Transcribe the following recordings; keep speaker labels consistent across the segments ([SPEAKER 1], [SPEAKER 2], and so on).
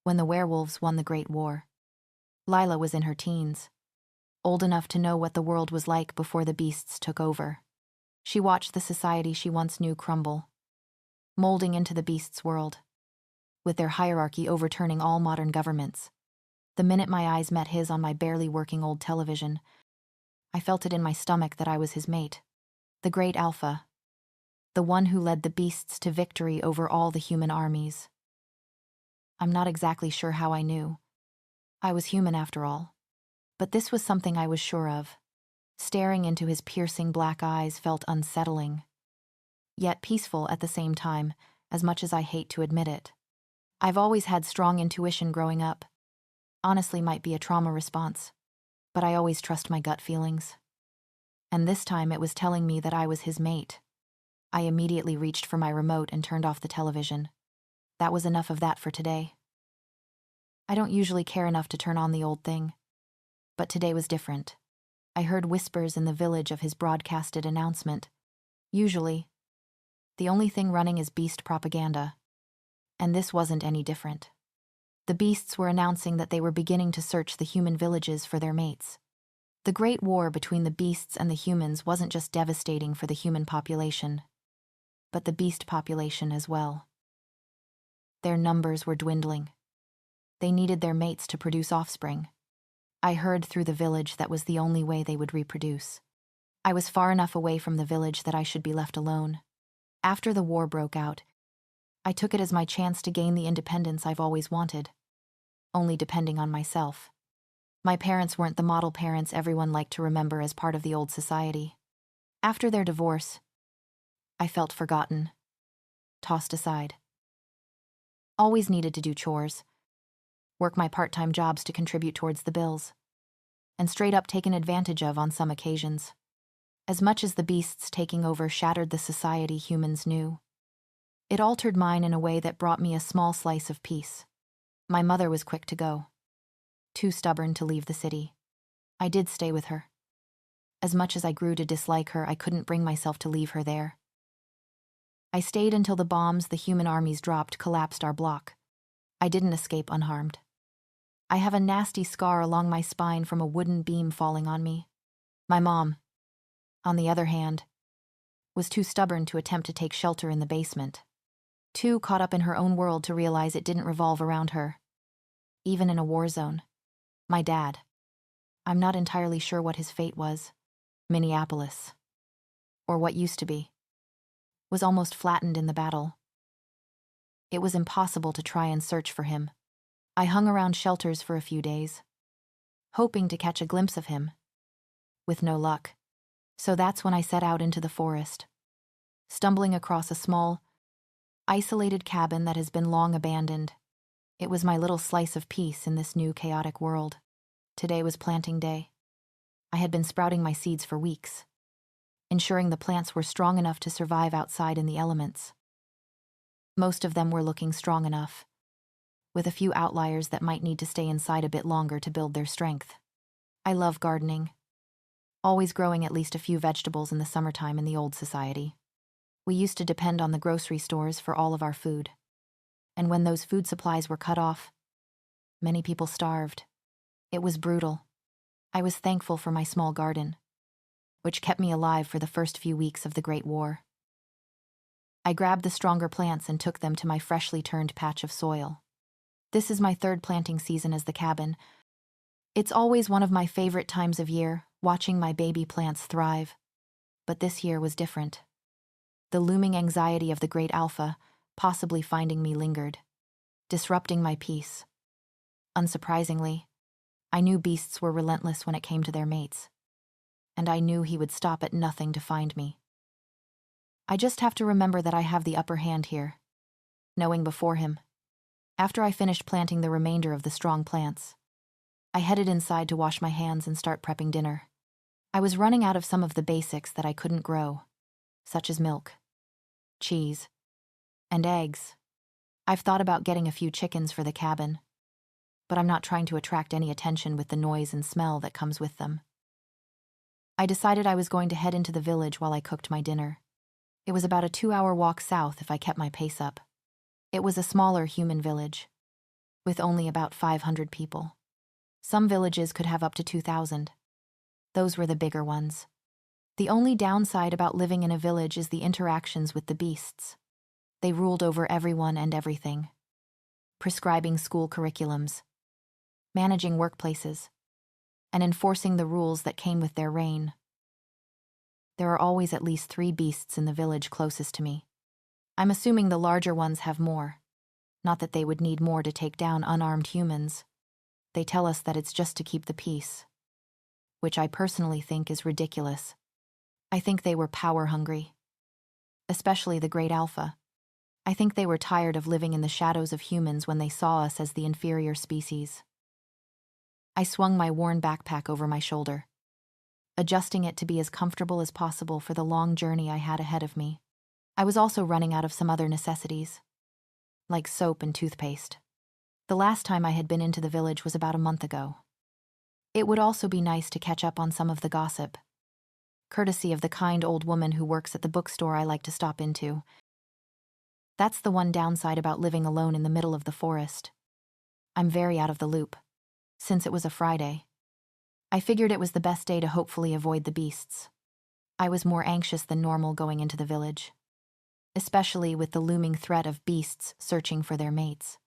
[SPEAKER 1] when the werewolves won the Great War. Lila was in her teens, old enough to know what the world was like before the beasts took over. She watched the society she once knew crumble, molding into the beasts' world, with their hierarchy overturning all modern governments. The minute my eyes met his on my barely working old television, I felt it in my stomach that I was his mate, the great alpha, the one who led the beasts to victory over all the human armies. I'm not exactly sure how I knew. I was human after all. But this was something I was sure of. Staring into his piercing black eyes felt unsettling, yet peaceful at the same time, as much as I hate to admit it. I've always had strong intuition growing up. Honestly, might be a trauma response, but I always trust my gut feelings. And this time it was telling me that I was his mate. I immediately reached for my remote and turned off the television. That was enough of that for today. I don't usually care enough to turn on the old thing, but today was different. I heard whispers in the village of his broadcasted announcement. Usually, the only thing running is beast propaganda, and this wasn't any different. The beasts were announcing that they were beginning to search the human villages for their mates. The great war between the beasts and the humans wasn't just devastating for the human population, but the beast population as well. Their numbers were dwindling. They needed their mates to produce offspring. I heard through the village that was the only way they would reproduce. I was far enough away from the village that I should be left alone. After the war broke out, I took it as my chance to gain the independence I've always wanted, only depending on myself. My parents weren't the model parents everyone liked to remember as part of the old society. After their divorce, I felt forgotten, tossed aside. Always needed to do chores, work my part-time jobs to contribute towards the bills, and straight up taken advantage of on some occasions. As much as the beasts taking over shattered the society humans knew, it altered mine in a way that brought me a small slice of peace. My mother was quick to go, too stubborn to leave the city. I did stay with her. As much as I grew to dislike her, I couldn't bring myself to leave her there. I stayed until the bombs the human armies dropped collapsed our block. I didn't escape unharmed. I have a nasty scar along my spine from a wooden beam falling on me. My mom, on the other hand, was too stubborn to attempt to take shelter in the basement. Too caught up in her own world to realize it didn't revolve around her. Even in a war zone. My dad. I'm not entirely sure what his fate was. Minneapolis. Or what used to be. Was almost flattened in the battle. It was impossible to try and search for him. I hung around shelters for a few days, hoping to catch a glimpse of him. With no luck. So that's when I set out into the forest, stumbling across a small, isolated cabin that has been long abandoned. It was my little slice of peace in this new chaotic world. Today was planting day. I had been sprouting my seeds for weeks, ensuring the plants were strong enough to survive outside in the elements. Most of them were looking strong enough, with a few outliers that might need to stay inside a bit longer to build their strength. I love gardening, always growing at least a few vegetables in the summertime in the old society. We used to depend on the grocery stores for all of our food. And when those food supplies were cut off, many people starved. It was brutal. I was thankful for my small garden, which kept me alive for the first few weeks of the Great War. I grabbed the stronger plants and took them to my freshly turned patch of soil. This is my third planting season as the cabin. It's always one of my favorite times of year, watching my baby plants thrive. But this year was different. The looming anxiety of the great alpha, possibly finding me, lingered, disrupting my peace. Unsurprisingly, I knew beasts were relentless when it came to their mates, and I knew he would stop at nothing to find me. I just have to remember that I have the upper hand here, knowing before him. After I finished planting the remainder of the strong plants, I headed inside to wash my hands and start prepping dinner. I was running out of some of the basics that I couldn't grow, such as milk, cheese, and eggs. I've thought about getting a few chickens for the cabin, but I'm not trying to attract any attention with the noise and smell that comes with them. I decided I was going to head into the village while I cooked my dinner. It was about a 2-hour walk south if I kept my pace up. It was a smaller human village, with only about 500 people. Some villages could have up to 2,000. Those were the bigger ones. The only downside about living in a village is the interactions with the beasts. They ruled over everyone and everything. Prescribing school curriculums, managing workplaces, and enforcing the rules that came with their reign. There are always at least 3 beasts in the village closest to me. I'm assuming the larger ones have more. Not that they would need more to take down unarmed humans. They tell us that it's just to keep the peace, which I personally think is ridiculous. I think they were power-hungry, especially the Great Alpha. I think they were tired of living in the shadows of humans when they saw us as the inferior species. I swung my worn backpack over my shoulder, adjusting it to be as comfortable as possible for the long journey I had ahead of me. I was also running out of some other necessities, like soap and toothpaste. The last time I had been into the village was about a month ago. It would also be nice to catch up on some of the gossip, courtesy of the kind old woman who works at the bookstore I like to stop into. That's the one downside about living alone in the middle of the forest. I'm very out of the loop, since it was a Friday. I figured it was the best day to hopefully avoid the beasts. I was more anxious than normal going into the village, especially with the looming threat of beasts searching for their mates.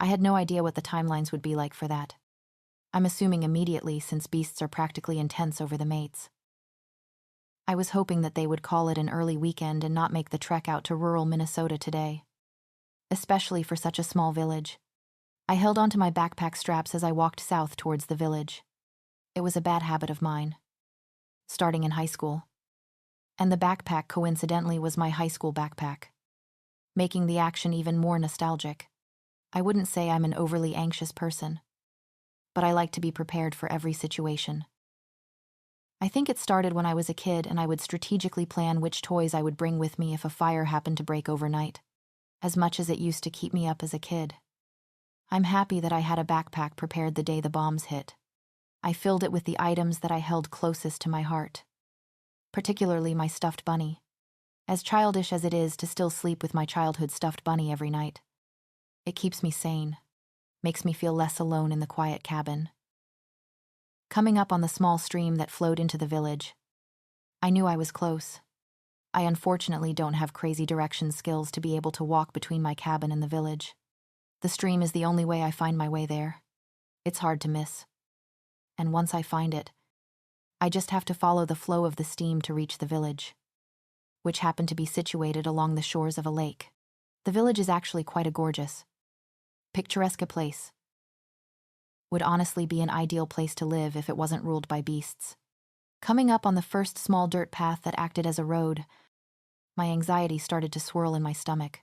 [SPEAKER 1] I had no idea what the timelines would be like for that. I'm assuming immediately, since beasts are practically intense over the mates. I was hoping that they would call it an early weekend and not make the trek out to rural Minnesota today, especially for such a small village. I held onto my backpack straps as I walked south towards the village. It was a bad habit of mine, starting in high school. And the backpack coincidentally was my high school backpack, making the action even more nostalgic. I wouldn't say I'm an overly anxious person, but I like to be prepared for every situation. I think it started when I was a kid and I would strategically plan which toys I would bring with me if a fire happened to break overnight, as much as it used to keep me up as a kid. I'm happy that I had a backpack prepared the day the bombs hit. I filled it with the items that I held closest to my heart, particularly my stuffed bunny. As childish as it is to still sleep with my childhood stuffed bunny every night, it keeps me sane, makes me feel less alone in the quiet cabin. Coming up on the small stream that flowed into the village, I knew I was close. I unfortunately don't have crazy direction skills to be able to walk between my cabin and the village. The stream is the only way I find my way there. It's hard to miss. And once I find it, I just have to follow the flow of the stream to reach the village, which happened to be situated along the shores of a lake. The village is actually quite a gorgeous, picturesque place. Would honestly be an ideal place to live if it wasn't ruled by beasts. Coming up on the first small dirt path that acted as a road, my anxiety started to swirl in my stomach.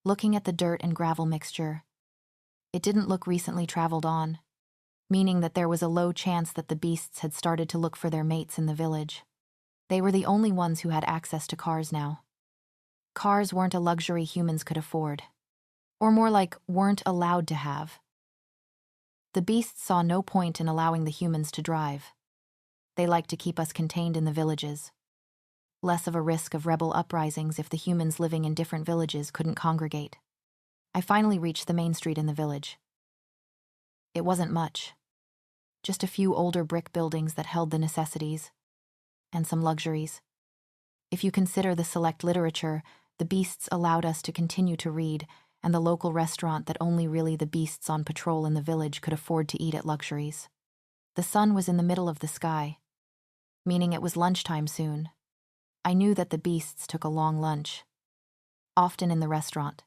[SPEAKER 1] Looking at the dirt and gravel mixture, it didn't look recently traveled on, meaning that there was a low chance that the beasts had started to look for their mates in the village. They were the only ones who had access to cars now. Cars weren't a luxury humans could afford, or more like weren't allowed to have. The beasts saw no point in allowing the humans to drive. They liked to keep us contained in the villages. Less of a risk of rebel uprisings if the humans living in different villages couldn't congregate. I finally reached the main street in the village. It wasn't much. Just a few older brick buildings that held the necessities, and some luxuries. If you consider the select literature, the beasts allowed us to continue to read, and the local restaurant that only really the beasts on patrol in the village could afford to eat at luxuries. The sun was in the middle of the sky, meaning it was lunchtime soon. I knew that the beasts took a long lunch, often in the restaurant,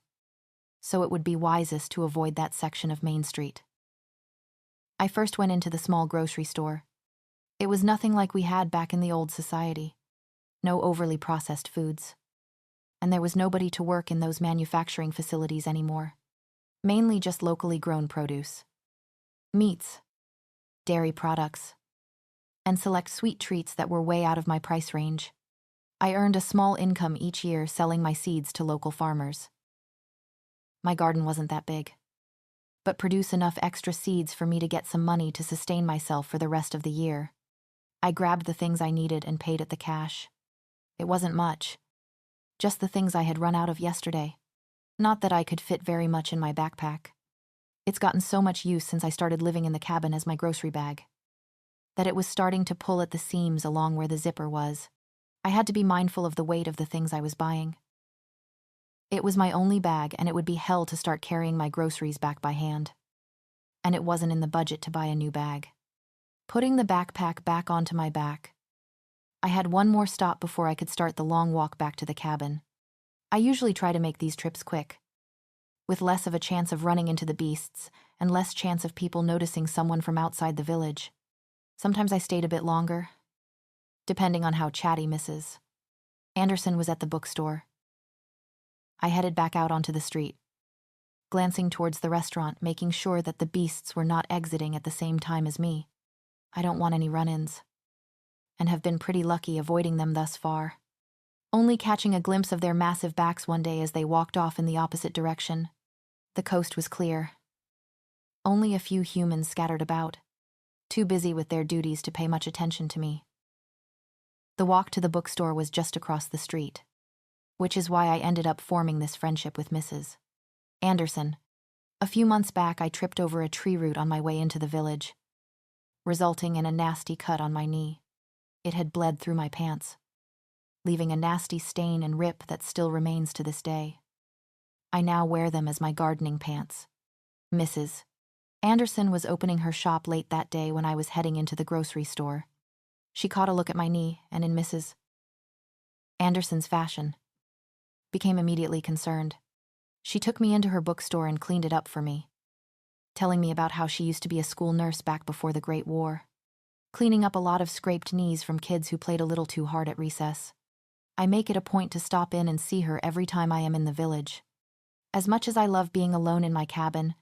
[SPEAKER 1] so it would be wisest to avoid that section of Main Street. I first went into the small grocery store. It was nothing like we had back in the old society. No overly processed foods. And there was nobody to work in those manufacturing facilities anymore. Mainly just locally grown produce. Meats, dairy products, and select sweet treats that were way out of my price range. I earned a small income each year selling my seeds to local farmers. My garden wasn't that big, but produced enough extra seeds for me to get some money to sustain myself for the rest of the year. I grabbed the things I needed and paid at the cash. It wasn't much. Just the things I had run out of yesterday. Not that I could fit very much in my backpack. It's gotten so much use since I started living in the cabin as my grocery bag, that it was starting to pull at the seams along where the zipper was. I had to be mindful of the weight of the things I was buying. It was my only bag, and it would be hell to start carrying my groceries back by hand. And it wasn't in the budget to buy a new bag. Putting the backpack back onto my back, I had one more stop before I could start the long walk back to the cabin. I usually try to make these trips quick, with less of a chance of running into the beasts and less chance of people noticing someone from outside the village. Sometimes I stayed a bit longer, depending on how chatty Mrs. Anderson was at the bookstore. I headed back out onto the street, glancing towards the restaurant, making sure that the beasts were not exiting at the same time as me. I don't want any run-ins, and have been pretty lucky avoiding them thus far, only catching a glimpse of their massive backs one day as they walked off in the opposite direction. The coast was clear. Only a few humans scattered about, too busy with their duties to pay much attention to me. The walk to the bookstore was just across the street, which is why I ended up forming this friendship with Mrs. Anderson. A few months back, I tripped over a tree root on my way into the village, resulting in a nasty cut on my knee. It had bled through my pants, leaving a nasty stain and rip that still remains to this day. I now wear them as my gardening pants. Mrs. Anderson was opening her shop late that day when I was heading into the grocery store. She caught a look at my knee and, in Mrs. Anderson's fashion, became immediately concerned. She took me into her bookstore and cleaned it up for me, telling me about how she used to be a school nurse back before the Great War, cleaning up a lot of scraped knees from kids who played a little too hard at recess. I make it a point to stop in and see her every time I am in the village. As much as I love being alone in my cabin,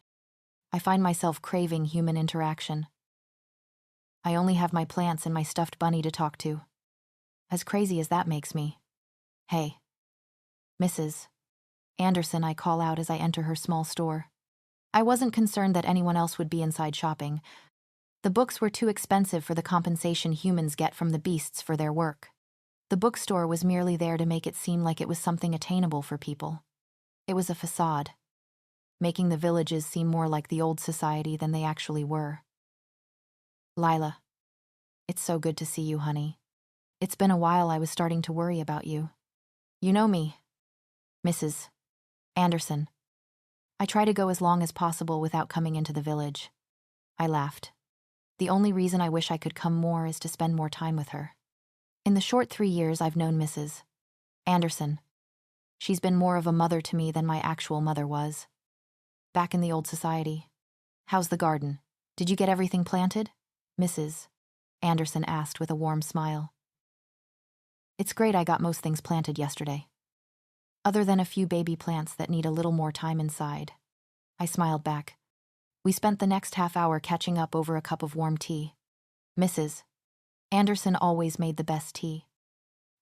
[SPEAKER 1] I find myself craving human interaction. I only have my plants and my stuffed bunny to talk to, as crazy as that makes me. Hey, Mrs. Anderson, I call out as I enter her small store. I wasn't concerned that anyone else would be inside shopping. The books were too expensive for the compensation humans get from the beasts for their work. The bookstore was merely there to make it seem like it was something attainable for people. It was a facade, making the villages seem more like the old society than they actually were. Lila, it's so good to see you, honey. It's been a while. I was starting to worry about you. You know me, Mrs. Anderson. I try to go as long as possible without coming into the village. I laughed. The only reason I wish I could come more is to spend more time with her. In the short 3 years I've known Mrs. Anderson, she's been more of a mother to me than my actual mother was. Back in the old society. How's the garden? Did you get everything planted? Mrs. Anderson asked with a warm smile. It's great. I got most things planted yesterday, other than a few baby plants that need a little more time inside. I smiled back. We spent the next half hour catching up over a cup of warm tea. Mrs. Anderson always made the best tea,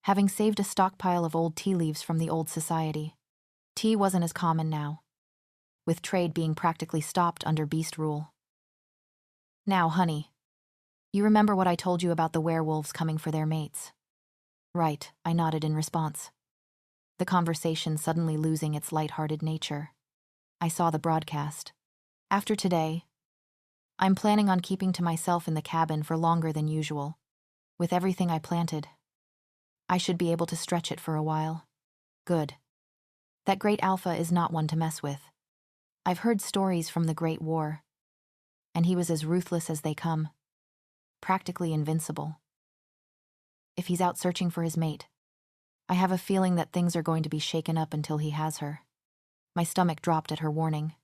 [SPEAKER 1] having saved a stockpile of old tea leaves from the old society. Tea wasn't as common now, with trade being practically stopped under beast rule. Now, honey, you remember what I told you about the werewolves coming for their mates? Right, I nodded in response, the conversation suddenly losing its light-hearted nature. I saw the broadcast. After today, I'm planning on keeping to myself in the cabin for longer than usual. With everything I planted, I should be able to stretch it for a while. Good. That great alpha is not one to mess with. I've heard stories from the Great War, and he was as ruthless as they come, practically invincible. If he's out searching for his mate, I have a feeling that things are going to be shaken up until he has her. My stomach dropped at her warning.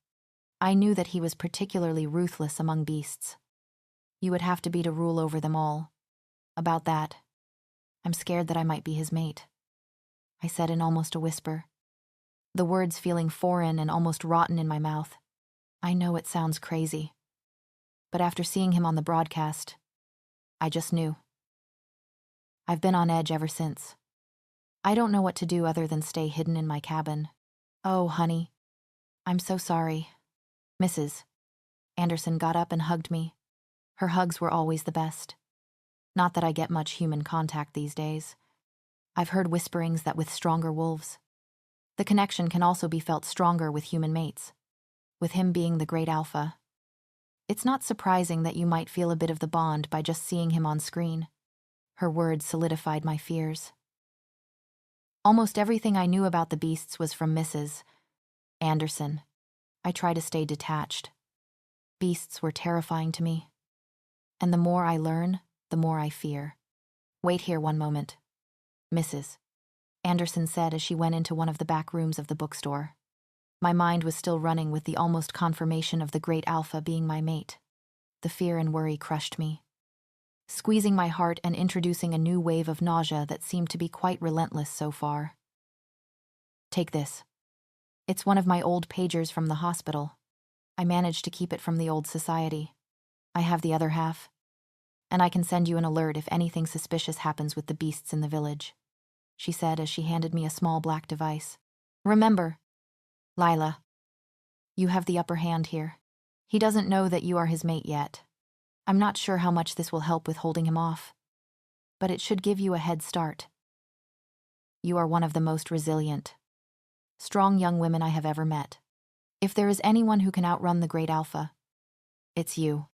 [SPEAKER 1] I knew that he was particularly ruthless among beasts. You would have to be to rule over them all. About that, I'm scared that I might be his mate, I said in almost a whisper, the words feeling foreign and almost rotten in my mouth. I know it sounds crazy, but after seeing him on the broadcast, I just knew. I've been on edge ever since. I don't know what to do other than stay hidden in my cabin. Oh, honey, I'm so sorry. Mrs. Anderson got up and hugged me. Her hugs were always the best. Not that I get much human contact these days. I've heard whisperings that with stronger wolves, the connection can also be felt stronger with human mates. with him being the great alpha. It's not surprising that you might feel a bit of the bond by just seeing him on screen. Her words solidified my fears. Almost everything I knew about the beasts was from Mrs. Anderson. I try to stay detached. Beasts were terrifying to me. And the more I learn, the more I fear. Wait here one moment, Mrs. Anderson said as she went into one of the back rooms of the bookstore. My mind was still running with the almost confirmation of the great alpha being my mate. The fear and worry crushed me, squeezing my heart and introducing a new wave of nausea that seemed to be quite relentless so far. Take this. It's one of my old pagers from the hospital. I managed to keep it from the old society. I have the other half. And I can send you an alert if anything suspicious happens with the beasts in the village, she said as she handed me a small black device. Remember, Lila, you have the upper hand here. He doesn't know that you are his mate yet. I'm not sure how much this will help with holding him off, but it should give you a head start. You are one of the most resilient, strong young women I have ever met. If there is anyone who can outrun the great alpha, it's you,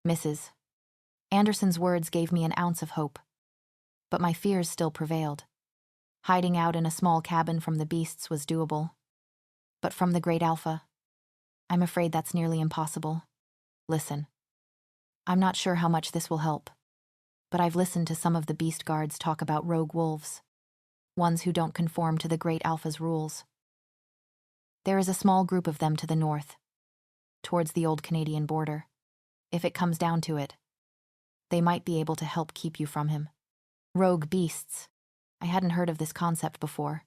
[SPEAKER 1] Mrs. Anderson's words gave me an ounce of hope, but my fears still prevailed. Hiding out in a small cabin from the beasts was doable, but from the great alpha, I'm afraid that's nearly impossible. Listen, I'm not sure how much this will help, but I've listened to some of the beast guards talk about rogue wolves, ones who don't conform to the great alpha's rules. There is a small group of them to the north, towards the old Canadian border. If it comes down to it, they might be able to help keep you from him. Rogue beasts. I hadn't heard of this concept before.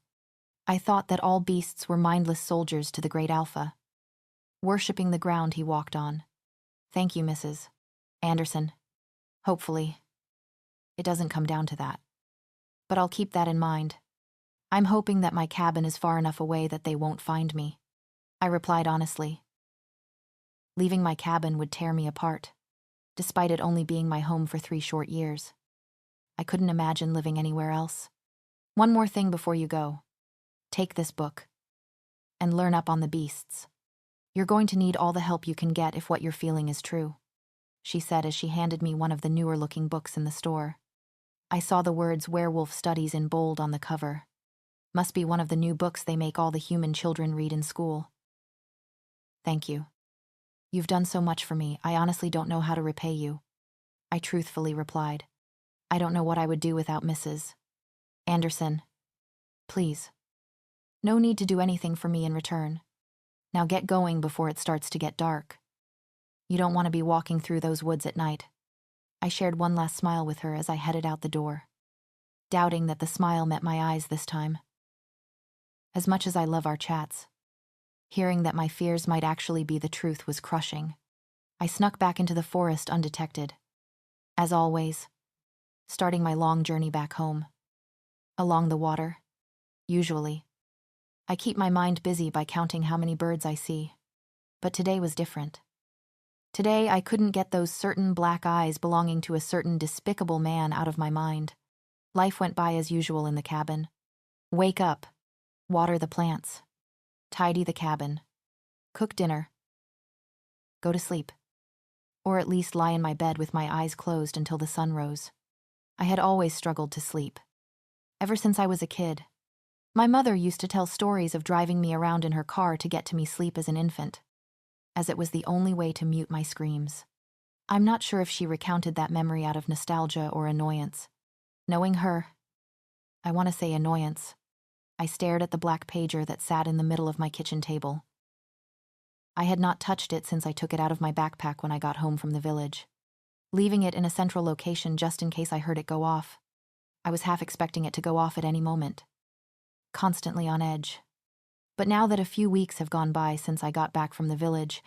[SPEAKER 1] I thought that all beasts were mindless soldiers to the great alpha, worshipping the ground he walked on. Thank you, Mrs. Anderson. Hopefully, it doesn't come down to that. But I'll keep that in mind. I'm hoping that my cabin is far enough away that they won't find me, I replied honestly. Leaving my cabin would tear me apart, despite it only being my home for 3 short years. I couldn't imagine living anywhere else. One more thing before you go. Take this book and learn up on the beasts. You're going to need all the help you can get if what you're feeling is true, she said as she handed me one of the newer-looking books in the store. I saw the words Werewolf Studies in bold on the cover. Must be one of the new books they make all the human children read in school. Thank you. You've done so much for me, I honestly don't know how to repay you, I truthfully replied. I don't know what I would do without Mrs. Anderson. Please. No need to do anything for me in return. Now get going before it starts to get dark. You don't want to be walking through those woods at night. I shared one last smile with her as I headed out the door, doubting that the smile met my eyes this time. As much as I love our chats, hearing that my fears might actually be the truth was crushing. I snuck back into the forest undetected. As always, starting my long journey back home. Along the water, usually. I keep my mind busy by counting how many birds I see. But today was different. Today I couldn't get those certain black eyes belonging to a certain despicable man out of my mind. Life went by as usual in the cabin. Wake up, water the plants, tidy the cabin, cook dinner, go to sleep, or at least lie in my bed with my eyes closed until the sun rose. I had always struggled to sleep. Ever since I was a kid. My mother used to tell stories of driving me around in her car to get to me sleep as an infant, as it was the only way to mute my screams. I'm not sure if she recounted that memory out of nostalgia or annoyance. Knowing her, I want to say annoyance, I stared at the black pager that sat in the middle of my kitchen table. I had not touched it since I took it out of my backpack when I got home from the village, leaving it in a central location just in case I heard it go off. I was half expecting it to go off at any moment, constantly on edge. But now that a few weeks have gone by since I got back from the village,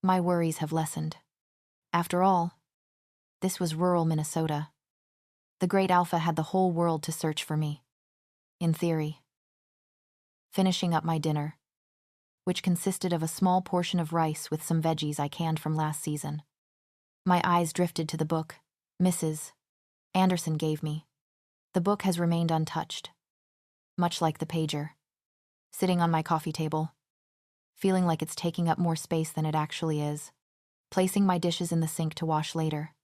[SPEAKER 1] my worries have lessened. After all, this was rural Minnesota. The great alpha had the whole world to search for me. In theory. Finishing up my dinner, which consisted of a small portion of rice with some veggies I canned from last season. My eyes drifted to the book Mrs. Anderson gave me. The book has remained untouched, much like the pager, sitting on my coffee table, feeling like it's taking up more space than it actually is. Placing my dishes in the sink to wash later,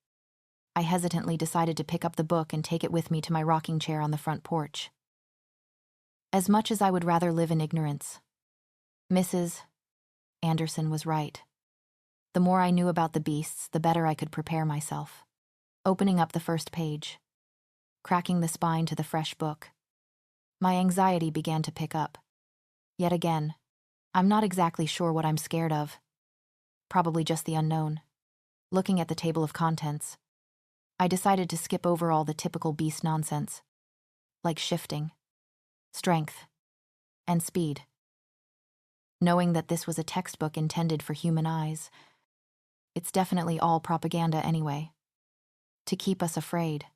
[SPEAKER 1] I hesitantly decided to pick up the book and take it with me to my rocking chair on the front porch. As much as I would rather live in ignorance, Mrs. Anderson was right. The more I knew about the beasts, the better I could prepare myself. Opening up the first page, cracking the spine to the fresh book, my anxiety began to pick up. Yet again, I'm not exactly sure what I'm scared of. Probably just the unknown. Looking at the table of contents, I decided to skip over all the typical beast nonsense, like shifting, strength, and speed. Knowing that this was a textbook intended for human eyes, it's definitely all propaganda anyway. To keep us afraid.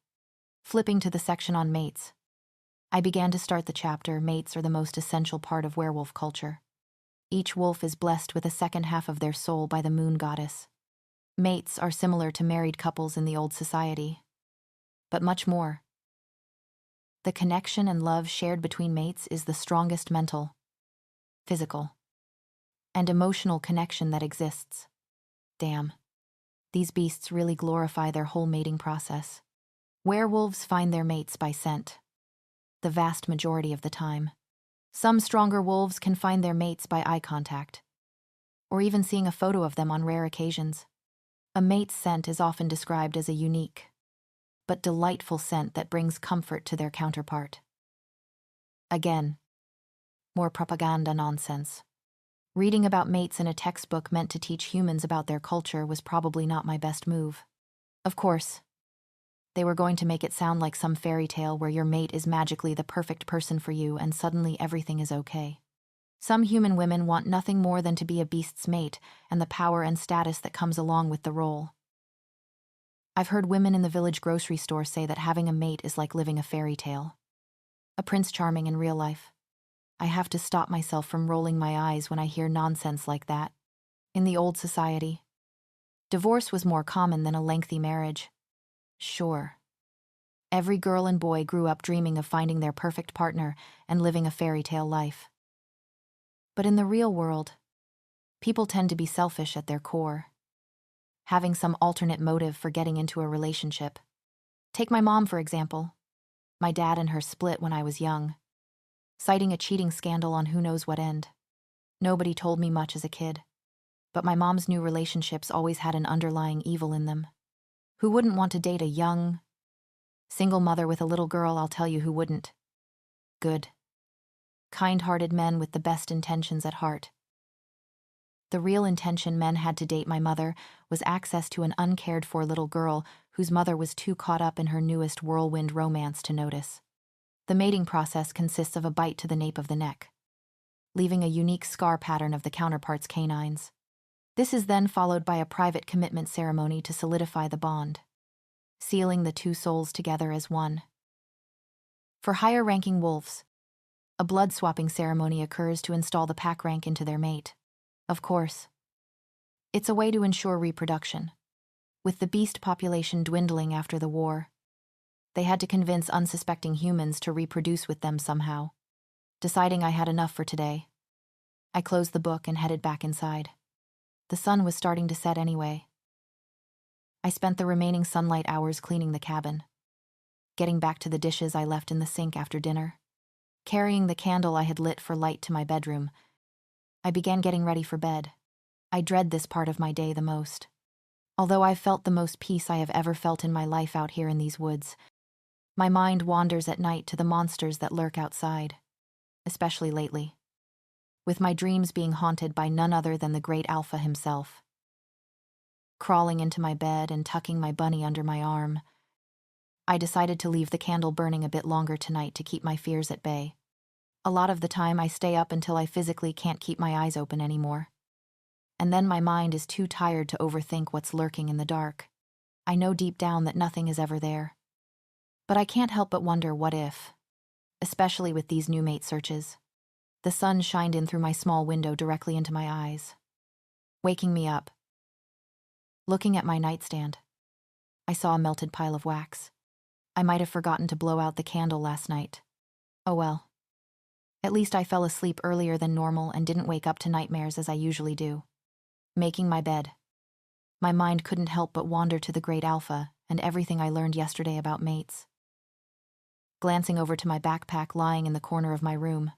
[SPEAKER 1] Flipping to the section on mates, I began to start the chapter. Mates are the most essential part of werewolf culture. Each wolf is blessed with a second half of their soul by the moon goddess. Mates are similar to married couples in the old society, but much more. The connection and love shared between mates is the strongest mental, physical, and emotional connection that exists. Damn, these beasts really glorify their whole mating process. Werewolves find their mates by scent, the vast majority of the time. Some stronger wolves can find their mates by eye contact, or even seeing a photo of them on rare occasions. A mate's scent is often described as a unique, but delightful scent that brings comfort to their counterpart. Again, more propaganda nonsense. Reading about mates in a textbook meant to teach humans about their culture was probably not my best move. Of course, they were going to make it sound like some fairy tale where your mate is magically the perfect person for you and suddenly everything is okay. Some human women want nothing more than to be a beast's mate and the power and status that comes along with the role. I've heard women in the village grocery store say that having a mate is like living a fairy tale. A Prince Charming in real life. I have to stop myself from rolling my eyes when I hear nonsense like that. In the old society, divorce was more common than a lengthy marriage. Sure. Every girl and boy grew up dreaming of finding their perfect partner and living a fairy tale life. But in the real world, people tend to be selfish at their core, having some alternate motive for getting into a relationship. Take my mom, for example. My dad and her split when I was young, citing a cheating scandal on who knows what end. Nobody told me much as a kid, but my mom's new relationships always had an underlying evil in them. Who wouldn't want to date a young, single mother with a little girl? I'll tell you who wouldn't. Good, kind-hearted men with the best intentions at heart. The real intention men had to date my mother was access to an uncared-for little girl whose mother was too caught up in her newest whirlwind romance to notice. The mating process consists of a bite to the nape of the neck, leaving a unique scar pattern of the counterpart's canines. This is then followed by a private commitment ceremony to solidify the bond, sealing the two souls together as one. For higher-ranking wolves, a blood-swapping ceremony occurs to install the pack rank into their mate. Of course, it's a way to ensure reproduction. With the beast population dwindling after the war, they had to convince unsuspecting humans to reproduce with them somehow. Deciding I had enough for today, I closed the book and headed back inside. The sun was starting to set anyway. I spent the remaining sunlight hours cleaning the cabin, getting back to the dishes I left in the sink after dinner. Carrying the candle I had lit for light to my bedroom, I began getting ready for bed. I dread this part of my day the most. Although I've felt the most peace I have ever felt in my life out here in these woods, my mind wanders at night to the monsters that lurk outside, especially lately, with my dreams being haunted by none other than the great Alpha himself. Crawling into my bed and tucking my bunny under my arm, I decided to leave the candle burning a bit longer tonight to keep my fears at bay. A lot of the time I stay up until I physically can't keep my eyes open anymore. And then my mind is too tired to overthink what's lurking in the dark. I know deep down that nothing is ever there. But I can't help but wonder what if, especially with these new mate searches. The sun shined in through my small window directly into my eyes, waking me up. Looking at my nightstand, I saw a melted pile of wax. I might have forgotten to blow out the candle last night. Oh well. At least I fell asleep earlier than normal and didn't wake up to nightmares as I usually do. Making my bed. My mind couldn't help but wander to the Great Alpha and everything I learned yesterday about mates. Glancing over to my backpack lying in the corner of my room,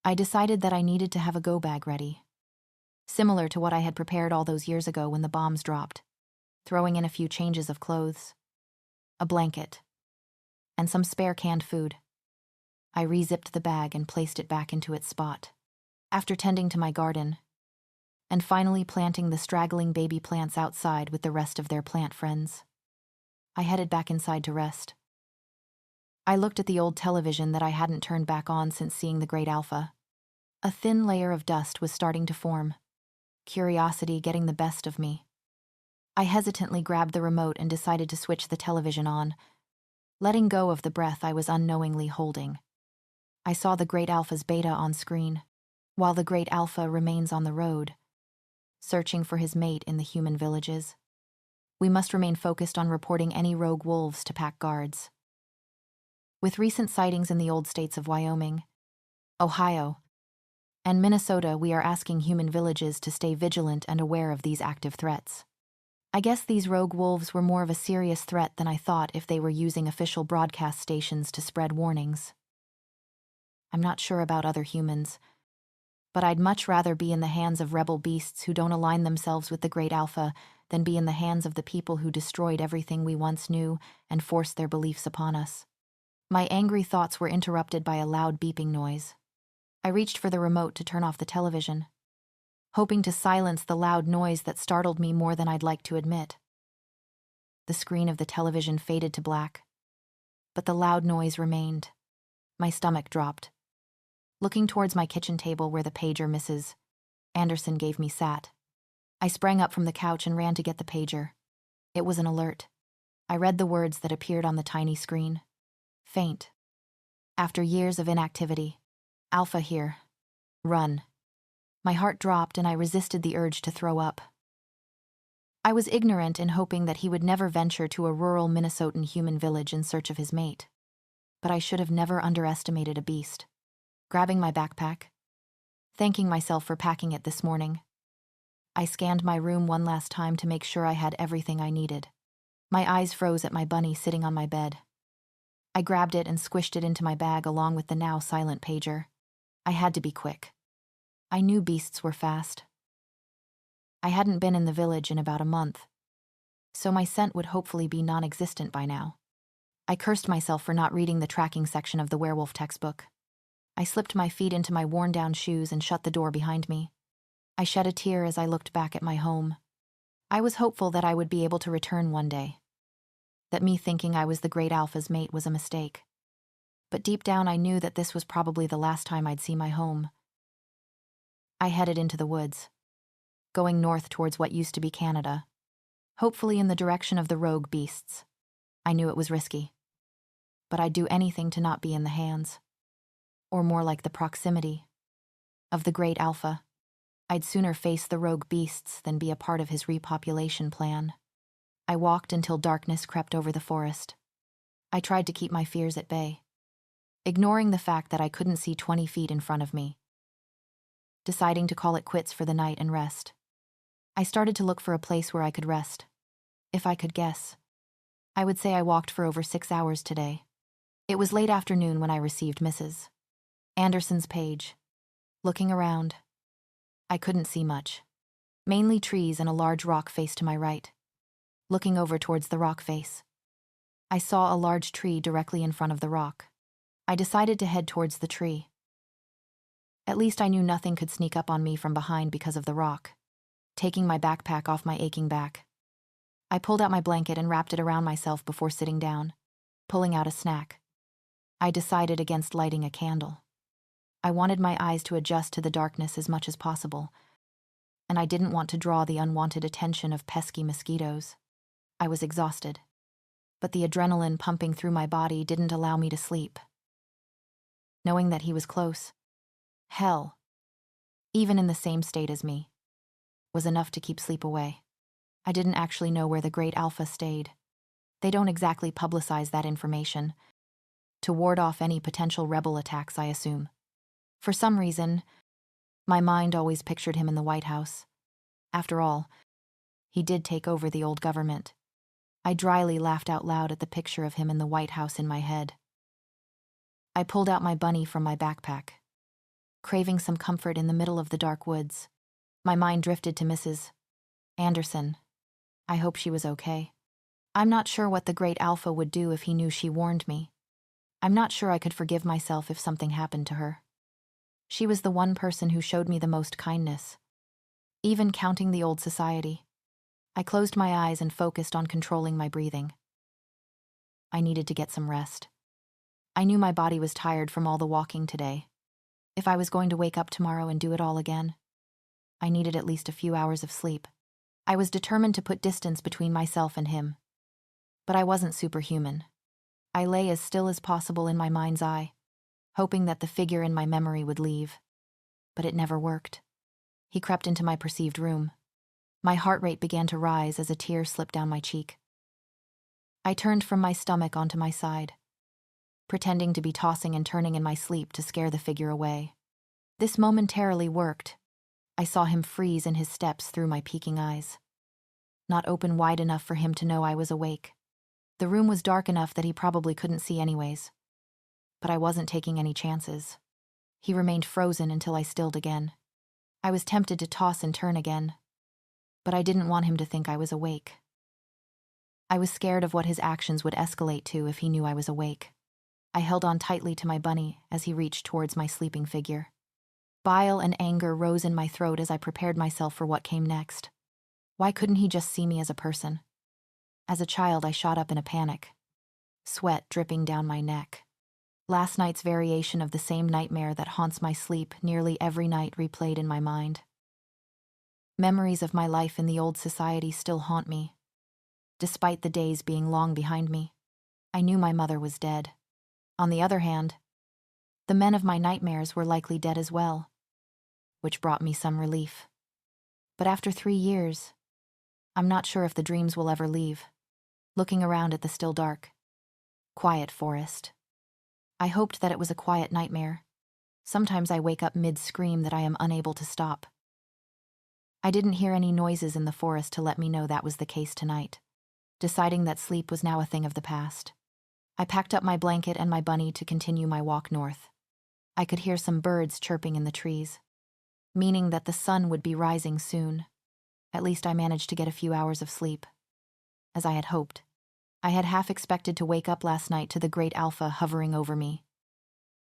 [SPEAKER 1] I decided that I needed to have a go bag ready. Similar to what I had prepared all those years ago when the bombs dropped, throwing in a few changes of clothes, a blanket, and some spare canned food. I re-zipped the bag and placed it back into its spot. After tending to my garden, and finally planting the straggling baby plants outside with the rest of their plant friends, I headed back inside to rest. I looked at the old television that I hadn't turned back on since seeing the Great Alpha. A thin layer of dust was starting to form, curiosity getting the best of me. I hesitantly grabbed the remote and decided to switch the television on, letting go of the breath I was unknowingly holding. I saw the Great Alpha's beta on screen, while the Great Alpha remains on the road, searching for his mate in the human villages. We must remain focused on reporting any rogue wolves to pack guards. With recent sightings in the old states of Wyoming, Ohio, and Minnesota, we are asking human villages to stay vigilant and aware of these active threats. I guess these rogue wolves were more of a serious threat than I thought if they were using official broadcast stations to spread warnings. I'm not sure about other humans, but I'd much rather be in the hands of rebel beasts who don't align themselves with the Great Alpha than be in the hands of the people who destroyed everything we once knew and forced their beliefs upon us. My angry thoughts were interrupted by a loud beeping noise. I reached for the remote to turn off the television, hoping to silence the loud noise that startled me more than I'd like to admit. The screen of the television faded to black, but the loud noise remained. My stomach dropped. Looking towards my kitchen table where the pager Mrs. Anderson gave me sat, I sprang up from the couch and ran to get the pager. It was an alert. I read the words that appeared on the tiny screen. Faint. After years of inactivity. Alpha here. Run. My heart dropped and I resisted the urge to throw up. I was ignorant in hoping that he would never venture to a rural Minnesotan human village in search of his mate. But I should have never underestimated a beast. Grabbing my backpack, thanking myself for packing it this morning, I scanned my room one last time to make sure I had everything I needed. My eyes froze at my bunny sitting on my bed. I grabbed it and squished it into my bag along with the now silent pager. I had to be quick. I knew beasts were fast. I hadn't been in the village in about a month, so my scent would hopefully be non-existent by now. I cursed myself for not reading the tracking section of the werewolf textbook. I slipped my feet into my worn-down shoes and shut the door behind me. I shed a tear as I looked back at my home. I was hopeful that I would be able to return one day, that me thinking I was the Great Alpha's mate was a mistake. But deep down I knew that this was probably the last time I'd see my home. I headed into the woods, going north towards what used to be Canada, hopefully in the direction of the rogue beasts. I knew it was risky, but I'd do anything to not be in the hands, or more like the proximity, of the Great Alpha. I'd sooner face the rogue beasts than be a part of his repopulation plan. I walked until darkness crept over the forest. I tried to keep my fears at bay, ignoring the fact that I couldn't see 20 feet in front of me. Deciding to call it quits for the night and rest, I started to look for a place where I could rest. If I could guess, I would say I walked for over 6 hours today. It was late afternoon when I received Mrs. Anderson's page. Looking around, I couldn't see much. Mainly trees and a large rock face to my right. Looking over towards the rock face, I saw a large tree directly in front of the rock. I decided to head towards the tree. At least I knew nothing could sneak up on me from behind because of the rock. Taking my backpack off my aching back, I pulled out my blanket and wrapped it around myself before sitting down, pulling out a snack. I decided against lighting a candle. I wanted my eyes to adjust to the darkness as much as possible, and I didn't want to draw the unwanted attention of pesky mosquitoes. I was exhausted, but the adrenaline pumping through my body didn't allow me to sleep. Knowing that he was close, hell, even in the same state as me, was enough to keep sleep away. I didn't actually know where the Great Alpha stayed. They don't exactly publicize that information, to ward off any potential rebel attacks, I assume. For some reason, my mind always pictured him in the White House. After all, he did take over the old government. I dryly laughed out loud at the picture of him in the White House in my head. I pulled out my bunny from my backpack. Craving some comfort in the middle of the dark woods, my mind drifted to Mrs. Anderson. I hope she was okay. I'm not sure what the great Alpha would do if he knew she warned me. I'm not sure I could forgive myself if something happened to her. She was the one person who showed me the most kindness. Even counting the old society. I closed my eyes and focused on controlling my breathing. I needed to get some rest. I knew my body was tired from all the walking today. If I was going to wake up tomorrow and do it all again, I needed at least a few hours of sleep. I was determined to put distance between myself and him. But I wasn't superhuman. I lay as still as possible in my mind's eye, hoping that the figure in my memory would leave. But it never worked. He crept into my perceived room. My heart rate began to rise as a tear slipped down my cheek. I turned from my stomach onto my side, pretending to be tossing and turning in my sleep to scare the figure away. This momentarily worked. I saw him freeze in his steps through my peeking eyes, not open wide enough for him to know I was awake. The room was dark enough that he probably couldn't see anyways. But I wasn't taking any chances. He remained frozen until I stilled again. I was tempted to toss and turn again, but I didn't want him to think I was awake. I was scared of what his actions would escalate to if he knew I was awake. I held on tightly to my bunny as he reached towards my sleeping figure. Bile and anger rose in my throat as I prepared myself for what came next. Why couldn't he just see me as a person? As a child, I shot up in a panic, sweat dripping down my neck. Last night's variation of the same nightmare that haunts my sleep nearly every night replayed in my mind. Memories of my life in the old society still haunt me. Despite the days being long behind me, I knew my mother was dead. On the other hand, the men of my nightmares were likely dead as well, which brought me some relief. But after 3 years, I'm not sure if the dreams will ever leave. Looking around at the still dark, quiet forest, I hoped that it was a quiet nightmare. Sometimes I wake up mid-scream that I am unable to stop. I didn't hear any noises in the forest to let me know that was the case tonight, deciding that sleep was now a thing of the past. I packed up my blanket and my bunny to continue my walk north. I could hear some birds chirping in the trees, meaning that the sun would be rising soon. At least I managed to get a few hours of sleep. As I had hoped, I had half expected to wake up last night to the great Alpha hovering over me,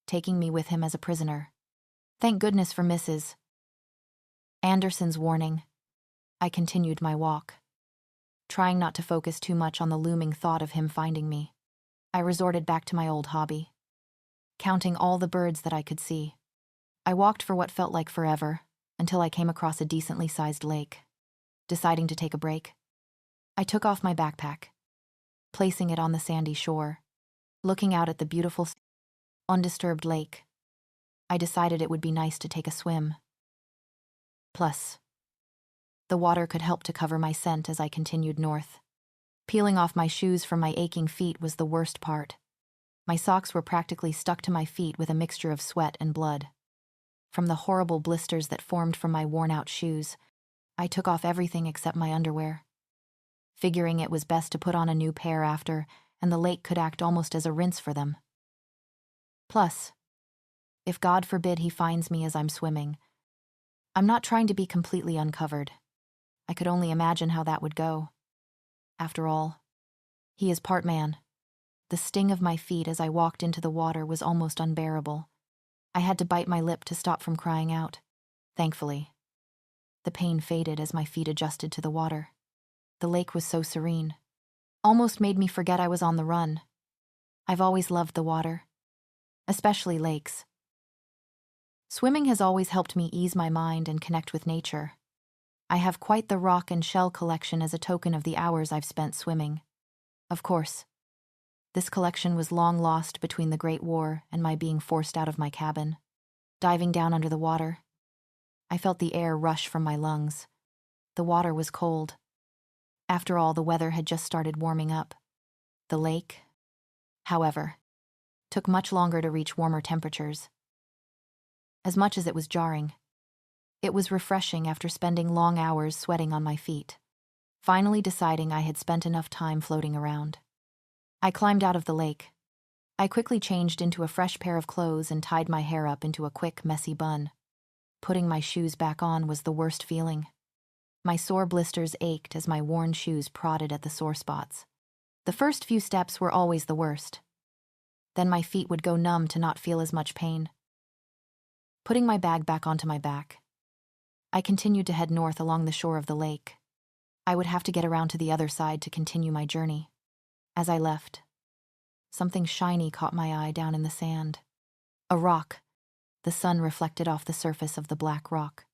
[SPEAKER 1] taking me with him as a prisoner. Thank goodness for Mrs. Anderson's warning. I continued my walk, trying not to focus too much on the looming thought of him finding me. I resorted back to my old hobby, counting all the birds that I could see. I walked for what felt like forever, until I came across a decently sized lake. Deciding to take a break, I took off my backpack, placing it on the sandy shore. Looking out at the beautiful, undisturbed lake, I decided it would be nice to take a swim. Plus, the water could help to cover my scent as I continued north. Peeling off my shoes from my aching feet was the worst part. My socks were practically stuck to my feet with a mixture of sweat and blood. From the horrible blisters that formed from my worn-out shoes, I took off everything except my underwear, figuring it was best to put on a new pair after, and the lake could act almost as a rinse for them. Plus, if God forbid he finds me as I'm swimming, I'm not trying to be completely uncovered. I could only imagine how that would go. After all, he is part man. The sting of my feet as I walked into the water was almost unbearable. I had to bite my lip to stop from crying out. Thankfully, the pain faded as my feet adjusted to the water. The lake was so serene, almost made me forget I was on the run. I've always loved the water, especially lakes. Swimming has always helped me ease my mind and connect with nature. I have quite the rock and shell collection as a token of the hours I've spent swimming. Of course, this collection was long lost between the Great War and my being forced out of my cabin. Diving down under the water, I felt the air rush from my lungs. The water was cold. After all, the weather had just started warming up. The lake, however, took much longer to reach warmer temperatures. as much as it was jarring. It was refreshing after spending long hours sweating on my feet. Finally deciding I had spent enough time floating around, I climbed out of the lake. I quickly changed into a fresh pair of clothes and tied my hair up into a quick, messy bun. Putting my shoes back on was the worst feeling. My sore blisters ached as my worn shoes prodded at the sore spots. The first few steps were always the worst. Then my feet would go numb to not feel as much pain. Putting my bag back onto my back, I continued to head north along the shore of the lake. I would have to get around to the other side to continue my journey. As I left, something shiny caught my eye down in the sand. A rock. The sun reflected off the surface of the black rock,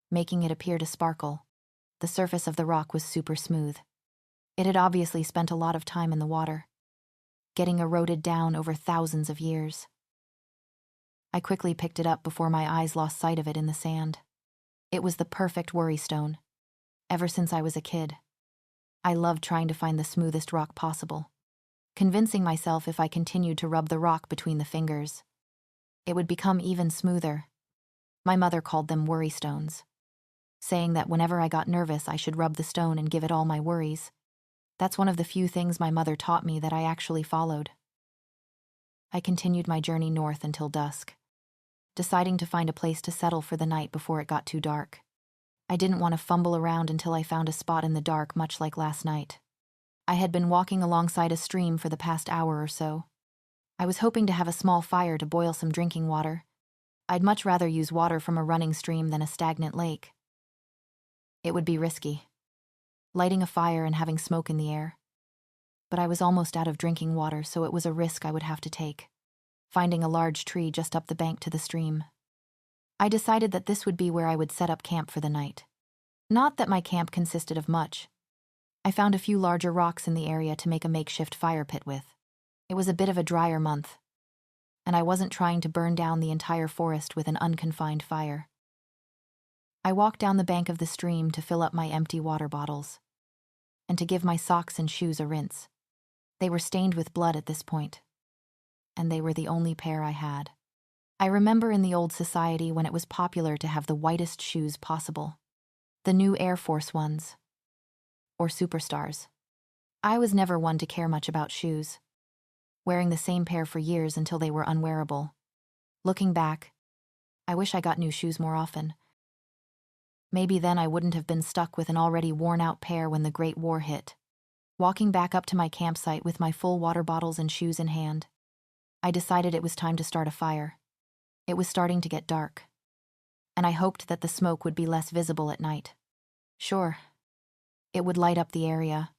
[SPEAKER 1] making it appear to sparkle. The surface of the rock was super smooth. It had obviously spent a lot of time in the water, getting eroded down over thousands of years. I quickly picked it up before my eyes lost sight of it in the sand. It was the perfect worry stone. Ever since I was a kid, I loved trying to find the smoothest rock possible, convincing myself if I continued to rub the rock between the fingers, it would become even smoother. My mother called them worry stones, saying that whenever I got nervous I should rub the stone and give it all my worries. That's one of the few things my mother taught me that I actually followed. I continued my journey north until dusk, deciding to find a place to settle for the night before it got too dark. I didn't want to fumble around until I found a spot in the dark, much like last night. I had been walking alongside a stream for the past hour or so. I was hoping to have a small fire to boil some drinking water. I'd much rather use water from a running stream than a stagnant lake. It would be risky, lighting a fire and having smoke in the air. But I was almost out of drinking water, so it was a risk I would have to take, finding a large tree just up the bank to the stream. I decided that this would be where I would set up camp for the night. Not that my camp consisted of much. I found a few larger rocks in the area to make a makeshift fire pit with. It was a bit of a drier month, and I wasn't trying to burn down the entire forest with an unconfined fire. I walked down the bank of the stream to fill up my empty water bottles, and to give my socks and shoes a rinse. They were stained with blood at this point, and they were the only pair I had. I remember in the old society when it was popular to have the whitest shoes possible, the new Air Force ones, or superstars. I was never one to care much about shoes, wearing the same pair for years until they were unwearable. Looking back, I wish I got new shoes more often. Maybe then I wouldn't have been stuck with an already worn-out pair when the Great War hit. Walking back up to my campsite with my full water bottles and shoes in hand, I decided it was time to start a fire. It was starting to get dark, and I hoped that the smoke would be less visible at night. Sure, it would light up the area,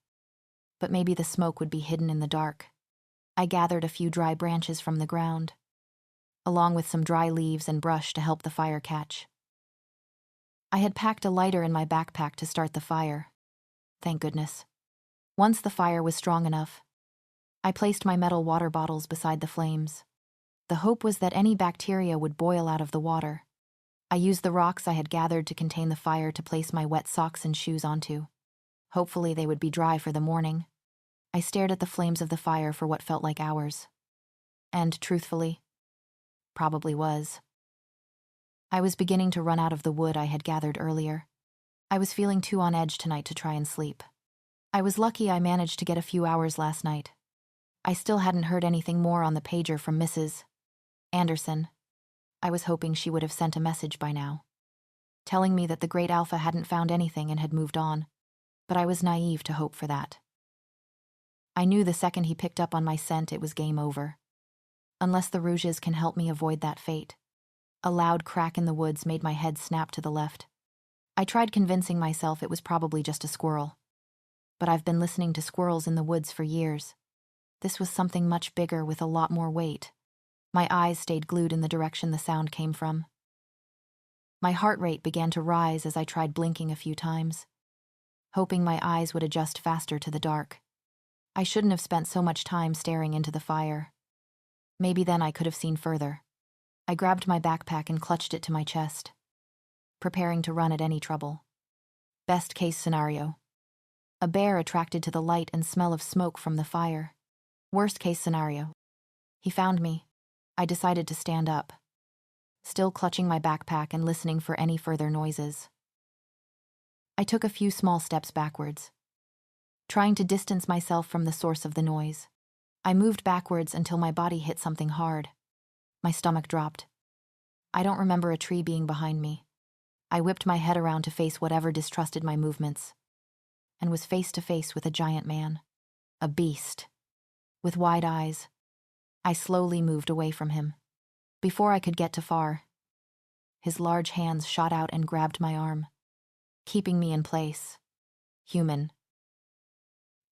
[SPEAKER 1] but maybe the smoke would be hidden in the dark. I gathered a few dry branches from the ground, along with some dry leaves and brush to help the fire catch. I had packed a lighter in my backpack to start the fire. Thank goodness. Once the fire was strong enough, I placed my metal water bottles beside the flames. The hope was that any bacteria would boil out of the water. I used the rocks I had gathered to contain the fire to place my wet socks and shoes onto. Hopefully they would be dry for the morning. I stared at the flames of the fire for what felt like hours. And, truthfully, probably was. I was beginning to run out of the wood I had gathered earlier. I was feeling too on edge tonight to try and sleep. I was lucky I managed to get a few hours last night. I still hadn't heard anything more on the pager from Mrs. Anderson. I was hoping she would have sent a message by now, telling me that the Great Alpha hadn't found anything and had moved on, but I was naive to hope for that. I knew the second he picked up on my scent it was game over. Unless the Rouges can help me avoid that fate. A loud crack in the woods made my head snap to the left. I tried convincing myself it was probably just a squirrel. But I've been listening to squirrels in the woods for years. This was something much bigger with a lot more weight. My eyes stayed glued in the direction the sound came from. My heart rate began to rise as I tried blinking a few times, hoping my eyes would adjust faster to the dark. I shouldn't have spent so much time staring into the fire. Maybe then I could have seen further. I grabbed my backpack and clutched it to my chest, preparing to run at any trouble. Best case scenario: a bear attracted to the light and smell of smoke from the fire. Worst case scenario: he found me. I decided to stand up. still clutching my backpack and listening for any further noises. I took a few small steps backwards, trying to distance myself from the source of the noise. I moved backwards until my body hit something hard. My stomach dropped. I don't remember a tree being behind me. I whipped my head around to face whatever distrusted my movements, and was face to face with a giant man. A beast. With wide eyes. I slowly moved away from him. Before I could get too far, his large hands shot out and grabbed my arm, keeping me in place. Human.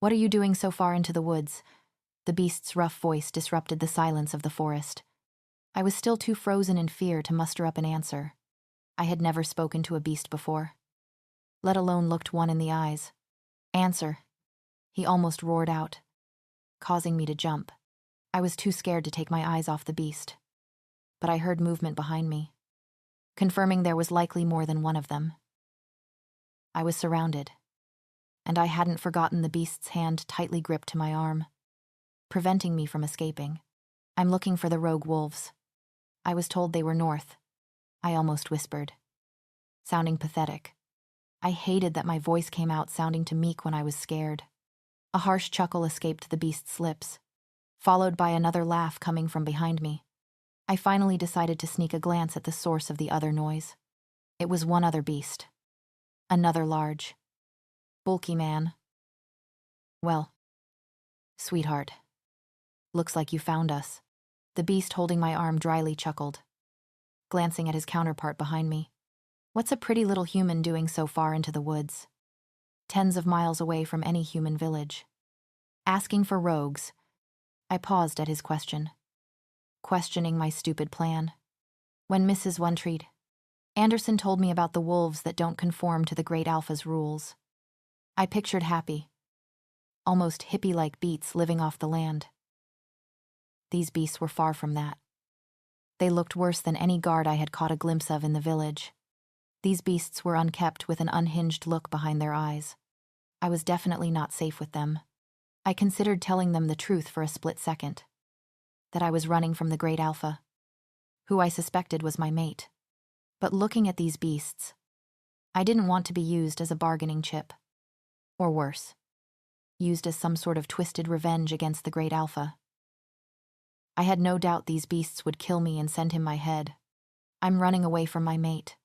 [SPEAKER 1] What are you doing so far into the woods? The beast's rough voice disrupted the silence of the forest. I was still too frozen in fear to muster up an answer. I had never spoken to a beast before, let alone looked one in the eyes. Answer, he almost roared out, causing me to jump. I was too scared to take my eyes off the beast, but I heard movement behind me, confirming there was likely more than one of them. I was surrounded, and I hadn't forgotten the beast's hand tightly gripped to my arm, preventing me from escaping. I'm looking for the rogue wolves. I was told they were north, I almost whispered, sounding pathetic. I hated that my voice came out sounding too meek when I was scared. A harsh chuckle escaped the beast's lips, followed by another laugh coming from behind me. I finally decided to sneak a glance at the source of the other noise. It was one other beast. Another large, bulky man. Well, sweetheart, looks like you found us. The beast holding my arm dryly chuckled, glancing at his counterpart behind me. What's a pretty little human doing so far into the woods? Tens of miles away from any human village. Asking for rogues. I paused at his question, questioning my stupid plan. When Mrs. One Treat, Anderson told me about the wolves that don't conform to the Great Alpha's rules. I pictured happy, almost hippie-like beats living off the land. These beasts were far from that. They looked worse than any guard I had caught a glimpse of in the village. These beasts were unkempt with an unhinged look behind their eyes. I was definitely not safe with them. I considered telling them the truth for a split second. That I was running from the Great Alpha, who I suspected was my mate. But looking at these beasts, I didn't want to be used as a bargaining chip. Or worse, used as some sort of twisted revenge against the Great Alpha. I had no doubt these beasts would kill me and send him my head. I'm running away from my mate.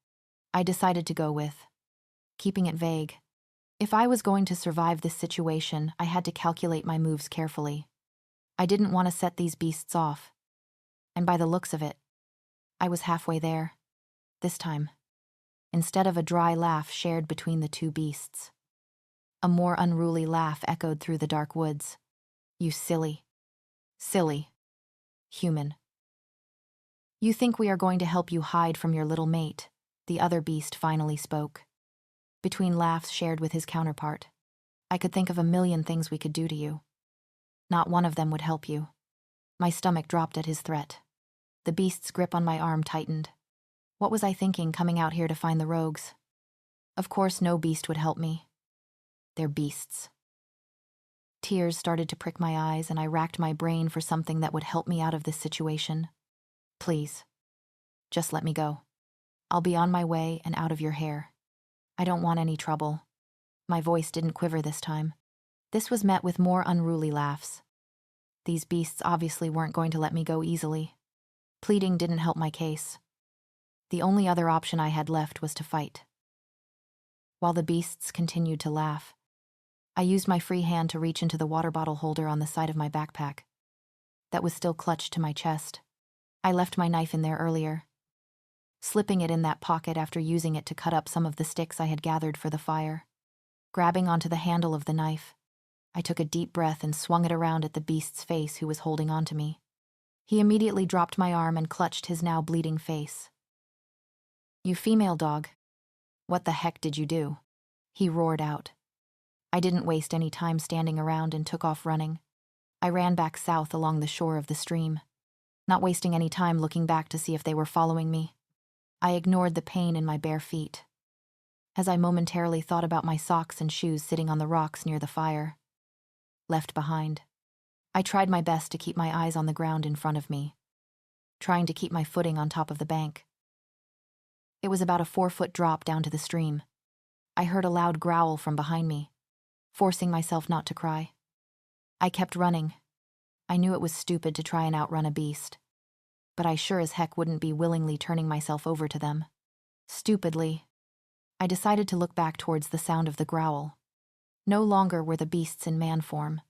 [SPEAKER 1] I decided to go with, keeping it vague. If I was going to survive this situation, I had to calculate my moves carefully. I didn't want to set these beasts off. And by the looks of it, I was halfway there. This time, instead of a dry laugh shared between the two beasts. A more unruly laugh echoed through the dark woods. You silly human. You think we are going to help you hide from your little mate, the other beast finally spoke. Between laughs shared with his counterpart, I could think of a million things we could do to you. Not one of them would help you. My stomach dropped at his threat. The beast's grip on my arm tightened. What was I thinking coming out here to find the rogues? Of course no beast would help me. They're beasts. Tears started to prick my eyes, and I racked my brain for something that would help me out of this situation. Please, just let me go. I'll be on my way and out of your hair. I don't want any trouble. My voice didn't quiver this time. This was met with more unruly laughs. These beasts obviously weren't going to let me go easily. Pleading didn't help my case. The only other option I had left was to fight. While the beasts continued to laugh, I used my free hand to reach into the water bottle holder on the side of my backpack that was still clutched to my chest. I left my knife in there earlier, slipping it in that pocket after using it to cut up some of the sticks I had gathered for the fire. Grabbing onto the handle of the knife, I took a deep breath and swung it around at the beast's face who was holding onto me. He immediately dropped my arm and clutched his now bleeding face. You female dog, what the heck did you do? He roared out. I didn't waste any time standing around and took off running. I ran back south along the shore of the stream, not wasting any time looking back to see if they were following me. I ignored the pain in my bare feet, as I momentarily thought about my socks and shoes sitting on the rocks near the fire, left behind. I tried my best to keep my eyes on the ground in front of me, trying to keep my footing on top of the bank. It was about a 4-foot drop down to the stream. I heard a loud growl from behind me, forcing myself not to cry. I kept running. I knew it was stupid to try and outrun a beast, but I sure as heck wouldn't be willingly turning myself over to them. Stupidly, I decided to look back towards the sound of the growl. No longer were the beasts in man form.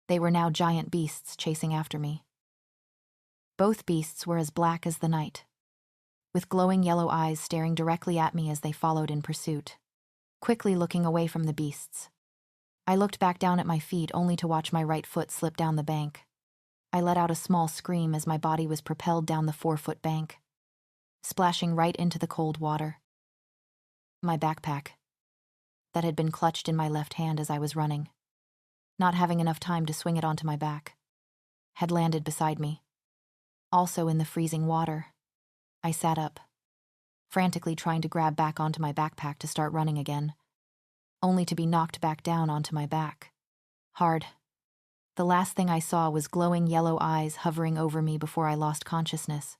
[SPEAKER 1] They were now giant beasts chasing after me. Both beasts were as black as the night, with glowing yellow eyes staring directly at me as they followed in pursuit. Quickly looking away from the beasts, I looked back down at my feet only to watch my right foot slip down the bank. I let out a small scream as my body was propelled down the 4-foot bank, splashing right into the cold water. My backpack, that had been clutched in my left hand as I was running, not having enough time to swing it onto my back, had landed beside me. Also in the freezing water, I sat up, frantically trying to grab back onto my backpack to start running again, only to be knocked back down onto my back. Hard. The last thing I saw was glowing yellow eyes hovering over me before I lost consciousness,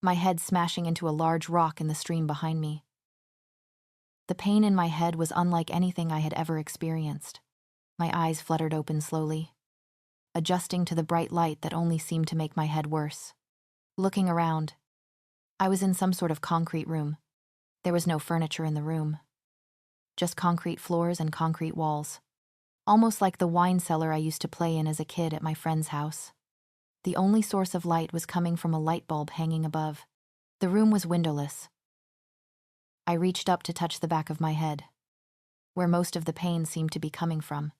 [SPEAKER 1] my head smashing into a large rock in the stream behind me. The pain in my head was unlike anything I had ever experienced. My eyes fluttered open slowly, adjusting to the bright light that only seemed to make my head worse. Looking around, I was in some sort of concrete room. There was no furniture in the room, just concrete floors and concrete walls, almost like the wine cellar I used to play in as a kid at my friend's house. The only source of light was coming from a light bulb hanging above. The room was windowless. I reached up to touch the back of my head, where most of the pain seemed to be coming from.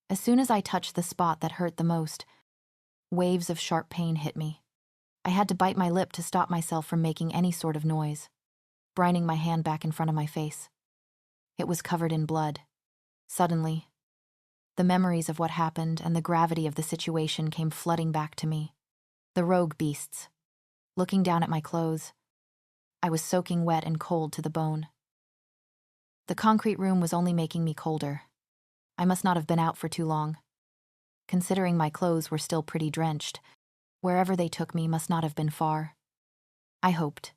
[SPEAKER 1] As soon as I touched the spot that hurt the most, waves of sharp pain hit me. I had to bite my lip to stop myself from making any sort of noise, brining my hand back in front of my face. It was covered in blood. Suddenly, the memories of what happened and the gravity of the situation came flooding back to me. The rogue beasts. Looking down at my clothes, I was soaking wet and cold to the bone. The concrete room was only making me colder. I must not have been out for too long. Considering my clothes were still pretty drenched, wherever they took me must not have been far. I hoped.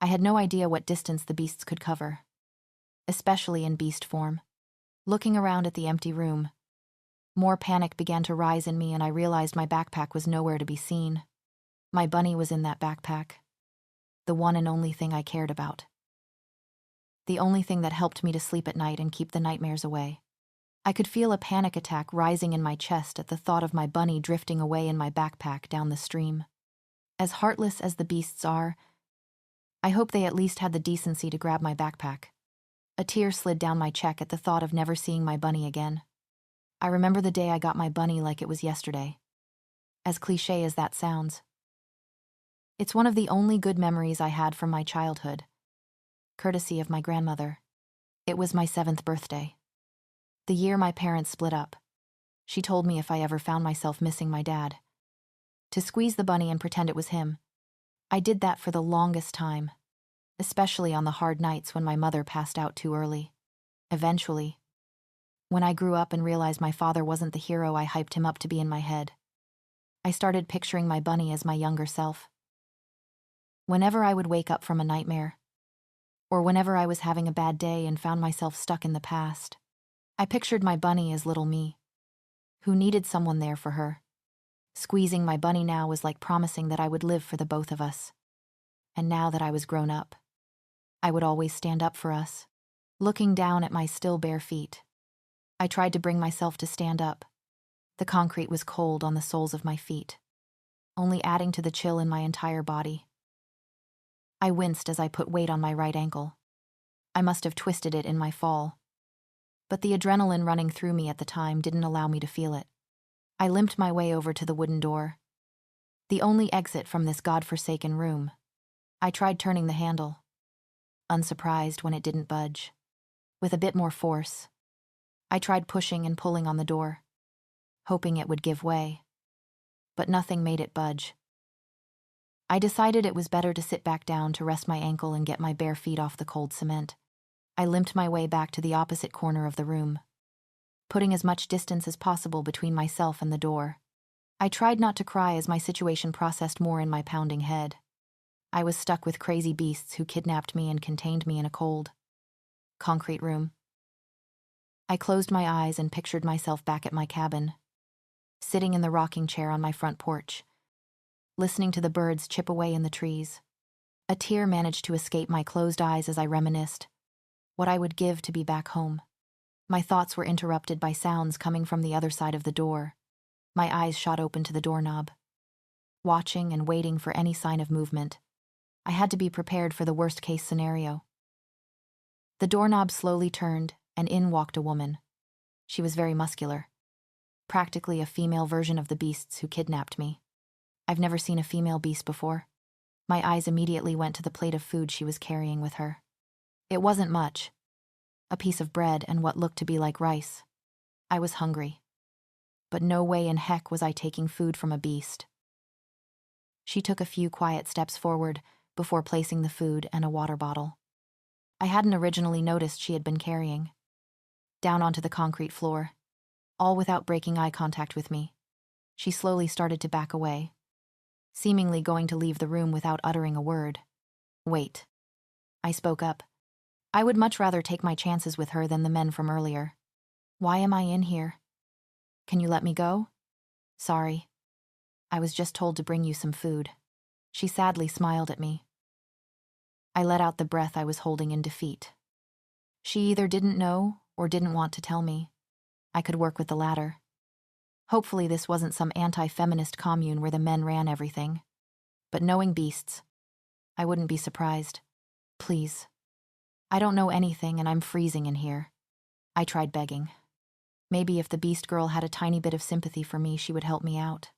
[SPEAKER 1] I had no idea what distance the beasts could cover, especially in beast form. Looking around at the empty room, more panic began to rise in me and I realized my backpack was nowhere to be seen. My bunny was in that backpack, the one and only thing I cared about. The only thing that helped me to sleep at night and keep the nightmares away. I could feel a panic attack rising in my chest at the thought of my bunny drifting away in my backpack down the stream. As heartless as the beasts are, I hope they at least had the decency to grab my backpack. A tear slid down my cheek at the thought of never seeing my bunny again. I remember the day I got my bunny like it was yesterday. As cliché as that sounds. It's one of the only good memories I had from my childhood, courtesy of my grandmother. It was my 7th birthday. The year my parents split up. She told me if I ever found myself missing my dad, to squeeze the bunny and pretend it was him. I did that for the longest time, especially on the hard nights when my mother passed out too early. Eventually, when I grew up and realized my father wasn't the hero I hyped him up to be in my head, I started picturing my bunny as my younger self. Whenever I would wake up from a nightmare, or whenever I was having a bad day and found myself stuck in the past, I pictured my bunny as little me, who needed someone there for her. Squeezing my bunny now was like promising that I would live for the both of us. And now that I was grown up, I would always stand up for us. Looking down at my still bare feet, I tried to bring myself to stand up. The concrete was cold on the soles of my feet, only adding to the chill in my entire body. I winced as I put weight on my right ankle. I must have twisted it in my fall, but the adrenaline running through me at the time didn't allow me to feel it. I limped my way over to the wooden door, the only exit from this godforsaken room. I tried turning the handle, unsurprised when it didn't budge. With a bit more force, I tried pushing and pulling on the door, hoping it would give way, but nothing made it budge. I decided it was better to sit back down to rest my ankle and get my bare feet off the cold cement. I limped my way back to the opposite corner of the room, putting as much distance as possible between myself and the door. I tried not to cry as my situation processed more in my pounding head. I was stuck with crazy beasts who kidnapped me and contained me in a cold, concrete room. I closed my eyes and pictured myself back at my cabin, sitting in the rocking chair on my front porch, listening to the birds chip away in the trees. A tear managed to escape my closed eyes as I reminisced what I would give to be back home. My thoughts were interrupted by sounds coming from the other side of the door. My eyes shot open to the doorknob, watching and waiting for any sign of movement. I had to be prepared for the worst-case scenario. The doorknob slowly turned, and in walked a woman. She was very muscular, practically a female version of the beasts who kidnapped me. I've never seen a female beast before. My eyes immediately went to the plate of food she was carrying with her. It wasn't much. A piece of bread and what looked to be like rice. I was hungry. But no way in heck was I taking food from a beast. She took a few quiet steps forward before placing the food and a water bottle I hadn't originally noticed she had been carrying, down onto the concrete floor, all without breaking eye contact with me. She slowly started to back away, seemingly going to leave the room without uttering a word. "Wait." I spoke up. I would much rather take my chances with her than the men from earlier. "Why am I in here? Can you let me go?" "Sorry. I was just told to bring you some food." She sadly smiled at me. I let out the breath I was holding in defeat. She either didn't know or didn't want to tell me. I could work with the latter. Hopefully this wasn't some anti-feminist commune where the men ran everything. But knowing beasts, I wouldn't be surprised. "Please. I don't know anything and I'm freezing in here." I tried begging. Maybe if the beast girl had a tiny bit of sympathy for me, she would help me out.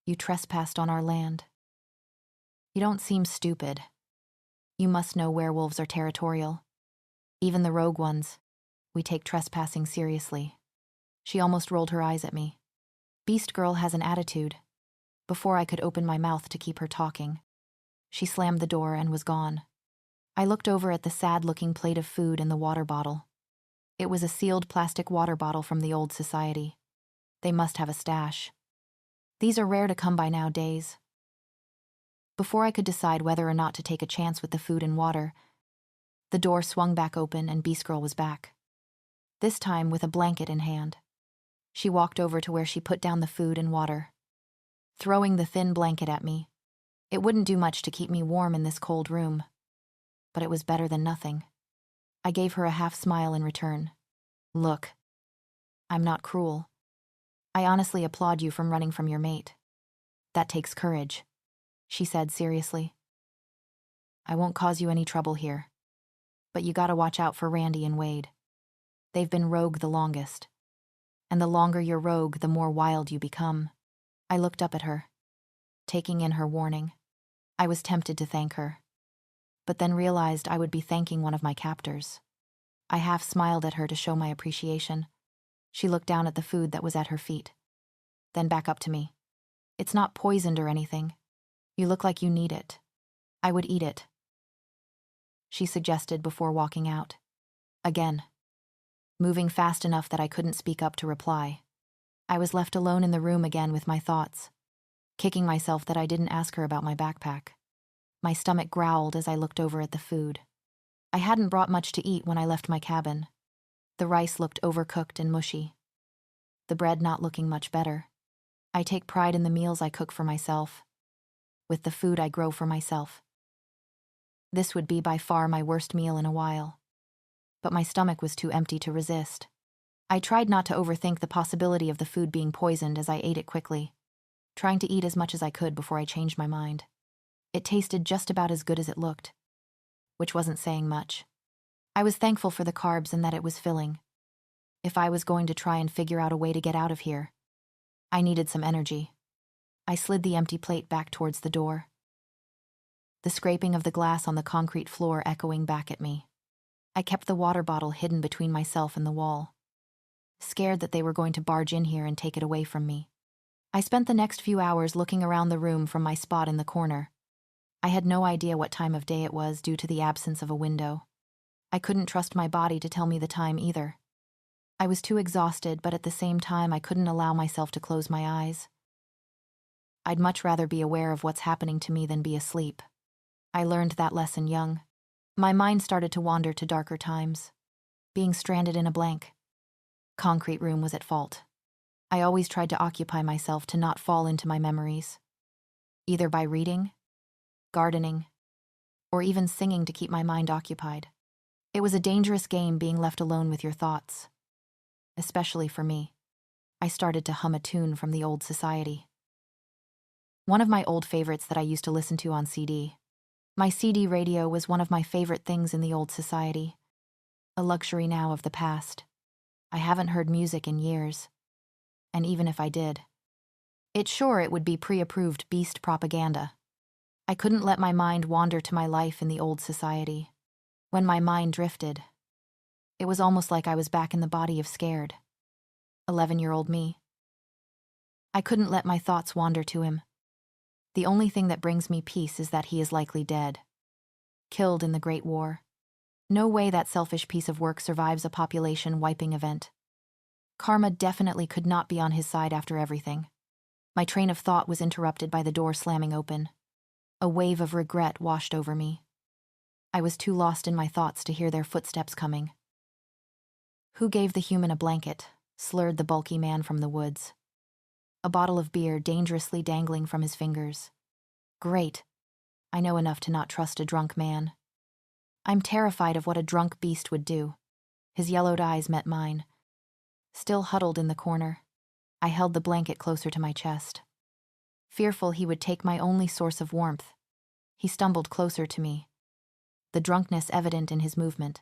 [SPEAKER 1] "You trespassed on our land." "You don't seem stupid. You must know werewolves are territorial. Even the rogue ones. We take trespassing seriously." She almost rolled her eyes at me. Beast girl has an attitude. Before I could open my mouth to keep her talking, she slammed the door and was gone. I looked over at the sad-looking plate of food and the water bottle. It was a sealed plastic water bottle from the old society. They must have a stash. These are rare to come by nowadays. Before I could decide whether or not to take a chance with the food and water, the door swung back open and Beast Girl was back. This time with a blanket in hand. She walked over to where she put down the food and water, throwing the thin blanket at me. It wouldn't do much to keep me warm in this cold room, but it was better than nothing. I gave her a half smile in return. "Look, I'm not cruel. I honestly applaud you from running from your mate. That takes courage," she said seriously. "I won't cause you any trouble here, but you gotta watch out for Randy and Wade. They've been rogue the longest, and the longer you're rogue, the more wild you become." I looked up at her, taking in her warning. I was tempted to thank her, but then realized I would be thanking one of my captors. I half smiled at her to show my appreciation. She looked down at the food that was at her feet, then back up to me. "It's not poisoned or anything. You look like you need it. I would eat it," she suggested before walking out. Again, moving fast enough that I couldn't speak up to reply. I was left alone in the room again with my thoughts, kicking myself that I didn't ask her about my backpack. My stomach growled as I looked over at the food. I hadn't brought much to eat when I left my cabin. The rice looked overcooked and mushy, the bread not looking much better. I take pride in the meals I cook for myself, with the food I grow for myself. This would be by far my worst meal in a while, but my stomach was too empty to resist. I tried not to overthink the possibility of the food being poisoned as I ate it quickly, trying to eat as much as I could before I changed my mind. It tasted just about as good as it looked, which wasn't saying much. I was thankful for the carbs and that it was filling. If I was going to try and figure out a way to get out of here, I needed some energy. I slid the empty plate back towards the door, the scraping of the glass on the concrete floor echoing back at me. I kept the water bottle hidden between myself and the wall, scared that they were going to barge in here and take it away from me. I spent the next few hours looking around the room from my spot in the corner. I had no idea what time of day it was due to the absence of a window. I couldn't trust my body to tell me the time either. I was too exhausted, but at the same time I couldn't allow myself to close my eyes. I'd much rather be aware of what's happening to me than be asleep. I learned that lesson young. My mind started to wander to darker times. Being stranded in a blank concrete room was at fault. I always tried to occupy myself to not fall into my memories, either by reading, gardening, or even singing to keep my mind occupied. It was a dangerous game being left alone with your thoughts. Especially for me. I started to hum a tune from the old society. One of my old favorites that I used to listen to on CD. My CD radio was one of my favorite things in the old society. A luxury now of the past. I haven't heard music in years. And even if I did, it would be pre-approved beast propaganda. I couldn't let my mind wander to my life in the old society. When my mind drifted, it was almost like I was back in the body of scared 11-year-old me. I couldn't let my thoughts wander to him. The only thing that brings me peace is that he is likely dead. Killed in the Great War. No way that selfish piece of work survives a population-wiping event. Karma definitely could not be on his side after everything. My train of thought was interrupted by the door slamming open. A wave of regret washed over me. I was too lost in my thoughts to hear their footsteps coming. Who gave the human a blanket? Slurred the bulky man from the woods. A bottle of beer dangerously dangling from his fingers. Great. I know enough to not trust a drunk man. I'm terrified of what a drunk beast would do. His yellowed eyes met mine. Still huddled in the corner, I held the blanket closer to my chest. Fearful he would take my only source of warmth, he stumbled closer to me, the drunkenness evident in his movement.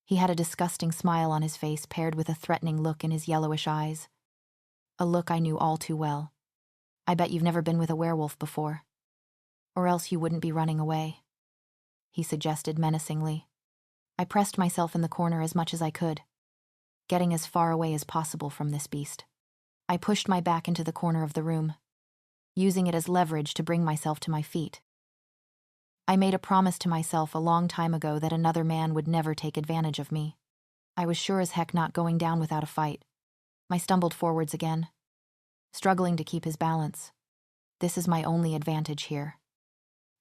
[SPEAKER 1] He had a disgusting smile on his face paired with a threatening look in his yellowish eyes. A look I knew all too well. I bet you've never been with a werewolf before. Or else you wouldn't be running away, he suggested menacingly. I pressed myself in the corner as much as I could, getting as far away as possible from this beast. I pushed my back into the corner of the room, using it as leverage to bring myself to my feet. I made a promise to myself a long time ago that another man would never take advantage of me. I was sure as heck not going down without a fight. I stumbled forwards again, struggling to keep his balance. This is my only advantage here.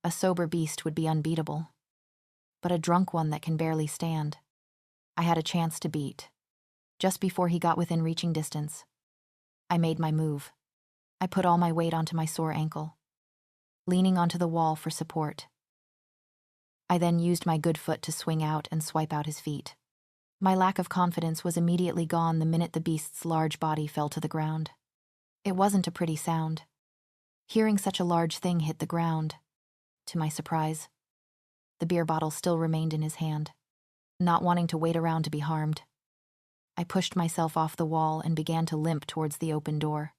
[SPEAKER 1] A sober beast would be unbeatable, but a drunk one that can barely stand, I had a chance to beat. Just before he got within reaching distance, I made my move. I put all my weight onto my sore ankle, leaning onto the wall for support. I then used my good foot to swing out and swipe out his feet. My lack of confidence was immediately gone the minute the beast's large body fell to the ground. It wasn't a pretty sound. Hearing such a large thing hit the ground, to my surprise, the beer bottle still remained in his hand, not wanting to wait around to be harmed. I pushed myself off the wall and began to limp towards the open door.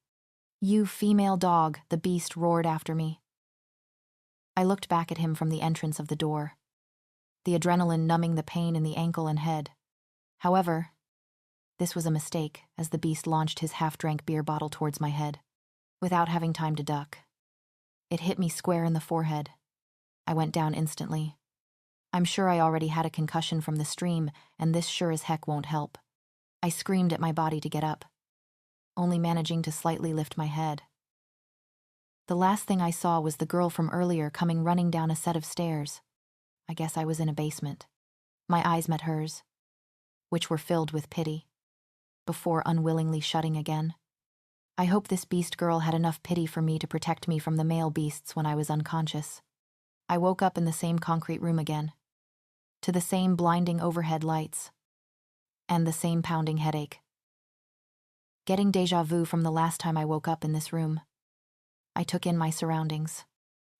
[SPEAKER 1] "You female dog," the beast roared after me. I looked back at him from the entrance of the door, the adrenaline numbing the pain in the ankle and head. However, this was a mistake as the beast launched his half-drank beer bottle towards my head, without having time to duck. It hit me square in the forehead. I went down instantly. I'm sure I already had a concussion from the stream, and this sure as heck won't help. I screamed at my body to get up, only managing to slightly lift my head. The last thing I saw was the girl from earlier coming running down a set of stairs. I guess I was in a basement. My eyes met hers, which were filled with pity, before unwillingly shutting again. I hope this beast girl had enough pity for me to protect me from the male beasts when I was unconscious. I woke up in the same concrete room again, to the same blinding overhead lights, and the same pounding headache. Getting déjà vu from the last time I woke up in this room. I took in my surroundings.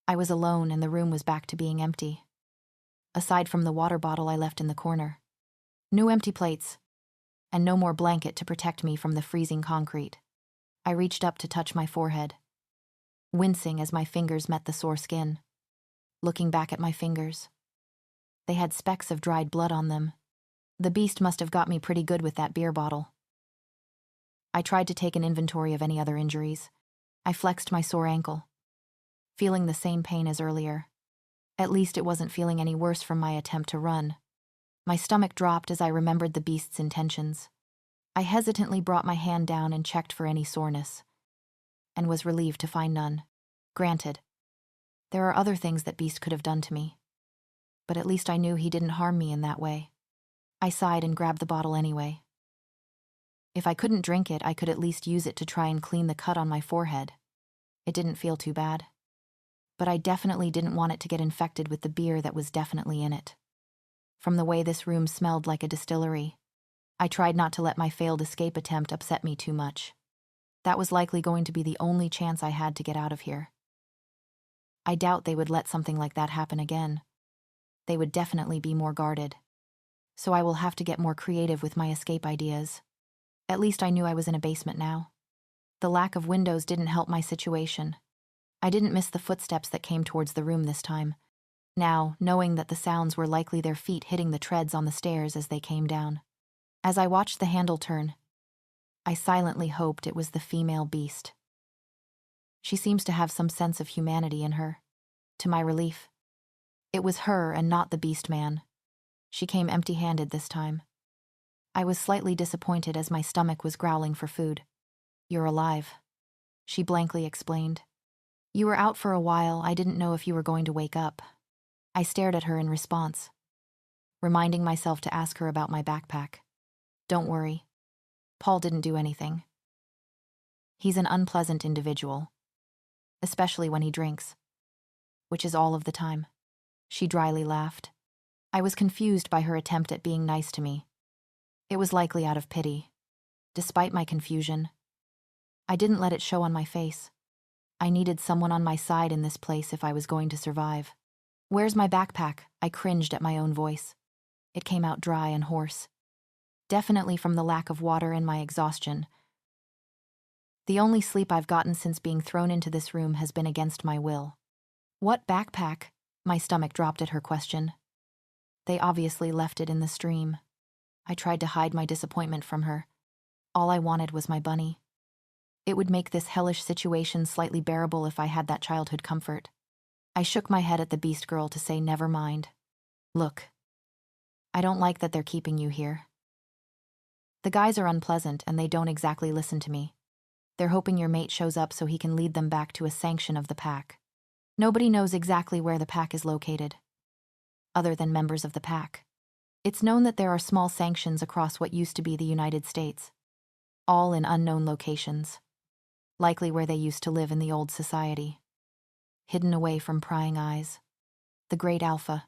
[SPEAKER 1] I was alone and the room was back to being empty. Aside from the water bottle I left in the corner. No empty plates, and no more blanket to protect me from the freezing concrete. I reached up to touch my forehead, wincing as my fingers met the sore skin. Looking back at my fingers, they had specks of dried blood on them. The beast must have got me pretty good with that beer bottle. I tried to take an inventory of any other injuries. I flexed my sore ankle, feeling the same pain as earlier. At least it wasn't feeling any worse from my attempt to run. My stomach dropped as I remembered the beast's intentions. I hesitantly brought my hand down and checked for any soreness, and was relieved to find none. Granted, There are other things that Beast could have done to me. But at least I knew he didn't harm me in that way. I sighed and grabbed the bottle anyway. If I couldn't drink it, I could at least use it to try and clean the cut on my forehead. It didn't feel too bad. But I definitely didn't want it to get infected with the beer that was definitely in it. From the way this room smelled like a distillery, I tried not to let my failed escape attempt upset me too much. That was likely going to be the only chance I had to get out of here. I doubt they would let something like that happen again. They would definitely be more guarded. So I will have to get more creative with my escape ideas. At least I knew I was in a basement now. The lack of windows didn't help my situation. I didn't miss the footsteps that came towards the room this time. Now, knowing that the sounds were likely their feet hitting the treads on the stairs as they came down. As I watched the handle turn, I silently hoped it was the female beast. She seems to have some sense of humanity in her. To my relief, it was her and not the beast man. She came empty-handed this time. I was slightly disappointed as my stomach was growling for food. "You're alive," she blankly explained. "You were out for a while. I didn't know if you were going to wake up." I stared at her in response, reminding myself to ask her about my backpack. "Don't worry. Paul didn't do anything. He's an unpleasant individual, especially when he drinks, which is all of the time." She dryly laughed. I was confused by her attempt at being nice to me. It was likely out of pity. Despite my confusion, I didn't let it show on my face. I needed someone on my side in this place if I was going to survive. "Where's my backpack?" I cringed at my own voice. It came out dry and hoarse. Definitely from the lack of water and my exhaustion. The only sleep I've gotten since being thrown into this room has been against my will. "What backpack?" My stomach dropped at her question. They obviously left it in the stream. I tried to hide my disappointment from her. All I wanted was my bunny. It would make this hellish situation slightly bearable if I had that childhood comfort. I shook my head at the beast girl to say never mind. "Look, I don't like that they're keeping you here. The guys are unpleasant and they don't exactly listen to me. They're hoping your mate shows up so he can lead them back to a sanction of the pack. Nobody knows exactly where the pack is located, other than members of the pack. It's known that there are small sanctions across what used to be the United States, all in unknown locations, likely where they used to live in the old society, hidden away from prying eyes. The Great Alpha,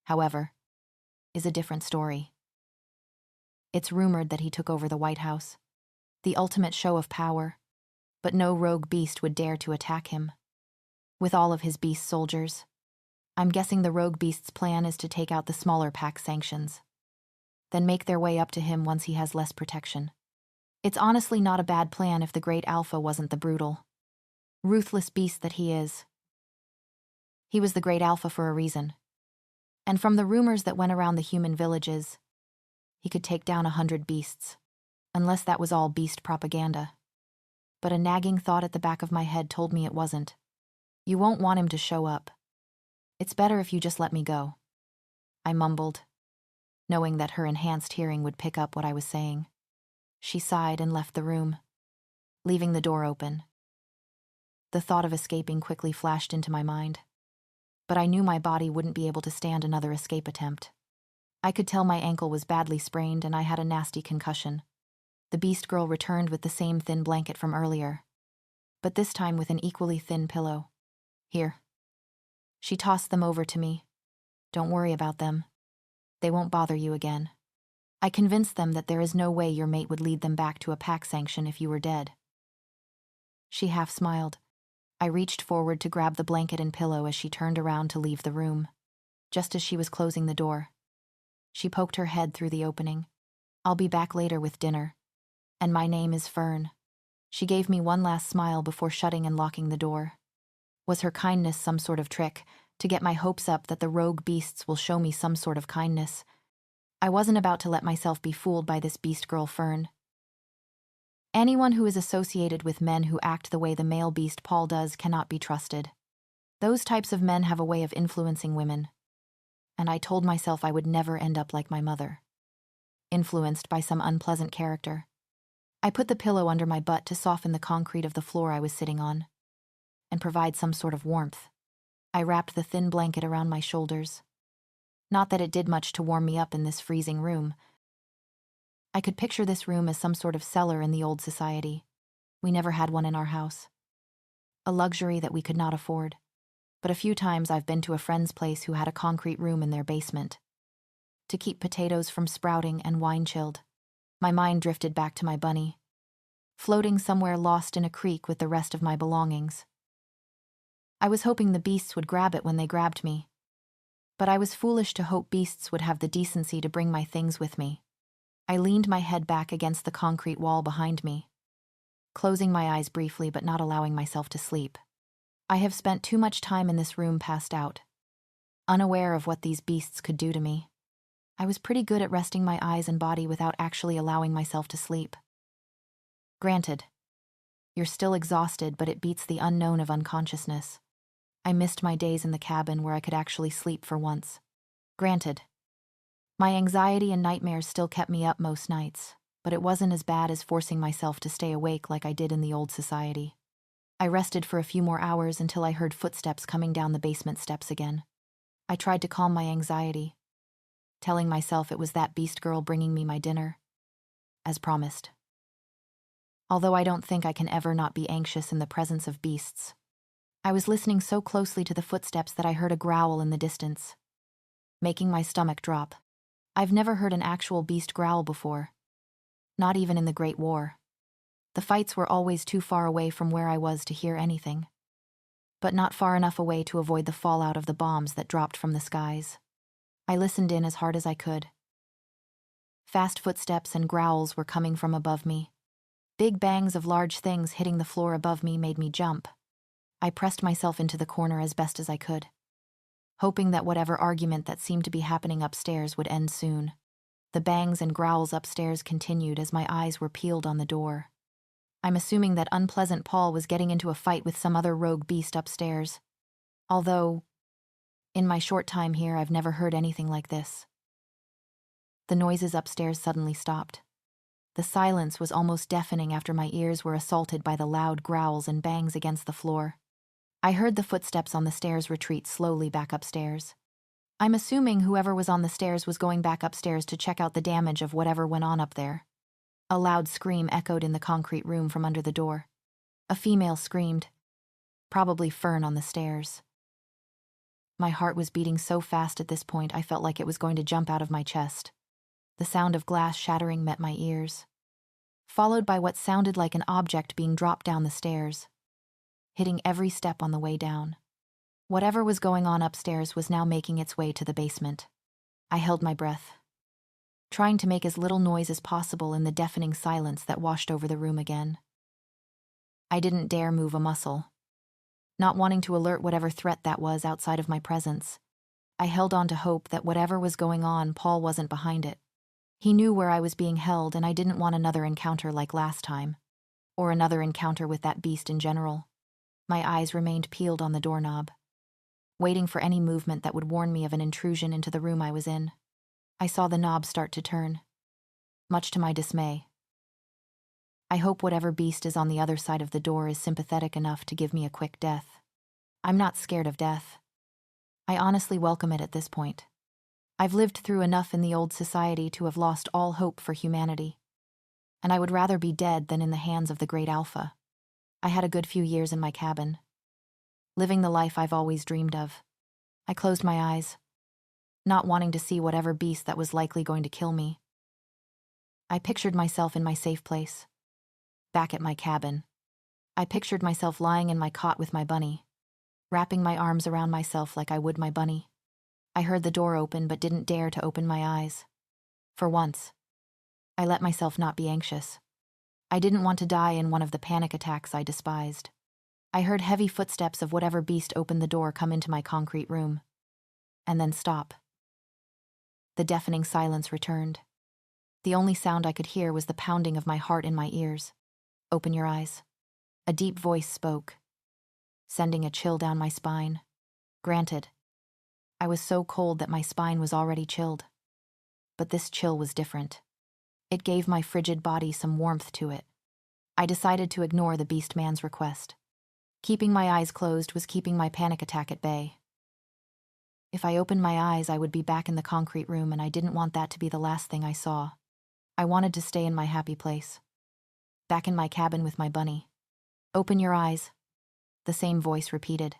[SPEAKER 1] however, is a different story. It's rumored that he took over the White House, the ultimate show of power, but no rogue beast would dare to attack him. With all of his beast soldiers, I'm guessing the rogue beast's plan is to take out the smaller pack sanctions, then make their way up to him once he has less protection. It's honestly not a bad plan if the Great Alpha wasn't the brutal, ruthless beast that he is. He was the Great Alpha for a reason. And from the rumors that went around the human villages, he could take down 100 beasts, unless that was all beast propaganda. But a nagging thought at the back of my head told me it wasn't. "You won't want him to show up. It's better if you just let me go," I mumbled, knowing that her enhanced hearing would pick up what I was saying. She sighed and left the room, leaving the door open. The thought of escaping quickly flashed into my mind, but I knew my body wouldn't be able to stand another escape attempt. I could tell my ankle was badly sprained and I had a nasty concussion. The beast girl returned with the same thin blanket from earlier, but this time with an equally thin pillow. "Here." She tossed them over to me. "Don't worry about them. They won't bother you again." I convinced them that there is no way your mate would lead them back to a pack sanction if you were dead. She half smiled. I reached forward to grab the blanket and pillow as she turned around to leave the room. Just as she was closing the door, she poked her head through the opening. "I'll be back later with dinner. And my name is Fern." She gave me one last smile before shutting and locking the door. Was her kindness some sort of trick to get my hopes up that the rogue beasts will show me some sort of kindness? I wasn't about to let myself be fooled by this beast girl Fern. Anyone who is associated with men who act the way the male beast Paul does cannot be trusted. Those types of men have a way of influencing women. And I told myself I would never end up like my mother, influenced by some unpleasant character. I put the pillow under my butt to soften the concrete of the floor I was sitting on, and provide some sort of warmth. I wrapped the thin blanket around my shoulders. Not that it did much to warm me up in this freezing room. I could picture this room as some sort of cellar in the old society. We never had one in our house. A luxury that we could not afford. But a few times I've been to a friend's place who had a concrete room in their basement. To keep potatoes from sprouting and wine chilled. My mind drifted back to my bunny, floating somewhere lost in a creek with the rest of my belongings. I was hoping the beasts would grab it when they grabbed me. But I was foolish to hope beasts would have the decency to bring my things with me. I leaned my head back against the concrete wall behind me, closing my eyes briefly but not allowing myself to sleep. I have spent too much time in this room passed out, unaware of what these beasts could do to me. I was pretty good at resting my eyes and body without actually allowing myself to sleep. Granted, you're still exhausted, but it beats the unknown of unconsciousness. I missed my days in the cabin where I could actually sleep for once. Granted, my anxiety and nightmares still kept me up most nights, but it wasn't as bad as forcing myself to stay awake like I did in the old society. I rested for a few more hours until I heard footsteps coming down the basement steps again. I tried to calm my anxiety, telling myself it was that beast girl bringing me my dinner, as promised. Although I don't think I can ever not be anxious in the presence of beasts. I was listening so closely to the footsteps that I heard a growl in the distance, making my stomach drop. I've never heard an actual beast growl before, not even in the Great War. The fights were always too far away from where I was to hear anything, but not far enough away to avoid the fallout of the bombs that dropped from the skies. I listened in as hard as I could. Fast footsteps and growls were coming from above me. Big bangs of large things hitting the floor above me made me jump. I pressed myself into the corner as best as I could, hoping that whatever argument that seemed to be happening upstairs would end soon. The bangs and growls upstairs continued as my eyes were peeled on the door. I'm assuming that unpleasant Paul was getting into a fight with some other rogue beast upstairs. Although, in my short time here, I've never heard anything like this. The noises upstairs suddenly stopped. The silence was almost deafening after my ears were assaulted by the loud growls and bangs against the floor. I heard the footsteps on the stairs retreat slowly back upstairs. I'm assuming whoever was on the stairs was going back upstairs to check out the damage of whatever went on up there. A loud scream echoed in the concrete room from under the door. A female screamed, probably Fern on the stairs. My heart was beating so fast at this point I felt like it was going to jump out of my chest. The sound of glass shattering met my ears, followed by what sounded like an object being dropped down the stairs, hitting every step on the way down. Whatever was going on upstairs was now making its way to the basement. I held my breath, trying to make as little noise as possible in the deafening silence that washed over the room again. I didn't dare move a muscle, not wanting to alert whatever threat that was outside of my presence. I held on to hope that whatever was going on, Paul wasn't behind it. He knew where I was being held, and I didn't want another encounter like last time, or another encounter with that beast in general. My eyes remained peeled on the doorknob, waiting for any movement that would warn me of an intrusion into the room I was in. I saw the knob start to turn, much to my dismay. I hope whatever beast is on the other side of the door is sympathetic enough to give me a quick death. I'm not scared of death. I honestly welcome it at this point. I've lived through enough in the old society to have lost all hope for humanity, and I would rather be dead than in the hands of the Great Alpha. I had a good few years in my cabin, living the life I've always dreamed of. I closed my eyes, not wanting to see whatever beast that was likely going to kill me. I pictured myself in my safe place, back at my cabin. I pictured myself lying in my cot with my bunny, wrapping my arms around myself like I would my bunny. I heard the door open but didn't dare to open my eyes. For once, I let myself not be anxious. I didn't want to die in one of the panic attacks I despised. I heard heavy footsteps of whatever beast opened the door come into my concrete room, and then stop. The deafening silence returned. The only sound I could hear was the pounding of my heart in my ears. Open your eyes. A deep voice spoke, sending a chill down my spine. Granted, I was so cold that my spine was already chilled. But this chill was different. It gave my frigid body some warmth to it. I decided to ignore the beast man's request. Keeping my eyes closed was keeping my panic attack at bay. If I opened my eyes, I would be back in the concrete room, and I didn't want that to be the last thing I saw. I wanted to stay in my happy place. Back in my cabin with my bunny. Open your eyes, the same voice repeated.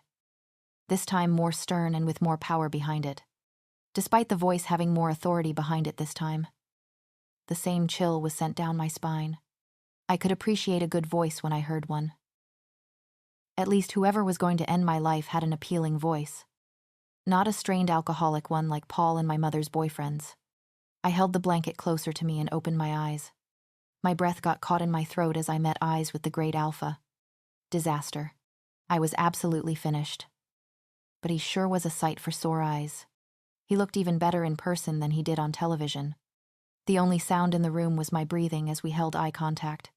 [SPEAKER 1] This time more stern and with more power behind it. Despite the voice having more authority behind it this time. The same chill was sent down my spine. I could appreciate a good voice when I heard one. At least whoever was going to end my life had an appealing voice. Not a strained alcoholic one like Paul and my mother's boyfriends. I held the blanket closer to me and opened my eyes. My breath got caught in my throat as I met eyes with the great alpha. Disaster. I was absolutely finished. But he sure was a sight for sore eyes. He looked even better in person than he did on television. The only sound in the room was my breathing as we held eye contact.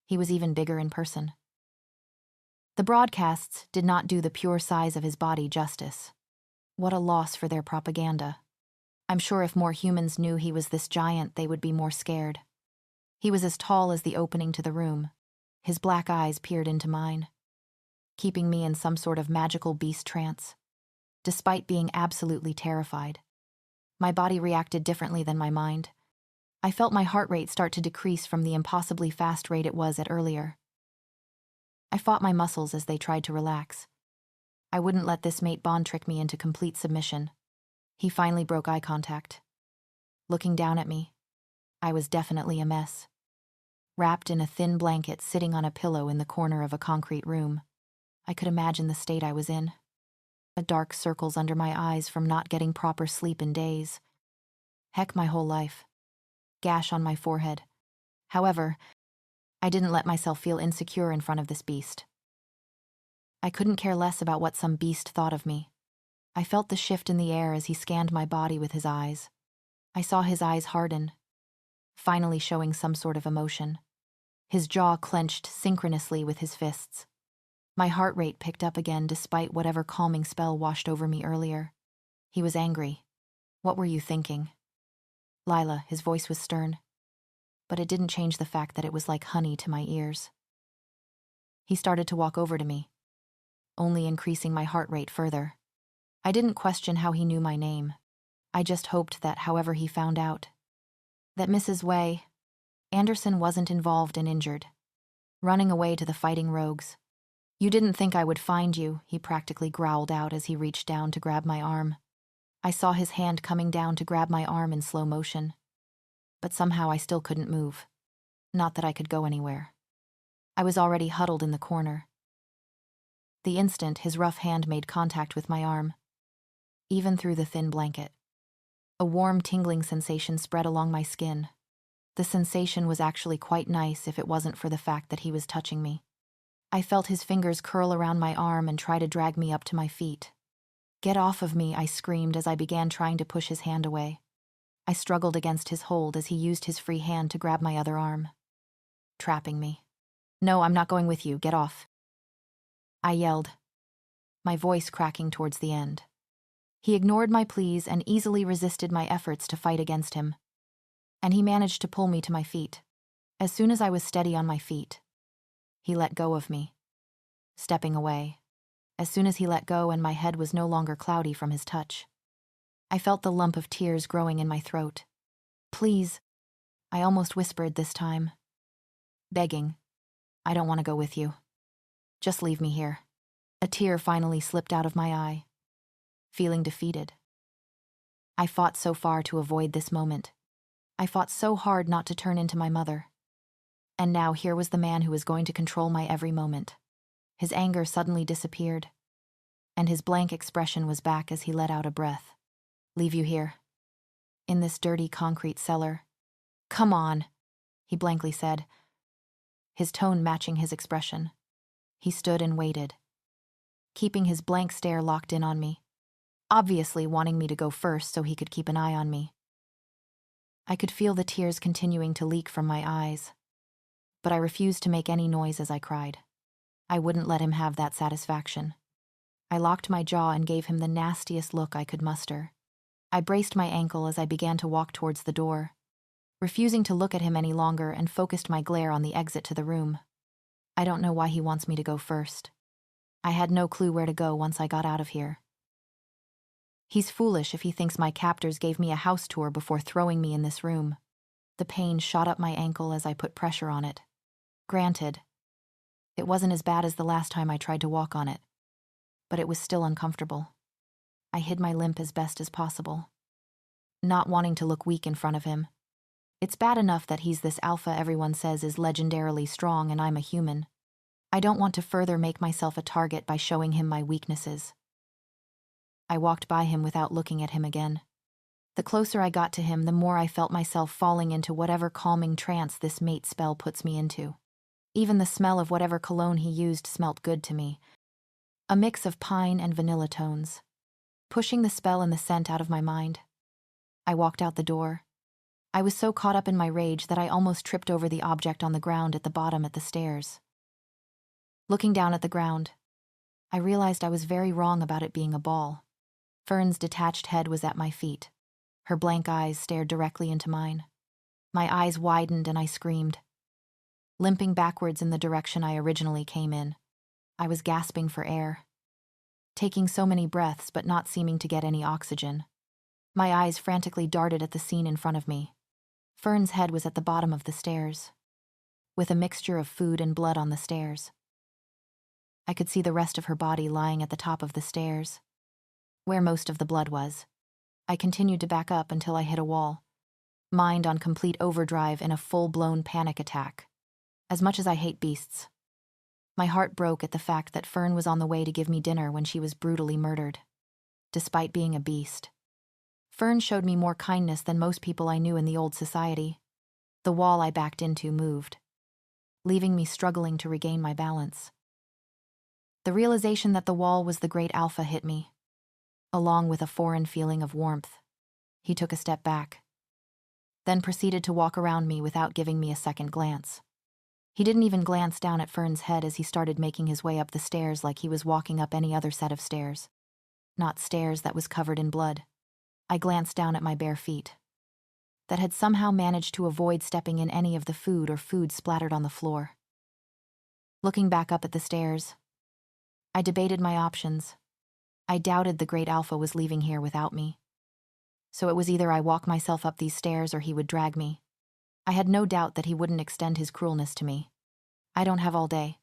[SPEAKER 1] He was even bigger in person. The broadcasts did not do the pure size of his body justice. What a loss for their propaganda. I'm sure if more humans knew he was this giant, they would be more scared. He was as tall as the opening to the room. His black eyes peered into mine, keeping me in some sort of magical beast trance. Despite being absolutely terrified, my body reacted differently than my mind. I felt my heart rate start to decrease from the impossibly fast rate it was at earlier. I fought my muscles as they tried to relax. I wouldn't let this mate bond trick me into complete submission. He finally broke eye contact. Looking down at me, I was definitely a mess. Wrapped in a thin blanket sitting on a pillow in the corner of a concrete room. I could imagine the state I was in. Dark circles under my eyes from not getting proper sleep in days. Heck, my whole life. Gash on my forehead. However, I didn't let myself feel insecure in front of this beast. I couldn't care less about what some beast thought of me. I felt the shift in the air as he scanned my body with his eyes. I saw his eyes harden, finally showing some sort of emotion. His jaw clenched synchronously with his fists. My heart rate picked up again despite whatever calming spell washed over me earlier. He was angry. What were you thinking? Lila, his voice was stern. But it didn't change the fact that it was like honey to my ears. He started to walk over to me, only increasing my heart rate further. I didn't question how he knew my name. I just hoped that however he found out, that Mrs. Way, Anderson wasn't involved and injured. Running away to the fighting rogues. You didn't think I would find you, he practically growled out as he reached down to grab my arm. I saw his hand coming down to grab my arm in slow motion. But somehow I still couldn't move. Not that I could go anywhere. I was already huddled in the corner. The instant his rough hand made contact with my arm, even through the thin blanket. A warm, tingling sensation spread along my skin. The sensation was actually quite nice if it wasn't for the fact that he was touching me. I felt his fingers curl around my arm and try to drag me up to my feet. Get off of me, I screamed as I began trying to push his hand away. I struggled against his hold as he used his free hand to grab my other arm. Trapping me. No, I'm not going with you, get off. I yelled, my voice cracking towards the end. He ignored my pleas and easily resisted my efforts to fight against him. And he managed to pull me to my feet. As soon as I was steady on my feet, he let go of me, stepping away. As soon as he let go and my head was no longer cloudy from his touch, I felt the lump of tears growing in my throat. Please, I almost whispered this time. Begging, I don't want to go with you. Just leave me here. A tear finally slipped out of my eye, feeling defeated. I fought so far to avoid this moment. I fought so hard not to turn into my mother. And now here was the man who was going to control my every moment. His anger suddenly disappeared, and his blank expression was back as he let out a breath. Leave you here? In this dirty concrete cellar? Come on, he blankly said, his tone matching his expression. He stood and waited, keeping his blank stare locked in on me, obviously wanting me to go first so he could keep an eye on me. I could feel the tears continuing to leak from my eyes, but I refused to make any noise as I cried. I wouldn't let him have that satisfaction. I locked my jaw and gave him the nastiest look I could muster. I braced my ankle as I began to walk towards the door, refusing to look at him any longer and focused my glare on the exit to the room. I don't know why he wants me to go first. I had no clue where to go once I got out of here. He's foolish if he thinks my captors gave me a house tour before throwing me in this room. The pain shot up my ankle as I put pressure on it. Granted, it wasn't as bad as the last time I tried to walk on it, but it was still uncomfortable. I hid my limp as best as possible, not wanting to look weak in front of him. It's bad enough that he's this alpha everyone says is legendarily strong and I'm a human. I don't want to further make myself a target by showing him my weaknesses. I walked by him without looking at him again. The closer I got to him, the more I felt myself falling into whatever calming trance this mate spell puts me into. Even the smell of whatever cologne he used smelt good to me. A mix of pine and vanilla tones, pushing the spell and the scent out of my mind. I walked out the door. I was so caught up in my rage that I almost tripped over the object on the ground at the bottom at the stairs. Looking down at the ground, I realized I was very wrong about it being a ball. Fern's detached head was at my feet. Her blank eyes stared directly into mine. My eyes widened and I screamed. Limping backwards in the direction I originally came in, I was gasping for air, taking so many breaths but not seeming to get any oxygen. My eyes frantically darted at the scene in front of me. Fern's head was at the bottom of the stairs, with a mixture of food and blood on the stairs. I could see the rest of her body lying at the top of the stairs, where most of the blood was. I continued to back up until I hit a wall, mind on complete overdrive in a full-blown panic attack. As much as I hate beasts, my heart broke at the fact that Fern was on the way to give me dinner when she was brutally murdered. Despite being a beast, Fern showed me more kindness than most people I knew in the old society. The wall I backed into moved, leaving me struggling to regain my balance. The realization that the wall was the great alpha hit me, along with a foreign feeling of warmth. He took a step back, then proceeded to walk around me without giving me a second glance. He didn't even glance down at Fern's head as he started making his way up the stairs like he was walking up any other set of stairs. Not stairs that was covered in blood. I glanced down at my bare feet, that had somehow managed to avoid stepping in any of the food or food splattered on the floor. Looking back up at the stairs, I debated my options. I doubted the great alpha was leaving here without me. So it was either I walk myself up these stairs or he would drag me. I had no doubt that he wouldn't extend his cruelness to me. I don't have all day.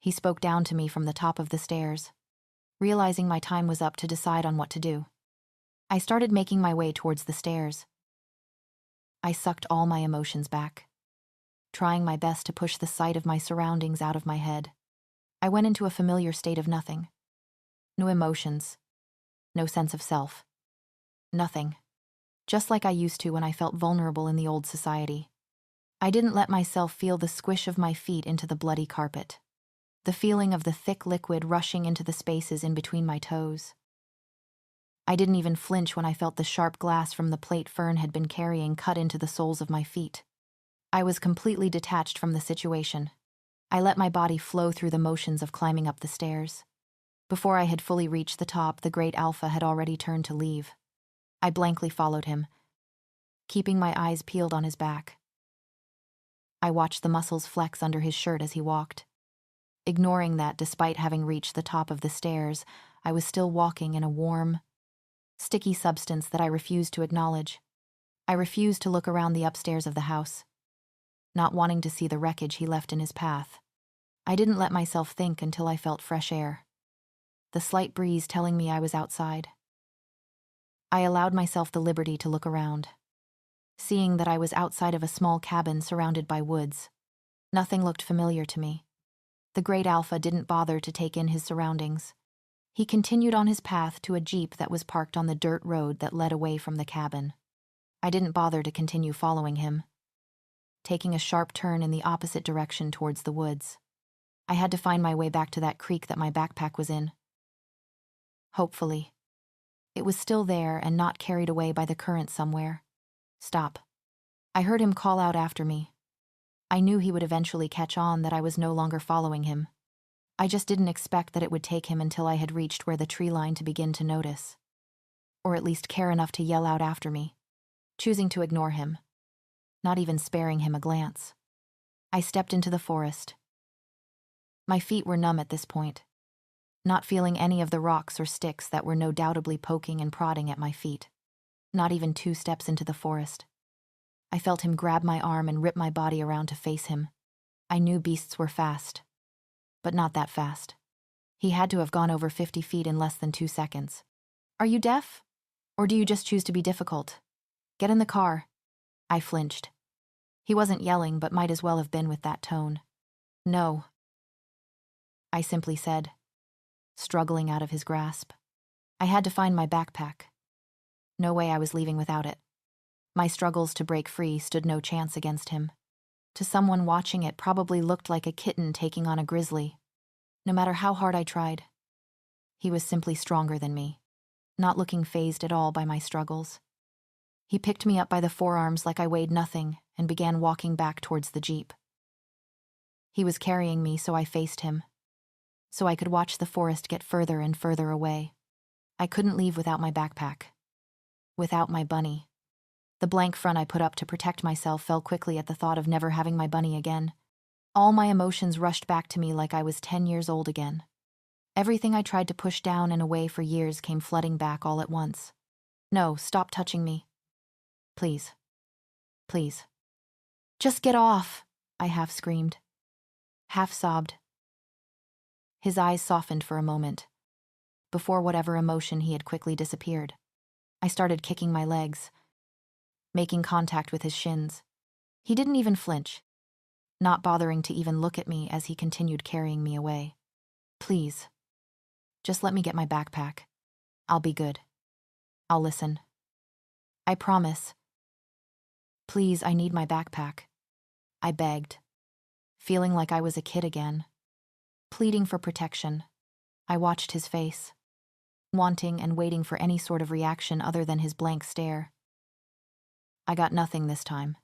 [SPEAKER 1] He spoke down to me from the top of the stairs, realizing my time was up to decide on what to do. I started making my way towards the stairs. I sucked all my emotions back, trying my best to push the sight of my surroundings out of my head. I went into a familiar state of nothing. No emotions, no sense of self. Nothing. Just like I used to when I felt vulnerable in the old society. I didn't let myself feel the squish of my feet into the bloody carpet, the feeling of the thick liquid rushing into the spaces in between my toes. I didn't even flinch when I felt the sharp glass from the plate Fern had been carrying cut into the soles of my feet. I was completely detached from the situation. I let my body flow through the motions of climbing up the stairs. Before I had fully reached the top, the great alpha had already turned to leave. I blankly followed him, keeping my eyes peeled on his back. I watched the muscles flex under his shirt as he walked, ignoring that despite having reached the top of the stairs, I was still walking in a warm, sticky substance that I refused to acknowledge. I refused to look around the upstairs of the house, not wanting to see the wreckage he left in his path. I didn't let myself think until I felt fresh air, the slight breeze telling me I was outside. I allowed myself the liberty to look around, seeing that I was outside of a small cabin surrounded by woods. Nothing looked familiar to me. The great alpha didn't bother to take in his surroundings. He continued on his path to a jeep that was parked on the dirt road that led away from the cabin. I didn't bother to continue following him, taking a sharp turn in the opposite direction towards the woods. I had to find my way back to that creek that my backpack was in. Hopefully, it was still there and not carried away by the current somewhere. Stop. I heard him call out after me. I knew he would eventually catch on that I was no longer following him. I just didn't expect that it would take him until I had reached where the tree line to begin to notice, or at least care enough to yell out after me, choosing to ignore him, not even sparing him a glance. I stepped into the forest. My feet were numb at this point. not feeling any of the rocks or sticks that were no doubtably poking and prodding at my feet. Not even 2 steps into the forest. I felt him grab my arm and rip my body around to face him. I knew beasts were fast, but not that fast. He had to have gone over 50 feet in less than 2 seconds. Are you deaf? Or do you just choose to be difficult? Get in the car. I flinched. He wasn't yelling, but might as well have been with that tone. No, I simply said, struggling out of his grasp. I had to find my backpack. No way I was leaving without it. My struggles to break free stood no chance against him. To someone watching, it probably looked like a kitten taking on a grizzly. No matter how hard I tried, he was simply stronger than me, not looking fazed at all by my struggles. He picked me up by the forearms like I weighed nothing and began walking back towards the jeep. He was carrying me, so I faced him, so I could watch the forest get further and further away. I couldn't leave without my backpack. Without my bunny. The blank front I put up to protect myself fell quickly at the thought of never having my bunny again. All my emotions rushed back to me like I was 10 years old again. Everything I tried to push down and away for years came flooding back all at once. No, stop touching me. Please. Please. Just get off, I half screamed. Half sobbed. His eyes softened for a moment. Before whatever emotion he had quickly disappeared. I started kicking my legs, making contact with his shins. He didn't even flinch, not bothering to even look at me as he continued carrying me away. Please. Just let me get my backpack. I'll be good. I'll listen. I promise. Please, I need my backpack. I begged, feeling like I was a kid again. Pleading for protection. I watched his face, wanting and waiting for any sort of reaction other than his blank stare. I got nothing this time.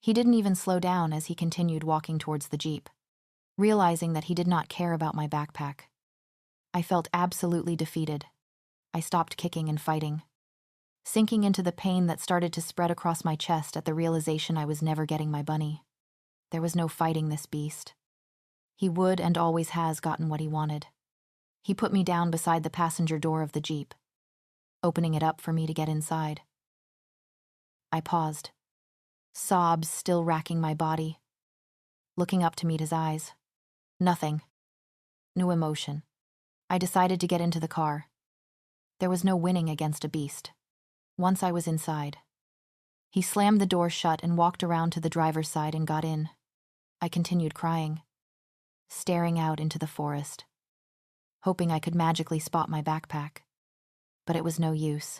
[SPEAKER 1] He didn't even slow down as he continued walking towards the jeep. Realizing that he did not care about my backpack, I felt absolutely defeated. I stopped kicking and fighting, sinking into the pain that started to spread across my chest at the realization I was never getting my bunny. There was no fighting this beast. He would and always has gotten what he wanted. He put me down beside the passenger door of the jeep, opening it up for me to get inside. I paused, sobs still racking my body, looking up to meet his eyes. Nothing. No emotion. I decided to get into the car. There was no winning against a beast. Once I was inside. He slammed the door shut and walked around to the driver's side and got in. I continued crying, staring out into the forest, hoping I could magically spot my backpack. But it was no use.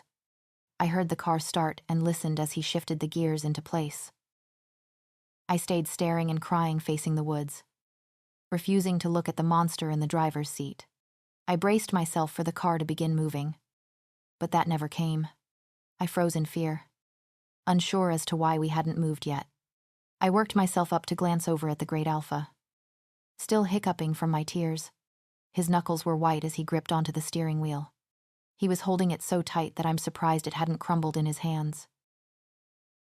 [SPEAKER 1] I heard the car start and listened as he shifted the gears into place. I stayed staring and crying, facing the woods, refusing to look at the monster in the driver's seat. I braced myself for the car to begin moving, but that never came. I froze in fear, unsure as to why we hadn't moved yet. I worked myself up to glance over at the great alpha, still hiccuping from my tears. His knuckles were white as he gripped onto the steering wheel. He was holding it so tight that I'm surprised it hadn't crumbled in his hands.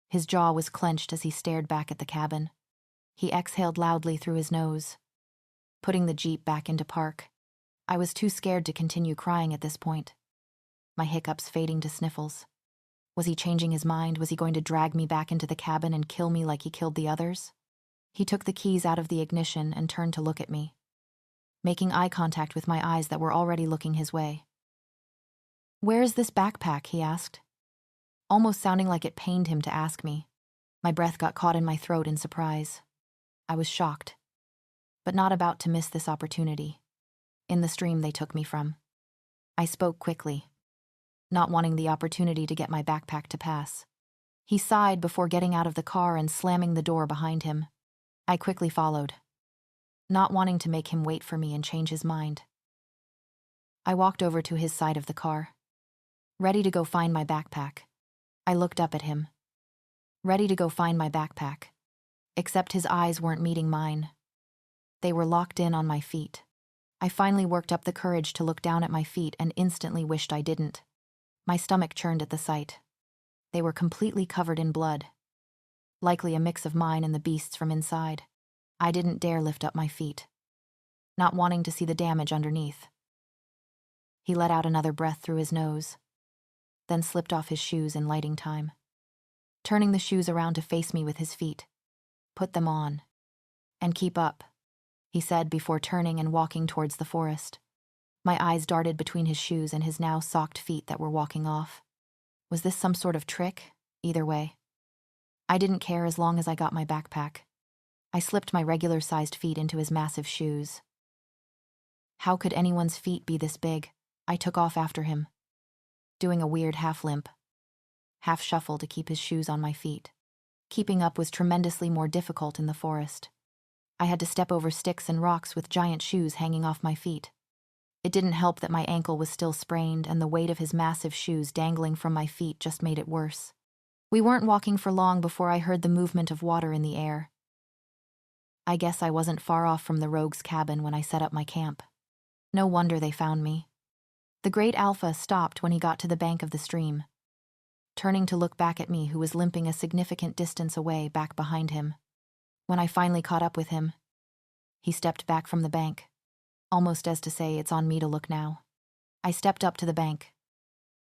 [SPEAKER 1] His jaw was clenched as he stared back at the cabin. He exhaled loudly through his nose, putting the jeep back into park. I was too scared to continue crying at this point, my hiccups fading to sniffles. Was he changing his mind? Was he going to drag me back into the cabin and kill me like he killed the others? He took the keys out of the ignition and turned to look at me, making eye contact with my eyes that were already looking his way. "Where is this backpack?" he asked, almost sounding like it pained him to ask me. My breath got caught in my throat in surprise. I was shocked, but not about to miss this opportunity. In the stream they took me from. I spoke quickly, not wanting the opportunity to get my backpack to pass. He sighed before getting out of the car and slamming the door behind him. I quickly followed, not wanting to make him wait for me and change his mind. I walked over to his side of the car, ready to go find my backpack. I looked up at him, ready to go find my backpack, except his eyes weren't meeting mine. They were locked in on my feet. I finally worked up the courage to look down at my feet and instantly wished I didn't. My stomach churned at the sight. They were completely covered in blood, likely a mix of mine and the beast's from inside. I didn't dare lift up my feet, not wanting to see the damage underneath. He let out another breath through his nose, then slipped off his shoes in lighting time. Turning the shoes around to face me with his feet. Put them on. And keep up, he said before turning and walking towards the forest. My eyes darted between his shoes and his now socked feet that were walking off. Was this some sort of trick? Either way. I didn't care as long as I got my backpack. I slipped my regular-sized feet into his massive shoes. How could anyone's feet be this big? I took off after him, doing a weird half-limp, half-shuffle to keep his shoes on my feet. Keeping up was tremendously more difficult in the forest. I had to step over sticks and rocks with giant shoes hanging off my feet. It didn't help that my ankle was still sprained and the weight of his massive shoes dangling from my feet just made it worse. We weren't walking for long before I heard the movement of water in the air. I guess I wasn't far off from the rogue's cabin when I set up my camp. No wonder they found me. The great Alpha stopped when he got to the bank of the stream, turning to look back at me, who was limping a significant distance away back behind him. When I finally caught up with him, he stepped back from the bank, almost as to say, it's on me to look now. I stepped up to the bank,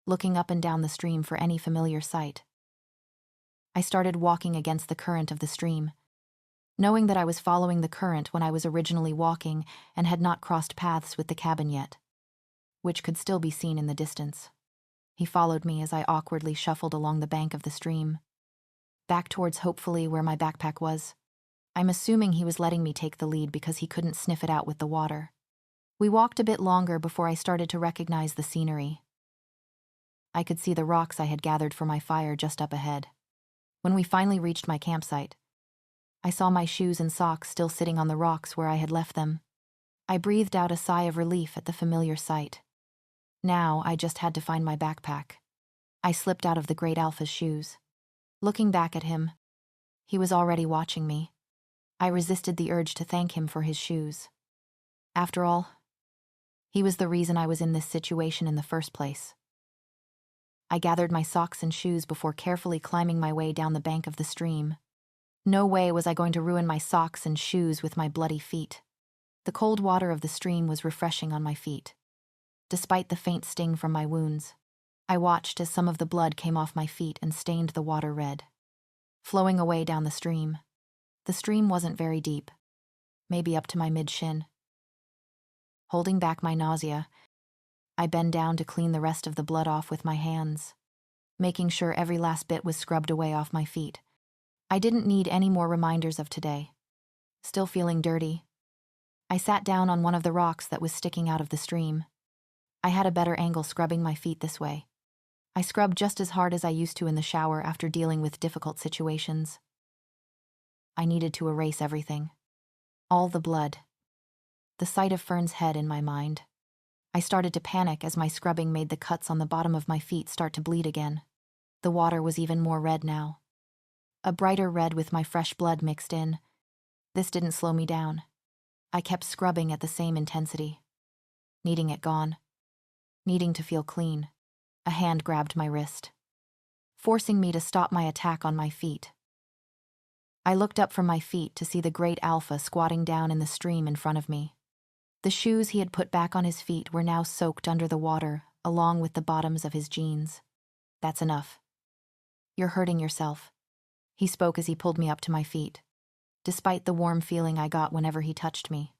[SPEAKER 1] looking up and down the stream for any familiar sight. I started walking against the current of the stream, knowing that I was following the current when I was originally walking and had not crossed paths with the cabin yet, which could still be seen in the distance. He followed me as I awkwardly shuffled along the bank of the stream, back towards hopefully where my backpack was. I'm assuming he was letting me take the lead because he couldn't sniff it out with the water. We walked a bit longer before I started to recognize the scenery. I could see the rocks I had gathered for my fire just up ahead. When we finally reached my campsite, I saw my shoes and socks still sitting on the rocks where I had left them. I breathed out a sigh of relief at the familiar sight. Now I just had to find my backpack. I slipped out of the great Alpha's shoes. Looking back at him, he was already watching me. I resisted the urge to thank him for his shoes. After all, he was the reason I was in this situation in the first place. I gathered my socks and shoes before carefully climbing my way down the bank of the stream. No way was I going to ruin my socks and shoes with my bloody feet. The cold water of the stream was refreshing on my feet. Despite the faint sting from my wounds, I watched as some of the blood came off my feet and stained the water red, flowing away down the stream. The stream wasn't very deep, maybe up to my mid-shin. Holding back my nausea, I bent down to clean the rest of the blood off with my hands, making sure every last bit was scrubbed away off my feet. I didn't need any more reminders of today. Still feeling dirty, I sat down on one of the rocks that was sticking out of the stream. I had a better angle scrubbing my feet this way. I scrubbed just as hard as I used to in the shower after dealing with difficult situations. I needed to erase everything. All the blood. The sight of Fern's head in my mind. I started to panic as my scrubbing made the cuts on the bottom of my feet start to bleed again. The water was even more red now. A brighter red with my fresh blood mixed in. This didn't slow me down. I kept scrubbing at the same intensity. Needing it gone. Needing to feel clean. A hand grabbed my wrist, forcing me to stop my attack on my feet. I looked up from my feet to see the great Alpha squatting down in the stream in front of me. The shoes he had put back on his feet were now soaked under the water, along with the bottoms of his jeans. That's enough. You're hurting yourself, he spoke as he pulled me up to my feet, despite the warm feeling I got whenever he touched me.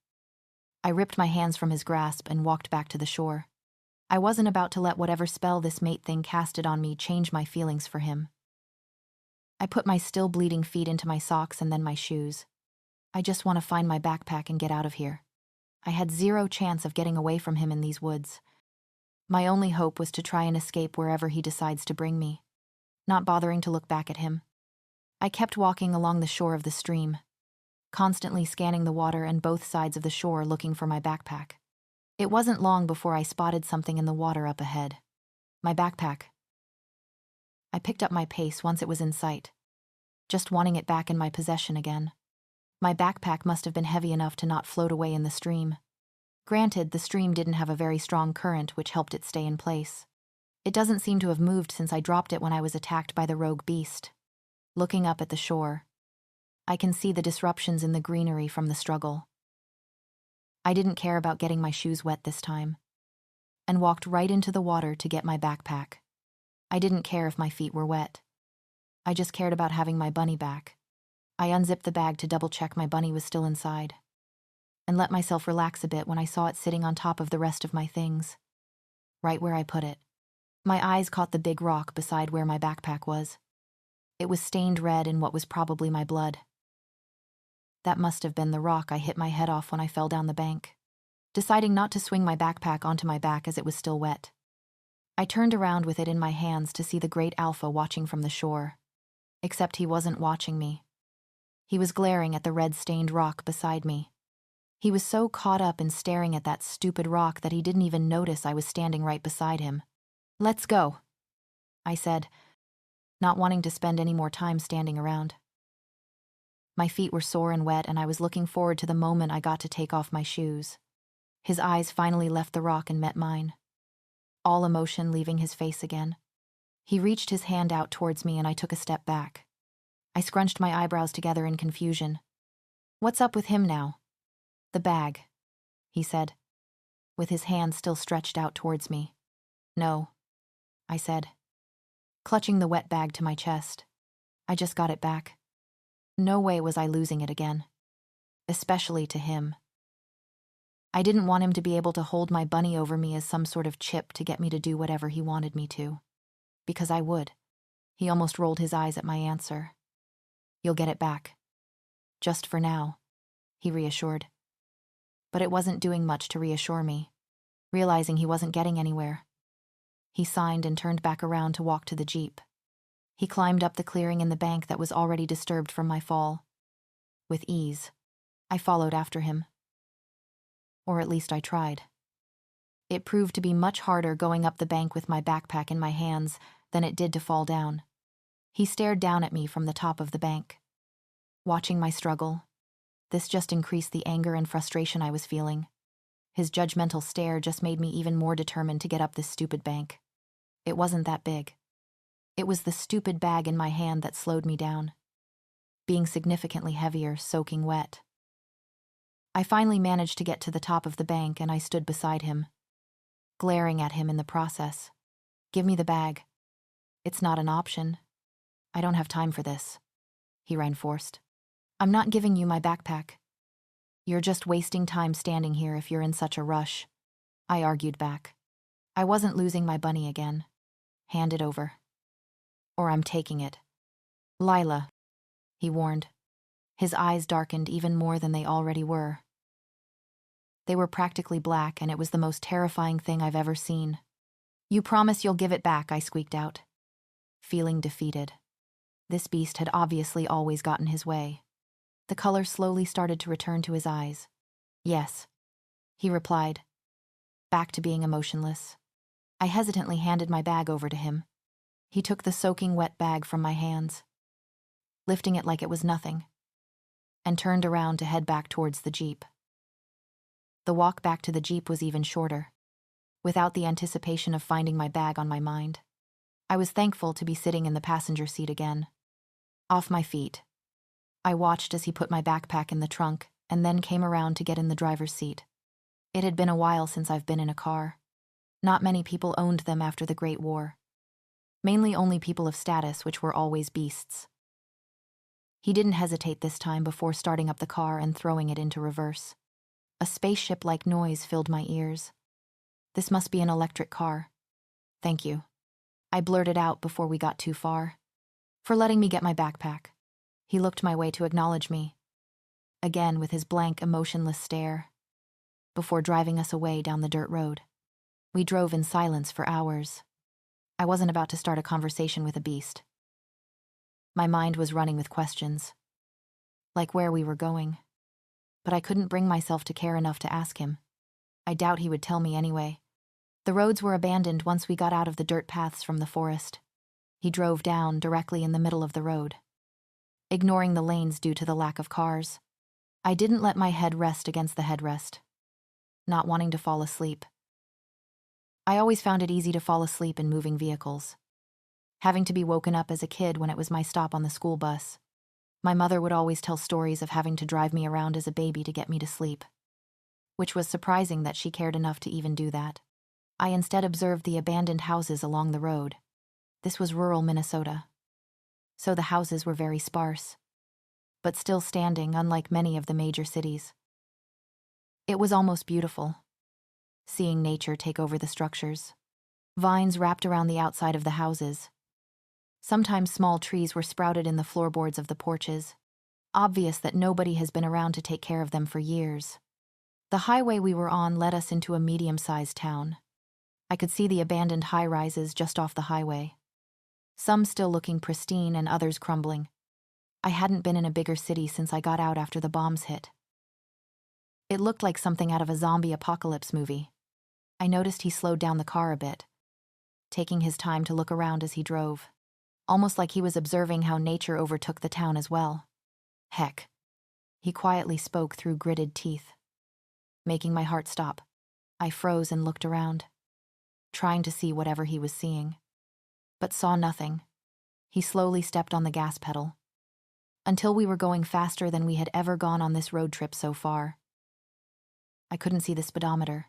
[SPEAKER 1] I ripped my hands from his grasp and walked back to the shore. I wasn't about to let whatever spell this mate thing casted on me change my feelings for him. I put my still bleeding feet into my socks and then my shoes. I just want to find my backpack and get out of here. I had zero chance of getting away from him in these woods. My only hope was to try and escape wherever he decides to bring me, not bothering to look back at him. I kept walking along the shore of the stream, constantly scanning the water and both sides of the shore looking for my backpack. It wasn't long before I spotted something in the water up ahead. My backpack. I picked up my pace once it was in sight, just wanting it back in my possession again. My backpack must have been heavy enough to not float away in the stream. Granted, the stream didn't have a very strong current which helped it stay in place. It doesn't seem to have moved since I dropped it when I was attacked by the rogue beast. Looking up at the shore, I can see the disruptions in the greenery from the struggle. I didn't care about getting my shoes wet this time. and walked right into the water to get my backpack. I didn't care if my feet were wet. I just cared about having my bunny back. I unzipped the bag to double-check my bunny was still inside, and let myself relax a bit when I saw it sitting on top of the rest of my things, right where I put it. My eyes caught the big rock beside where my backpack was. It was stained red in what was probably my blood. That must have been the rock I hit my head off when I fell down the bank, deciding not to swing my backpack onto my back as it was still wet. I turned around with it in my hands to see the great alpha watching from the shore. Except he wasn't watching me. He was glaring at the red-stained rock beside me. He was so caught up in staring at that stupid rock that he didn't even notice I was standing right beside him. "Let's go," I said, not wanting to spend any more time standing around. My feet were sore and wet, and I was looking forward to the moment I got to take off my shoes. His eyes finally left the rock and met mine, all emotion leaving his face again. He reached his hand out towards me and I took a step back. I scrunched my eyebrows together in confusion. "What's up with him now?" "The bag," he said, with his hand still stretched out towards me. "No," I said, clutching the wet bag to my chest. "I just got it back." No way was I losing it again, especially to him. I didn't want him to be able to hold my bunny over me as some sort of chip to get me to do whatever he wanted me to. Because I would. He almost rolled his eyes at my answer. "You'll get it back. Just for now," he reassured. But it wasn't doing much to reassure me, realizing he wasn't getting anywhere. He signed and turned back around to walk to the Jeep. He climbed up the clearing in the bank that was already disturbed from my fall. With ease, I followed after him. Or at least I tried. It proved to be much harder going up the bank with my backpack in my hands than it did to fall down. He stared down at me from the top of the bank. Watching my struggle, this just increased the anger and frustration I was feeling. His judgmental stare just made me even more determined to get up this stupid bank. It wasn't that big. It was the stupid bag in my hand that slowed me down, being significantly heavier, soaking wet. I finally managed to get to the top of the bank and I stood beside him, glaring at him in the process. "Give me the bag." "It's not an option. I don't have time for this," he reinforced. "I'm not giving you my backpack." "You're just wasting time standing here if you're in such a rush," I argued back. I wasn't losing my bunny again. "Hand it over, or I'm taking it." "Lila," he warned. His eyes darkened even more than they already were. They were practically black, and it was the most terrifying thing I've ever seen. "You promise you'll give it back," I squeaked out, feeling defeated. This beast had obviously always gotten his way. The color slowly started to return to his eyes. "Yes," he replied, back to being emotionless. I hesitantly handed my bag over to him. He took the soaking wet bag from my hands, lifting it like it was nothing, and turned around to head back towards the Jeep. The walk back to the Jeep was even shorter, without the anticipation of finding my bag on my mind. I was thankful to be sitting in the passenger seat again. Off my feet, I watched as he put my backpack in the trunk and then came around to get in the driver's seat. It had been a while since I've been in a car. Not many people owned them after the Great War. Mainly only people of status, which were always beasts. He didn't hesitate this time before starting up the car and throwing it into reverse. A spaceship-like noise filled my ears. "This must be an electric car. Thank you," I blurted out before we got too far. "For letting me get my backpack." He looked my way to acknowledge me, again with his blank, emotionless stare, before driving us away down the dirt road. We drove in silence for hours. I wasn't about to start a conversation with a beast. My mind was running with questions, like where we were going, but I couldn't bring myself to care enough to ask him. I doubt he would tell me anyway. The roads were abandoned once we got out of the dirt paths from the forest. He drove down directly in the middle of the road, ignoring the lanes due to the lack of cars. I didn't let my head rest against the headrest, not wanting to fall asleep. I always found it easy to fall asleep in moving vehicles, having to be woken up as a kid when it was my stop on the school bus. My mother would always tell stories of having to drive me around as a baby to get me to sleep, which was surprising that she cared enough to even do that. I instead observed the abandoned houses along the road. This was rural Minnesota, so the houses were very sparse, but still standing, unlike many of the major cities. It was almost beautiful, seeing nature take over the structures. Vines wrapped around the outside of the houses. Sometimes small trees were sprouted in the floorboards of the porches, obvious that nobody has been around to take care of them for years. The highway we were on led us into a medium-sized town. I could see the abandoned high-rises just off the highway, some still looking pristine and others crumbling. I hadn't been in a bigger city since I got out after the bombs hit. It looked like something out of a zombie apocalypse movie. I noticed he slowed down the car a bit, taking his time to look around as he drove, almost like he was observing how nature overtook the town as well. Heck, he quietly spoke through gritted teeth, making my heart stop. I froze and looked around, trying to see whatever he was seeing, but saw nothing. He slowly stepped on the gas pedal, until we were going faster than we had ever gone on this road trip so far. I couldn't see the speedometer,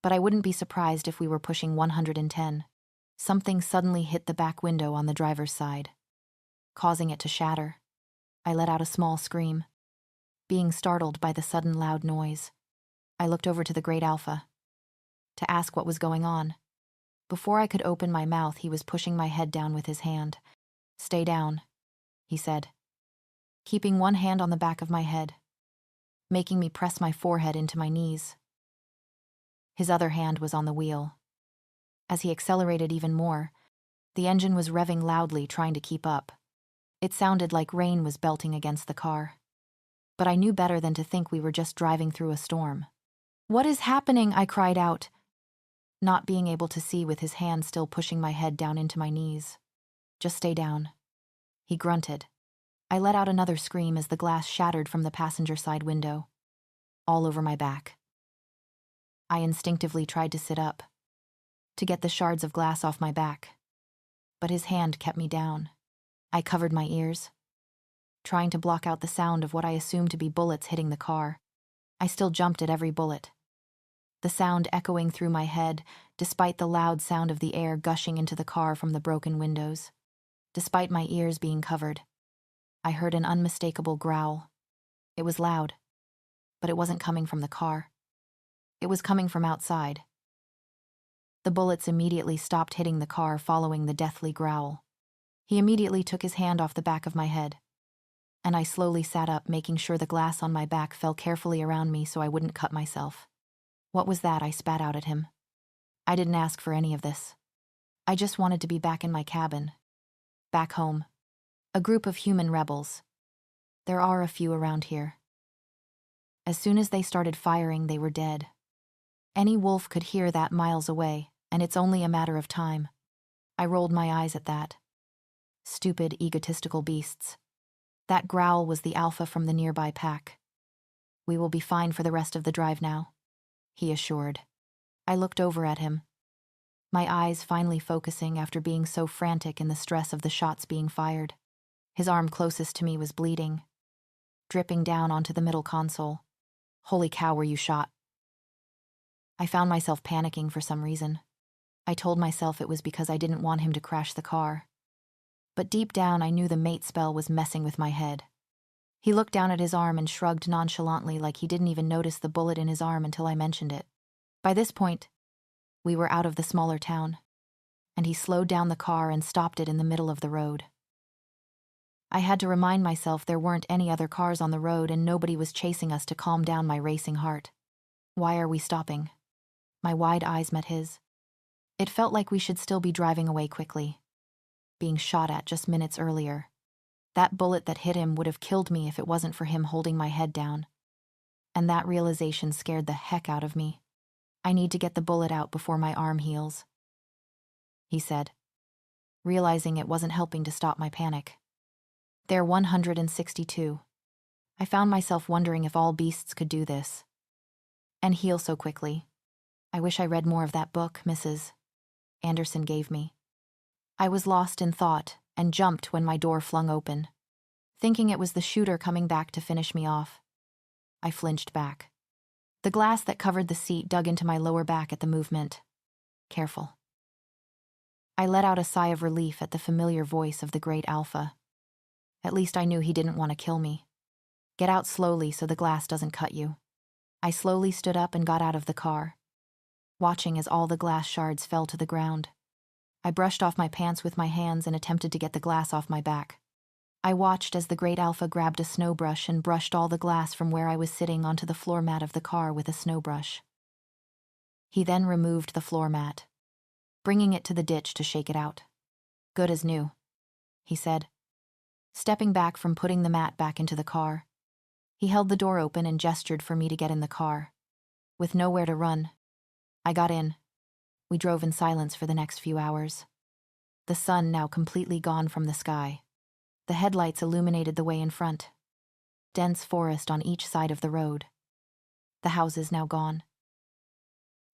[SPEAKER 1] but I wouldn't be surprised if we were pushing 110. Something suddenly hit the back window on the driver's side, causing it to shatter. I let out a small scream, being startled by the sudden loud noise. I looked over to the Great Alpha to ask what was going on. Before I could open my mouth, he was pushing my head down with his hand. "Stay down," he said, keeping one hand on the back of my head, making me press my forehead into my knees. His other hand was on the wheel. As he accelerated even more, the engine was revving loudly, trying to keep up. It sounded like rain was belting against the car. But I knew better than to think we were just driving through a storm. "What is happening?" I cried out, not being able to see with his hand still pushing my head down into my knees. "Just stay down," he grunted. I let out another scream as the glass shattered from the passenger side window, all over my back. I instinctively tried to sit up, to get the shards of glass off my back, but his hand kept me down. I covered my ears, trying to block out the sound of what I assumed to be bullets hitting the car. I still jumped at every bullet, the sound echoing through my head, despite the loud sound of the air gushing into the car from the broken windows. Despite my ears being covered, I heard an unmistakable growl. It was loud, but it wasn't coming from the car. It was coming from outside. The bullets immediately stopped hitting the car following the deathly growl. He immediately took his hand off the back of my head, and I slowly sat up, making sure the glass on my back fell carefully around me so I wouldn't cut myself. "What was that?" I spat out at him. I didn't ask for any of this. I just wanted to be back in my cabin, back home. A group of human rebels. There are a few around here. As soon as they started firing, they were dead. Any wolf could hear that miles away, and it's only a matter of time. I rolled my eyes at that. Stupid, egotistical beasts. That growl was the alpha from the nearby pack. "We will be fine for the rest of the drive now," he assured. I looked over at him, my eyes finally focusing after being so frantic in the stress of the shots being fired. His arm closest to me was bleeding, dripping down onto the middle console. "Holy cow, were you shot?" I found myself panicking for some reason. I told myself it was because I didn't want him to crash the car. But deep down, I knew the mate spell was messing with my head. He looked down at his arm and shrugged nonchalantly, like he didn't even notice the bullet in his arm until I mentioned it. By this point, we were out of the smaller town, and he slowed down the car and stopped it in the middle of the road. I had to remind myself there weren't any other cars on the road and nobody was chasing us to calm down my racing heart. "Why are we stopping?" My wide eyes met his. It felt like we should still be driving away quickly, being shot at just minutes earlier. That bullet that hit him would have killed me if it wasn't for him holding my head down. And that realization scared the heck out of me. "I need to get the bullet out before my arm heals," he said, realizing it wasn't helping to stop my panic. They're 162. I found myself wondering if all beasts could do this and heal so quickly. I wish I read more of that book Mrs. Anderson gave me. I was lost in thought and jumped when my door flung open, thinking it was the shooter coming back to finish me off. I flinched back. The glass that covered the seat dug into my lower back at the movement. Careful. I let out a sigh of relief at the familiar voice of the great alpha. At least I knew he didn't want to kill me. Get out slowly so the glass doesn't cut you. I slowly stood up and got out of the car, watching as all the glass shards fell to the ground. I brushed off my pants with my hands and attempted to get the glass off my back. I watched as the great alpha grabbed a snow brush and brushed all the glass from where I was sitting onto the floor mat of the car with a snow brush. He then removed the floor mat, bringing it to the ditch to shake it out. Good as new, he said, stepping back from putting the mat back into the car. He held the door open and gestured for me to get in the car. With nowhere to run, I got in. We drove in silence for the next few hours. The sun now completely gone from the sky. The headlights illuminated the way in front. Dense forest on each side of the road. The houses now gone.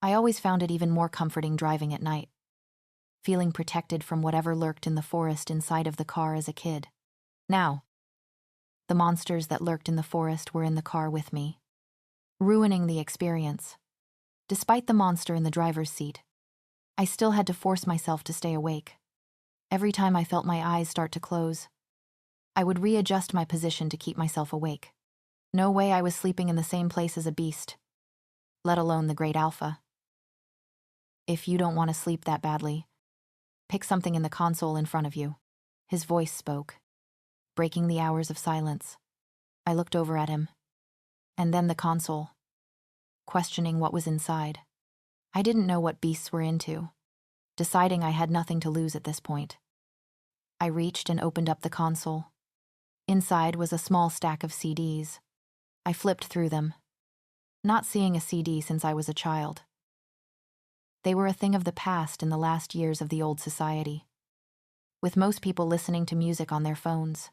[SPEAKER 1] I always found it even more comforting driving at night, feeling protected from whatever lurked in the forest inside of the car as a kid. Now, the monsters that lurked in the forest were in the car with me, ruining the experience. Despite the monster in the driver's seat, I still had to force myself to stay awake. Every time I felt my eyes start to close, I would readjust my position to keep myself awake. No way I was sleeping in the same place as a beast, let alone the great alpha. If you don't want to sleep that badly, pick something in the console in front of you. His voice spoke, breaking the hours of silence. I looked over at him, and then the console, questioning what was inside. I didn't know what beasts were into, deciding I had nothing to lose at this point. I reached and opened up the console. Inside was a small stack of CDs. I flipped through them, not seeing a CD since I was a child. They were a thing of the past in the last years of the old society, with most people listening to music on their phones.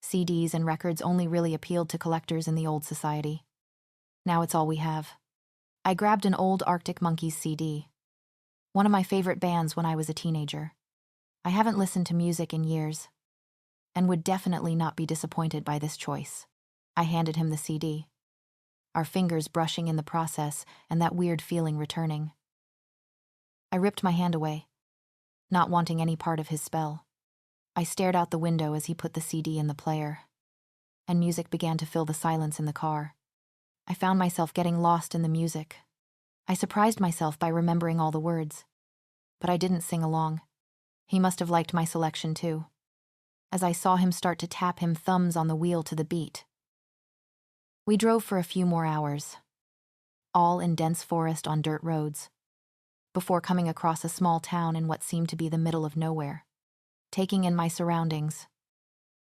[SPEAKER 1] CDs and records only really appealed to collectors in the old society. Now it's all we have. I grabbed an old Arctic Monkeys CD, one of my favorite bands when I was a teenager. I haven't listened to music in years, and would definitely not be disappointed by this choice. I handed him the CD, our fingers brushing in the process and that weird feeling returning. I ripped my hand away, not wanting any part of his spell. I stared out the window as he put the CD in the player, and music began to fill the silence in the car. I found myself getting lost in the music. I surprised myself by remembering all the words, but I didn't sing along. He must have liked my selection too, as I saw him start to tap him thumbs on the wheel to the beat. We drove for a few more hours, all in dense forest on dirt roads, before coming across a small town in what seemed to be the middle of nowhere. Taking in my surroundings,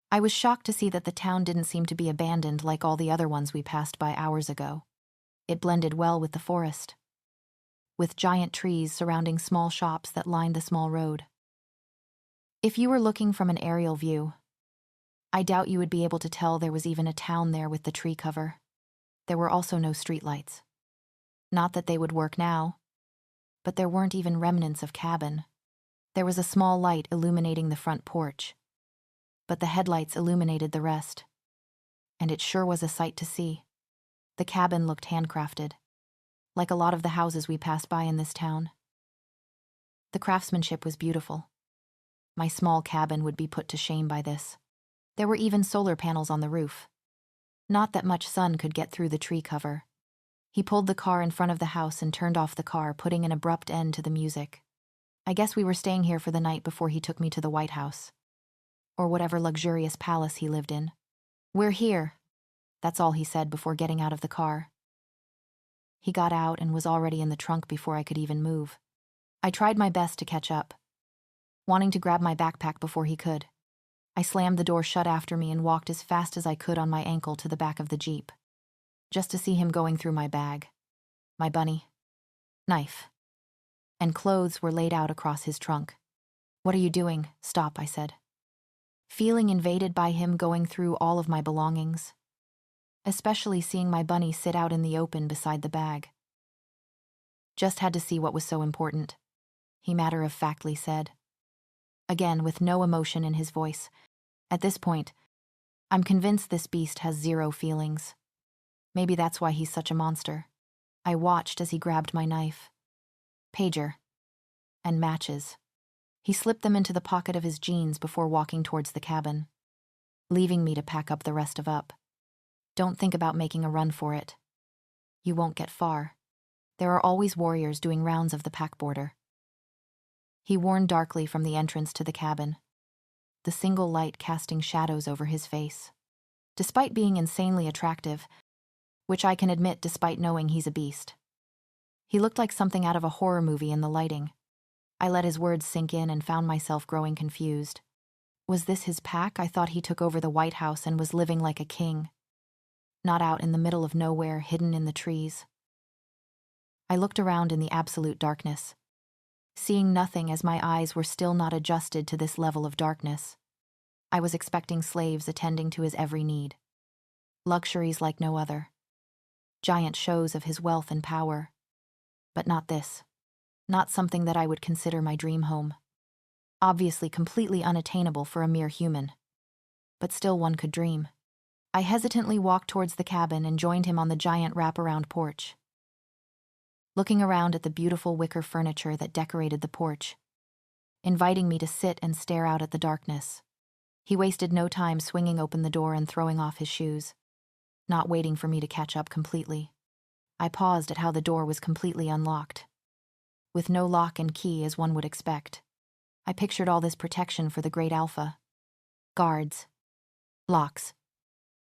[SPEAKER 1] I was shocked to see that the town didn't seem to be abandoned like all the other ones we passed by hours ago. It blended well with the forest, with giant trees surrounding small shops that lined the small road. If you were looking from an aerial view, I doubt you would be able to tell there was even a town there with the tree cover. There were also no streetlights. Not that they would work now, but there weren't even remnants of cabin. There was a small light illuminating the front porch, but the headlights illuminated the rest. And it sure was a sight to see. The cabin looked handcrafted, like a lot of the houses we passed by in this town. The craftsmanship was beautiful. My small cabin would be put to shame by this. There were even solar panels on the roof. Not that much sun could get through the tree cover. He pulled the car in front of the house and turned off the car, putting an abrupt end to the music. I guess we were staying here for the night before he took me to the White House, or whatever luxurious palace he lived in. "We're here," that's all he said before getting out of the car. He got out and was already in the trunk before I could even move. I tried my best to catch up, wanting to grab my backpack before he could. I slammed the door shut after me and walked as fast as I could on my ankle to the back of the Jeep, just to see him going through my bag. My bunny, knife, and clothes were laid out across his trunk. "What are you doing? Stop," I said, feeling invaded by him going through all of my belongings, especially seeing my bunny sit out in the open beside the bag. "Just had to see what was so important," he matter-of-factly said, again with no emotion in his voice. At this point, I'm convinced this beast has zero feelings. Maybe that's why he's such a monster. I watched as he grabbed my knife. "Pager," and matches. He slipped them into the pocket of his jeans before walking towards the cabin, leaving me to pack up the rest of up. Don't think about making a run for it. You won't get far. There are always warriors doing rounds of the pack border. He warned darkly from the entrance to the cabin, the single light casting shadows over his face. Despite being insanely attractive, which I can admit despite knowing he's a beast. He looked like something out of a horror movie in the lighting. I let his words sink in and found myself growing confused. Was this his pack? I thought he took over the White House and was living like a king. Not out in the middle of nowhere, hidden in the trees. I looked around in the absolute darkness, seeing nothing as my eyes were still not adjusted to this level of darkness. I was expecting slaves attending to his every need. Luxuries like no other. Giant shows of his wealth and power. But not this. Not something that I would consider my dream home. Obviously completely unattainable for a mere human. But still one could dream. I hesitantly walked towards the cabin and joined him on the giant wraparound porch. Looking around at the beautiful wicker furniture that decorated the porch, inviting me to sit and stare out at the darkness. He wasted no time swinging open the door and throwing off his shoes, not waiting for me to catch up completely. I paused at how the door was completely unlocked, with no lock and key as one would expect. I pictured all this protection for the great alpha. Guards, locks,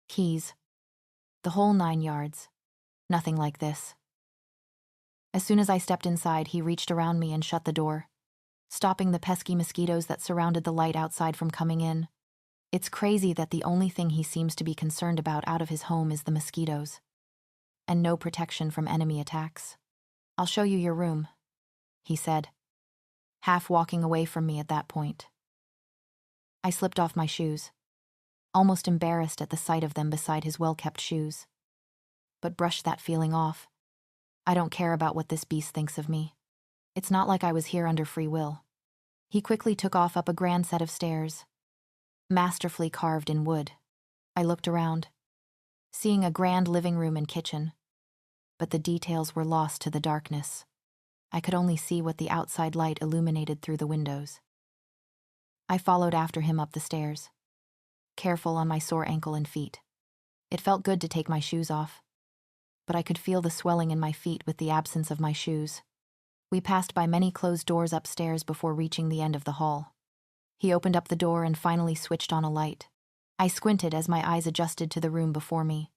[SPEAKER 1] keys, the whole 9 yards. Nothing like this. As soon as I stepped inside, he reached around me and shut the door, stopping the pesky mosquitoes that surrounded the light outside from coming in. It's crazy that the only thing he seems to be concerned about out of his home is the mosquitoes, and no protection from enemy attacks. "I'll show you your room," he said, half walking away from me at that point. I slipped off my shoes, almost embarrassed at the sight of them beside his well-kept shoes, but brushed that feeling off. I don't care about what this beast thinks of me. It's not like I was here under free will. He quickly took off up a grand set of stairs, masterfully carved in wood. I looked around, seeing a grand living room and kitchen, but the details were lost to the darkness. I could only see what the outside light illuminated through the windows. I followed after him up the stairs, careful on my sore ankle and feet. It felt good to take my shoes off, but I could feel the swelling in my feet with the absence of my shoes. We passed by many closed doors upstairs before reaching the end of the hall. He opened up the door and finally switched on a light. I squinted as my eyes adjusted to the room before me.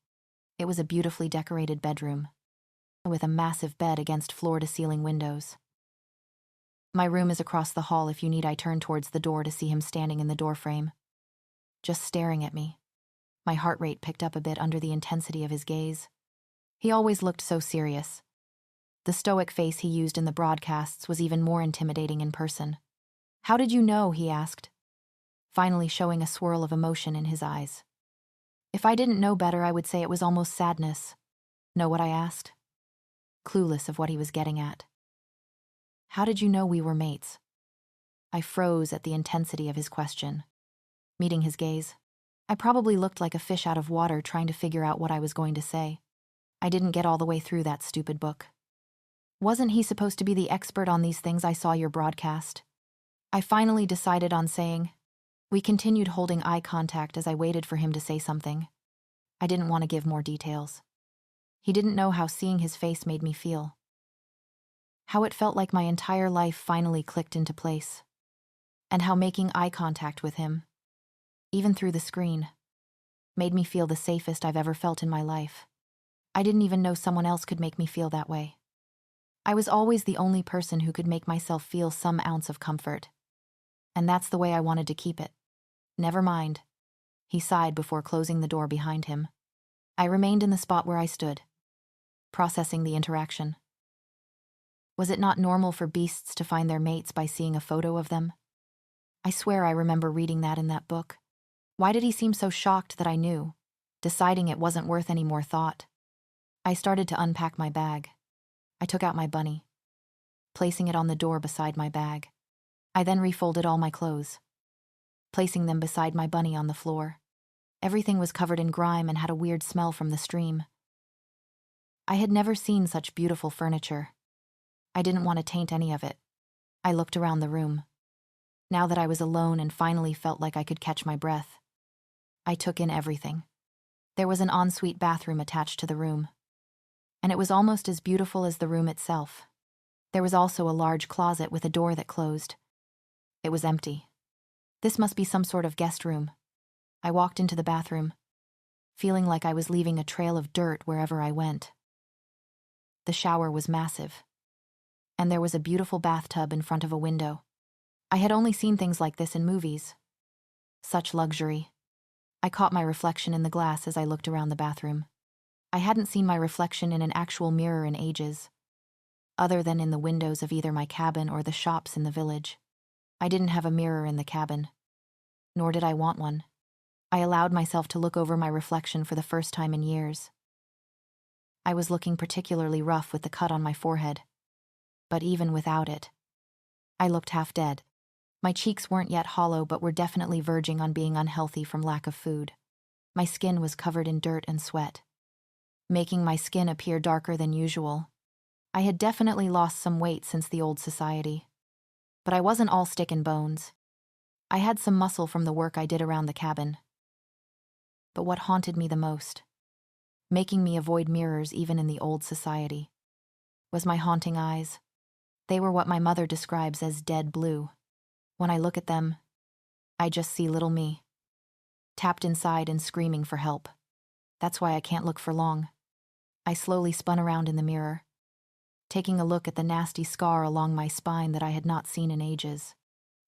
[SPEAKER 1] It was a beautifully decorated bedroom, with a massive bed against floor-to-ceiling windows. "My room is across the hall if you need." I turned towards the door to see him standing in the doorframe, just staring at me. My heart rate picked up a bit under the intensity of his gaze. He always looked so serious. The stoic face he used in the broadcasts was even more intimidating in person. "How did you know?" he asked, finally showing a swirl of emotion in his eyes. If I didn't know better, I would say it was almost sadness. Know what I asked? Clueless of what he was getting at. "How did you know we were mates?" I froze at the intensity of his question. Meeting his gaze, I probably looked like a fish out of water trying to figure out what I was going to say. I didn't get all the way through that stupid book. Wasn't he supposed to be the expert on these things? I saw your broadcast. I finally decided on saying. We continued holding eye contact as I waited for him to say something. I didn't want to give more details. He didn't know how seeing his face made me feel. How it felt like my entire life finally clicked into place. And how making eye contact with him, even through the screen, made me feel the safest I've ever felt in my life. I didn't even know someone else could make me feel that way. I was always the only person who could make myself feel some ounce of comfort. And that's the way I wanted to keep it. "Never mind," he sighed before closing the door behind him. I remained in the spot where I stood, processing the interaction. Was it not normal for beasts to find their mates by seeing a photo of them? I swear I remember reading that in that book. Why did he seem so shocked that I knew, deciding it wasn't worth any more thought? I started to unpack my bag. I took out my bunny, placing it on the door beside my bag. I then refolded all my clothes, placing them beside my bunny on the floor. Everything was covered in grime and had a weird smell from the stream. I had never seen such beautiful furniture. I didn't want to taint any of it, I looked around the room. Now that I was alone and finally felt like I could catch my breath, I took in everything. There was an ensuite bathroom attached to the room, and it was almost as beautiful as the room itself. There was also a large closet with a door that closed. It was empty. This must be some sort of guest room. I walked into the bathroom, feeling like I was leaving a trail of dirt wherever I went. The shower was massive, and there was a beautiful bathtub in front of a window. I had only seen things like this in movies. Such luxury. I caught my reflection in the glass as I looked around the bathroom. I hadn't seen my reflection in an actual mirror in ages, other than in the windows of either my cabin or the shops in the village. I didn't have a mirror in the cabin, nor did I want one. I allowed myself to look over my reflection for the first time in years. I was looking particularly rough with the cut on my forehead, but even without it, I looked half dead. My cheeks weren't yet hollow but were definitely verging on being unhealthy from lack of food. My skin was covered in dirt and sweat, making my skin appear darker than usual. I had definitely lost some weight since the old society, but I wasn't all stick and bones. I had some muscle from the work I did around the cabin. But what haunted me the most, making me avoid mirrors even in the old society, was my haunting eyes. They were what my mother describes as dead blue. When I look at them, I just see little me, tapped inside and screaming for help. That's why I can't look for long. I slowly spun around in the mirror, taking a look at the nasty scar along my spine that I had not seen in ages.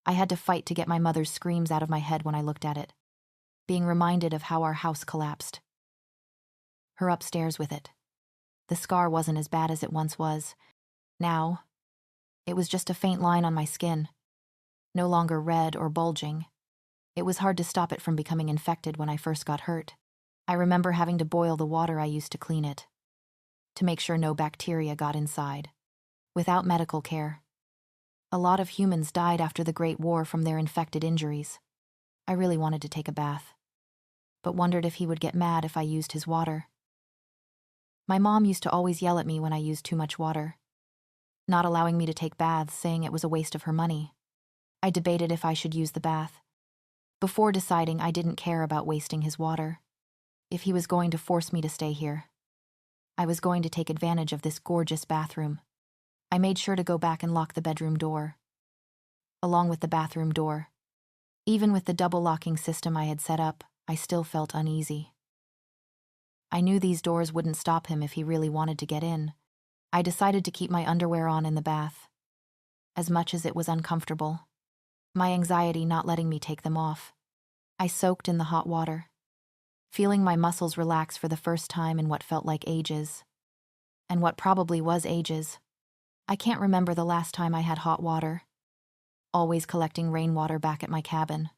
[SPEAKER 1] I had to fight to get my mother's screams out of my head when I looked at it, being reminded of how our house collapsed. Her upstairs with it. The scar wasn't as bad as it once was. Now, it was just a faint line on my skin, no longer red or bulging. It was hard to stop it from becoming infected when I first got hurt. I remember having to boil the water I used to clean it, to make sure no bacteria got inside. Without medical care, a lot of humans died after the Great War from their infected injuries. I really wanted to take a bath, but wondered if he would get mad if I used his water. My mom used to always yell at me when I used too much water, not allowing me to take baths, saying it was a waste of her money. I debated if I should use the bath, before deciding I didn't care about wasting his water. If he was going to force me to stay here, I was going to take advantage of this gorgeous bathroom. I made sure to go back and lock the bedroom door, along with the bathroom door. Even with the double locking system I had set up, I still felt uneasy. I knew these doors wouldn't stop him if he really wanted to get in. I decided to keep my underwear on in the bath, as much as it was uncomfortable, my anxiety not letting me take them off. I soaked in the hot water, feeling my muscles relax for the first time in what felt like ages, and what probably was ages. I can't remember the last time I had hot water, always collecting rainwater back at my cabin.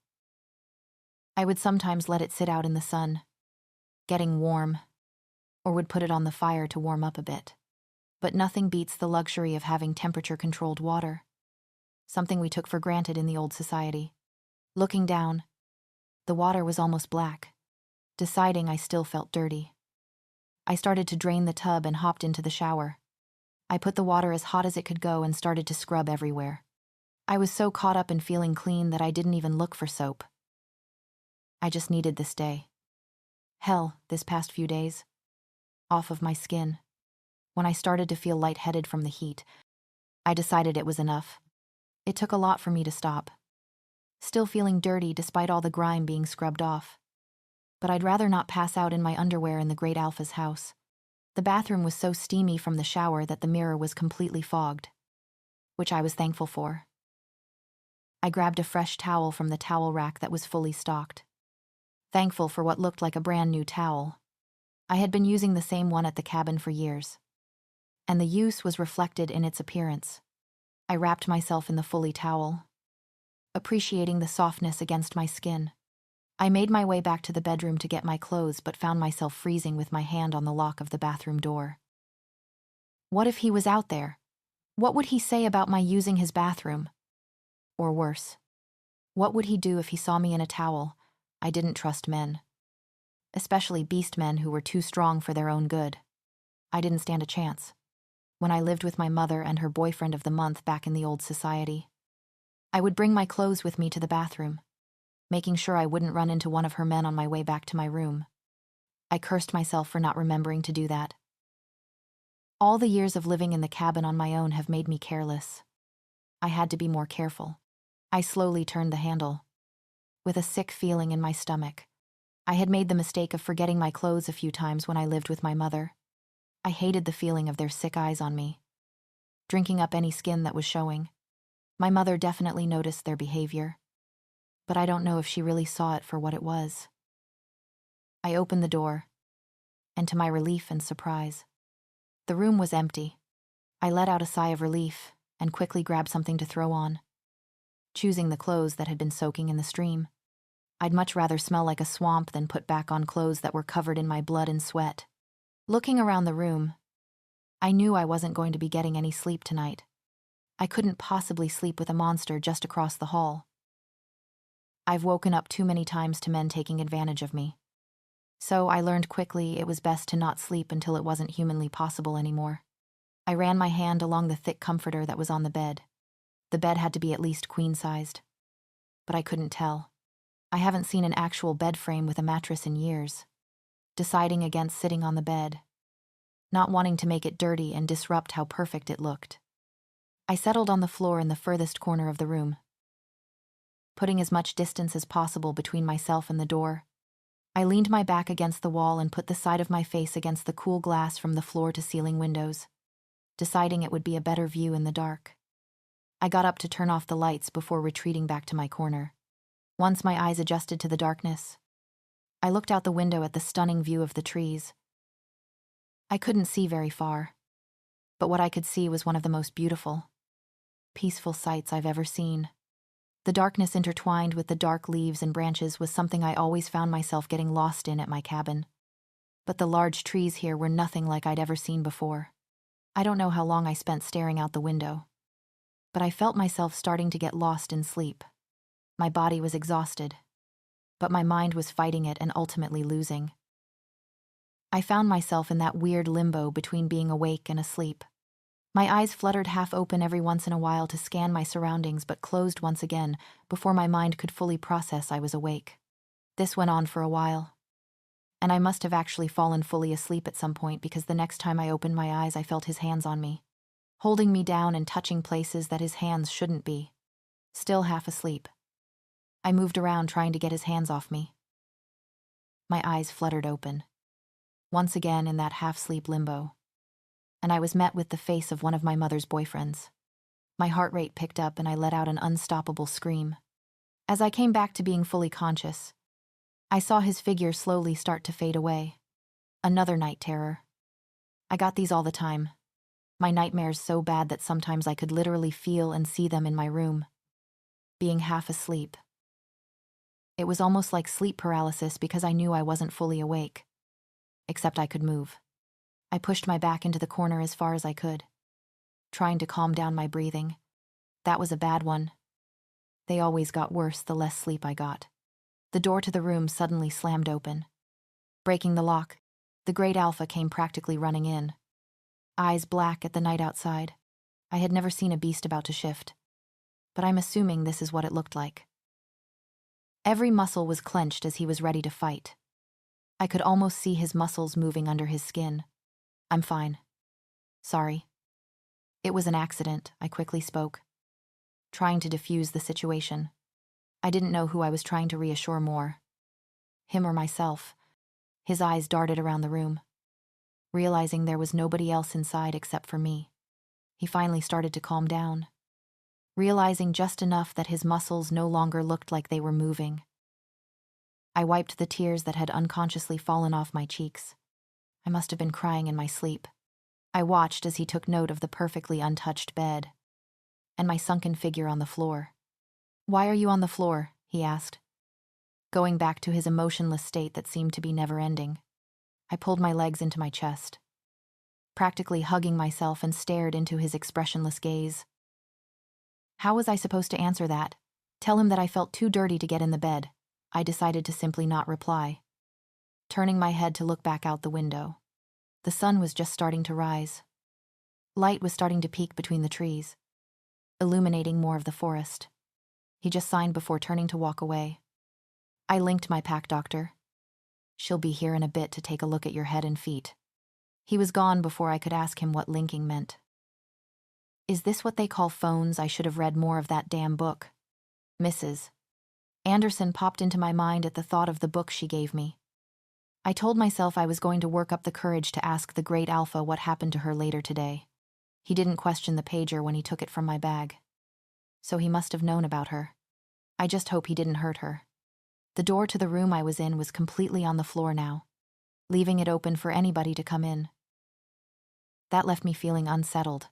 [SPEAKER 1] I would sometimes let it sit out in the sun, getting warm, or would put it on the fire to warm up a bit. But nothing beats the luxury of having temperature-controlled water, something we took for granted in the old society. Looking down, the water was almost black. Deciding I still felt dirty, I started to drain the tub and hopped into the shower. I put the water as hot as it could go and started to scrub everywhere. I was so caught up in feeling clean that I didn't even look for soap. I just needed this day. Hell, this past few days. Off of my skin. When I started to feel lightheaded from the heat, I decided it was enough. It took a lot for me to stop. Still feeling dirty despite all the grime being scrubbed off. But I'd rather not pass out in my underwear in the Great Alpha's house. The bathroom was so steamy from the shower that the mirror was completely fogged, which I was thankful for. I grabbed a fresh towel from the towel rack that was fully stocked, thankful for what looked like a brand new towel. I had been using the same one at the cabin for years, and the use was reflected in its appearance. I wrapped myself in the fully towel, appreciating the softness against my skin. I made my way back to the bedroom to get my clothes but found myself freezing with my hand on the lock of the bathroom door. What if he was out there? What would he say about my using his bathroom? Or worse, what would he do if he saw me in a towel? I didn't trust men, especially beast men who were too strong for their own good. I didn't stand a chance. when I lived with my mother and her boyfriend of the month back in the old society. I would bring my clothes with me to the bathroom, making sure I wouldn't run into one of her men on my way back to my room. I cursed myself for not remembering to do that. All the years of living in the cabin on my own have made me careless. I had to be more careful. I slowly turned the handle, with a sick feeling in my stomach. I had made the mistake of forgetting my clothes a few times when I lived with my mother. I hated the feeling of their sick eyes on me, drinking up any skin that was showing. My mother definitely noticed their behavior, but I don't know if she really saw it for what it was. I opened the door, and to my relief and surprise, the room was empty. I let out a sigh of relief and quickly grabbed something to throw on, choosing the clothes that had been soaking in the stream. I'd much rather smell like a swamp than put back on clothes that were covered in my blood and sweat. Looking around the room, I knew I wasn't going to be getting any sleep tonight. I couldn't possibly sleep with a monster just across the hall. I've woken up too many times to men taking advantage of me. So I learned quickly it was best to not sleep until it wasn't humanly possible anymore. I ran my hand along the thick comforter that was on the bed. The bed had to be at least queen-sized. But I couldn't tell. I haven't seen an actual bed frame with a mattress in years. Deciding against sitting on the bed, not wanting to make it dirty and disrupt how perfect it looked. I settled on the floor in the furthest corner of the room, putting as much distance as possible between myself and the door. I leaned my back against the wall and put the side of my face against the cool glass from the floor-to-ceiling windows, deciding it would be a better view in the dark. I got up to turn off the lights before retreating back to my corner. Once my eyes adjusted to the darkness, I looked out the window at the stunning view of the trees. I couldn't see very far, but what I could see was one of the most beautiful, peaceful sights I've ever seen. The darkness intertwined with the dark leaves and branches was something I always found myself getting lost in at my cabin. But the large trees here were nothing like I'd ever seen before. I don't know how long I spent staring out the window, but I felt myself starting to get lost in sleep. My body was exhausted, but my mind was fighting it and ultimately losing. I found myself in that weird limbo between being awake and asleep. My eyes fluttered half open every once in a while to scan my surroundings but closed once again before my mind could fully process I was awake. This went on for a while, and I must have actually fallen fully asleep at some point because the next time I opened my eyes I felt his hands on me, holding me down and touching places that his hands shouldn't be. Still half asleep, I moved around trying to get his hands off me. My eyes fluttered open, once again in that half-sleep limbo, and I was met with the face of one of my mother's boyfriends. My heart rate picked up and I let out an unstoppable scream. As I came back to being fully conscious, I saw his figure slowly start to fade away. Another night terror. I got these all the time. My nightmares so bad that sometimes I could literally feel and see them in my room, being half asleep. It was almost like sleep paralysis because I knew I wasn't fully awake, except I could move. I pushed my back into the corner as far as I could, trying to calm down my breathing. That was a bad one. They always got worse the less sleep I got. The door to the room suddenly slammed open. Breaking the lock, the great alpha came practically running in. Eyes black at the night outside. I had never seen a beast about to shift, but I'm assuming this is what it looked like. Every muscle was clenched as he was ready to fight. I could almost see his muscles moving under his skin. I'm fine. Sorry. It was an accident, I quickly spoke, trying to defuse the situation. I didn't know who I was trying to reassure more, him or myself. His eyes darted around the room, realizing there was nobody else inside except for me. He finally started to calm down, realizing just enough that his muscles no longer looked like they were moving. I wiped the tears that had unconsciously fallen off my cheeks. I must have been crying in my sleep. I watched as he took note of the perfectly untouched bed and my sunken figure on the floor. "Why are you on the floor?" he asked, going back to his emotionless state that seemed to be never-ending. I pulled my legs into my chest, practically hugging myself, and stared into his expressionless gaze. How was I supposed to answer that? Tell him that I felt too dirty to get in the bed? I decided to simply not reply, turning my head to look back out the window. The sun was just starting to rise. Light was starting to peek between the trees, illuminating more of the forest. He just signed before turning to walk away. I linked my pack, Doctor. She'll be here in a bit to take a look at your head and feet. He was gone before I could ask him what linking meant. Is this what they call phones? I should have read more of that damn book. Mrs. Anderson popped into my mind at the thought of the book she gave me. I told myself I was going to work up the courage to ask the great Alpha what happened to her later today. He didn't question the pager when he took it from my bag. So he must have known about her. I just hope he didn't hurt her. The door to the room I was in was completely on the floor now, leaving it open for anybody to come in. That left me feeling unsettled.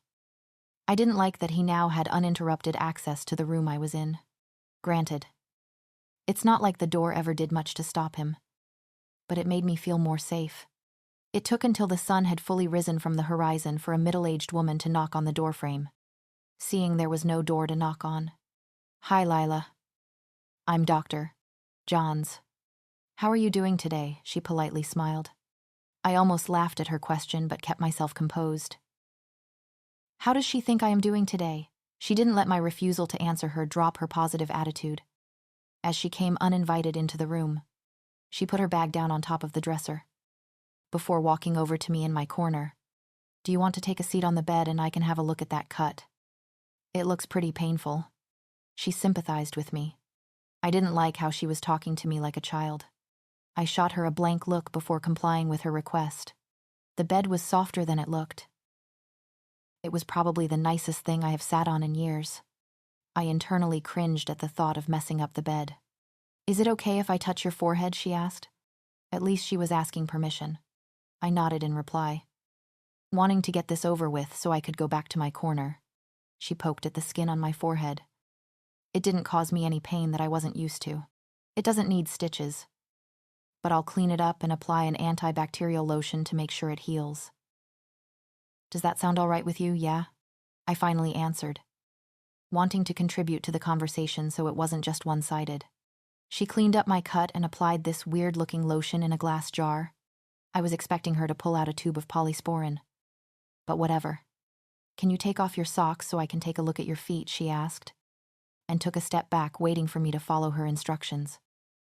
[SPEAKER 1] I didn't like that he now had uninterrupted access to the room I was in. Granted, it's not like the door ever did much to stop him, but it made me feel more safe. It took until the sun had fully risen from the horizon for a middle-aged woman to knock on the doorframe. Seeing there was no door to knock on. Hi, Lila. I'm Dr. Johns. How are you doing today? She politely smiled. I almost laughed at her question but kept myself composed. How does she think I am doing today? She didn't let my refusal to answer her drop her positive attitude. As she came uninvited into the room, she put her bag down on top of the dresser. Before walking over to me in my corner, do you want to take a seat on the bed and I can have a look at that cut? It looks pretty painful. She sympathized with me. I didn't like how she was talking to me like a child. I shot her a blank look before complying with her request. The bed was softer than it looked. It was probably the nicest thing I have sat on in years. I internally cringed at the thought of messing up the bed. Is it okay if I touch your forehead? She asked. At least she was asking permission. I nodded in reply, wanting to get this over with so I could go back to my corner. She poked at the skin on my forehead. It didn't cause me any pain that I wasn't used to. It doesn't need stitches. But I'll clean it up and apply an antibacterial lotion to make sure it heals. Does that sound all right with you? Yeah? I finally answered, wanting to contribute to the conversation so it wasn't just one-sided. She cleaned up my cut and applied this weird-looking lotion in a glass jar. I was expecting her to pull out a tube of polysporin. But whatever. Can you take off your socks so I can take a look at your feet? She asked, and took a step back, waiting for me to follow her instructions.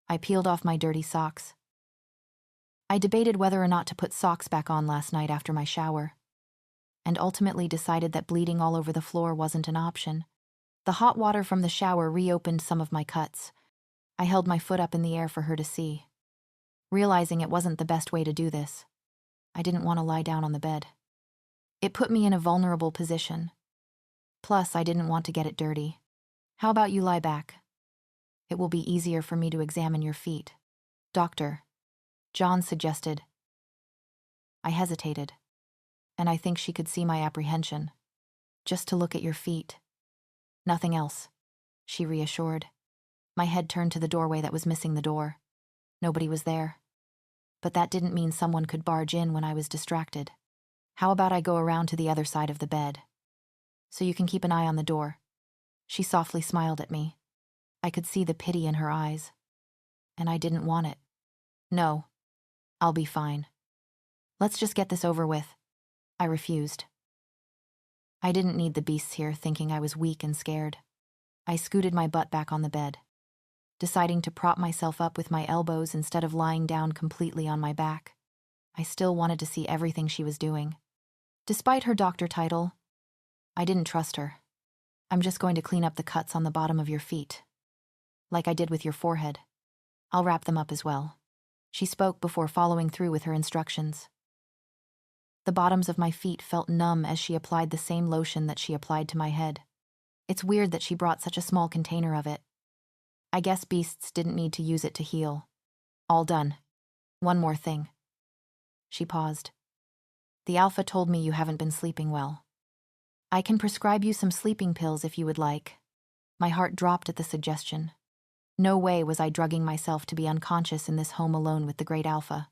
[SPEAKER 1] I peeled off my dirty socks. I debated whether or not to put socks back on last night after my shower, and ultimately decided that bleeding all over the floor wasn't an option. The hot water from the shower reopened some of my cuts. I held my foot up in the air for her to see. Realizing it wasn't the best way to do this, I didn't want to lie down on the bed. It put me in a vulnerable position. Plus, I didn't want to get it dirty. How about you lie back? It will be easier for me to examine your feet. Doctor, John suggested. I hesitated, and I think she could see my apprehension. Just to look at your feet. Nothing else, she reassured. My head turned to the doorway that was missing the door. Nobody was there. But that didn't mean someone could barge in when I was distracted. How about I go around to the other side of the bed? So you can keep an eye on the door. She softly smiled at me. I could see the pity in her eyes. And I didn't want it. No, I'll be fine. Let's just get this over with. I refused. I didn't need the beasts here thinking I was weak and scared. I scooted my butt back on the bed, deciding to prop myself up with my elbows instead of lying down completely on my back. I still wanted to see everything she was doing. Despite her doctor title, I didn't trust her. I'm just going to clean up the cuts on the bottom of your feet, like I did with your forehead. I'll wrap them up as well. She spoke before following through with her instructions. The bottoms of my feet felt numb as she applied the same lotion that she applied to my head. It's weird that she brought such a small container of it. I guess beasts didn't need to use it to heal. All done. One more thing. She paused. The Alpha told me you haven't been sleeping well. I can prescribe you some sleeping pills if you would like. My heart dropped at the suggestion. No way was I drugging myself to be unconscious in this home alone with the Great Alpha.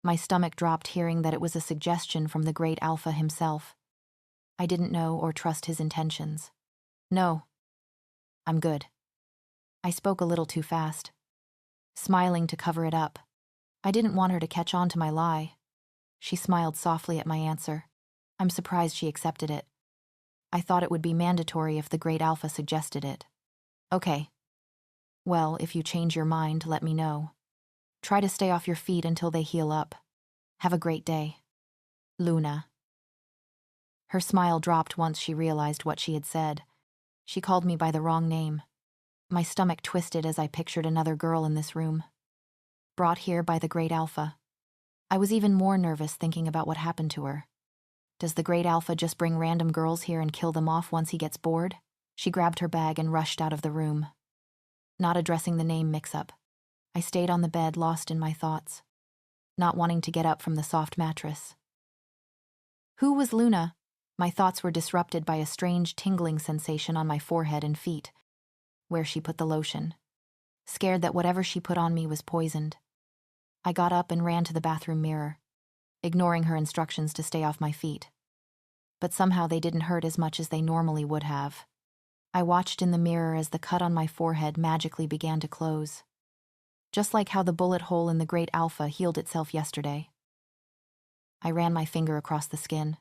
[SPEAKER 1] My stomach dropped hearing that it was a suggestion from the Great Alpha himself. I didn't know or trust his intentions. No. I'm good. I spoke a little too fast, smiling to cover it up. I didn't want her to catch on to my lie. She smiled softly at my answer. I'm surprised she accepted it. I thought it would be mandatory if the Great Alpha suggested it. Okay. Well, if you change your mind, let me know. Try to stay off your feet until they heal up. Have a great day. Luna. Her smile dropped once she realized what she had said. She called me by the wrong name. My stomach twisted as I pictured another girl in this room. Brought here by the Great Alpha. I was even more nervous thinking about what happened to her. Does the Great Alpha just bring random girls here and kill them off once he gets bored? She grabbed her bag and rushed out of the room. Not addressing the name mix-up. I stayed on the bed, lost in my thoughts, not wanting to get up from the soft mattress. Who was Luna? My thoughts were disrupted by a strange tingling sensation on my forehead and feet, where she put the lotion. Scared that whatever she put on me was poisoned. I got up and ran to the bathroom mirror, ignoring her instructions to stay off my feet. But somehow they didn't hurt as much as they normally would have. I watched in the mirror as the cut on my forehead magically began to close. Just like how the bullet hole in the Great Alpha healed itself yesterday. I ran my finger across the skin.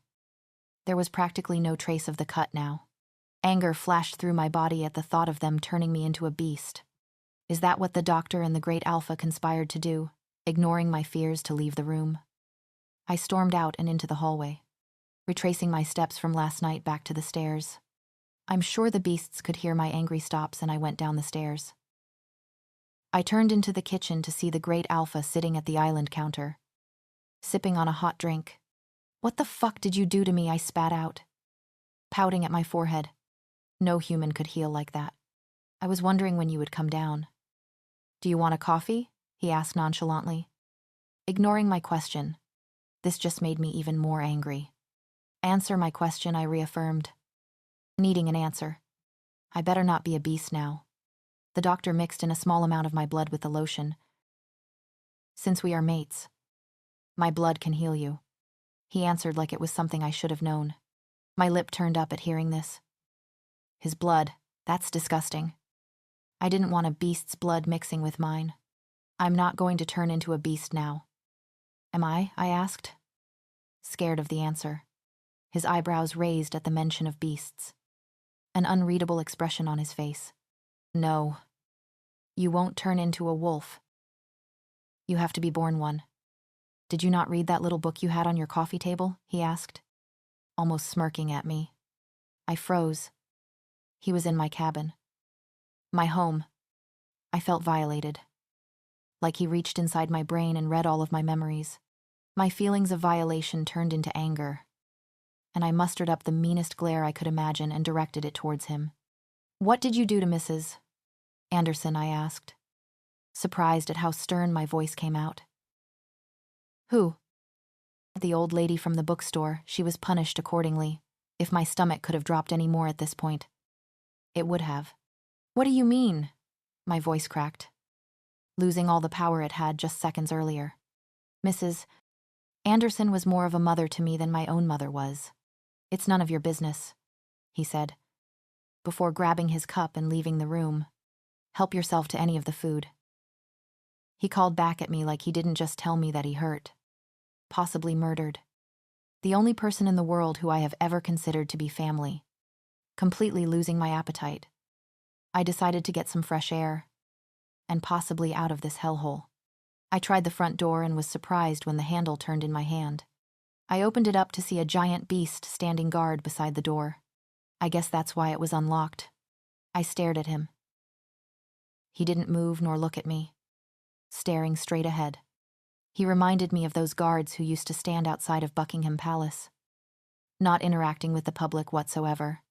[SPEAKER 1] There was practically no trace of the cut now. Anger flashed through my body at the thought of them turning me into a beast. Is that what the doctor and the Great Alpha conspired to do, ignoring my fears to leave the room? I stormed out and into the hallway, retracing my steps from last night back to the stairs. I'm sure the beasts could hear my angry stops, and I went down the stairs. I turned into the kitchen to see the Great Alpha sitting at the island counter, sipping on a hot drink. What the fuck did you do to me? I spat out, pouting at my forehead. No human could heal like that. I was wondering when you would come down. Do you want a coffee? He asked nonchalantly. Ignoring my question, this just made me even more angry. Answer my question, I reaffirmed, needing an answer. I better not be a beast now. The doctor mixed in a small amount of my blood with the lotion. Since we are mates, my blood can heal you. He answered like it was something I should have known. My lip turned up at hearing this. His blood, that's disgusting. I didn't want a beast's blood mixing with mine. I'm not going to turn into a beast now. Am I asked, scared of the answer. His eyebrows raised at the mention of beasts. An unreadable expression on his face. No. You won't turn into a wolf. You have to be born one. Did you not read that little book you had on your coffee table? He asked, almost smirking at me. I froze. He was in my cabin. My home. I felt violated. Like he reached inside my brain and read all of my memories. My feelings of violation turned into anger, and I mustered up the meanest glare I could imagine and directed it towards him. What did you do to Mrs. Anderson? I asked, surprised at how stern my voice came out. Who? The old lady from the bookstore. She was punished accordingly. If my stomach could have dropped any more at this point, it would have. What do you mean? My voice cracked, losing all the power it had just seconds earlier. Mrs. Anderson was more of a mother to me than my own mother was. It's none of your business, he said, before grabbing his cup and leaving the room. Help yourself to any of the food. He called back at me like he didn't just tell me that he hurt, possibly murdered. The only person in the world who I have ever considered to be family. Completely losing my appetite. I decided to get some fresh air, and possibly out of this hellhole. I tried the front door and was surprised when the handle turned in my hand. I opened it up to see a giant beast standing guard beside the door. I guess that's why it was unlocked. I stared at him. He didn't move nor look at me, staring straight ahead. He reminded me of those guards who used to stand outside of Buckingham Palace, not interacting with the public whatsoever.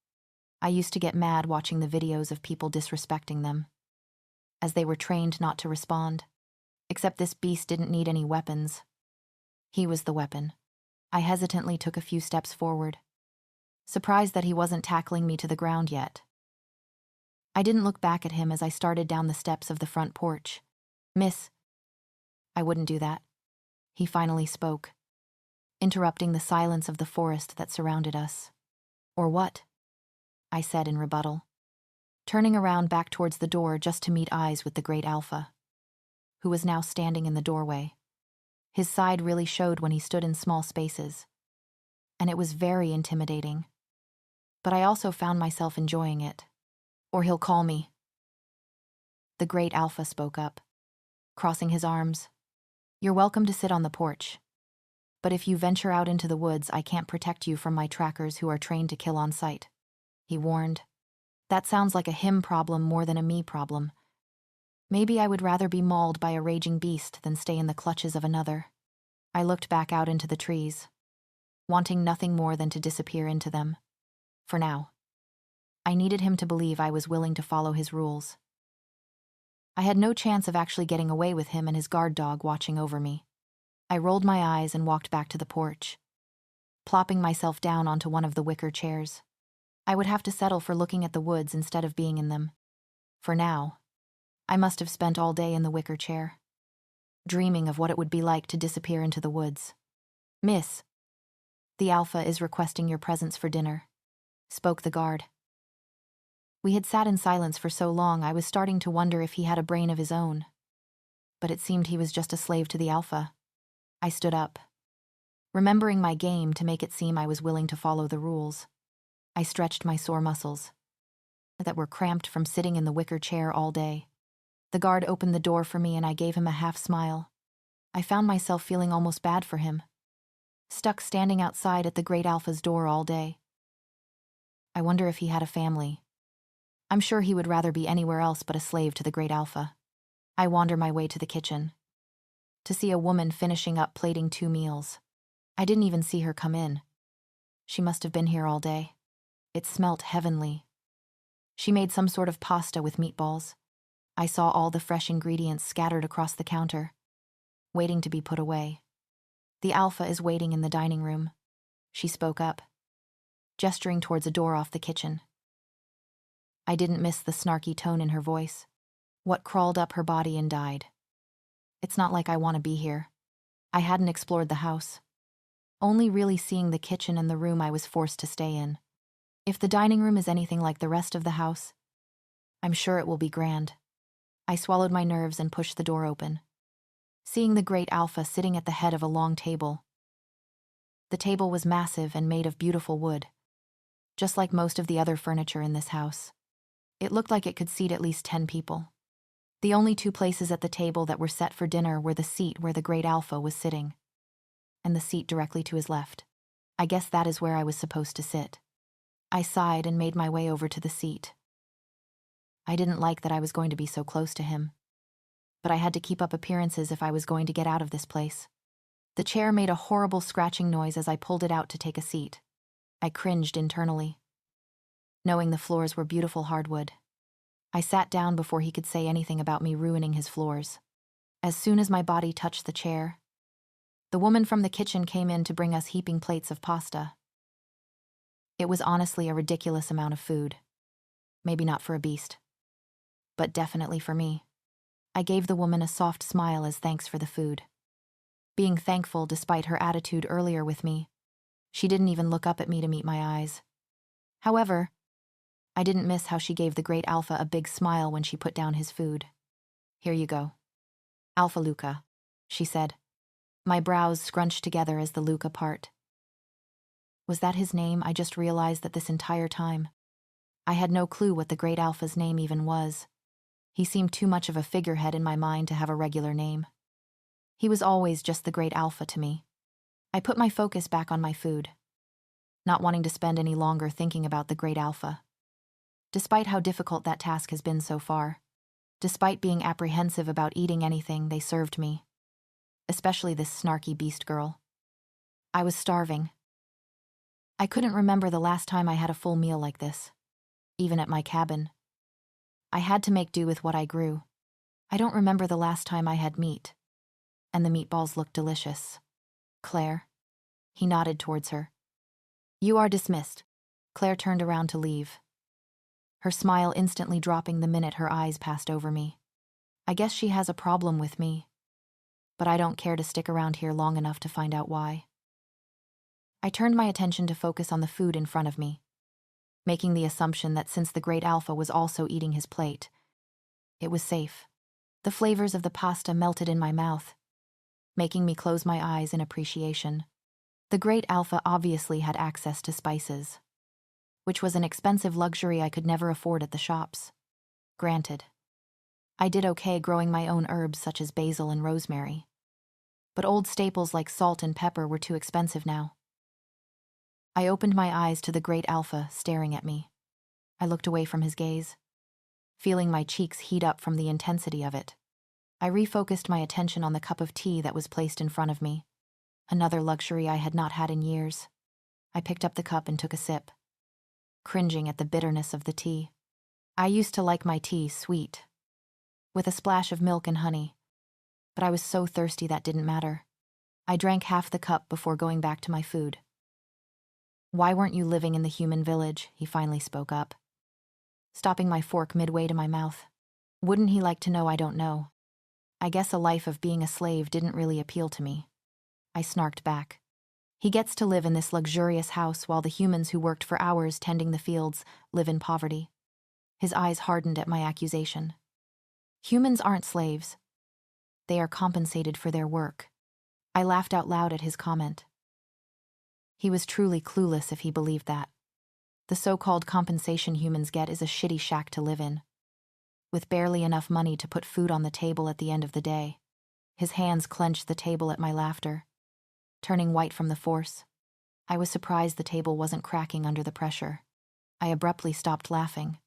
[SPEAKER 1] I used to get mad watching the videos of people disrespecting them, as they were trained not to respond. Except this beast didn't need any weapons. He was the weapon. I hesitantly took a few steps forward, surprised that he wasn't tackling me to the ground yet. I didn't look back at him as I started down the steps of the front porch. Miss, I wouldn't do that. He finally spoke, interrupting the silence of the forest that surrounded us. Or what? I said in rebuttal, turning around back towards the door just to meet eyes with the Great Alpha, who was now standing in the doorway. His side really showed when he stood in small spaces. and it was very intimidating. But I also found myself enjoying it. Or he'll call me. The great alpha spoke up, crossing his arms. You're welcome to sit on the porch. But if you venture out into the woods, I can't protect you from my trackers who are trained to kill on sight, he warned. That sounds like a him problem more than a me problem. Maybe I would rather be mauled by a raging beast than stay in the clutches of another. I looked back out into the trees, wanting nothing more than to disappear into them. For now. I needed him to believe I was willing to follow his rules. I had no chance of actually getting away with him and his guard dog watching over me. I rolled my eyes and walked back to the porch, plopping myself down onto one of the wicker chairs. I would have to settle for looking at the woods instead of being in them. For now, I must have spent all day in the wicker chair, dreaming of what it would be like to disappear into the woods. Miss, the alpha is requesting your presence for dinner, spoke the guard. We had sat in silence for so long I was starting to wonder if he had a brain of his own. But it seemed he was just a slave to the alpha. I stood up, remembering my game to make it seem I was willing to follow the rules. I stretched my sore muscles, that were cramped from sitting in the wicker chair all day. The guard opened the door for me and I gave him a half smile. I found myself feeling almost bad for him, stuck standing outside at the great alpha's door all day. I wonder if he had a family. I'm sure he would rather be anywhere else but a slave to the great alpha. I wander my way to the kitchen, to see a woman finishing up plating 2 meals. I didn't even see her come in. She must have been here all day. It smelt heavenly. She made some sort of pasta with meatballs. I saw all the fresh ingredients scattered across the counter, waiting to be put away. The alpha is waiting in the dining room, she spoke up, gesturing towards a door off the kitchen. I didn't miss the snarky tone in her voice, what crawled up her body and died. It's not like I want to be here. I hadn't explored the house, only really seeing the kitchen and the room I was forced to stay in. If the dining room is anything like the rest of the house, I'm sure it will be grand. I swallowed my nerves and pushed the door open, seeing the great alpha sitting at the head of a long table. The table was massive and made of beautiful wood, just like most of the other furniture in this house. It looked like it could seat at least 10 people. The only 2 places at the table that were set for dinner were the seat where the great alpha was sitting, and the seat directly to his left. I guess that is where I was supposed to sit. I sighed and made my way over to the seat. I didn't like that I was going to be so close to him, but I had to keep up appearances if I was going to get out of this place. The chair made a horrible scratching noise as I pulled it out to take a seat. I cringed internally, knowing the floors were beautiful hardwood. I sat down before he could say anything about me ruining his floors. As soon as my body touched the chair, the woman from the kitchen came in to bring us heaping plates of pasta. It was honestly a ridiculous amount of food. Maybe not for a beast, but definitely for me. I gave the woman a soft smile as thanks for the food. Being thankful despite her attitude earlier with me, she didn't even look up at me to meet my eyes. However, I didn't miss how she gave the great alpha a big smile when she put down his food. Here you go. Alpha Luca, she said. My brows scrunched together as the Luca part. Was that his name? I just realized that this entire time. I had no clue what the great alpha's name even was. He seemed too much of a figurehead in my mind to have a regular name. He was always just the great alpha to me. I put my focus back on my food, not wanting to spend any longer thinking about the great alpha. Despite how difficult that task has been so far, despite being apprehensive about eating anything they served me, especially this snarky beast girl, I was starving. I couldn't remember the last time I had a full meal like this, even at my cabin. I had to make do with what I grew. I don't remember the last time I had meat, and the meatballs looked delicious. Claire. He nodded towards her. You are dismissed. Claire turned around to leave, her smile instantly dropping the minute her eyes passed over me. I guess she has a problem with me, but I don't care to stick around here long enough to find out why. I turned my attention to focus on the food in front of me, making the assumption that since the great alpha was also eating his plate, it was safe. The flavors of the pasta melted in my mouth, making me close my eyes in appreciation. The great alpha obviously had access to spices, which was an expensive luxury I could never afford at the shops. Granted, I did okay growing my own herbs such as basil and rosemary, but old staples like salt and pepper were too expensive now. I opened my eyes to the great alpha staring at me. I looked away from his gaze, feeling my cheeks heat up from the intensity of it. I refocused my attention on the cup of tea that was placed in front of me, another luxury I had not had in years. I picked up the cup and took a sip, cringing at the bitterness of the tea. I used to like my tea sweet, with a splash of milk and honey, but I was so thirsty that didn't matter. I drank half the cup before going back to my food. "Why weren't you living in the human village?" he finally spoke up, stopping my fork midway to my mouth. Wouldn't he like to know? I don't know. I guess a life of being a slave didn't really appeal to me. I snarked back. He gets to live in this luxurious house while the humans who worked for hours tending the fields live in poverty. His eyes hardened at my accusation. Humans aren't slaves. They are compensated for their work. I laughed out loud at his comment. He was truly clueless if he believed that. The so-called compensation humans get is a shitty shack to live in, with barely enough money to put food on the table at the end of the day. His hands clenched the table at my laughter, turning white from the force. I was surprised the table wasn't cracking under the pressure. I abruptly stopped laughing,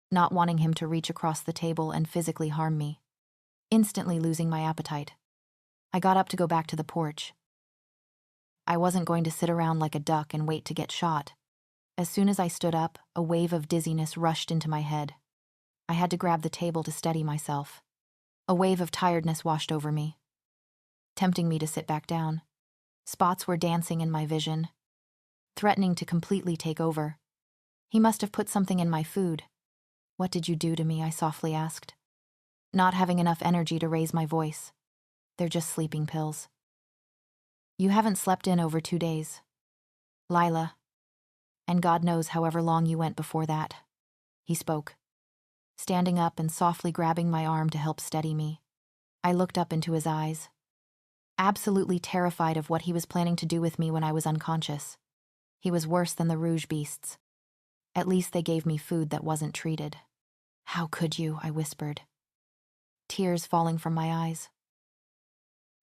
[SPEAKER 1] not wanting him to reach across the table and physically harm me, instantly losing my appetite. I got up to go back to the porch. I wasn't going to sit around like a duck and wait to get shot. As soon as I stood up, a wave of dizziness rushed into my head. I had to grab the table to steady myself. A wave of tiredness washed over me, tempting me to sit back down. Spots were dancing in my vision, threatening to completely take over. He must have put something in my food. "What did you do to me?" I softly asked, not having enough energy to raise my voice. "They're just sleeping pills." "You haven't slept in over 2 days, Lila, and God knows however long you went before that," he spoke, standing up and softly grabbing my arm to help steady me. I looked up into his eyes, absolutely terrified of what he was planning to do with me when I was unconscious. He was worse than the rouge beasts. At least they gave me food that wasn't treated. "How could you?" I whispered, tears falling from my eyes.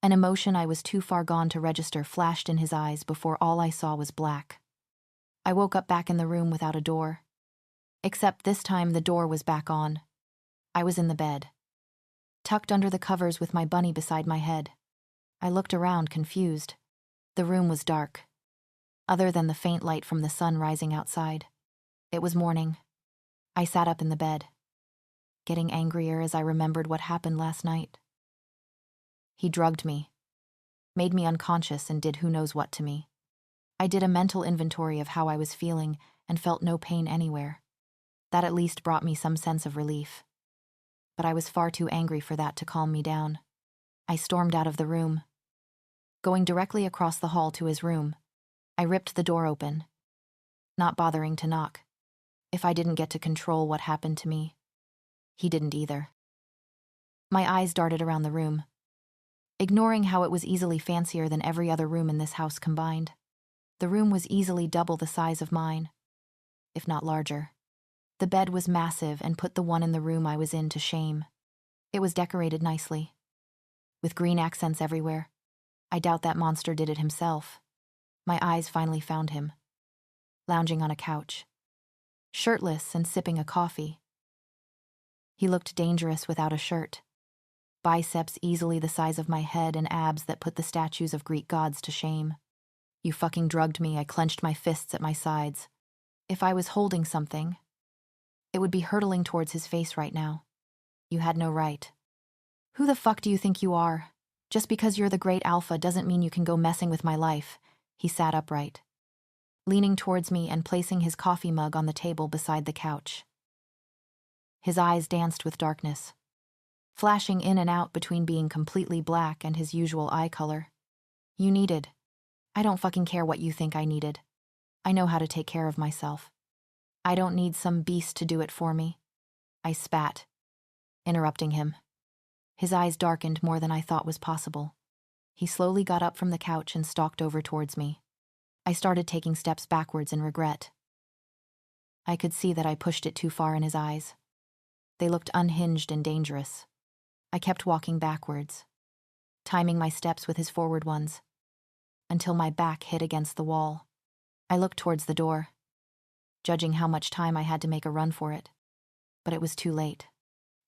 [SPEAKER 1] An emotion I was too far gone to register flashed in his eyes before all I saw was black. I woke up back in the room without a door. Except this time the door was back on. I was in the bed, tucked under the covers with my bunny beside my head. I looked around, confused. The room was dark, other than the faint light from the sun rising outside. It was morning. I sat up in the bed, getting angrier as I remembered what happened last night. He drugged me, made me unconscious, and did who knows what to me. I did a mental inventory of how I was feeling and felt no pain anywhere. That at least brought me some sense of relief. But I was far too angry for that to calm me down. I stormed out of the room, going directly across the hall to his room. I ripped the door open, not bothering to knock. If I didn't get to control what happened to me, he didn't either. My eyes darted around the room, ignoring how it was easily fancier than every other room in this house combined. The room was easily double the size of mine, if not larger. The bed was massive and put the one in the room I was in to shame. It was decorated nicely, with green accents everywhere. I doubt that monster did it himself. My eyes finally found him, lounging on a couch, shirtless and sipping a coffee. He looked dangerous without a shirt, biceps easily the size of my head and abs that put the statues of Greek gods to shame. "You fucking drugged me." I clenched my fists at my sides. If I was holding something, it would be hurtling towards his face right now. "You had no right." "Who the fuck do you think you are? Just because you're the great alpha doesn't mean you can go messing with my life." He sat upright, leaning towards me and placing his coffee mug on the table beside the couch. His eyes danced with darkness, flashing in and out between being completely black and his usual eye color. "You needed. I don't fucking care what you think I needed. I know how to take care of myself. I don't need some beast to do it for me." I spat, interrupting him. His eyes darkened more than I thought was possible. He slowly got up from the couch and stalked over towards me. I started taking steps backwards in regret. I could see that I pushed it too far in his eyes. They looked unhinged and dangerous. I kept walking backwards, timing my steps with his forward ones, until my back hit against the wall. I looked towards the door, judging how much time I had to make a run for it. But it was too late.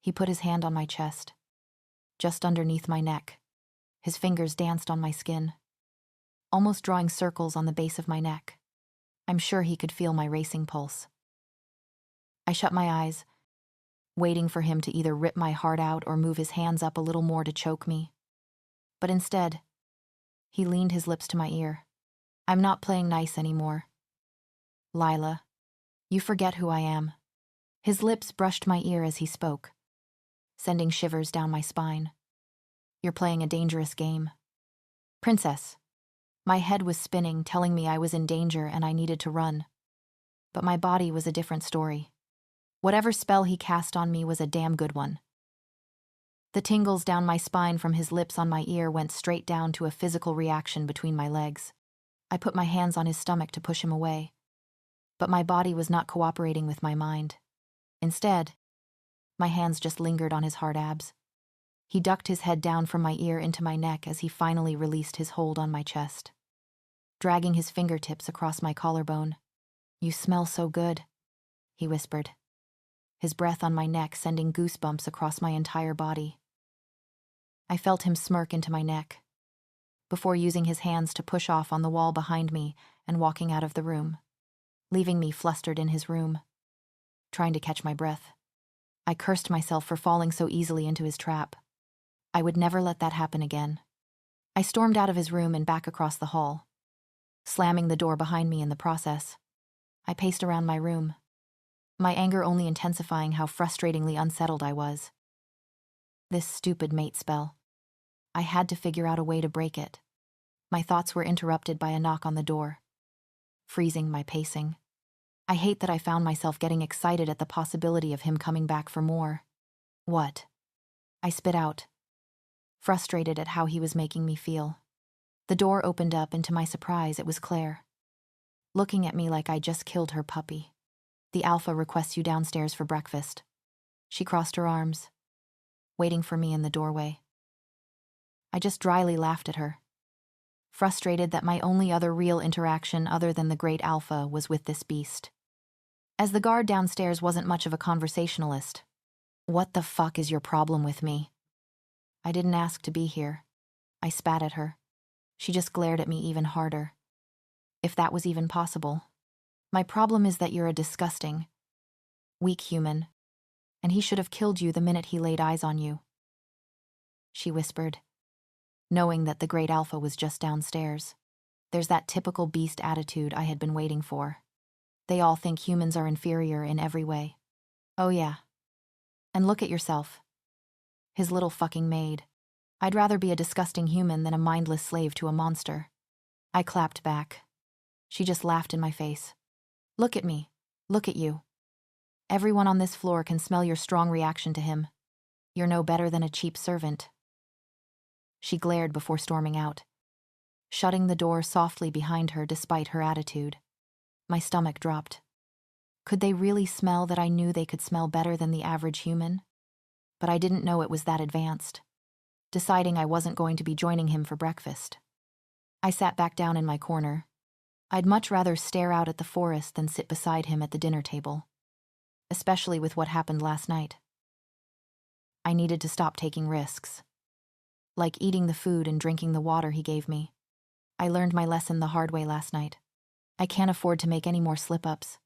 [SPEAKER 1] He put his hand on my chest, just underneath my neck. His fingers danced on my skin, almost drawing circles on the base of my neck. I'm sure he could feel my racing pulse. I shut my eyes, waiting for him to either rip my heart out or move his hands up a little more to choke me. But instead, he leaned his lips to my ear. I'm not playing nice anymore. Lila, you forget who I am. His lips brushed my ear as he spoke, sending shivers down my spine. You're playing a dangerous game. Princess. My head was spinning, telling me I was in danger and I needed to run. But my body was a different story. Whatever spell he cast on me was a damn good one. The tingles down my spine from his lips on my ear went straight down to a physical reaction between my legs. I put my hands on his stomach to push him away. But my body was not cooperating with my mind. Instead, my hands just lingered on his hard abs. He ducked his head down from my ear into my neck as he finally released his hold on my chest, dragging his fingertips across my collarbone. You smell so good, he whispered, his breath on my neck sending goosebumps across my entire body. I felt him smirk into my neck, before using his hands to push off on the wall behind me and walking out of the room, leaving me flustered in his room, trying to catch my breath. I cursed myself for falling so easily into his trap. I would never let that happen again. I stormed out of his room and back across the hall, slamming the door behind me in the process. I paced around my room, my anger only intensifying how frustratingly unsettled I was. This stupid mate spell. I had to figure out a way to break it. My thoughts were interrupted by a knock on the door, freezing my pacing. I hate that I found myself getting excited at the possibility of him coming back for more. What? I spit out, frustrated at how he was making me feel. The door opened up, and to my surprise, it was Claire, looking at me like I just killed her puppy. The alpha requests you downstairs for breakfast. She crossed her arms, waiting for me in the doorway. I just dryly laughed at her, frustrated that my only other real interaction other than the great alpha was with this beast. As the guard downstairs wasn't much of a conversationalist. What the fuck is your problem with me? I didn't ask to be here. I spat at her. She just glared at me even harder. If that was even possible. My problem is that you're a disgusting, weak human, and he should have killed you the minute he laid eyes on you. She whispered, knowing that the great alpha was just downstairs. There's that typical beast attitude I had been waiting for. They all think humans are inferior in every way. Oh yeah. And look at yourself. His little fucking maid. I'd rather be a disgusting human than a mindless slave to a monster. I clapped back. She just laughed in my face. Look at me. Look at you. Everyone on this floor can smell your strong reaction to him. You're no better than a cheap servant. She glared before storming out, shutting the door softly behind her despite her attitude. My stomach dropped. Could they really smell that I knew they could smell better than the average human? But I didn't know it was that advanced, deciding I wasn't going to be joining him for breakfast. I sat back down in my corner. I'd much rather stare out at the forest than sit beside him at the dinner table, especially with what happened last night. I needed to stop taking risks, like eating the food and drinking the water he gave me. I learned my lesson the hard way last night. I can't afford to make any more slip-ups.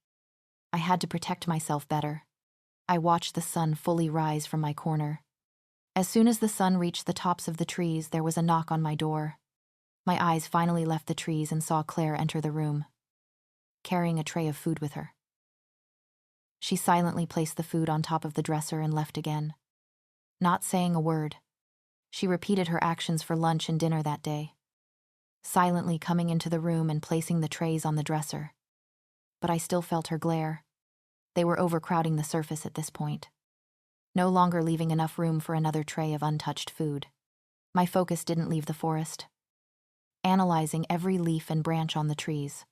[SPEAKER 1] I had to protect myself better. I watched the sun fully rise from my corner. As soon as the sun reached the tops of the trees, there was a knock on my door. My eyes finally left the trees and saw Claire enter the room, carrying a tray of food with her. She silently placed the food on top of the dresser and left again. Not saying a word, she repeated her actions for lunch and dinner that day, silently coming into the room and placing the trays on the dresser. But I still felt her glare. They were overcrowding the surface at this point, no longer leaving enough room for another tray of untouched food. My focus didn't leave the forest. analyzing every leaf and branch on the trees.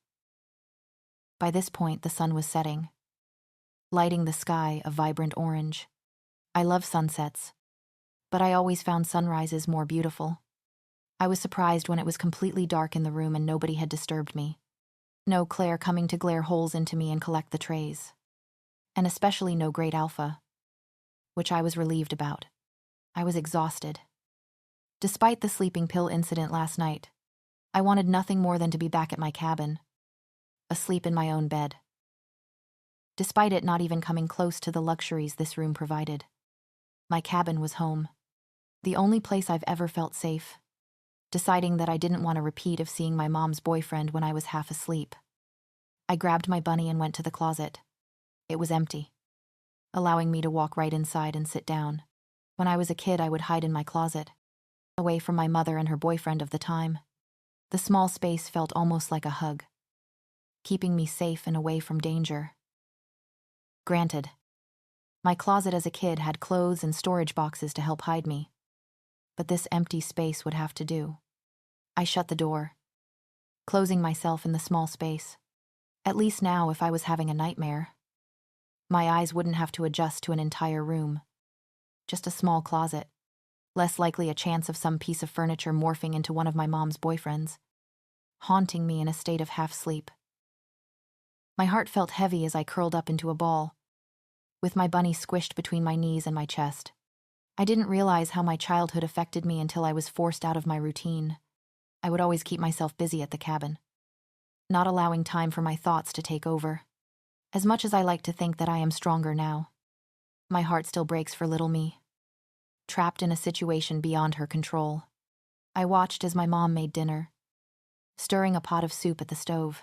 [SPEAKER 1] By this point, the sun was setting, lighting the sky a vibrant orange. I love sunsets, but I always found sunrises more beautiful. I was surprised when it was completely dark in the room and nobody had disturbed me. No Claire coming to glare holes into me and collect the trays. And especially no Great Alpha, which I was relieved about. I was exhausted. Despite the sleeping pill incident last night, I wanted nothing more than to be back at my cabin, asleep in my own bed. Despite it not even coming close to the luxuries this room provided. My cabin was home, the only place I've ever felt safe. Deciding that I didn't want a repeat of seeing my mom's boyfriend when I was half asleep. I grabbed my bunny and went to the closet. It was empty, allowing me to walk right inside and sit down. When I was a kid, I would hide in my closet, away from my mother and her boyfriend of the time. The small space felt almost like a hug, keeping me safe and away from danger. Granted, my closet as a kid had clothes and storage boxes to help hide me, but this empty space would have to do. I shut the door, closing myself in the small space. At least now, if I was having a nightmare, my eyes wouldn't have to adjust to an entire room. Just a small closet, less likely a chance of some piece of furniture morphing into one of my mom's boyfriends, haunting me in a state of half-sleep. My heart felt heavy as I curled up into a ball, with my bunny squished between my knees and my chest. I didn't realize how my childhood affected me until I was forced out of my routine. I would always keep myself busy at the cabin, not allowing time for my thoughts to take over. As much as I like to think that I am stronger now, my heart still breaks for little me, trapped in a situation beyond her control. I watched as my mom made dinner, stirring a pot of soup at the stove.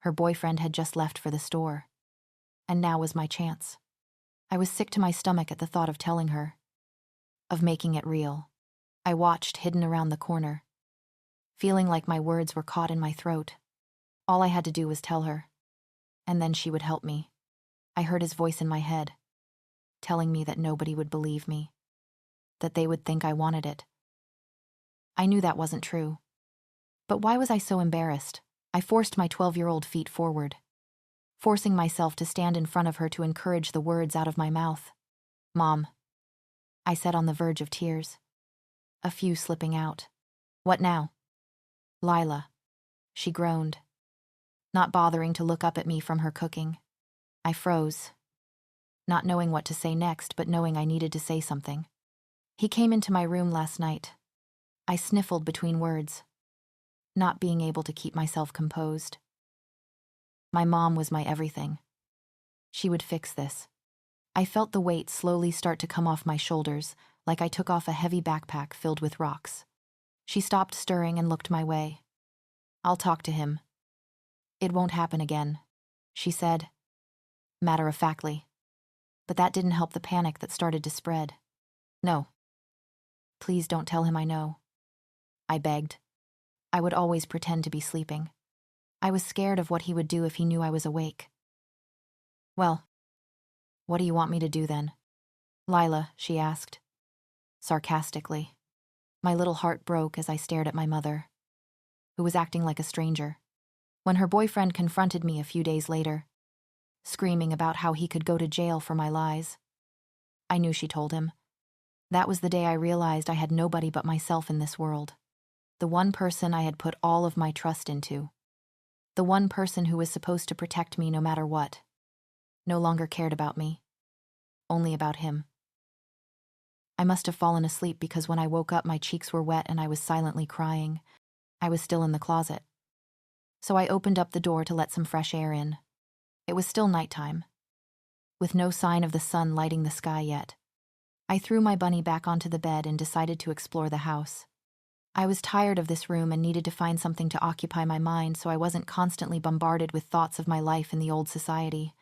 [SPEAKER 1] Her boyfriend had just left for the store, and now was my chance. I was sick to my stomach at the thought of telling her, of making it real. I watched, hidden around the corner, feeling like my words were caught in my throat. All I had to do was tell her, and then she would help me. I heard his voice in my head, telling me that nobody would believe me, that they would think I wanted it. I knew that wasn't true. But why was I so embarrassed? I forced my 12-year-old feet forward, forcing myself to stand in front of her to encourage the words out of my mouth. "Mom," I said on the verge of tears, a few slipping out. "What now?" "Lila," she groaned, not bothering to look up at me from her cooking. I froze, not knowing what to say next, but knowing I needed to say something. "He came into my room last night." I sniffled between words, not being able to keep myself composed. My mom was my everything. She would fix this. I felt the weight slowly start to come off my shoulders, like I took off a heavy backpack filled with rocks. She stopped stirring and looked my way. "I'll talk to him. It won't happen again," she said, matter-of-factly. But that didn't help the panic that started to spread. "No. Please don't tell him I know," I begged. I would always pretend to be sleeping. I was scared of what he would do if he knew I was awake. "Well, what do you want me to do then?" "Lila," she asked, sarcastically. My little heart broke as I stared at my mother, who was acting like a stranger. When her boyfriend confronted me a few days later, screaming about how he could go to jail for my lies, I knew she told him. That was the day I realized I had nobody but myself in this world. The one person I had put all of my trust into. The one person who was supposed to protect me no matter what. No longer cared about me. Only about him. I must have fallen asleep because when I woke up my cheeks were wet and I was silently crying. I was still in the closet. So I opened up the door to let some fresh air in. It was still nighttime, with no sign of the sun lighting the sky yet. I threw my bunny back onto the bed and decided to explore the house. I was tired of this room and needed to find something to occupy my mind so I wasn't constantly bombarded with thoughts of my life in the old society.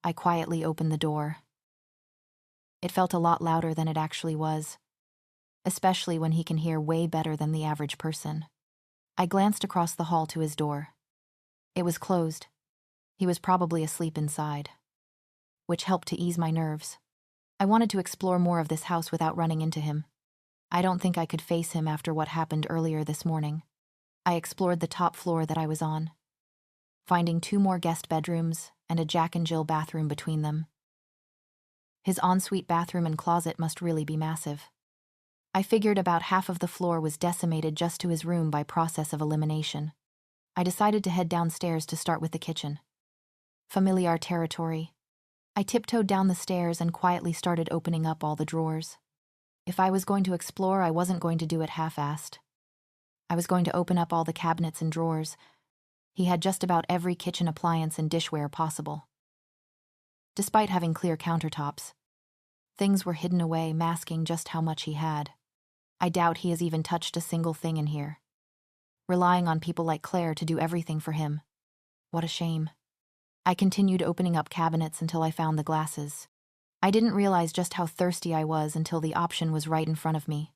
[SPEAKER 1] I quietly opened the door. It felt a lot louder than it actually was, especially when he can hear way better than the average person. I glanced across the hall to his door. It was closed. He was probably asleep inside, which helped to ease my nerves. I wanted to explore more of this house without running into him. I don't think I could face him after what happened earlier this morning. I explored the top floor that I was on, finding 2 more guest bedrooms and a Jack and Jill bathroom between them. His ensuite bathroom and closet must really be massive. I figured about half of the floor was decimated just to his room by process of elimination. I decided to head downstairs to start with the kitchen. Familiar territory. I tiptoed down the stairs and quietly started opening up all the drawers. If I was going to explore, I wasn't going to do it half-assed. I was going to open up all the cabinets and drawers. He had just about every kitchen appliance and dishware possible. Despite having clear countertops, things were hidden away, masking just how much he had. I doubt he has even touched a single thing in here, relying on people like Claire to do everything for him. What a shame. I continued opening up cabinets until I found the glasses. I didn't realize just how thirsty I was until the option was right in front of me.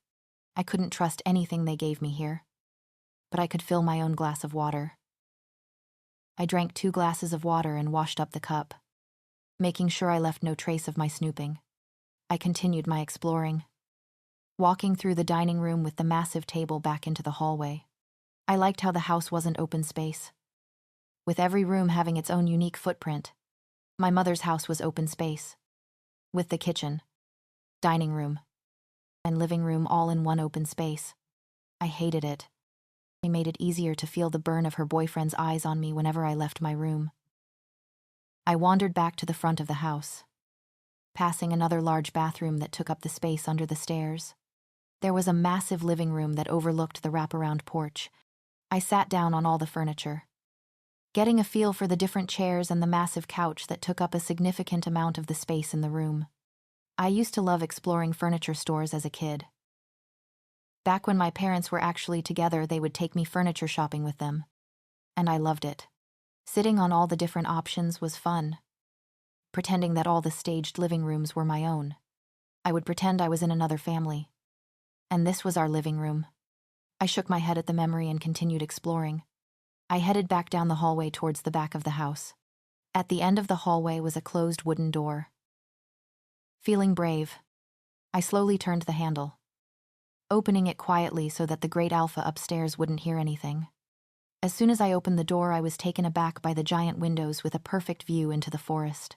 [SPEAKER 1] I couldn't trust anything they gave me here, but I could fill my own glass of water. I drank 2 glasses of water and washed up the cup, making sure I left no trace of my snooping. I continued my exploring, walking through the dining room with the massive table back into the hallway. I liked how the house wasn't open space, with every room having its own unique footprint. My mother's house was open space, with the kitchen, dining room, and living room all in one open space. I hated it. It made it easier to feel the burn of her boyfriend's eyes on me whenever I left my room. I wandered back to the front of the house, passing another large bathroom that took up the space under the stairs. There was a massive living room that overlooked the wraparound porch. I sat down on all the furniture, getting a feel for the different chairs and the massive couch that took up a significant amount of the space in the room. I used to love exploring furniture stores as a kid. Back when my parents were actually together, they would take me furniture shopping with them, and I loved it. Sitting on all the different options was fun, pretending that all the staged living rooms were my own. I would pretend I was in another family, and this was our living room. I shook my head at the memory and continued exploring. I headed back down the hallway towards the back of the house. At the end of the hallway was a closed wooden door. Feeling brave, I slowly turned the handle, opening it quietly so that the great alpha upstairs wouldn't hear anything. As soon as I opened the door, I was taken aback by the giant windows with a perfect view into the forest.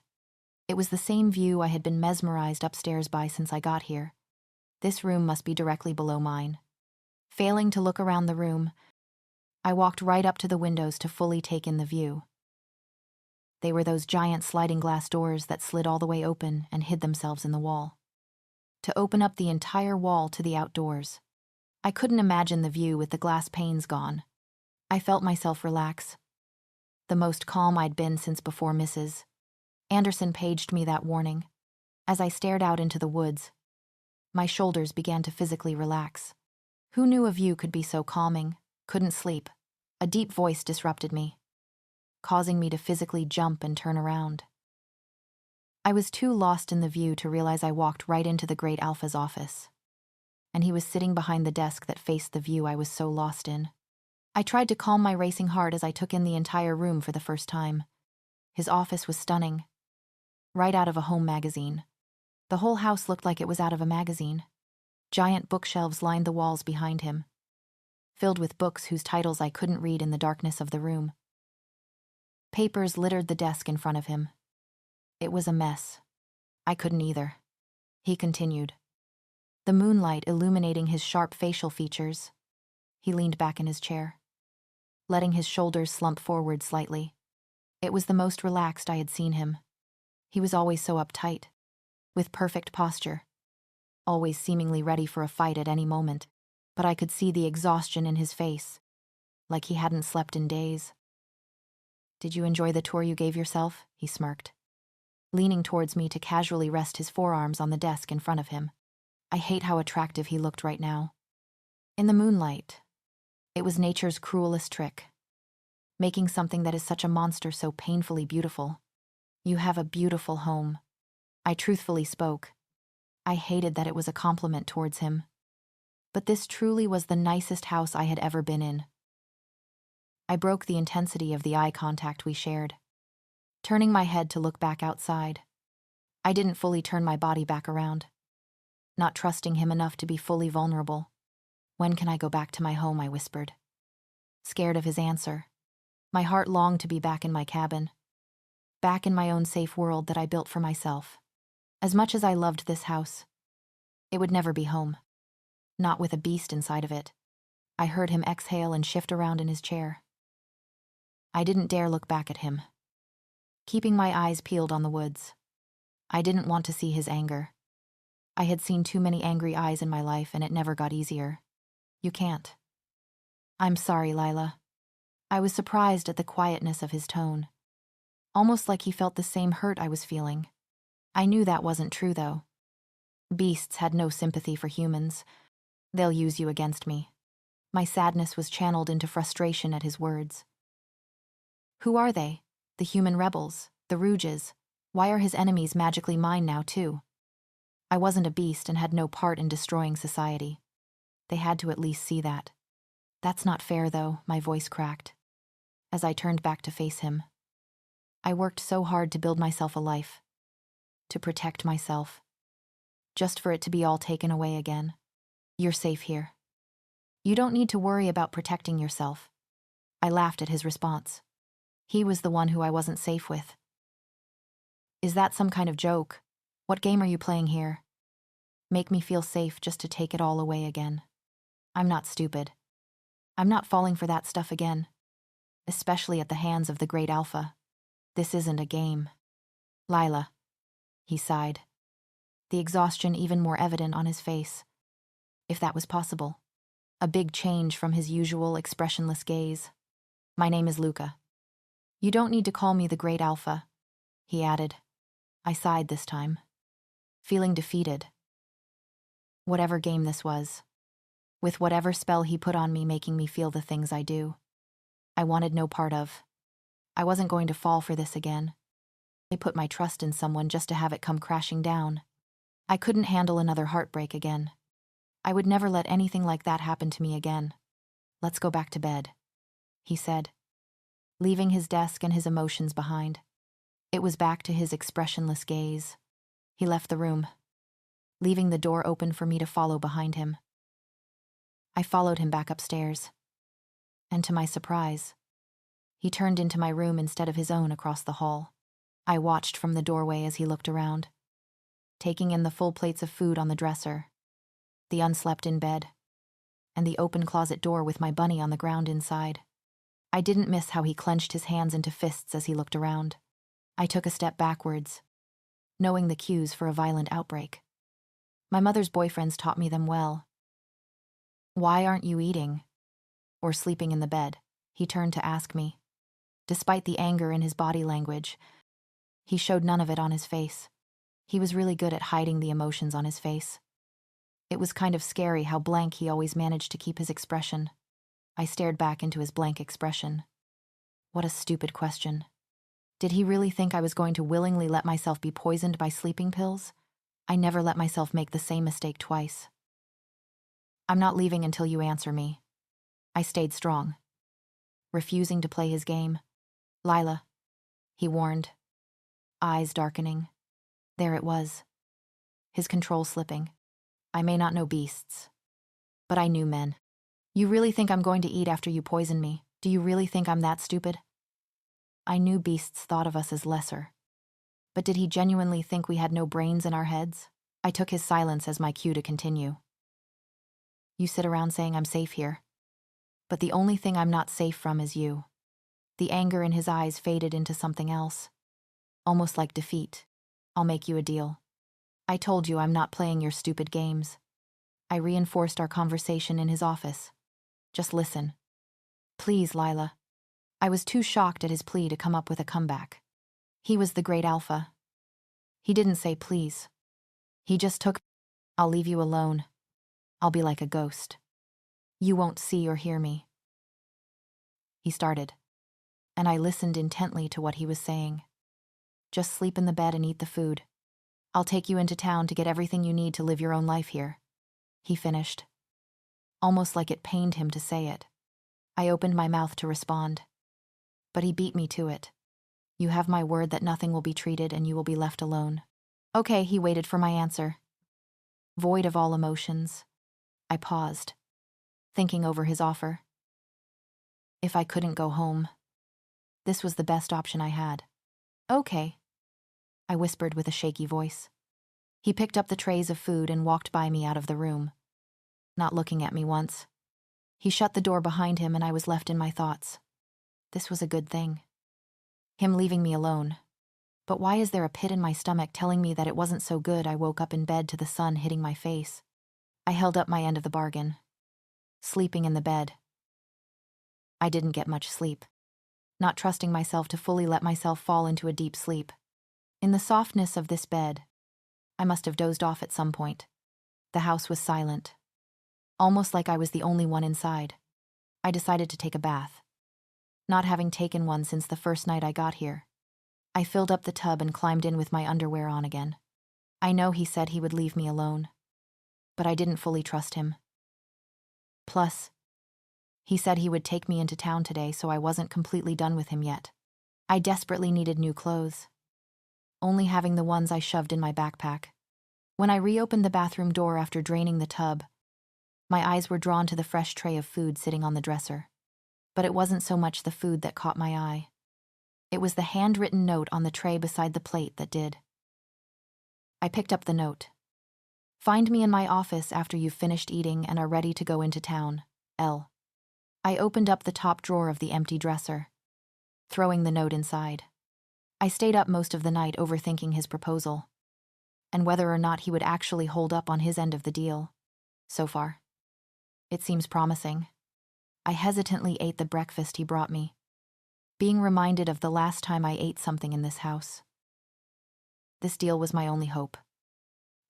[SPEAKER 1] It was the same view I had been mesmerized upstairs by since I got here. This room must be directly below mine. Failing to look around the room, I walked right up to the windows to fully take in the view. They were those giant sliding glass doors that slid all the way open and hid themselves in the wall, to open up the entire wall to the outdoors. I couldn't imagine the view with the glass panes gone. I felt myself relax, the most calm I'd been since before Mrs. Anderson paged me that warning. As I stared out into the woods, my shoulders began to physically relax. Who knew a view could be so calming? Couldn't sleep. A deep voice disrupted me, causing me to physically jump and turn around. I was too lost in the view to realize I walked right into the Great Alpha's office, and he was sitting behind the desk that faced the view I was so lost in. I tried to calm my racing heart as I took in the entire room for the first time. His office was stunning, right out of a home magazine. The whole house looked like it was out of a magazine. Giant bookshelves lined the walls behind him, filled with books whose titles I couldn't read in the darkness of the room. Papers littered the desk in front of him. It was a mess. I couldn't either. He continued, the moonlight illuminating his sharp facial features. He leaned back in his chair, letting his shoulders slump forward slightly. It was the most relaxed I had seen him. He was always so uptight, with perfect posture, always seemingly ready for a fight at any moment, but I could see the exhaustion in his face, like he hadn't slept in days. Did you enjoy the tour you gave yourself? He smirked, leaning towards me to casually rest his forearms on the desk in front of him. I hate how attractive he looked right now. In the moonlight, it was nature's cruelest trick, making something that is such a monster so painfully beautiful. You have a beautiful home. I truthfully spoke. I hated that it was a compliment towards him, but this truly was the nicest house I had ever been in. I broke the intensity of the eye contact we shared, turning my head to look back outside. I didn't fully turn my body back around. not trusting him enough to be fully vulnerable. "When can I go back to my home?" I whispered. Scared of his answer. My heart longed to be back in my cabin, back in my own safe world that I built for myself. As much as I loved this house, it would never be home. Not with a beast inside of it. I heard him exhale and shift around in his chair. I didn't dare look back at him, keeping my eyes peeled on the woods. I didn't want to see his anger. I had seen too many angry eyes in my life, and it never got easier. "You can't." "I'm sorry, Lila." I was surprised at the quietness of his tone, almost like he felt the same hurt I was feeling. I knew that wasn't true, though. Beasts had no sympathy for humans. "They'll use you against me." My sadness was channeled into frustration at his words. Who are they? The human rebels? The Rouges? Why are his enemies magically mine now, too? I wasn't a beast and had no part in destroying society. They had to at least see that. "That's not fair, though," my voice cracked, as I turned back to face him. I worked so hard to build myself a life, to protect myself, just for it to be all taken away again. "You're safe here. You don't need to worry about protecting yourself." I laughed at his response. He was the one who I wasn't safe with. "Is that some kind of joke? What game are you playing here? Make me feel safe just to take it all away again. I'm not stupid. I'm not falling for that stuff again, especially at the hands of the Great Alpha. This isn't a game." "Lila," he sighed, the exhaustion even more evident on his face. If that was possible. A big change from his usual expressionless gaze. "My name is Luca. You don't need to call me the Great Alpha," he added. I sighed this time, feeling defeated. Whatever game this was, with whatever spell he put on me making me feel the things I do, I wanted no part of. I wasn't going to fall for this again. I put my trust in someone just to have it come crashing down. I couldn't handle another heartbreak again. I would never let anything like that happen to me again. "Let's go back to bed," he said, leaving his desk and his emotions behind. It was back to his expressionless gaze. He left the room, leaving the door open for me to follow behind him. I followed him back upstairs, and to my surprise, he turned into my room instead of his own across the hall. I watched from the doorway as he looked around, taking in the full plates of food on the dresser, the unslept-in bed, and the open closet door with my bunny on the ground inside. I didn't miss how he clenched his hands into fists as he looked around. I took a step backwards, knowing the cues for a violent outbreak. My mother's boyfriends taught me them well. "Why aren't you eating? Or sleeping in the bed?" he turned to ask me. Despite the anger in his body language, he showed none of it on his face. He was really good at hiding the emotions on his face. It was kind of scary how blank he always managed to keep his expression. I stared back into his blank expression. What a stupid question. Did he really think I was going to willingly let myself be poisoned by sleeping pills? I never let myself make the same mistake twice. "I'm not leaving until you answer me." I stayed strong, refusing to play his game. "Lila," he warned, eyes darkening. There it was, his control slipping. I may not know beasts, but I knew men. "You really think I'm going to eat after you poison me? Do you really think I'm that stupid?" I knew beasts thought of us as lesser. But did he genuinely think we had no brains in our heads? I took his silence as my cue to continue. "You sit around saying I'm safe here. But the only thing I'm not safe from is you." The anger in his eyes faded into something else, almost like defeat. "I'll make you a deal. I told you I'm not playing your stupid games." I reinforced our conversation in his office. "Just listen. Please, Lila." I was too shocked at his plea to come up with a comeback. He was the Great Alpha. He didn't say please. He just took, "I'll leave you alone. I'll be like a ghost. You won't see or hear me." He started, and I listened intently to what he was saying. "Just sleep in the bed and eat the food. I'll take you into town to get everything you need to live your own life here," he finished, almost like it pained him to say it. I opened my mouth to respond, but he beat me to it. "You have my word that nothing will be treated and you will be left alone." "Okay," he waited for my answer, void of all emotions. I paused, thinking over his offer. If I couldn't go home, this was the best option I had. Okay, I whispered with a shaky voice. He picked up the trays of food and walked by me out of the room, not looking at me once. He shut the door behind him and I was left in my thoughts. This was a good thing. Him leaving me alone. But why is there a pit in my stomach telling me that it wasn't so good? I woke up in bed to the sun hitting my face. I held up my end of the bargain. Sleeping in the bed. I didn't get much sleep, not trusting myself to fully let myself fall into a deep sleep. In the softness of this bed, I must have dozed off at some point. The house was silent, almost like I was the only one inside. I decided to take a bath, not having taken one since the first night I got here. I filled up the tub and climbed in with my underwear on again. I know he said he would leave me alone, but I didn't fully trust him. Plus, he said he would take me into town today, so I wasn't completely done with him yet. I desperately needed new clothes, only having the ones I shoved in my backpack. When I reopened the bathroom door after draining the tub, my eyes were drawn to the fresh tray of food sitting on the dresser. But it wasn't so much the food that caught my eye. It was the handwritten note on the tray beside the plate that did. I picked up the note. Find me in my office after you've finished eating and are ready to go into town. L. I opened up the top drawer of the empty dresser, throwing the note inside. I stayed up most of the night overthinking his proposal, and whether or not he would actually hold up on his end of the deal. So far, it seems promising. I hesitantly ate the breakfast he brought me, being reminded of the last time I ate something in this house. This deal was my only hope.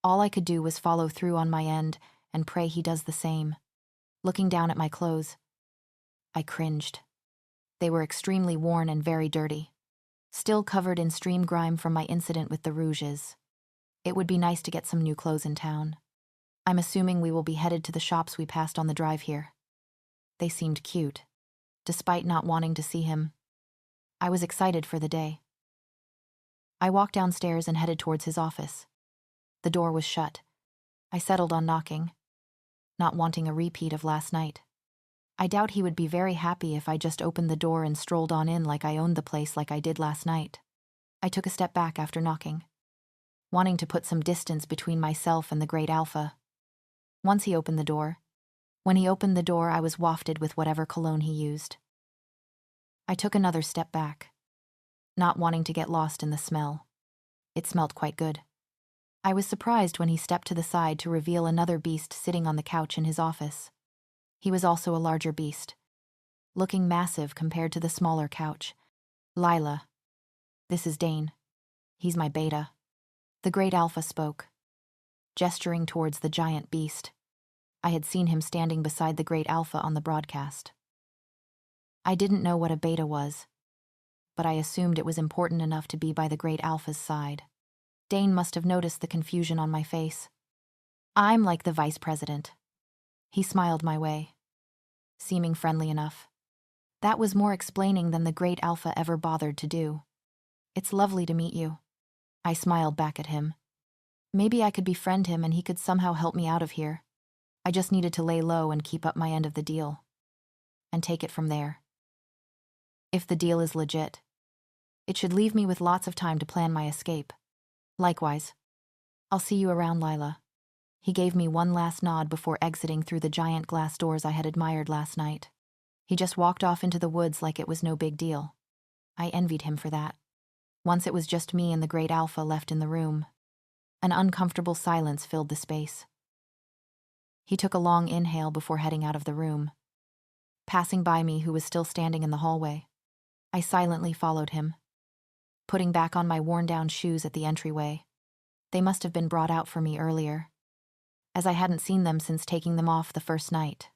[SPEAKER 1] All I could do was follow through on my end and pray he does the same. Looking down at my clothes, I cringed. They were extremely worn and very dirty, still covered in stream grime from my incident with the rouges. It would be nice to get some new clothes in town. I'm assuming we will be headed to the shops we passed on the drive here. They seemed cute, despite not wanting to see him. I was excited for the day. I walked downstairs and headed towards his office. The door was shut. I settled on knocking, not wanting a repeat of last night. I doubt he would be very happy if I just opened the door and strolled on in like I owned the place like I did last night. I took a step back after knocking, wanting to put some distance between myself and the great alpha. When he opened the door, I was wafted with whatever cologne he used. I took another step back, not wanting to get lost in the smell. It smelled quite good. I was surprised when he stepped to the side to reveal another beast sitting on the couch in his office. He was also a larger beast, looking massive compared to the smaller couch. Lila. This is Dane. He's my beta. The great alpha spoke, gesturing towards the giant beast. I had seen him standing beside the great alpha on the broadcast. I didn't know what a beta was, but I assumed it was important enough to be by the great alpha's side. Dane must have noticed the confusion on my face. I'm like the vice president. He smiled my way, seeming friendly enough. That was more explaining than the great alpha ever bothered to do. It's lovely to meet you. I smiled back at him. Maybe I could befriend him and he could somehow help me out of here. I just needed to lay low and keep up my end of the deal, and take it from there. If the deal is legit, it should leave me with lots of time to plan my escape. Likewise. I'll see you around, Lila. He gave me one last nod before exiting through the giant glass doors I had admired last night. He just walked off into the woods like it was no big deal. I envied him for that. Once it was just me and the great alpha left in the room. An uncomfortable silence filled the space. He took a long inhale before heading out of the room, passing by me who was still standing in the hallway. I silently followed him, putting back on my worn-down shoes at the entryway. They must have been brought out for me earlier, as I hadn't seen them since taking them off the first night.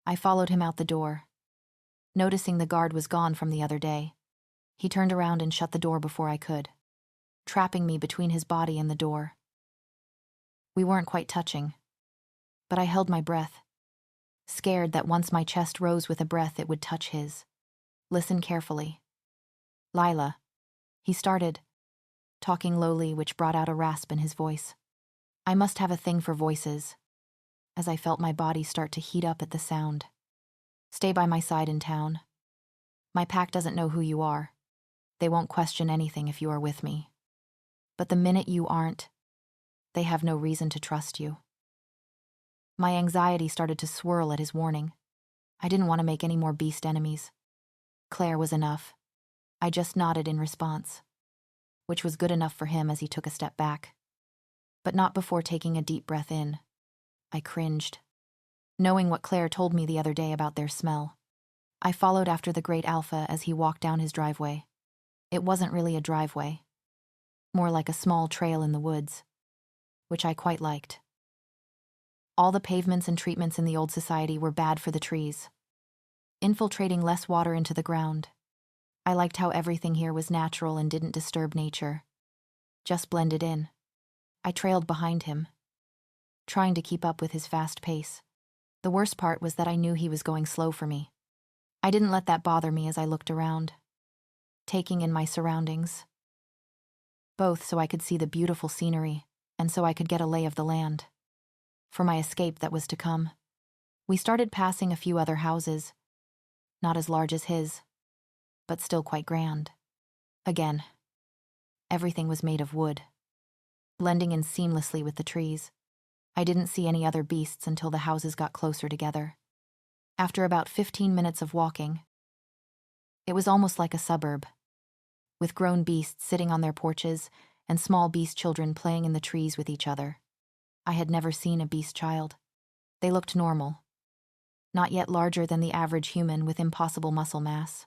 [SPEAKER 1] I followed him out the door, noticing the guard was gone from the other day. He turned around and shut the door before I could, trapping me between his body and the door. We weren't quite touching, but I held my breath, scared that once my chest rose with a breath it would touch his. Listen carefully. Lila, he started, talking lowly, which brought out a rasp in his voice. I must have a thing for voices, as I felt my body start to heat up at the sound. Stay by my side in town. My pack doesn't know who you are. They won't question anything if you are with me. But the minute you aren't, they have no reason to trust you. My anxiety started to swirl at his warning. I didn't want to make any more beast enemies. Claire was enough. I just nodded in response, which was good enough for him as he took a step back. But not before taking a deep breath in. I cringed, knowing what Claire told me the other day about their smell. I followed after the great alpha as he walked down his driveway. It wasn't really a driveway, more like a small trail in the woods, which I quite liked. All the pavements and treatments in the old society were bad for the trees, infiltrating less water into the ground. I liked how everything here was natural and didn't disturb nature, just blended in. I trailed behind him, trying to keep up with his fast pace. The worst part was that I knew he was going slow for me. I didn't let that bother me as I looked around, taking in my surroundings, both so I could see the beautiful scenery and so I could get a lay of the land for my escape that was to come. We started passing a few other houses, not as large as his, but still quite grand. Again, everything was made of wood, blending in seamlessly with the trees. I didn't see any other beasts until the houses got closer together. After about 15 minutes of walking, it was almost like a suburb, with grown beasts sitting on their porches and small beast children playing in the trees with each other. I had never seen a beast child. They looked normal, not yet larger than the average human with impossible muscle mass.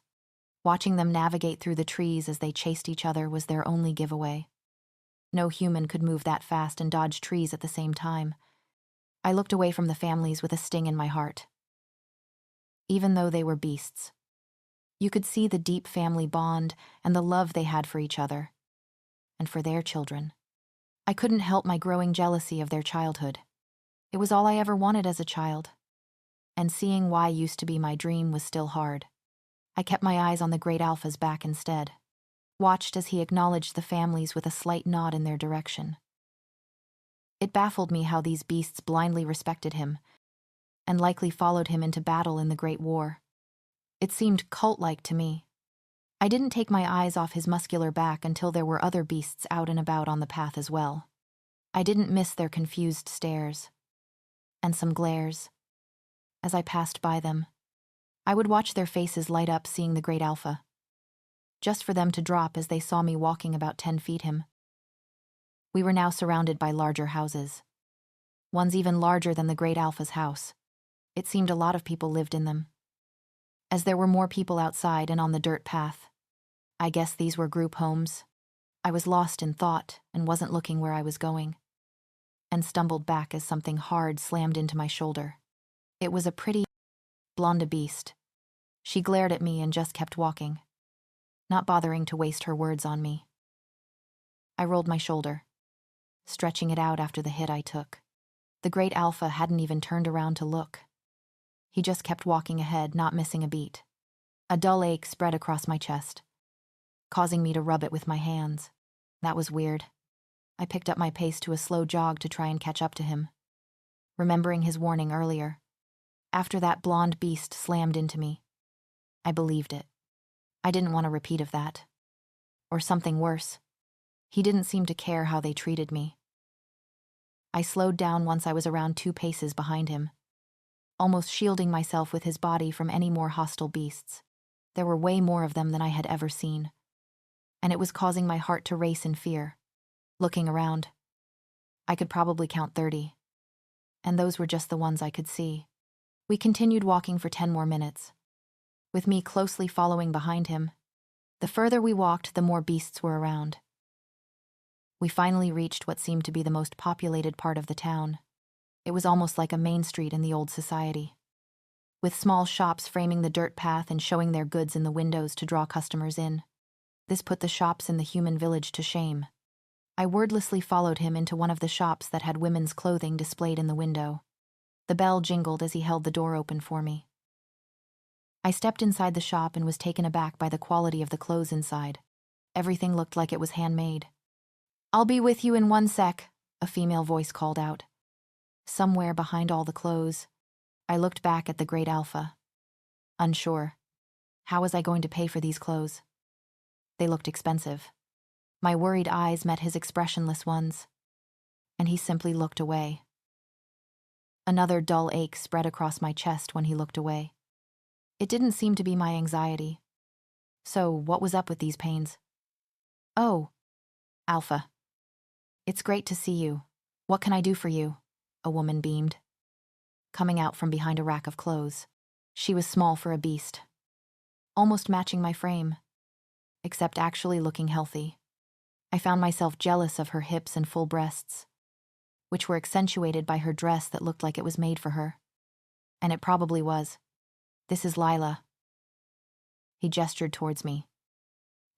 [SPEAKER 1] Watching them navigate through the trees as they chased each other was their only giveaway. No human could move that fast and dodge trees at the same time. I looked away from the families with a sting in my heart. Even though they were beasts, you could see the deep family bond and the love they had for each other, and for their children. I couldn't help my growing jealousy of their childhood. It was all I ever wanted as a child, and seeing why used to be my dream was still hard. I kept my eyes on the great alpha's back instead, watched as he acknowledged the families with a slight nod in their direction. It baffled me how these beasts blindly respected him, and likely followed him into battle in the Great War. It seemed cult-like to me. I didn't take my eyes off his muscular back until there were other beasts out and about on the path as well. I didn't miss their confused stares, and some glares. As I passed by them, I would watch their faces light up seeing the great alpha, just for them to drop as they saw me walking about 10 feet him. We were now surrounded by larger houses, ones even larger than the great alpha's house. It seemed a lot of people lived in them. As there were more people outside and on the dirt path, I guess these were group homes. I was lost in thought and wasn't looking where I was going, and stumbled back as something hard slammed into my shoulder. It was a pretty, blonde beast. She glared at me and just kept walking, not bothering to waste her words on me. I rolled my shoulder, stretching it out after the hit I took. The great alpha hadn't even turned around to look. He just kept walking ahead, not missing a beat. A dull ache spread across my chest, causing me to rub it with my hands. That was weird. I picked up my pace to a slow jog to try and catch up to him, remembering his warning earlier. After that blonde beast slammed into me, I believed it. I didn't want a repeat of that. Or something worse. He didn't seem to care how they treated me. I slowed down once I was around 2 paces behind him, almost shielding myself with his body from any more hostile beasts. There were way more of them than I had ever seen, and it was causing my heart to race in fear. Looking around, I could probably count 30, and those were just the ones I could see. We continued walking for 10 more minutes, with me closely following behind him. The further we walked, the more beasts were around. We finally reached what seemed to be the most populated part of the town. It was almost like a main street in the old society, with small shops framing the dirt path and showing their goods in the windows to draw customers in. This put the shops in the human village to shame. I wordlessly followed him into one of the shops that had women's clothing displayed in the window. The bell jingled as he held the door open for me. I stepped inside the shop and was taken aback by the quality of the clothes inside. Everything looked like it was handmade. "I'll be with you in 1 sec," a female voice called out. Somewhere behind all the clothes, I looked back at the great alpha. Unsure. How was I going to pay for these clothes? They looked expensive. My worried eyes met his expressionless ones, and he simply looked away. Another dull ache spread across my chest when he looked away. It didn't seem to be my anxiety. So, what was up with these pains? Oh, Alpha. It's great to see you. What can I do for you? A woman beamed, coming out from behind a rack of clothes. She was small for a beast, almost matching my frame, except actually looking healthy. I found myself jealous of her hips and full breasts, which were accentuated by her dress that looked like it was made for her. And it probably was. This is Lila. He gestured towards me.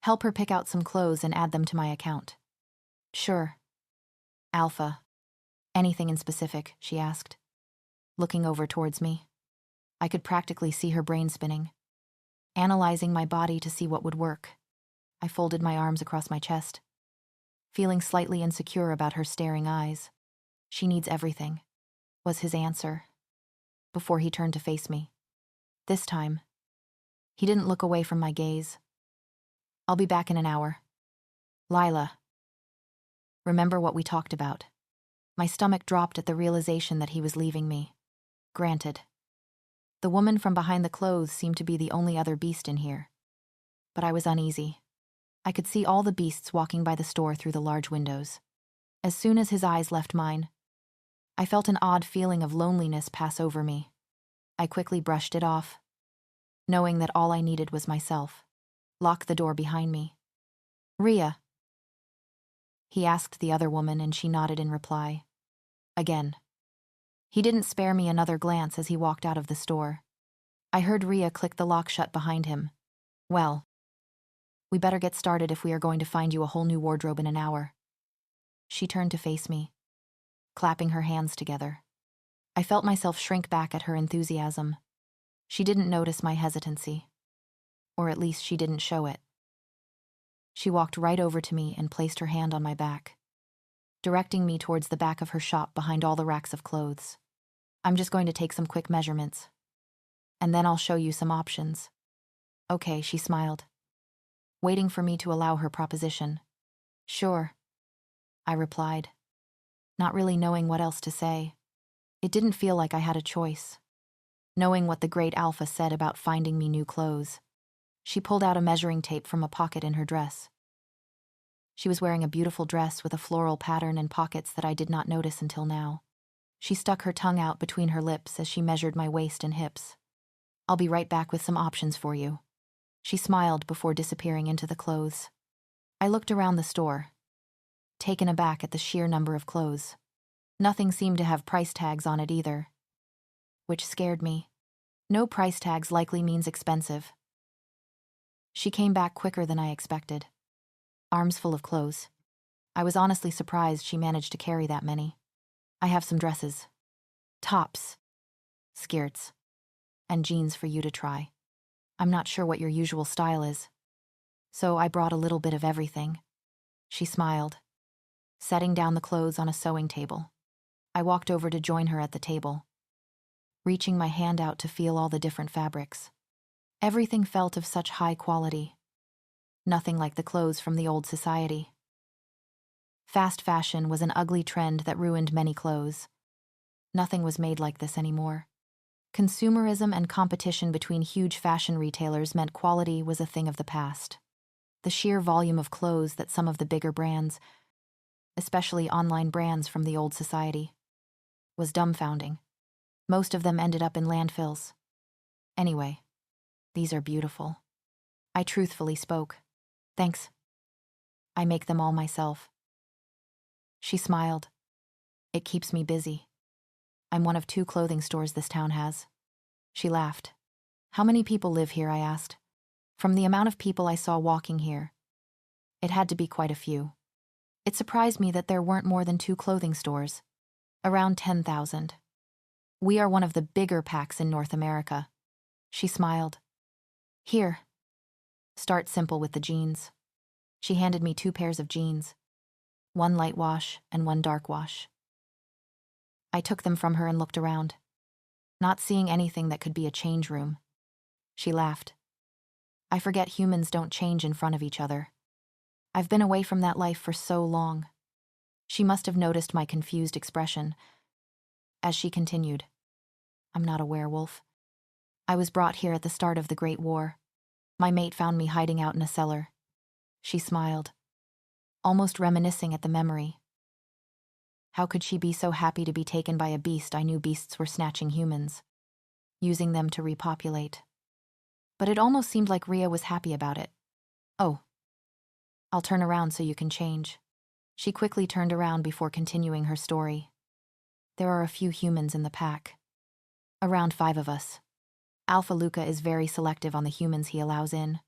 [SPEAKER 1] Help her pick out some clothes and add them to my account. Sure. Alpha. Anything in specific? She asked, looking over towards me. I could practically see her brain spinning, analyzing my body to see what would work. I folded my arms across my chest, feeling slightly insecure about her staring eyes. She needs everything, was his answer, before he turned to face me. This time, he didn't look away from my gaze. I'll be back in an hour. Lila. Remember what we talked about. My stomach dropped at the realization that he was leaving me. Granted. The woman from behind the clothes seemed to be the only other beast in here. But I was uneasy. I could see all the beasts walking by the store through the large windows. As soon as his eyes left mine, I felt an odd feeling of loneliness pass over me. I quickly brushed it off, knowing that all I needed was myself. Lock the door behind me. Rhea. He asked the other woman, and she nodded in reply. Again. He didn't spare me another glance as he walked out of the store. I heard Rhea click the lock shut behind him. Well, we better get started if we are going to find you a whole new wardrobe in an hour. She turned to face me, clapping her hands together. I felt myself shrink back at her enthusiasm. She didn't notice my hesitancy. Or at least she didn't show it. She walked right over to me and placed her hand on my back, directing me towards the back of her shop behind all the racks of clothes. I'm just going to take some quick measurements, and then I'll show you some options. Okay, she smiled, waiting for me to allow her proposition. Sure, I replied, not really knowing what else to say. It didn't feel like I had a choice. Knowing what the great Alpha said about finding me new clothes, she pulled out a measuring tape from a pocket in her dress. She was wearing a beautiful dress with a floral pattern and pockets that I did not notice until now. She stuck her tongue out between her lips as she measured my waist and hips. I'll be right back with some options for you. She smiled before disappearing into the clothes. I looked around the store, taken aback at the sheer number of clothes. Nothing seemed to have price tags on it either, which scared me. No price tags likely means expensive. She came back quicker than I expected, arms full of clothes. I was honestly surprised she managed to carry that many. I have some dresses, tops, skirts, and jeans for you to try. I'm not sure what your usual style is, so I brought a little bit of everything. She smiled, setting down the clothes on a sewing table. I walked over to join her at the table, reaching my hand out to feel all the different fabrics. Everything felt of such high quality. Nothing like the clothes from the old society. Fast fashion was an ugly trend that ruined many clothes. Nothing was made like this anymore. Consumerism and competition between huge fashion retailers meant quality was a thing of the past. The sheer volume of clothes that some of the bigger brands, especially online brands from the old society, was dumbfounding. Most of them ended up in landfills. Anyway, these are beautiful. I truthfully spoke. Thanks. I make them all myself. She smiled. It keeps me busy. I'm one of 2 clothing stores this town has. She laughed. How many people live here, I asked. From the amount of people I saw walking here, it had to be quite a few. It surprised me that there weren't more than 2 clothing stores. Around 10,000. We are one of the bigger packs in North America. She smiled. Here. Start simple with the jeans. She handed me 2 pairs of jeans. one light wash and one dark wash. I took them from her and looked around, not seeing anything that could be a change room. She laughed. I forget humans don't change in front of each other. I've been away from that life for so long. She must have noticed my confused expression. As she continued, I'm not a werewolf. I was brought here at the start of the Great War. My mate found me hiding out in a cellar. She smiled, almost reminiscing at the memory. How could she be so happy to be taken by a beast I knew beasts were snatching humans, using them to repopulate? But it almost seemed like Rhea was happy about it. Oh, I'll turn around so you can change. She quickly turned around before continuing her story. There are a few humans in the pack. Around 5 of us. Alpha Luca is very selective on the humans he allows in.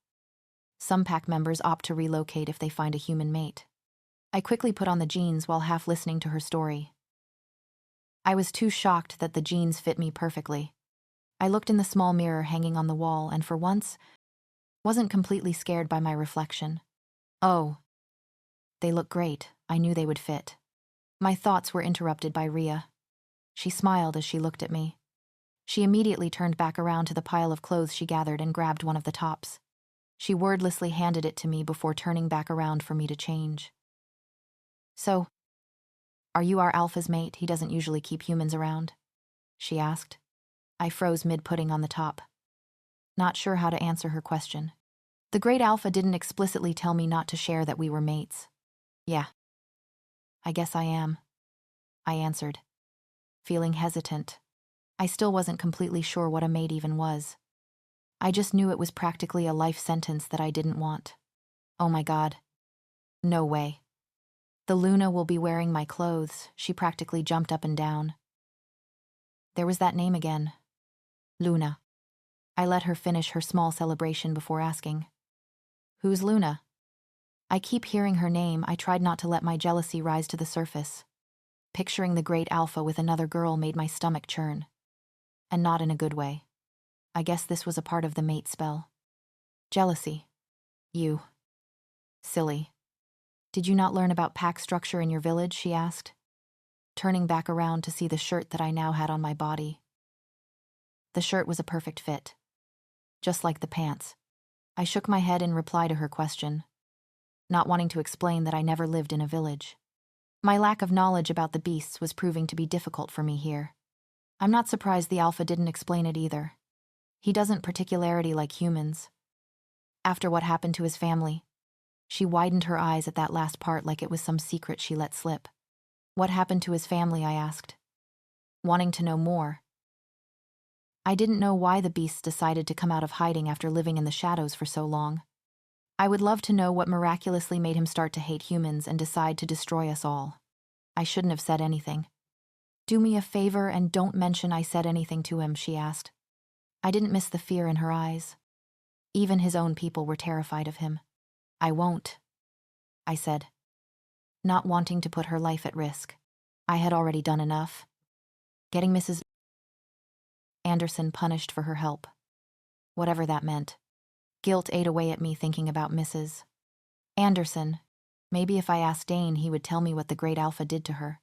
[SPEAKER 1] Some pack members opt to relocate if they find a human mate. I quickly put on the jeans while half listening to her story. I was too shocked that the jeans fit me perfectly. I looked in the small mirror hanging on the wall and for once, wasn't completely scared by my reflection. Oh, they look great. I knew they would fit. My thoughts were interrupted by Rhea. She smiled as she looked at me. She immediately turned back around to the pile of clothes she gathered and grabbed one of the tops. She wordlessly handed it to me before turning back around for me to change. So, are you our alpha's mate? He doesn't usually keep humans around, she asked. I froze mid-putting on the top, not sure how to answer her question. The great alpha didn't explicitly tell me not to share that we were mates. Yeah. I guess I am, I answered, feeling hesitant. I still wasn't completely sure what a mate even was. I just knew it was practically a life sentence that I didn't want. Oh my God. No way. The Luna will be wearing my clothes. She practically jumped up and down. There was that name again. Luna. I let her finish her small celebration before asking, who's Luna? I keep hearing her name. I tried not to let my jealousy rise to the surface. Picturing the great alpha with another girl made my stomach churn. And not in a good way. I guess this was a part of the mate spell. Jealousy. You. Silly. Did you not learn about pack structure in your village? She asked, turning back around to see the shirt that I now had on my body. The shirt was a perfect fit. Just like the pants. I shook my head in reply to her question, not wanting to explain that I never lived in a village. My lack of knowledge about the beasts was proving to be difficult for me here. I'm not surprised the alpha didn't explain it either. He doesn't particularly like humans. After what happened to his family, she widened her eyes at that last part like it was some secret she let slip. What happened to his family? I asked, wanting to know more. I didn't know why the beasts decided to come out of hiding after living in the shadows for so long. I would love to know what miraculously made him start to hate humans and decide to destroy us all. I shouldn't have said anything. Do me a favor and don't mention I said anything to him, she asked. I didn't miss the fear in her eyes. Even his own people were terrified of him. I won't, I said, not wanting to put her life at risk. I had already done enough. Getting Mrs. Anderson punished for her help. Whatever that meant. Guilt ate away at me thinking about Mrs. Anderson. Maybe if I asked Dane, he would tell me what the great alpha did to her.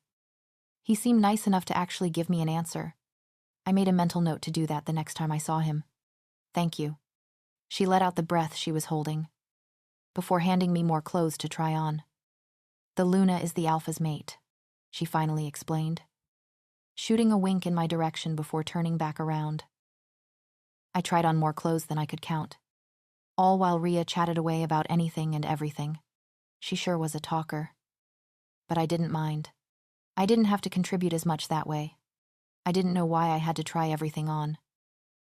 [SPEAKER 1] He seemed nice enough to actually give me an answer. I made a mental note to do that the next time I saw him. Thank you. She let out the breath she was holding, before handing me more clothes to try on. The Luna is the alpha's mate, she finally explained, shooting a wink in my direction before turning back around. I tried on more clothes than I could count, all while Rhea chatted away about anything and everything. She sure was a talker. But I didn't mind. I didn't have to contribute as much that way. I didn't know why I had to try everything on.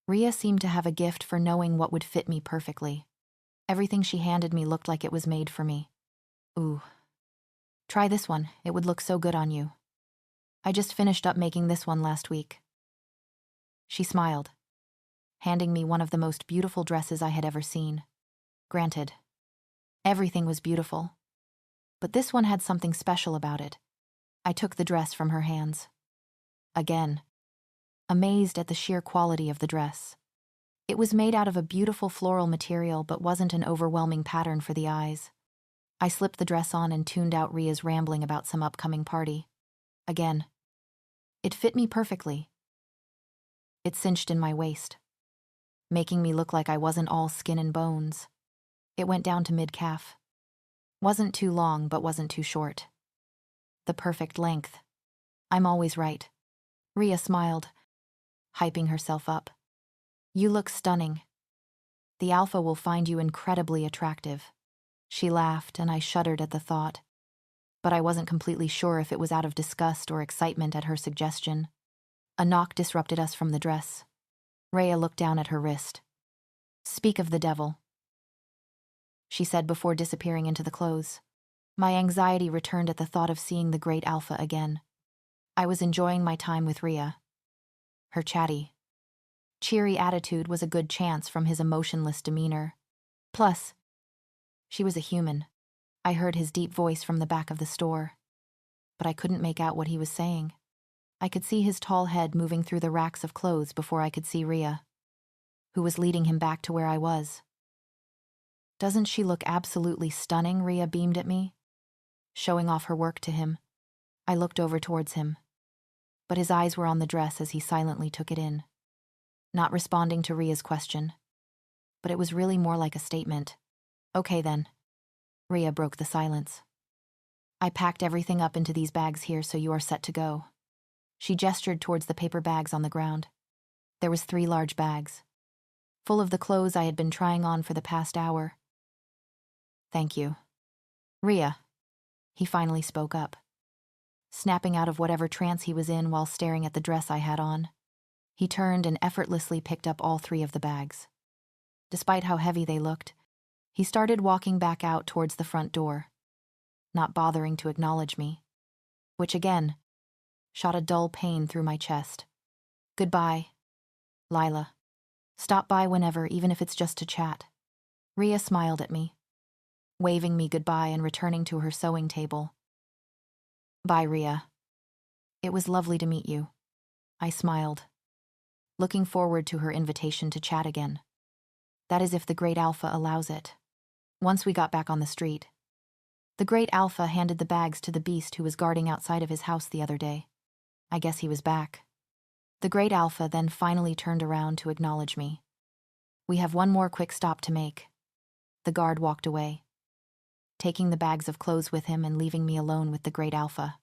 [SPEAKER 1] Rhea seemed to have a gift for knowing what would fit me perfectly. Everything she handed me looked like it was made for me. Ooh. Try this one, it would look so good on you. I just finished up making this one last week. She smiled, handing me one of the most beautiful dresses I had ever seen. Granted, everything was beautiful, but this one had something special about it. I took the dress from her hands. Again, amazed at the sheer quality of the dress. It was made out of a beautiful floral material but wasn't an overwhelming pattern for the eyes. I slipped the dress on and tuned out Ria's rambling about some upcoming party. Again. It fit me perfectly. It cinched in my waist, making me look like I wasn't all skin and bones. It went down to mid-calf. Wasn't too long, but wasn't too short. The perfect length. I'm always right. Ria smiled, hyping herself up. You look stunning. The alpha will find you incredibly attractive. She laughed, and I shuddered at the thought. But I wasn't completely sure if it was out of disgust or excitement at her suggestion. A knock disrupted us from the dress. Rhea looked down at her wrist. Speak of the devil, she said before disappearing into the clothes. My anxiety returned at the thought of seeing the great alpha again. I was enjoying my time with Rhea. Her chatty, cheery attitude was a good chance from his emotionless demeanor. Plus, she was a human. I heard his deep voice from the back of the store, but I couldn't make out what he was saying. I could see his tall head moving through the racks of clothes before I could see Rhea, who was leading him back to where I was. Doesn't she look absolutely stunning? Rhea beamed at me, showing off her work to him. I looked over towards him, but his eyes were on the dress as he silently took it in, not responding to Rhea's question. But it was really more like a statement. Okay then. Rhea broke the silence. I packed everything up into these bags here, so you are set to go. She gestured towards the paper bags on the ground. There was 3 large bags, full of the clothes I had been trying on for the past hour. Thank you. Rhea, he finally spoke up, snapping out of whatever trance he was in while staring at the dress I had on. He turned and effortlessly picked up all 3 of the bags. Despite how heavy they looked, he started walking back out towards the front door, not bothering to acknowledge me, which again shot a dull pain through my chest. Goodbye, Lila. Stop by whenever, even if it's just to chat. Rhea smiled at me, waving me goodbye and returning to her sewing table. Bye, Rhea. It was lovely to meet you. I smiled, looking forward to her invitation to chat again. That is if the Great Alpha allows it. Once we got back on the street, the Great Alpha handed the bags to the beast who was guarding outside of his house the other day. I guess he was back. The Great Alpha then finally turned around to acknowledge me. We have one more quick stop to make. The guard walked away, taking the bags of clothes with him and leaving me alone with the Great Alpha.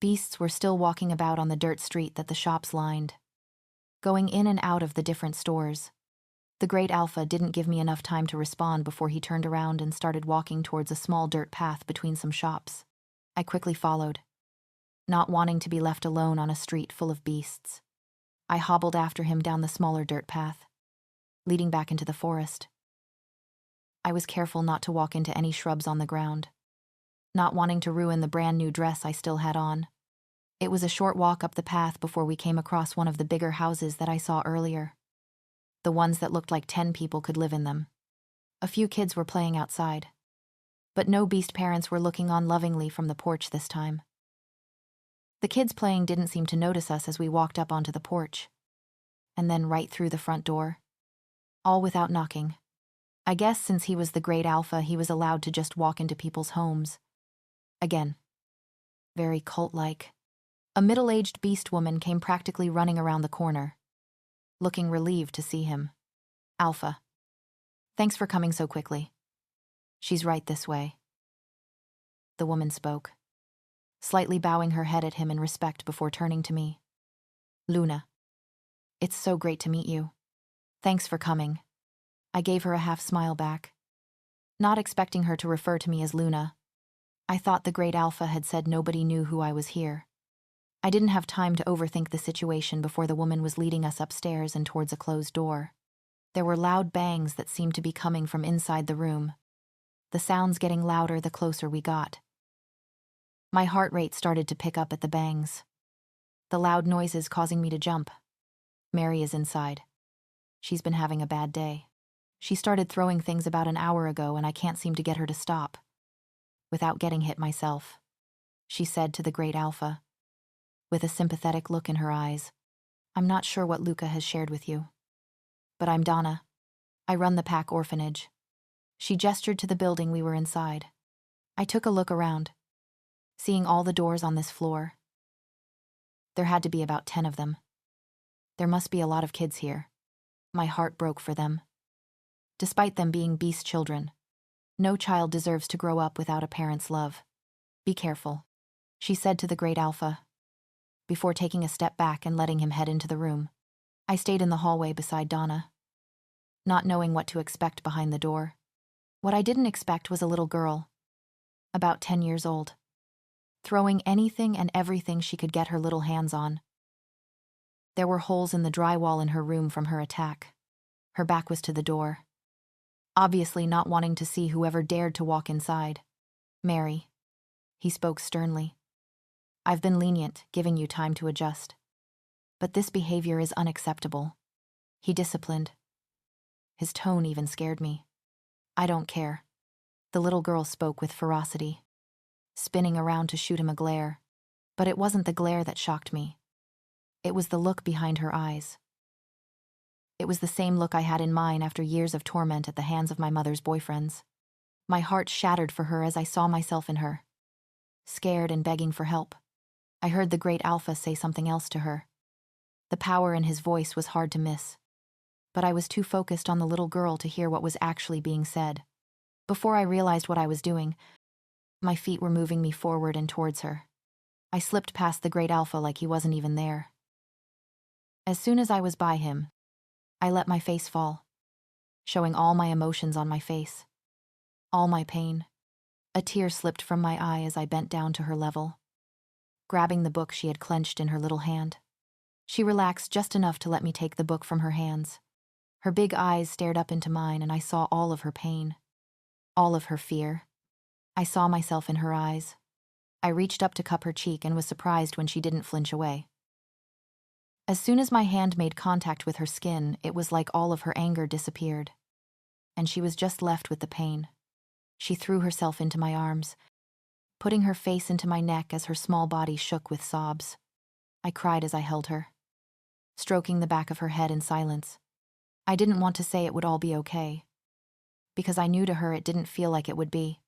[SPEAKER 1] Beasts were still walking about on the dirt street that the shops lined, going in and out of the different stores. The Great Alpha didn't give me enough time to respond before he turned around and started walking towards a small dirt path between some shops. I quickly followed, not wanting to be left alone on a street full of beasts. I hobbled after him down the smaller dirt path, leading back into the forest. I was careful not to walk into any shrubs on the ground, not wanting to ruin the brand new dress I still had on. It was a short walk up the path before we came across one of the bigger houses that I saw earlier, the ones that looked like 10 people could live in them. A few kids were playing outside, but no beast parents were looking on lovingly from the porch this time. The kids playing didn't seem to notice us as we walked up onto the porch, and then right through the front door, all without knocking. I guess since he was the Great Alpha, he was allowed to just walk into people's homes. Again, very cult-like. A middle-aged beast woman came practically running around the corner, looking relieved to see him. Alpha, thanks for coming so quickly. She's right this way. The woman spoke, slightly bowing her head at him in respect before turning to me. Luna, it's so great to meet you. Thanks for coming. I gave her a half smile back, not expecting her to refer to me as Luna. I thought the Great Alpha had said nobody knew who I was here. I didn't have time to overthink the situation before the woman was leading us upstairs and towards a closed door. There were loud bangs that seemed to be coming from inside the room, the sounds getting louder the closer we got. My heart rate started to pick up at the bangs, the loud noises causing me to jump. Mary is inside. She's been having a bad day. She started throwing things about an hour ago and I can't seem to get her to stop, without getting hit myself, she said to the Great Alpha, with a sympathetic look in her eyes. I'm not sure what Luca has shared with you, but I'm Donna. I run the Pack orphanage. She gestured to the building we were inside. I took a look around, seeing all the doors on this floor. There had to be about 10 of them. There must be a lot of kids here. My heart broke for them. Despite them being beast children, no child deserves to grow up without a parent's love. Be careful, she said to the great alpha, before taking a step back and letting him head into the room. I stayed in the hallway beside Donna, not knowing what to expect behind the door. What I didn't expect was a little girl, about 10 years old, throwing anything and everything she could get her little hands on. There were holes in the drywall in her room from her attack. Her back was to the door, obviously not wanting to see whoever dared to walk inside. Mary, he spoke sternly. I've been lenient, giving you time to adjust. But this behavior is unacceptable. He disciplined. His tone even scared me. I don't care. The little girl spoke with ferocity, spinning around to shoot him a glare. But it wasn't the glare that shocked me. It was the look behind her eyes. It was the same look I had in mine after years of torment at the hands of my mother's boyfriends. My heart shattered for her as I saw myself in her, scared and begging for help. I heard the great alpha say something else to her. The power in his voice was hard to miss, but I was too focused on the little girl to hear what was actually being said. Before I realized what I was doing, my feet were moving me forward and towards her. I slipped past the great alpha like he wasn't even there. As soon as I was by him, I let my face fall, showing all my emotions on my face, all my pain. A tear slipped from my eye as I bent down to her level, grabbing the book she had clenched in her little hand. She relaxed just enough to let me take the book from her hands. Her big eyes stared up into mine, and I saw all of her pain, all of her fear. I saw myself in her eyes. I reached up to cup her cheek and was surprised when she didn't flinch away. As soon as my hand made contact with her skin, it was like all of her anger disappeared, and she was just left with the pain. She threw herself into my arms, putting her face into my neck as her small body shook with sobs. I cried as I held her, stroking the back of her head in silence. I didn't want to say it would all be okay, because I knew to her it didn't feel like it would be.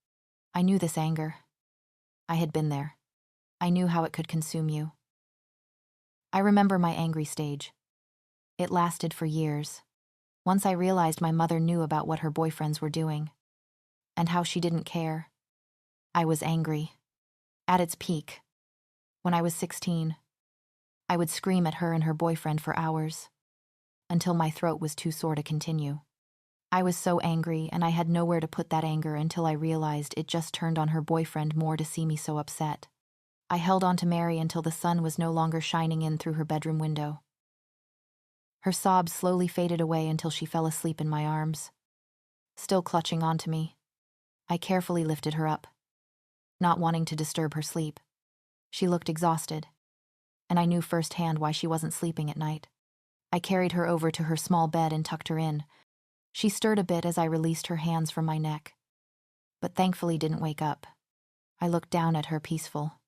[SPEAKER 1] I knew this anger. I had been there. I knew how it could consume you. I remember my angry stage. It lasted for years. Once I realized my mother knew about what her boyfriends were doing, and how she didn't care. I was angry. At its peak. When I was 16, I would scream at her and her boyfriend for hours, until my throat was too sore to continue. I was so angry, and I had nowhere to put that anger until I realized it just turned on her boyfriend more to see me so upset. I held on to Mary until the sun was no longer shining in through her bedroom window. Her sobs slowly faded away until she fell asleep in my arms. Still clutching onto me, I carefully lifted her up, not wanting to disturb her sleep. She looked exhausted, and I knew firsthand why she wasn't sleeping at night. I carried her over to her small bed and tucked her in. She stirred a bit as I released her hands from my neck, but thankfully didn't wake up. I looked down at her peaceful,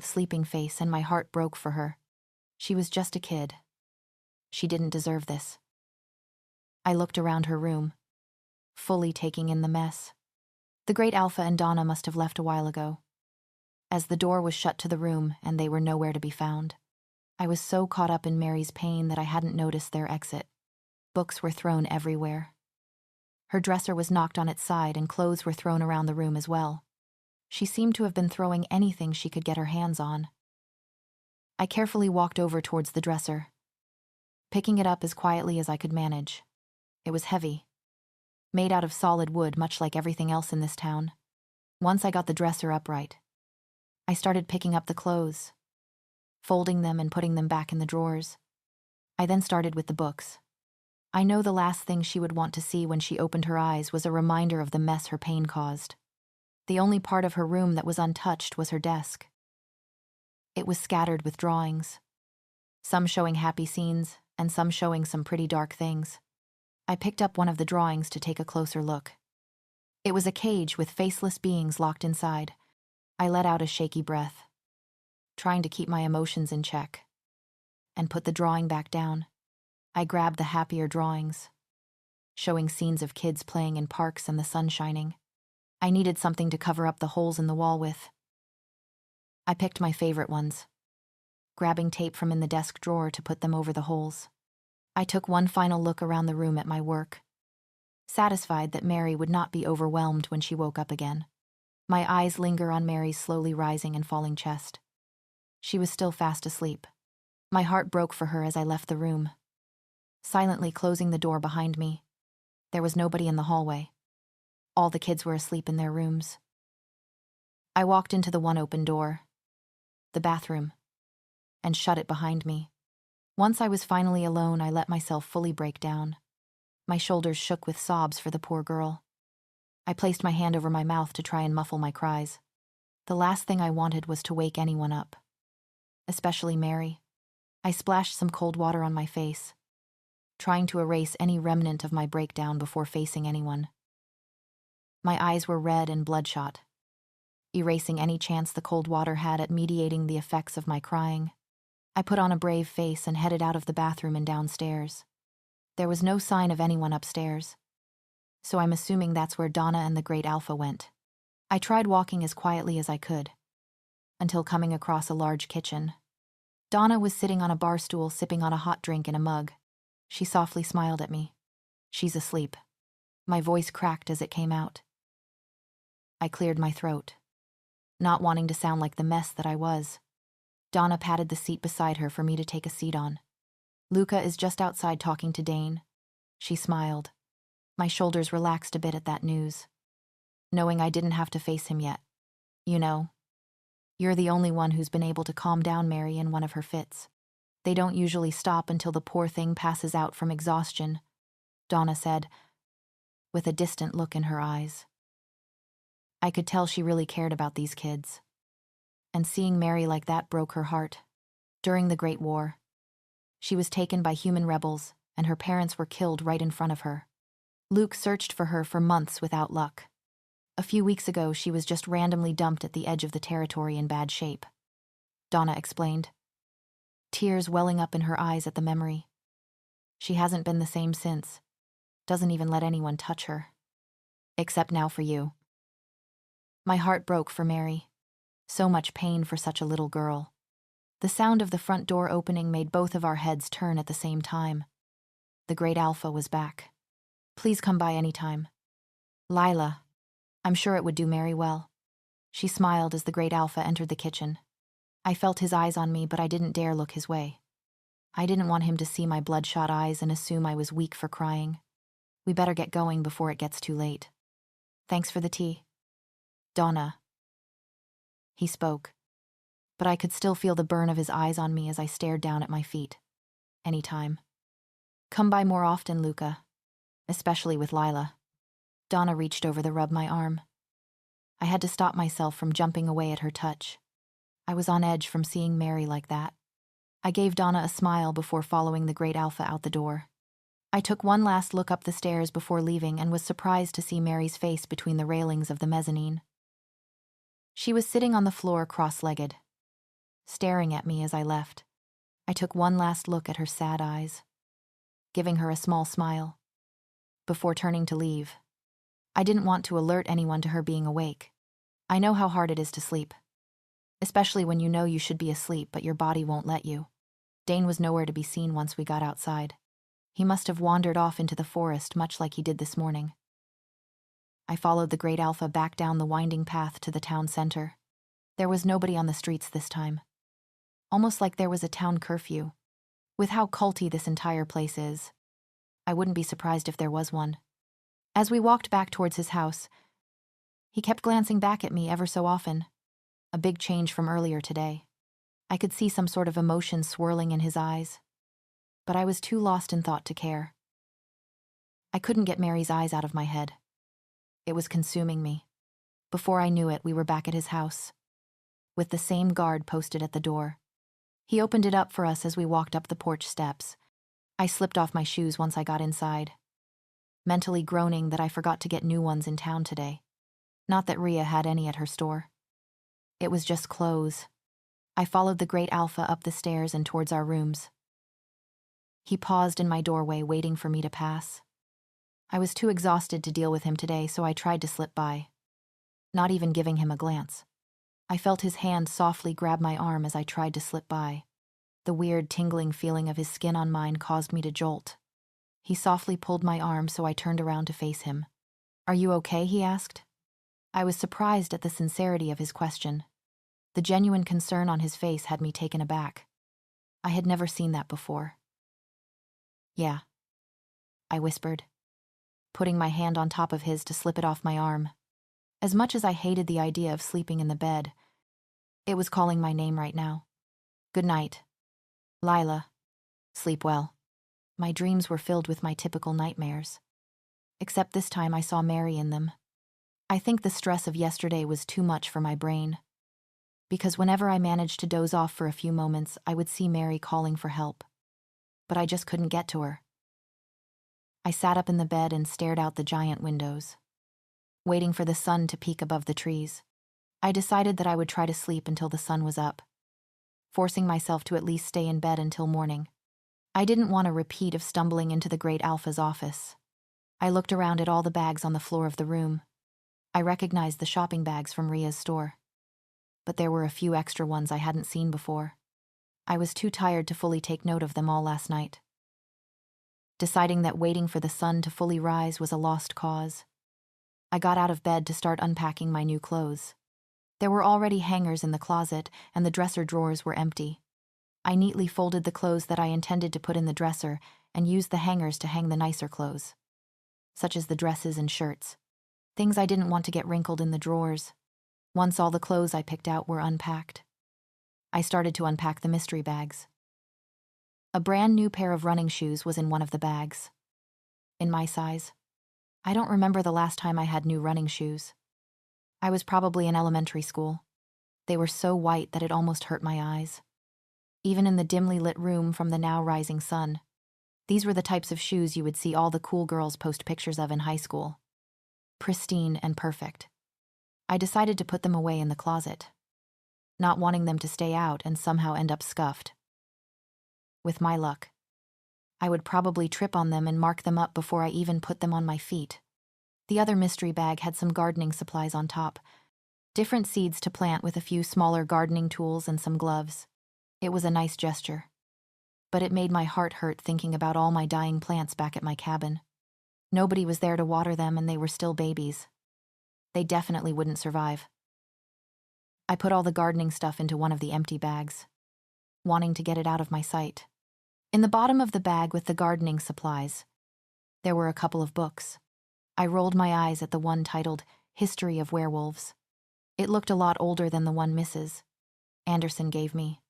[SPEAKER 1] sleeping face, and my heart broke for her. She was just a kid. She didn't deserve this. I looked around her room, fully taking in the mess. The great alpha and Donna must have left a while ago, as the door was shut to the room and they were nowhere to be found. I was so caught up in Mary's pain that I hadn't noticed their exit. Books were thrown everywhere. Her dresser was knocked on its side and clothes were thrown around the room as well. She seemed to have been throwing anything she could get her hands on. I carefully walked over towards the dresser, picking it up as quietly as I could manage. It was heavy, made out of solid wood, much like everything else in this town. Once I got the dresser upright, I started picking up the clothes, folding them and putting them back in the drawers. I then started with the books. I know the last thing she would want to see when she opened her eyes was a reminder of the mess her pain caused. The only part of her room that was untouched was her desk. It was scattered with drawings, some showing happy scenes and some showing some pretty dark things. I picked up one of the drawings to take a closer look. It was a cage with faceless beings locked inside. I let out a shaky breath, trying to keep my emotions in check, and put the drawing back down. I grabbed the happier drawings, showing scenes of kids playing in parks and the sun shining. I needed something to cover up the holes in the wall with. I picked my favorite ones, grabbing tape from in the desk drawer to put them over the holes. I took one final look around the room at my work, satisfied that Mary would not be overwhelmed when she woke up again. My eyes linger on Mary's slowly rising and falling chest. She was still fast asleep. My heart broke for her as I left the room, silently closing the door behind me. There was nobody in the hallway. All the kids were asleep in their rooms. I walked into the one open door, the bathroom, and shut it behind me. Once I was finally alone, I let myself fully break down. My shoulders shook with sobs for the poor girl. I placed my hand over my mouth to try and muffle my cries. The last thing I wanted was to wake anyone up, especially Mary. I splashed some cold water on my face, trying to erase any remnant of my breakdown before facing anyone. My eyes were red and bloodshot, erasing any chance the cold water had at mediating the effects of my crying. I put on a brave face and headed out of the bathroom and downstairs. There was no sign of anyone upstairs, so I'm assuming that's where Donna and the Great Alpha went. I tried walking as quietly as I could, until coming across a large kitchen. Donna was sitting on a bar stool sipping on a hot drink in a mug. She softly smiled at me. "She's asleep." My voice cracked as it came out. I cleared my throat, not wanting to sound like the mess that I was. Donna patted the seat beside her for me to take a seat on. "Luca is just outside talking to Dane." She smiled. My shoulders relaxed a bit at that news, knowing I didn't have to face him yet. "You know, you're the only one who's been able to calm down Mary in one of her fits. They don't usually stop until the poor thing passes out from exhaustion," Donna said, with a distant look in her eyes. I could tell she really cared about these kids, and seeing Mary like that broke her heart. During the Great War, she was taken by human rebels, and her parents were killed right in front of her. Luke searched for her for months without luck. A few weeks ago, she was just randomly dumped at the edge of the territory in bad shape, Donna explained, tears welling up in her eyes at the memory. She hasn't been the same since. Doesn't even let anyone touch her. Except now for you. My heart broke for Mary. So much pain for such a little girl. The sound of the front door opening made both of our heads turn at the same time. The Great Alpha was back. "Please come by any time. Lila, I'm sure it would do Mary well." She smiled as the Great Alpha entered the kitchen. I felt his eyes on me, but I didn't dare look his way. I didn't want him to see my bloodshot eyes and assume I was weak for crying. "We better get going before it gets too late." "Thanks for the tea, Donna," he spoke, but I could still feel the burn of his eyes on me as I stared down at my feet. "Anytime. Come by more often, Luca, especially with Lila." Donna reached over to rub my arm. I had to stop myself from jumping away at her touch. I was on edge from seeing Mary like that. I gave Donna a smile before following the Great Alpha out the door. I took one last look up the stairs before leaving and was surprised to see Mary's face between the railings of the mezzanine. She was sitting on the floor cross-legged, staring at me as I left. I took one last look at her sad eyes, giving her a small smile, before turning to leave. I didn't want to alert anyone to her being awake. I know how hard it is to sleep, especially when you know you should be asleep but your body won't let you. Dane was nowhere to be seen once we got outside. He must have wandered off into the forest much like he did this morning. I followed the Great Alpha back down the winding path to the town center. There was nobody on the streets this time. Almost like there was a town curfew. With how culty this entire place is, I wouldn't be surprised if there was one. As we walked back towards his house, he kept glancing back at me ever so often. A big change from earlier today. I could see some sort of emotion swirling in his eyes, but I was too lost in thought to care. I couldn't get Mary's eyes out of my head. It was consuming me. Before I knew it, we were back at his house, with the same guard posted at the door. He opened it up for us as we walked up the porch steps. I slipped off my shoes once I got inside, mentally groaning that I forgot to get new ones in town today. Not that Rhea had any at her store. It was just clothes. I followed the Great Alpha up the stairs and towards our rooms. He paused in my doorway, waiting for me to pass. I was too exhausted to deal with him today, so I tried to slip by, not even giving him a glance. I felt his hand softly grab my arm as I tried to slip by. The weird, tingling feeling of his skin on mine caused me to jolt. He softly pulled my arm, so I turned around to face him. "Are you okay?" he asked. I was surprised at the sincerity of his question. The genuine concern on his face had me taken aback. I had never seen that before. "Yeah," I whispered, putting my hand on top of his to slip it off my arm. As much as I hated the idea of sleeping in the bed, it was calling my name right now. "Good night, Lila. Sleep well." My dreams were filled with my typical nightmares. Except this time I saw Mary in them. I think the stress of yesterday was too much for my brain, because whenever I managed to doze off for a few moments, I would see Mary calling for help. But I just couldn't get to her. I sat up in the bed and stared out the giant windows, waiting for the sun to peek above the trees. I decided that I would try to sleep until the sun was up, forcing myself to at least stay in bed until morning. I didn't want a repeat of stumbling into the great Alpha's office. I looked around at all the bags on the floor of the room. I recognized the shopping bags from Ria's store, but there were a few extra ones I hadn't seen before. I was too tired to fully take note of them all last night. Deciding that waiting for the sun to fully rise was a lost cause, I got out of bed to start unpacking my new clothes. There were already hangers in the closet, and the dresser drawers were empty. I neatly folded the clothes that I intended to put in the dresser and used the hangers to hang the nicer clothes, such as the dresses and shirts, things I didn't want to get wrinkled in the drawers. Once all the clothes I picked out were unpacked, I started to unpack the mystery bags. A brand new pair of running shoes was in one of the bags, in my size. I don't remember the last time I had new running shoes. I was probably in elementary school. They were so white that it almost hurt my eyes. Even in the dimly lit room from the now rising sun, these were the types of shoes you would see all the cool girls post pictures of in high school. Pristine and perfect. I decided to put them away in the closet, not wanting them to stay out and somehow end up scuffed. With my luck, I would probably trip on them and mark them up before I even put them on my feet. The other mystery bag had some gardening supplies on top, different seeds to plant with a few smaller gardening tools and some gloves. It was a nice gesture, but it made my heart hurt thinking about all my dying plants back at my cabin. Nobody was there to water them, and they were still babies. They definitely wouldn't survive. I put all the gardening stuff into one of the empty bags, wanting to get it out of my sight. In the bottom of the bag with the gardening supplies, there were a couple of books. I rolled my eyes at the one titled History of Werewolves. It looked a lot older than the one Mrs. Anderson gave me.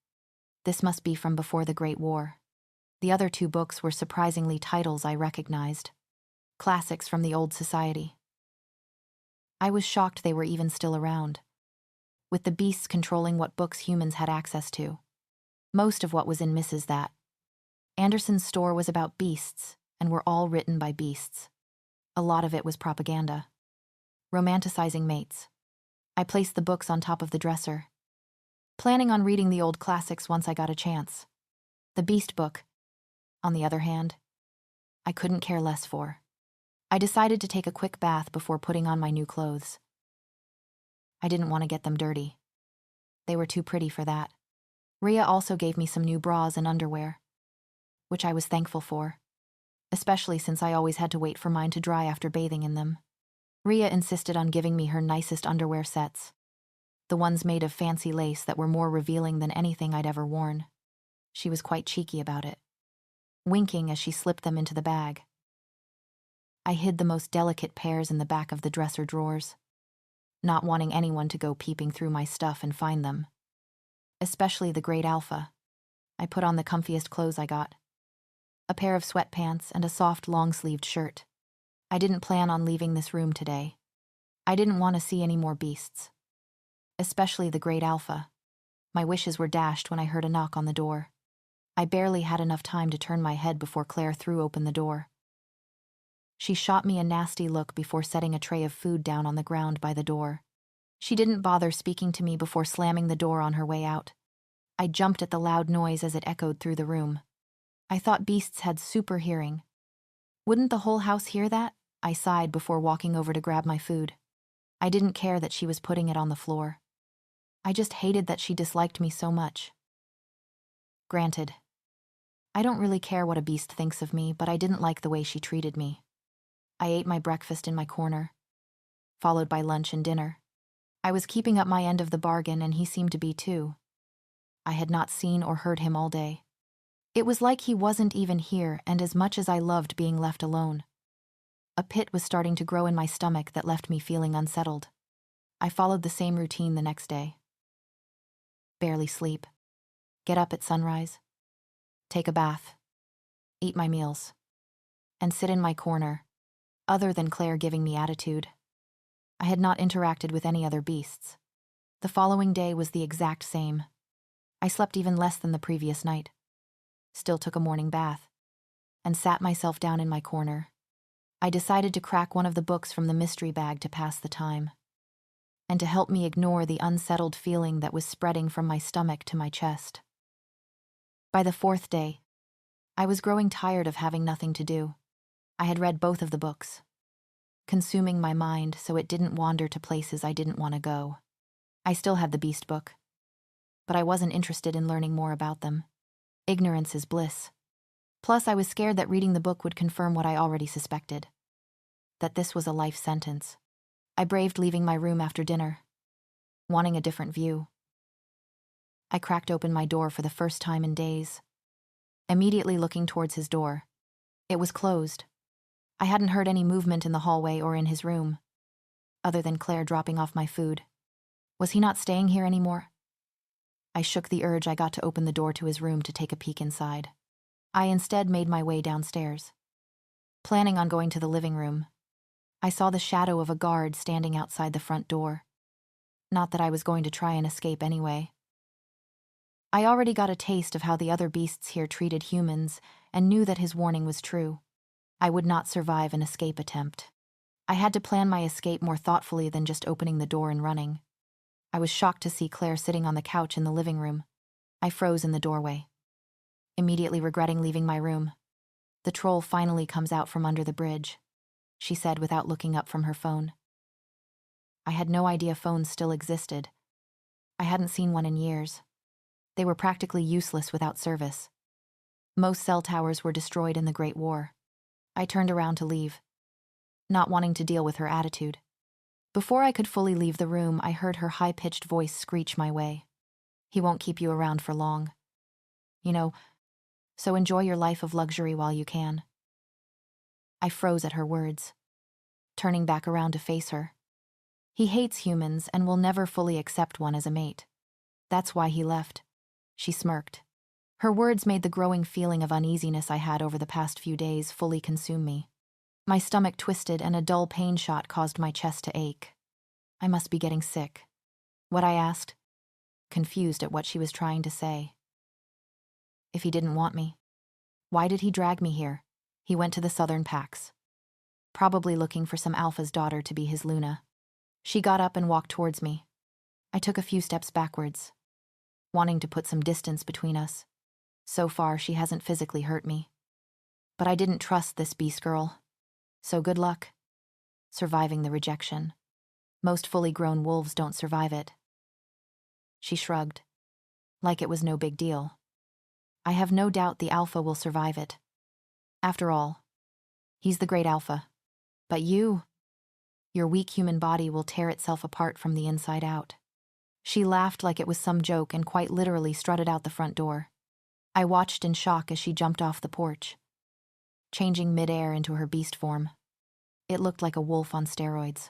[SPEAKER 1] This must be from before the Great War. The other two books were surprisingly titles I recognized, classics from the old society. I was shocked they were even still around, with the beasts controlling what books humans had access to. Most of what was in Mrs. That Anderson's store was about beasts, and were all written by beasts. A lot of it was propaganda, romanticizing mates. I placed the books on top of the dresser, planning on reading the old classics once I got a chance. The Beast book, on the other hand, I couldn't care less for. I decided to take a quick bath before putting on my new clothes. I didn't want to get them dirty. They were too pretty for that. Ria also gave me some new bras and underwear, which I was thankful for, especially since I always had to wait for mine to dry after bathing in them. Ria insisted on giving me her nicest underwear sets, the ones made of fancy lace that were more revealing than anything I'd ever worn. She was quite cheeky about it, winking as she slipped them into the bag. I hid the most delicate pairs in the back of the dresser drawers, not wanting anyone to go peeping through my stuff and find them. Especially the Great Alpha. I put on the comfiest clothes I got, a pair of sweatpants and a soft long-sleeved shirt. I didn't plan on leaving this room today. I didn't want to see any more beasts, especially the Great Alpha. My wishes were dashed when I heard a knock on the door. I barely had enough time to turn my head before Claire threw open the door. She shot me a nasty look before setting a tray of food down on the ground by the door. She didn't bother speaking to me before slamming the door on her way out. I jumped at the loud noise as it echoed through the room. I thought beasts had super hearing. Wouldn't the whole house hear that? I sighed before walking over to grab my food. I didn't care that she was putting it on the floor. I just hated that she disliked me so much. Granted, I don't really care what a beast thinks of me, but I didn't like the way she treated me. I ate my breakfast in my corner, followed by lunch and dinner. I was keeping up my end of the bargain, and he seemed to be too. I had not seen or heard him all day. It was like he wasn't even here, and as much as I loved being left alone, a pit was starting to grow in my stomach that left me feeling unsettled. I followed the same routine the next day. Barely sleep. Get up at sunrise. Take a bath. Eat my meals. And sit in my corner, other than Claire giving me attitude. I had not interacted with any other beasts. The following day was the exact same. I slept even less than the previous night. Still took a morning bath. And sat myself down in my corner. I decided to crack one of the books from the mystery bag to pass the time, and to help me ignore the unsettled feeling that was spreading from my stomach to my chest. By the fourth day, I was growing tired of having nothing to do. I had read both of the books, consuming my mind so it didn't wander to places I didn't want to go. I still had the Beast book, but I wasn't interested in learning more about them. Ignorance is bliss. Plus, I was scared that reading the book would confirm what I already suspected, that this was a life sentence. I braved leaving my room after dinner, wanting a different view. I cracked open my door for the first time in days, immediately looking towards his door. It was closed. I hadn't heard any movement in the hallway or in his room, other than Claire dropping off my food. Was he not staying here anymore? I shook the urge I got to open the door to his room to take a peek inside. I instead made my way downstairs. Planning on going to the living room, I saw the shadow of a guard standing outside the front door. Not that I was going to try and escape anyway. I already got a taste of how the other beasts here treated humans and knew that his warning was true. I would not survive an escape attempt. I had to plan my escape more thoughtfully than just opening the door and running. I was shocked to see Claire sitting on the couch in the living room. I froze in the doorway, immediately regretting leaving my room. "The troll finally comes out from under the bridge," she said without looking up from her phone. I had no idea phones still existed. I hadn't seen one in years. They were practically useless without service. Most cell towers were destroyed in the Great War. I turned around to leave, not wanting to deal with her attitude. Before I could fully leave the room, I heard her high-pitched voice screech my way. "He won't keep you around for long. So enjoy your life of luxury while you can." I froze at her words, turning back around to face her. He hates humans and will never fully accept one as a mate. That's why he left. She smirked. Her words made the growing feeling of uneasiness I had over the past few days fully consume me. My stomach twisted and a dull pain shot caused my chest to ache. I must be getting sick. What I asked, confused at what she was trying to say. If he didn't want me, why did he drag me here? He went to the southern packs, probably looking for some alpha's daughter to be his Luna. She got up and walked towards me. I took a few steps backwards, wanting to put some distance between us. So far, she hasn't physically hurt me. But I didn't trust this beast girl. So good luck surviving the rejection. Most fully grown wolves don't survive it. She shrugged, like it was no big deal. I have no doubt the alpha will survive it. After all, he's the great alpha. But your weak human body will tear itself apart from the inside out. She laughed like it was some joke and quite literally strutted out the front door. I watched in shock as she jumped off the porch, changing mid-air into her beast form. It looked like a wolf on steroids.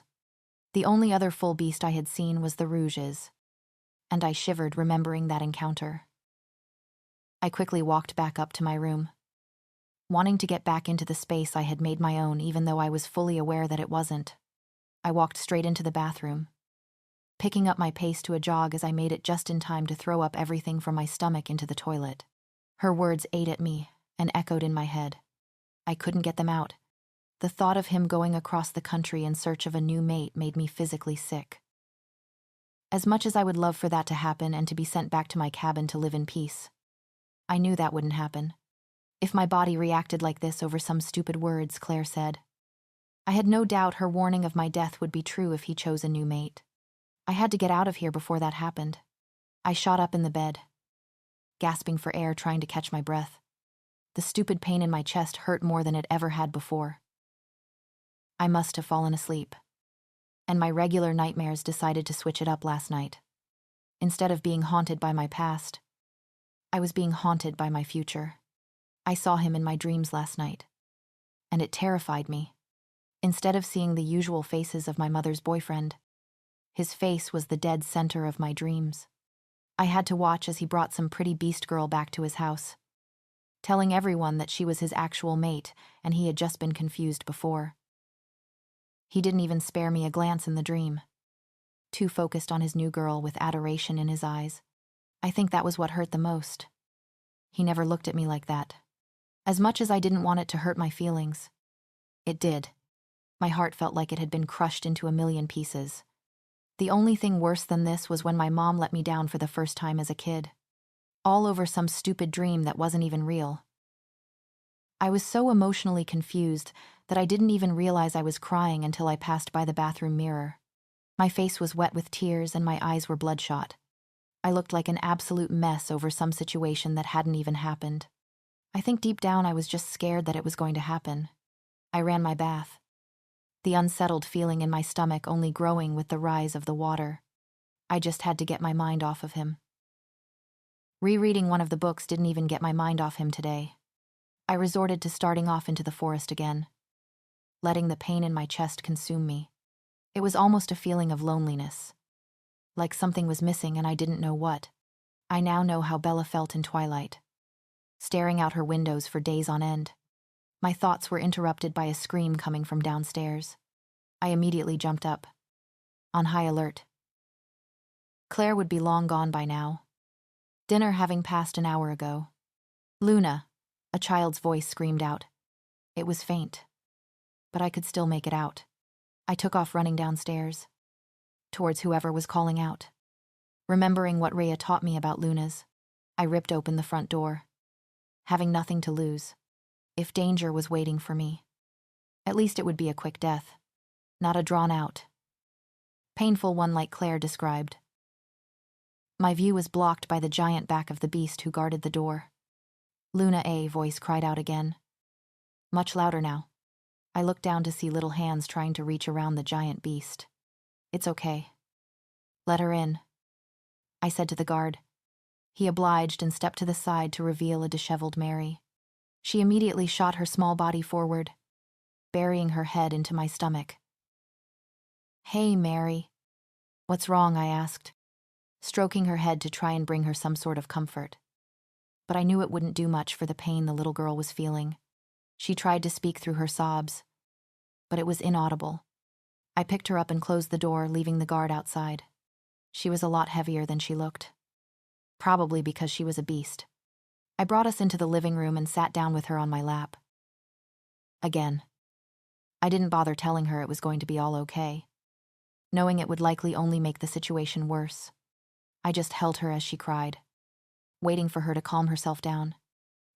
[SPEAKER 1] The only other full beast I had seen was the Rouges, and I shivered remembering that encounter. I quickly walked back up to my room, wanting to get back into the space I had made my own even though I was fully aware that it wasn't. I walked straight into the bathroom, picking up my pace to a jog as I made it just in time to throw up everything from my stomach into the toilet. Her words ate at me and echoed in my head. I couldn't get them out. The thought of him going across the country in search of a new mate made me physically sick. As much as I would love for that to happen and to be sent back to my cabin to live in peace, I knew that wouldn't happen. If my body reacted like this over some stupid words Claire said, I had no doubt her warning of my death would be true if he chose a new mate. I had to get out of here before that happened. I shot up in the bed, gasping for air, trying to catch my breath. The stupid pain in my chest hurt more than it ever had before. I must have fallen asleep, and my regular nightmares decided to switch it up last night. Instead of being haunted by my past, I was being haunted by my future. I saw him in my dreams last night, and it terrified me. Instead of seeing the usual faces of my mother's boyfriend, his face was the dead center of my dreams. I had to watch as he brought some pretty beast girl back to his house, telling everyone that she was his actual mate and he had just been confused before. He didn't even spare me a glance in the dream, too focused on his new girl with adoration in his eyes. I think that was what hurt the most. He never looked at me like that. As much as I didn't want it to hurt my feelings, it did. My heart felt like it had been crushed into a million pieces. The only thing worse than this was when my mom let me down for the first time as a kid, all over some stupid dream that wasn't even real. I was so emotionally confused that I didn't even realize I was crying until I passed by the bathroom mirror. My face was wet with tears and my eyes were bloodshot. I looked like an absolute mess over some situation that hadn't even happened. I think deep down I was just scared that it was going to happen. I ran my bath, the unsettled feeling in my stomach only growing with the rise of the water. I just had to get my mind off of him. Rereading one of the books didn't even get my mind off him today. I resorted to starting off into the forest again, letting the pain in my chest consume me. It was almost a feeling of loneliness, like something was missing and I didn't know what. I now know how Bella felt in Twilight, staring out her windows for days on end. My thoughts were interrupted by a scream coming from downstairs. I immediately jumped up, on high alert. Claire would be long gone by now, dinner having passed an hour ago. "Luna," a child's voice screamed out. It was faint, but I could still make it out. I took off running downstairs, towards whoever was calling out. Remembering what Rhea taught me about Lunas, I ripped open the front door, having nothing to lose. If danger was waiting for me, at least it would be a quick death, not a drawn-out, painful one like Claire described. My view was blocked by the giant back of the beast who guarded the door. "Luna," a voice cried out again, much louder now. I looked down to see little hands trying to reach around the giant beast. "It's okay. Let her in," I said to the guard. He obliged and stepped to the side to reveal a disheveled Mary. She immediately shot her small body forward, burying her head into my stomach. "Hey, Mary." "What's wrong?" I asked, stroking her head to try and bring her some sort of comfort. But I knew it wouldn't do much for the pain the little girl was feeling. She tried to speak through her sobs, but it was inaudible. I picked her up and closed the door, leaving the guard outside. She was a lot heavier than she looked, probably because she was a beast. I brought us into the living room and sat down with her on my lap. Again, I didn't bother telling her it was going to be all okay, knowing it would likely only make the situation worse. I just held her as she cried, waiting for her to calm herself down.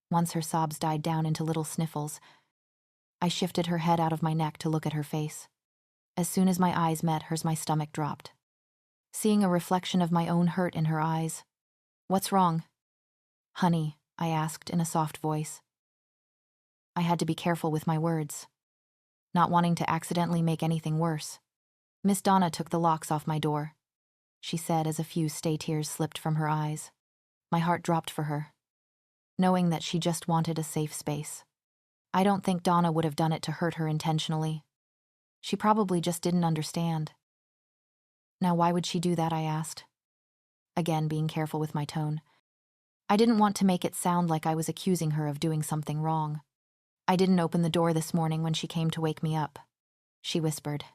[SPEAKER 1] Once her sobs died down into little sniffles, I shifted her head out of my neck to look at her face. As soon as my eyes met hers, my stomach dropped, seeing a reflection of my own hurt in her eyes. "What's wrong?" "Honey," I asked in a soft voice. I had to be careful with my words, not wanting to accidentally make anything worse. "Miss Donna took the locks off my door," she said as a few stray tears slipped from her eyes. My heart dropped for her, knowing that she just wanted a safe space. I don't think Donna would have done it to hurt her intentionally. She probably just didn't understand. "Now why would she do that?" I asked, again being careful with my tone. I didn't want to make it sound like I was accusing her of doing something wrong. "I didn't open the door this morning when she came to wake me up," she whispered.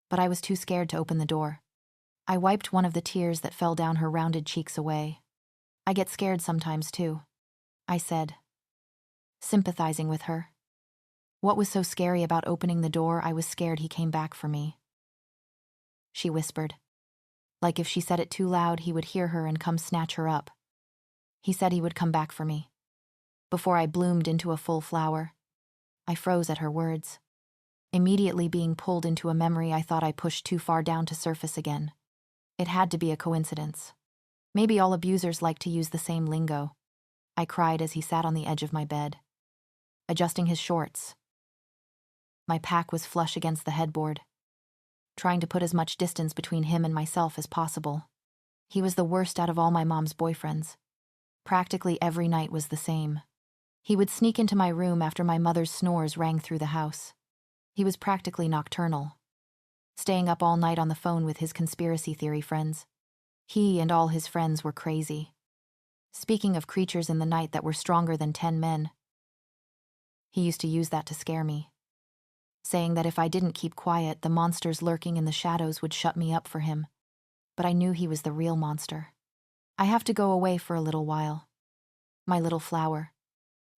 [SPEAKER 1] But I was too scared to open the door. I wiped one of the tears that fell down her rounded cheeks away. "I get scared sometimes too," I said, sympathizing with her. What was so scary about opening the door? I was scared he came back for me, she whispered. Like if she said it too loud, he would hear her and come snatch her up. He said he would come back for me. Before I bloomed into a full flower, I froze at her words. immediately being pulled into a memory I thought I pushed too far down to surface again. It had to be a coincidence. Maybe all abusers like to use the same lingo. I cried as he sat on the edge of my bed, adjusting his shorts. My pack was flush against the headboard, trying to put as much distance between him and myself as possible. He was the worst out of all my mom's boyfriends. Practically every night was the same. He would sneak into my room after my mother's snores rang through the house. He was practically nocturnal, staying up all night on the phone with his conspiracy theory friends. He and all his friends were crazy. Speaking of creatures in the night that were stronger than 10 men, he used to use that to scare me, saying that if I didn't keep quiet, the monsters lurking in the shadows would shut me up for him. But I knew he was the real monster. I have to go away for a little while. My little flower.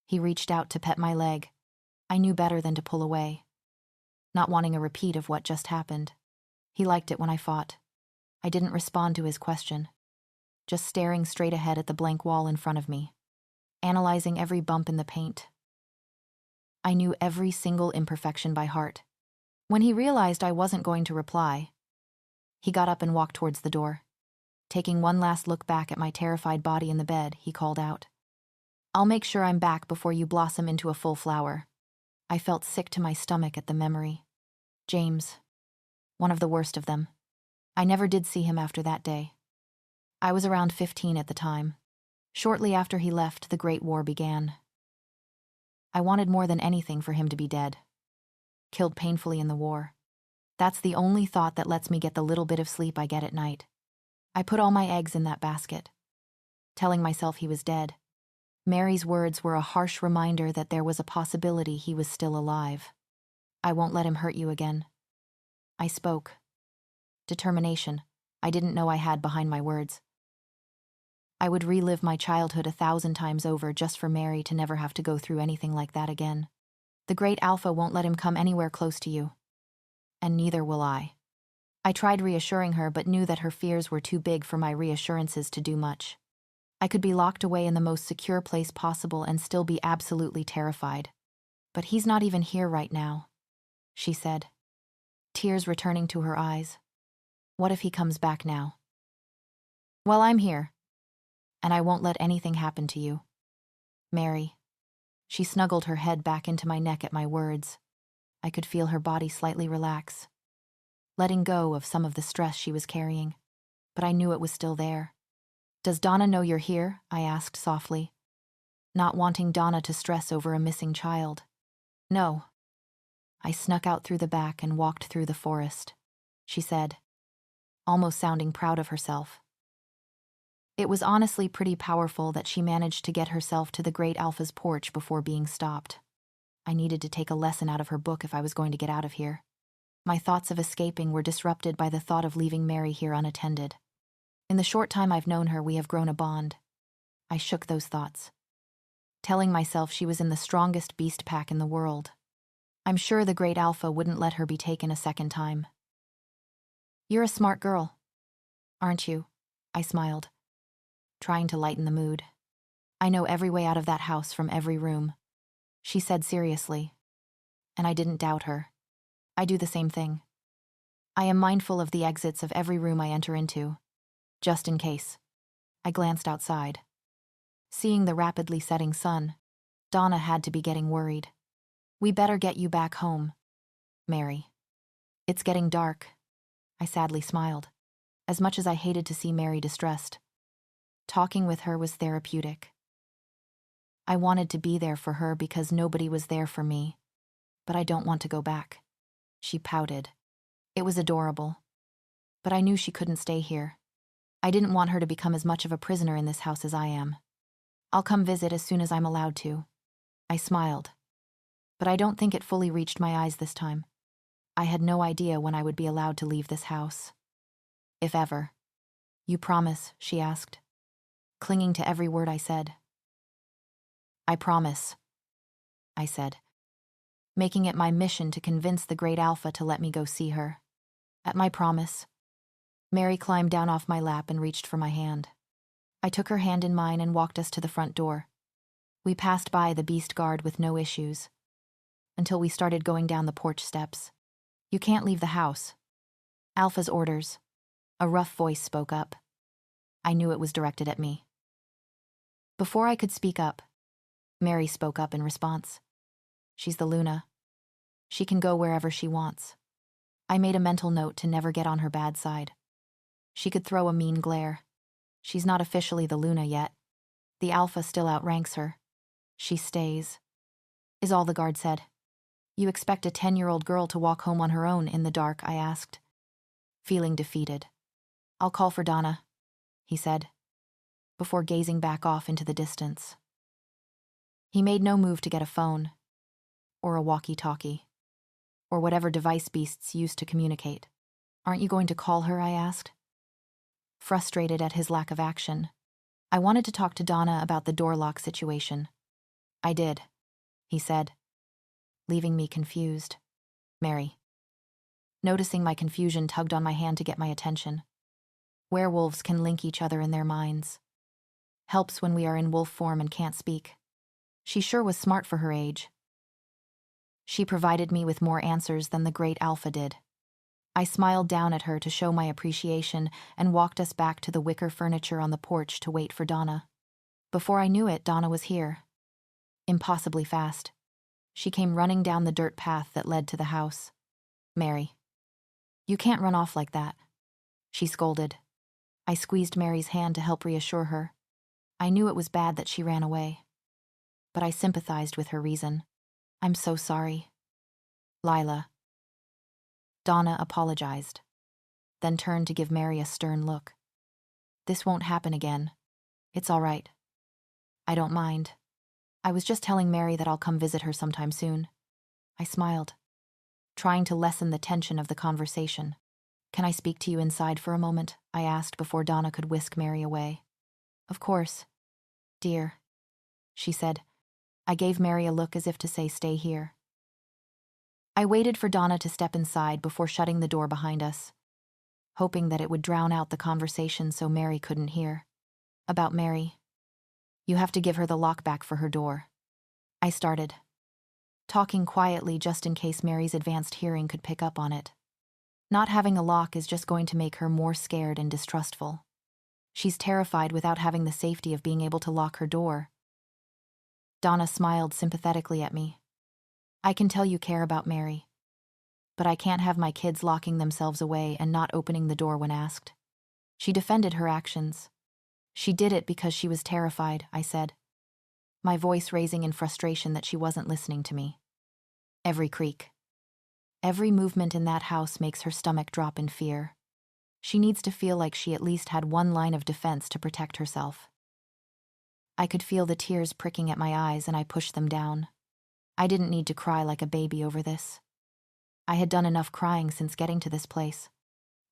[SPEAKER 1] He reached out to pet my leg. I knew better than to pull away, not wanting a repeat of what just happened. He liked it when I fought. I didn't respond to his question, just staring straight ahead at the blank wall in front of me, analyzing every bump in the paint. I knew every single imperfection by heart. When he realized I wasn't going to reply, he got up and walked towards the door. Taking one last look back at my terrified body in the bed, he called out, "I'll make sure I'm back before you blossom into a full flower." I felt sick to my stomach at the memory. James. One of the worst of them. I never did see him after that day. I was around 15 at the time. Shortly after he left, the Great War began. I wanted more than anything for him to be dead. Killed painfully in the war. That's the only thought that lets me get the little bit of sleep I get at night. I put all my eggs in that basket, telling myself he was dead. Mary's words were a harsh reminder that there was a possibility he was still alive. "I won't let him hurt you again." I spoke. Determination I didn't know I had behind my words. I would relive my childhood 1,000 times over just for Mary to never have to go through anything like that again. The Great Alpha won't let him come anywhere close to you. And neither will I. I tried reassuring her, but knew that her fears were too big for my reassurances to do much. I could be locked away in the most secure place possible and still be absolutely terrified. "But he's not even here right now," she said, tears returning to her eyes. "What if he comes back now?" "Well, I'm here, and I won't let anything happen to you, Mary." She snuggled her head back into my neck at my words. I could feel her body slightly relax, letting go of some of the stress she was carrying, but I knew it was still there. "Does Donna know you're here?" I asked softly, not wanting Donna to stress over a missing child. "No." I snuck out through the back and walked through the forest, she said, almost sounding proud of herself. It was honestly pretty powerful that she managed to get herself to the Great Alpha's porch before being stopped. I needed to take a lesson out of her book if I was going to get out of here. My thoughts of escaping were disrupted by the thought of leaving Mary here unattended. In the short time I've known her, we have grown a bond. I shook those thoughts, telling myself she was in the strongest beast pack in the world. I'm sure the Great Alpha wouldn't let her be taken a second time. "You're a smart girl, aren't you?" I smiled, trying to lighten the mood. "I know every way out of that house from every room," she said seriously, and I didn't doubt her. I do the same thing. I am mindful of the exits of every room I enter into, just in case. I glanced outside. Seeing the rapidly setting sun, Donna had to be getting worried. "We better get you back home, Mary. It's getting dark." I sadly smiled, as much as I hated to see Mary distressed. Talking with her was therapeutic. I wanted to be there for her because nobody was there for me, but I don't want to go back. She pouted. It was adorable, but I knew she couldn't stay here. I didn't want her to become as much of a prisoner in this house as I am. "I'll come visit as soon as I'm allowed to." I smiled, but I don't think it fully reached my eyes this time. I had no idea when I would be allowed to leave this house. "If ever." "You promise?" she asked, clinging to every word I said. "I promise," I said, making it my mission to convince the Great Alpha to let me go see her. At my promise, Mary climbed down off my lap and reached for my hand. I took her hand in mine and walked us to the front door. We passed by the beast guard with no issues. until we started going down the porch steps. "You can't leave the house." "Alpha's orders." A rough voice spoke up. I knew it was directed at me. Before I could speak up, Mary spoke up in response. "She's the Luna. She can go wherever she wants." I made a mental note to never get on her bad side. She could throw a mean glare. "She's not officially the Luna yet. The Alpha still outranks her. She stays," is all the guard said. "You expect a 10-year-old girl to walk home on her own in the dark?" I asked, feeling defeated. "I'll call for Donna," he said, before gazing back off into the distance. He made no move to get a phone, or a walkie-talkie, or whatever device beasts use to communicate. "Aren't you going to call her?" I asked, frustrated at his lack of action. I wanted to talk to Donna about the door lock situation. "I did," he said, leaving me confused. "Mary." Noticing my confusion, tugged on my hand to get my attention. Werewolves can link each other in their minds. Helps when we are in wolf form and can't speak. She sure was smart for her age. She provided me with more answers than the great Alpha did. I smiled down at her to show my appreciation and walked us back to the wicker furniture on the porch to wait for Donna. Before I knew it, Donna was here. Impossibly fast. She came running down the dirt path that led to the house. "Mary, you can't run off like that," she scolded. I squeezed Mary's hand to help reassure her. I knew it was bad that she ran away, but I sympathized with her reason. "I'm so sorry." "Lila." Donna apologized, then turned to give Mary a stern look. "This won't happen again. It's all right." "I don't mind. I was just telling Mary that I'll come visit her sometime soon." I smiled, trying to lessen the tension of the conversation. "Can I speak to you inside for a moment?" I asked before Donna could whisk Mary away. "Of course, dear," she said. I gave Mary a look as if to say, "Stay here." I waited for Donna to step inside before shutting the door behind us, hoping that it would drown out the conversation so Mary couldn't hear. "About Mary. You have to give her the lock back for her door." I started, talking quietly just in case Mary's advanced hearing could pick up on it. Not having a lock is just going to make her more scared and distrustful. She's terrified without having the safety of being able to lock her door. Donna smiled sympathetically at me. "I can tell you care about Mary, but I can't have my kids locking themselves away and not opening the door when asked." She defended her actions. "She did it because she was terrified," I said, my voice raising in frustration that she wasn't listening to me. Every creak, every movement in that house makes her stomach drop in fear. She needs to feel like she at least had one line of defense to protect herself. I could feel the tears pricking at my eyes and I pushed them down. I didn't need to cry like a baby over this. I had done enough crying since getting to this place.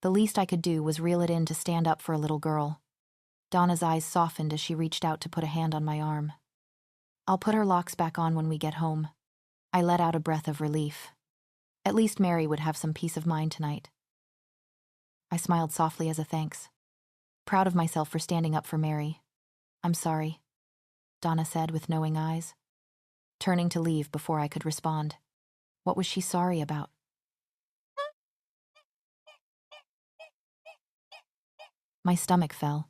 [SPEAKER 1] The least I could do was reel it in to stand up for a little girl. Donna's eyes softened as she reached out to put a hand on my arm. "I'll put her locks back on when we get home." I let out a breath of relief. At least Mary would have some peace of mind tonight. I smiled softly as a thanks, proud of myself for standing up for Mary. "I'm sorry," Donna said with knowing eyes, turning to leave before I could respond. What was she sorry about? My stomach fell.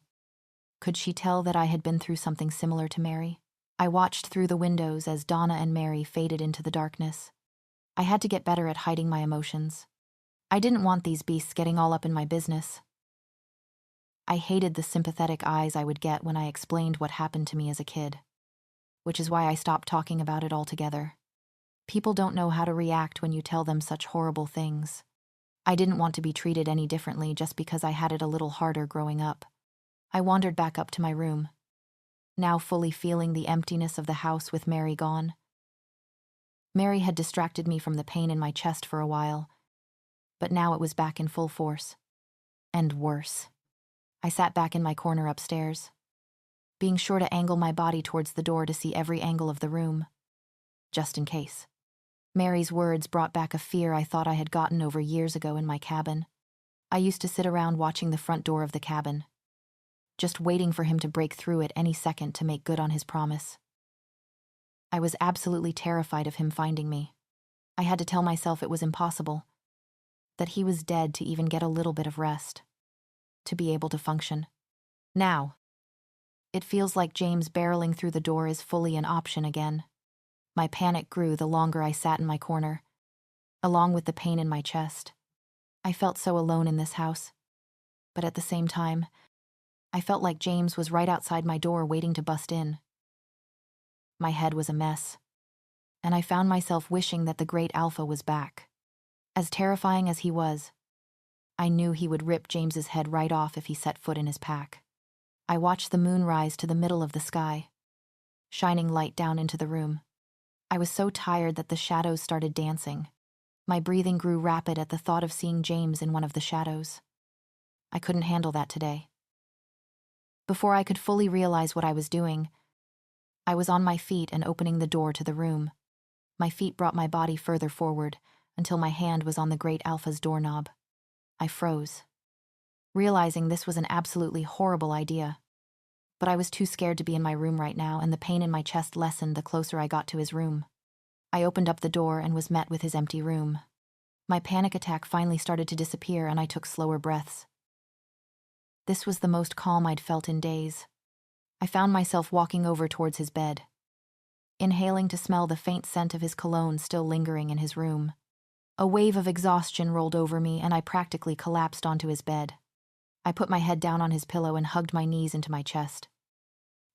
[SPEAKER 1] Could she tell that I had been through something similar to Mary? I watched through the windows as Donna and Mary faded into the darkness. I had to get better at hiding my emotions. I didn't want these beasts getting all up in my business. I hated the sympathetic eyes I would get when I explained what happened to me as a kid, which is why I stopped talking about it altogether. People don't know how to react when you tell them such horrible things. I didn't want to be treated any differently just because I had it a little harder growing up. I wandered back up to my room, now fully feeling the emptiness of the house with Mary gone. Mary had distracted me from the pain in my chest for a while, but now it was back in full force. And worse. I sat back in my corner upstairs, being sure to angle my body towards the door to see every angle of the room, just in case. Mary's words brought back a fear I thought I had gotten over years ago in my cabin. I used to sit around watching the front door of the cabin, just waiting for him to break through it any second to make good on his promise. I was absolutely terrified of him finding me. I had to tell myself it was impossible, that he was dead to even get a little bit of rest, to be able to function. Now, it feels like James barreling through the door is fully an option again. My panic grew the longer I sat in my corner, along with the pain in my chest. I felt so alone in this house, but at the same time, I felt like James was right outside my door waiting to bust in. My head was a mess, and I found myself wishing that the great Alpha was back. As terrifying as he was, I knew he would rip James's head right off if he set foot in his pack. I watched the moon rise to the middle of the sky, shining light down into the room. I was so tired that the shadows started dancing. My breathing grew rapid at the thought of seeing James in one of the shadows. I couldn't handle that today. Before I could fully realize what I was doing, I was on my feet and opening the door to the room. My feet brought my body further forward until my hand was on the great Alpha's doorknob. I froze, realizing this was an absolutely horrible idea. But I was too scared to be in my room right now, and the pain in my chest lessened the closer I got to his room. I opened up the door and was met with his empty room. My panic attack finally started to disappear, and I took slower breaths. This was the most calm I'd felt in days. I found myself walking over towards his bed, inhaling to smell the faint scent of his cologne still lingering in his room. A wave of exhaustion rolled over me, and I practically collapsed onto his bed. I put my head down on his pillow and hugged my knees into my chest,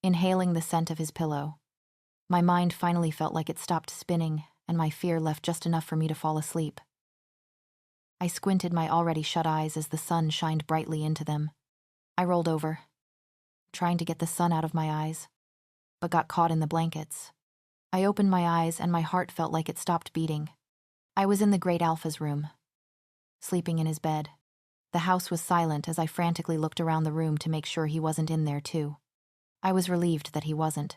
[SPEAKER 1] inhaling the scent of his pillow. My mind finally felt like it stopped spinning, and my fear left just enough for me to fall asleep. I squinted my already shut eyes as the sun shined brightly into them. I rolled over, trying to get the sun out of my eyes, but got caught in the blankets. I opened my eyes and my heart felt like it stopped beating. I was in the great Alpha's room, sleeping in his bed. The house was silent as I frantically looked around the room to make sure he wasn't in there too. I was relieved that he wasn't.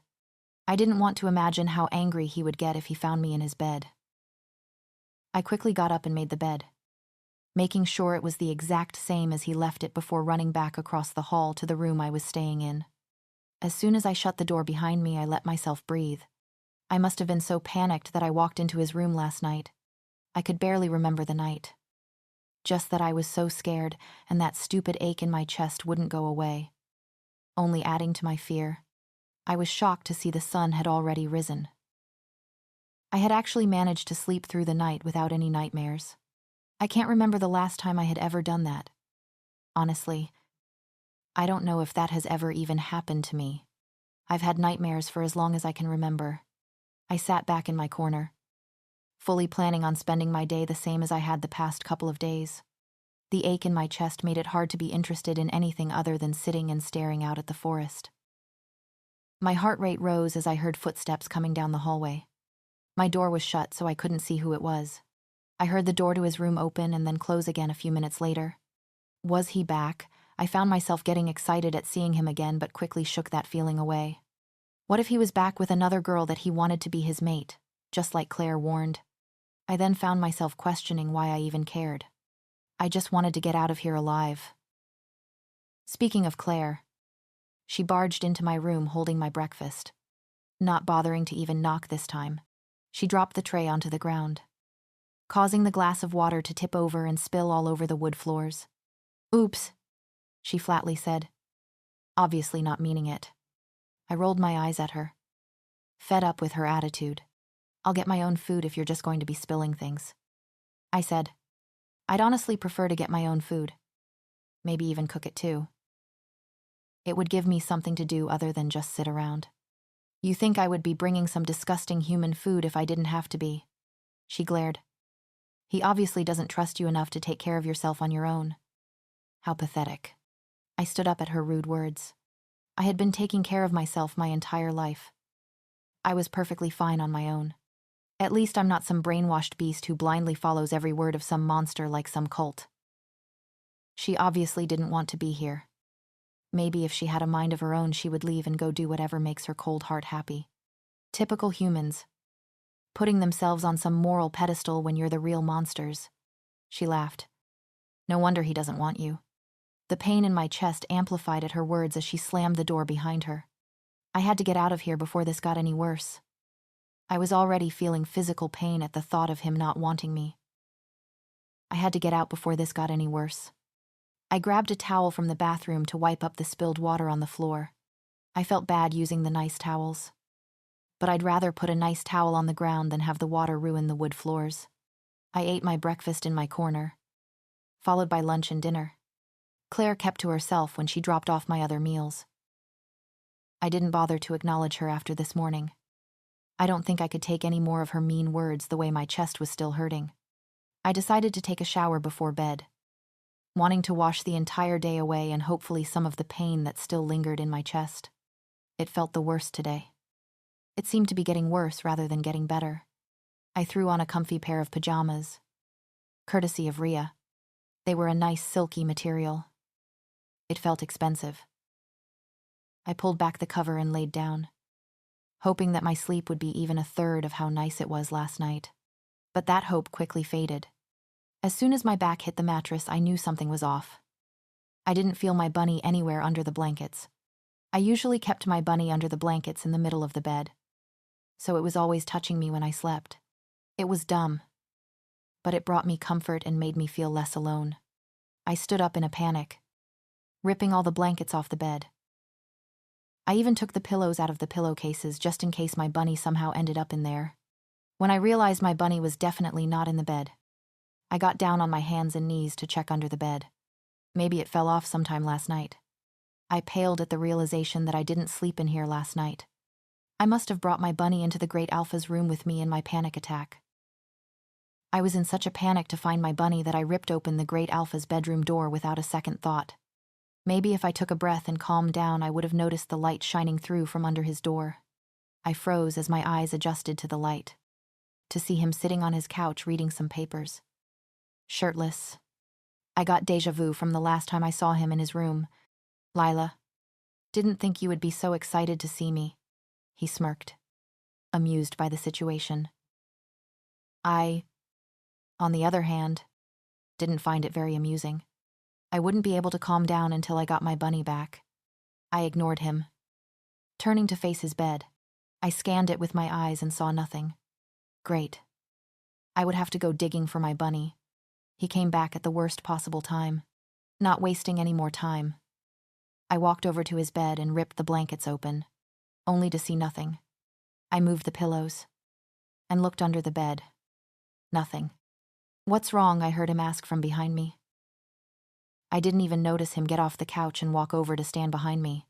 [SPEAKER 1] I didn't want to imagine how angry he would get if he found me in his bed. I quickly got up and made the bed, making sure it was the exact same as he left it before running back across the hall to the room I was staying in. As soon as I shut the door behind me, I let myself breathe. I must have been so panicked that I walked into his room last night. I could barely remember the night. Just that I was so scared, and that stupid ache in my chest wouldn't go away, only adding to my fear. I was shocked to see the sun had already risen. I had actually managed to sleep through the night without any nightmares. I can't remember the last time I had ever done that. Honestly, I don't know if that has ever even happened to me. I've had nightmares for as long as I can remember. I sat back in my corner, fully planning on spending my day the same as I had the past couple of days. The ache in my chest made it hard to be interested in anything other than sitting and staring out at the forest. My heart rate rose as I heard footsteps coming down the hallway. My door was shut, so I couldn't see who it was. I heard the door to his room open and then close again a few minutes later. Was he back? I found myself getting excited at seeing him again, but quickly shook that feeling away. What if he was back with another girl that he wanted to be his mate, just like Claire warned? I then found myself questioning why I even cared. I just wanted to get out of here alive. Speaking of Claire, she barged into my room holding my breakfast. Not bothering to even knock this time, she dropped the tray onto the ground, causing the glass of water to tip over and spill all over the wood floors. "Oops," she flatly said, obviously not meaning it. I rolled my eyes at her, fed up with her attitude. "I'll get my own food if you're just going to be spilling things," I said. I'd honestly prefer to get my own food. Maybe even cook it too. It would give me something to do other than just sit around. "You think I would be bringing some disgusting human food if I didn't have to be?" She glared. "He obviously doesn't trust you enough to take care of yourself on your own." How pathetic. I stood up at her rude words. I had been taking care of myself my entire life. I was perfectly fine on my own. At least I'm not some brainwashed beast who blindly follows every word of some monster like some cult. She obviously didn't want to be here. Maybe if she had a mind of her own, she would leave and go do whatever makes her cold heart happy. Typical humans, putting themselves on some moral pedestal when you're the real monsters. She laughed. "No wonder he doesn't want you." The pain in my chest amplified at her words as she slammed the door behind her. I had to get out of here before this got any worse. I was already feeling physical pain at the thought of him not wanting me. I had to get out before this got any worse. I grabbed a towel from the bathroom to wipe up the spilled water on the floor. I felt bad using the nice towels. But I'd rather put a nice towel on the ground than have the water ruin the wood floors. I ate my breakfast in my corner, followed by lunch and dinner. Claire kept to herself when she dropped off my other meals. I didn't bother to acknowledge her after this morning. I don't think I could take any more of her mean words the way my chest was still hurting. I decided to take a shower before bed, wanting to wash the entire day away and hopefully some of the pain that still lingered in my chest. It felt the worst today. It seemed to be getting worse rather than getting better. I threw on a comfy pair of pajamas, courtesy of Rhea. They were a nice silky material. It felt expensive. I pulled back the cover and laid down, hoping that my sleep would be even a third of how nice it was last night. But that hope quickly faded. As soon as my back hit the mattress, I knew something was off. I didn't feel my bunny anywhere under the blankets. I usually kept my bunny under the blankets in the middle of the bed, so it was always touching me when I slept. It was dumb, but it brought me comfort and made me feel less alone. I stood up in a panic, ripping all the blankets off the bed. I even took the pillows out of the pillowcases just in case my bunny somehow ended up in there. When I realized my bunny was definitely not in the bed, I got down on my hands and knees to check under the bed. Maybe it fell off sometime last night. I paled at the realization that I didn't sleep in here last night. I must have brought my bunny into the Great Alpha's room with me in my panic attack. I was in such a panic to find my bunny that I ripped open the Great Alpha's bedroom door without a second thought. Maybe if I took a breath and calmed down, I would have noticed the light shining through from under his door. I froze as my eyes adjusted to the light, to see him sitting on his couch reading some papers. Shirtless. I got déjà vu from the last time I saw him in his room. "Lila, didn't think you would be so excited to see me," he smirked, amused by the situation. I, on the other hand, didn't find it very amusing. I wouldn't be able to calm down until I got my bunny back. I ignored him. Turning to face his bed, I scanned it with my eyes and saw nothing. Great. I would have to go digging for my bunny. He came back at the worst possible time, not wasting any more time. I walked over to his bed and ripped the blankets open, only to see nothing. I moved the pillows and looked under the bed. Nothing. "What's wrong?" I heard him ask from behind me. I didn't even notice him get off the couch and walk over to stand behind me.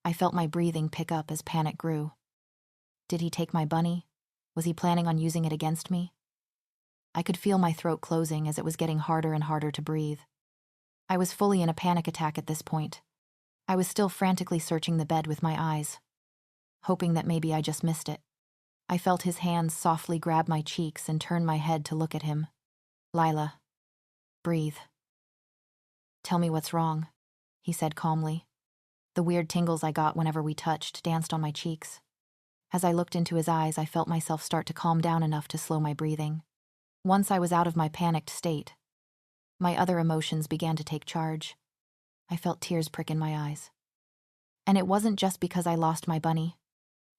[SPEAKER 1] I felt my breathing pick up as panic grew. Did he take my bunny? Was he planning on using it against me? I could feel my throat closing as it was getting harder and harder to breathe. I was fully in a panic attack at this point. I was still frantically searching the bed with my eyes, hoping that maybe I just missed it. I felt his hands softly grab my cheeks and turn my head to look at him. "Lila, breathe. Tell me what's wrong," he said calmly. The weird tingles I got whenever we touched danced on my cheeks. As I looked into his eyes, I felt myself start to calm down enough to slow my breathing. Once I was out of my panicked state, my other emotions began to take charge. I felt tears prick in my eyes. And it wasn't just because I lost my bunny.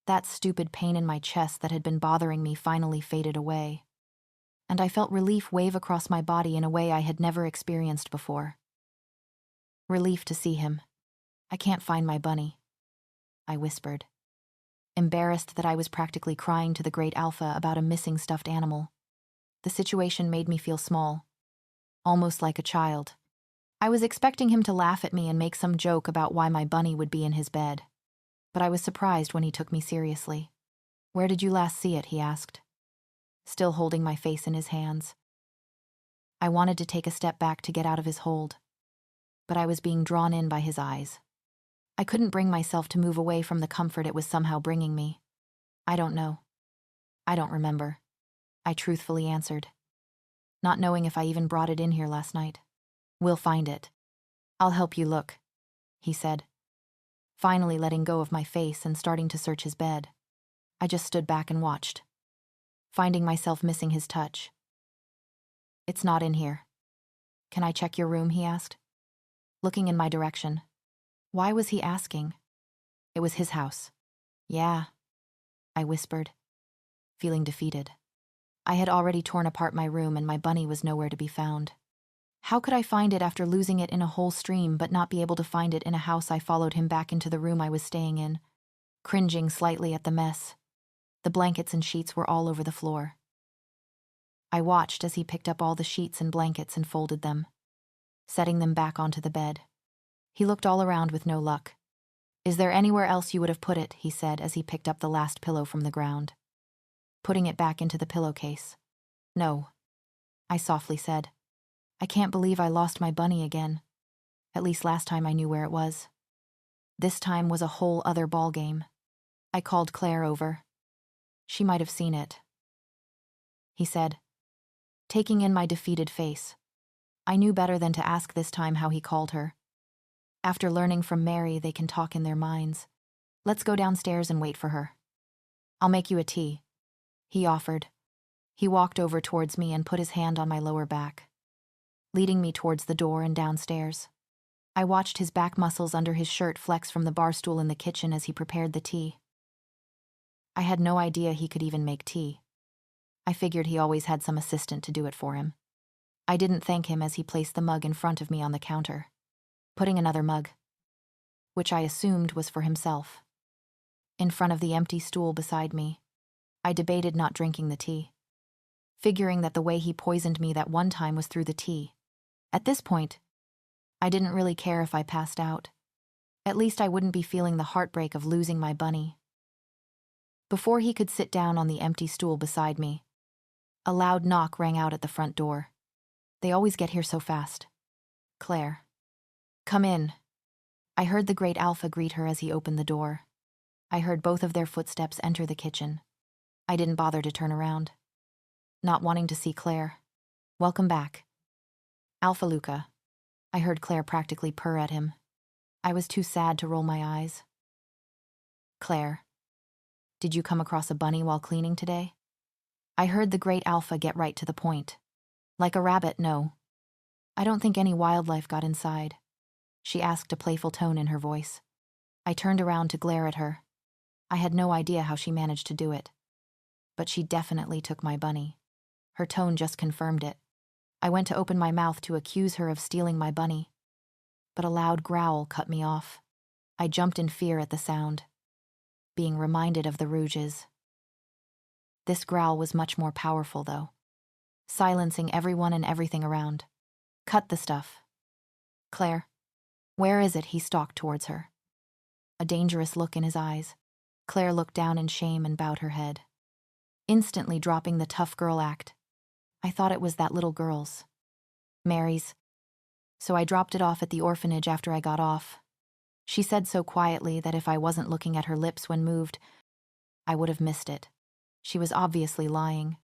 [SPEAKER 1] That stupid pain in my chest that had been bothering me finally faded away. And I felt relief wave across my body in a way I had never experienced before. Relief to see him. "I can't find my bunny," I whispered, embarrassed that I was practically crying to the Great Alpha about a missing stuffed animal. The situation made me feel small, almost like a child. I was expecting him to laugh at me and make some joke about why my bunny would be in his bed, but I was surprised when he took me seriously. "Where did you last see it?" he asked, still holding my face in his hands. I wanted to take a step back to get out of his hold, but I was being drawn in by his eyes. I couldn't bring myself to move away from the comfort it was somehow bringing me. "I don't know. I don't remember," I truthfully answered, not knowing if I even brought it in here last night. "We'll find it. I'll help you look," he said, finally letting go of my face and starting to search his bed. I just stood back and watched, finding myself missing his touch. "It's not in here. Can I check your room?" he asked, looking in my direction. Why was he asking? It was his house. "Yeah," I whispered, feeling defeated. I had already torn apart my room and my bunny was nowhere to be found. How could I find it after losing it in a whole stream but not be able to find it in a house? I followed him back into the room I was staying in, cringing slightly at the mess. The blankets and sheets were all over the floor. I watched as he picked up all the sheets and blankets and folded them, setting them back onto the bed. He looked all around with no luck. "Is there anywhere else you would have put it?" he said as he picked up the last pillow from the ground, putting it back into the pillowcase. "No," I softly said. "I can't believe I lost my bunny again. At least last time I knew where it was. This time was a whole other ballgame." I called Claire over. "She might have seen it," he said, taking in my defeated face. I knew better than to ask this time how he called her. After learning from Mary, they can talk in their minds. "Let's go downstairs and wait for her. I'll make you a tea," he offered. He walked over towards me and put his hand on my lower back, leading me towards the door and downstairs. I watched his back muscles under his shirt flex from the bar stool in the kitchen as he prepared the tea. I had no idea he could even make tea. I figured he always had some assistant to do it for him. I didn't thank him as he placed the mug in front of me on the counter, putting another mug, which I assumed was for himself, in front of the empty stool beside me. I debated not drinking the tea, figuring that the way he poisoned me that one time was through the tea. At this point, I didn't really care if I passed out. At least I wouldn't be feeling the heartbreak of losing my bunny. Before he could sit down on the empty stool beside me, a loud knock rang out at the front door. They always get here so fast. "Claire, come in." I heard the great Alpha greet her as he opened the door. I heard both of their footsteps enter the kitchen. I didn't bother to turn around, not wanting to see Claire. "Welcome back, Alpha Luca." I heard Claire practically purr at him. I was too sad to roll my eyes. "Claire, did you come across a bunny while cleaning today?" I heard the great Alpha get right to the point. "Like a rabbit, no. I don't think any wildlife got inside," she asked, a playful tone in her voice. I turned around to glare at her. I had no idea how she managed to do it. But she definitely took my bunny. Her tone just confirmed it. I went to open my mouth to accuse her of stealing my bunny, but a loud growl cut me off. I jumped in fear at the sound, being reminded of the Rouges. This growl was much more powerful, though, silencing everyone and everything around. "Cut the stuff. Claire, where is it?" He stalked towards her, a dangerous look in his eyes. Claire looked down in shame and bowed her head, instantly dropping the tough girl act. I thought it was that little girl's, Mary's, so I dropped it off at the orphanage after I got off. She said so quietly that if I wasn't looking at her lips when moved, I would have missed it. She was obviously lying.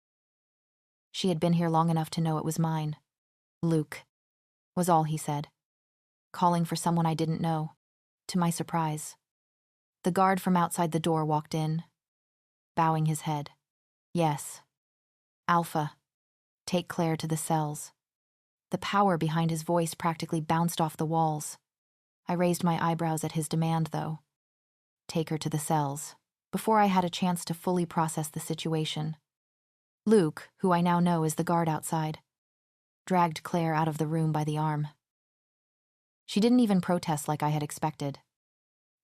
[SPEAKER 1] She had been here long enough to know it was mine. "Luke," was all he said, calling for someone I didn't know, to my surprise. The guard from outside the door walked in, bowing his head. "Yes. Alpha, take Claire to the cells." The power behind his voice practically bounced off the walls. I raised my eyebrows at his demand, though. "Take her to the cells," before I had a chance to fully process the situation. Luke, who I now know is the guard outside, dragged Claire out of the room by the arm. She didn't even protest like I had expected,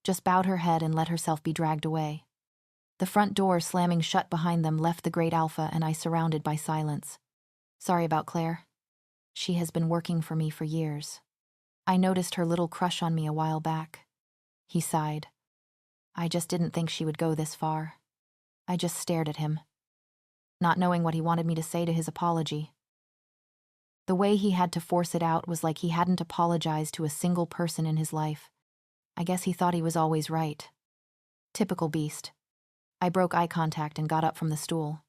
[SPEAKER 1] just bowed her head and let herself be dragged away. The front door slamming shut behind them left the great Alpha and I surrounded by silence. "Sorry about Claire. She has been working for me for years. I noticed her little crush on me a while back." He sighed. "I just didn't think she would go this far." I just stared at him, not knowing what he wanted me to say to his apology. The way he had to force it out was like he hadn't apologized to a single person in his life. I guess he thought he was always right. Typical beast. I broke eye contact and got up from the stool.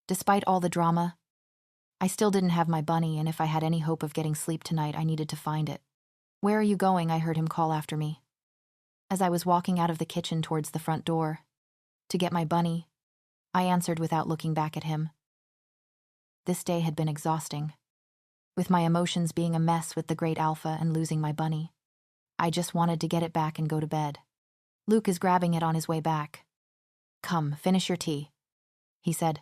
[SPEAKER 1] Despite all the drama, I still didn't have my bunny, and if I had any hope of getting sleep tonight, I needed to find it. "Where are you going?" I heard him call after me, as I was walking out of the kitchen towards the front door. "To get my bunny," I answered without looking back at him. This day had been exhausting, with my emotions being a mess with the great Alpha and losing my bunny. I just wanted to get it back and go to bed. "Luke is grabbing it on his way back. Come, finish your tea." he said,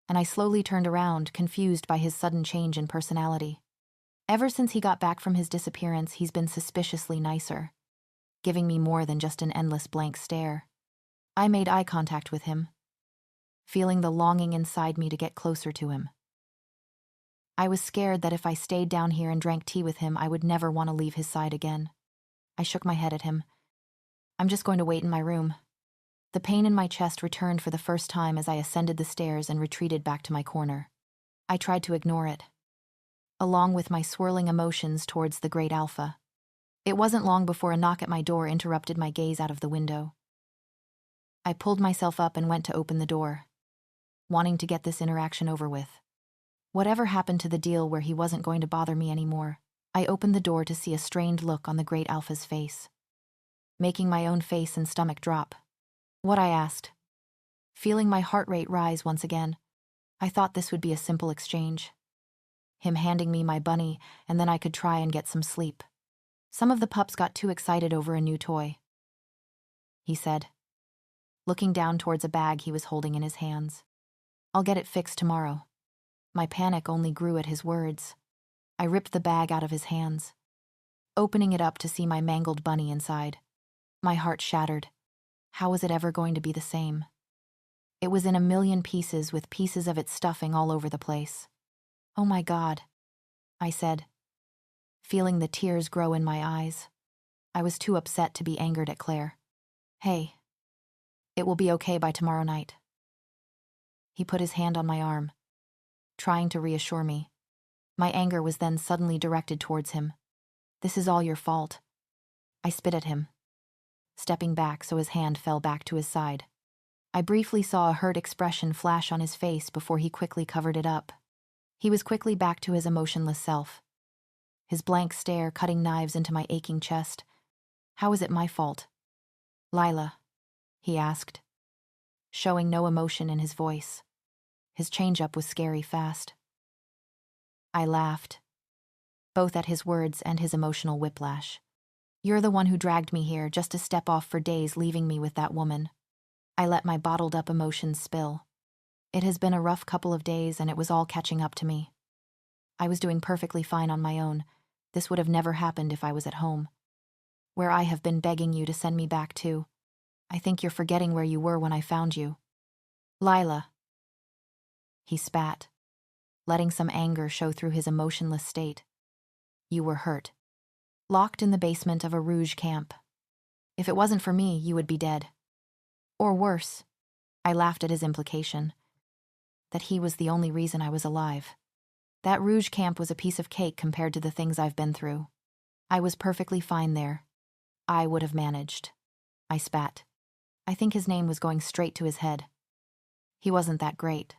[SPEAKER 1] and I slowly turned around, confused by his sudden change in personality. Ever since he got back from his disappearance, he's been suspiciously nicer, giving me more than just an endless blank stare. I made eye contact with him, feeling the longing inside me to get closer to him. I was scared that if I stayed down here and drank tea with him, I would never want to leave his side again. I shook my head at him. I'm just going to wait in my room. The pain in my chest returned for the first time as I ascended the stairs and retreated back to my corner. I tried to ignore it, along with my swirling emotions towards the great alpha. It wasn't long before a knock at my door interrupted my gaze out of the window. I pulled myself up and went to open the door, wanting to get this interaction over with. Whatever happened to the deal where he wasn't going to bother me anymore, I opened the door to see a strained look on the great alpha's face, making my own face and stomach drop. What, I asked, feeling my heart rate rise once again. I thought this would be a simple exchange, him handing me my bunny, and then I could try and get some sleep. Some of the pups got too excited over a new toy, he said, looking down towards a bag he was holding in his hands. I'll get it fixed tomorrow. My panic only grew at his words. I ripped the bag out of his hands, opening it up to see my mangled bunny inside. My heart shattered. How was it ever going to be the same? It was in a million pieces, with pieces of its stuffing all over the place. Oh my God, I said, feeling the tears grow in my eyes. I was too upset to be angered at Claire. Hey, it will be okay by tomorrow night. He put his hand on my arm, trying to reassure me. My anger was then suddenly directed towards him. This is all your fault. I spit at him, stepping back so his hand fell back to his side. I briefly saw a hurt expression flash on his face before he quickly covered it up. He was quickly back to his emotionless self, his blank stare cutting knives into my aching chest. How is it my fault? Lila, he asked, showing no emotion in his voice. His change-up was scary fast. I laughed, both at his words and his emotional whiplash. You're the one who dragged me here just to step off for days, leaving me with that woman. I let my bottled-up emotions spill. It has been a rough couple of days, and it was all catching up to me. I was doing perfectly fine on my own. This would have never happened if I was at home, where I have been begging you to send me back to. I think you're forgetting where you were when I found you. Lila. He spat, letting some anger show through his emotionless state. You were hurt, locked in the basement of a Rouge camp. If it wasn't for me, you would be dead. Or worse. I laughed at his implication, that he was the only reason I was alive. That Rouge camp was a piece of cake compared to the things I've been through. I was perfectly fine there. I would have managed. I spat. I think his name was going straight to his head. He wasn't that great.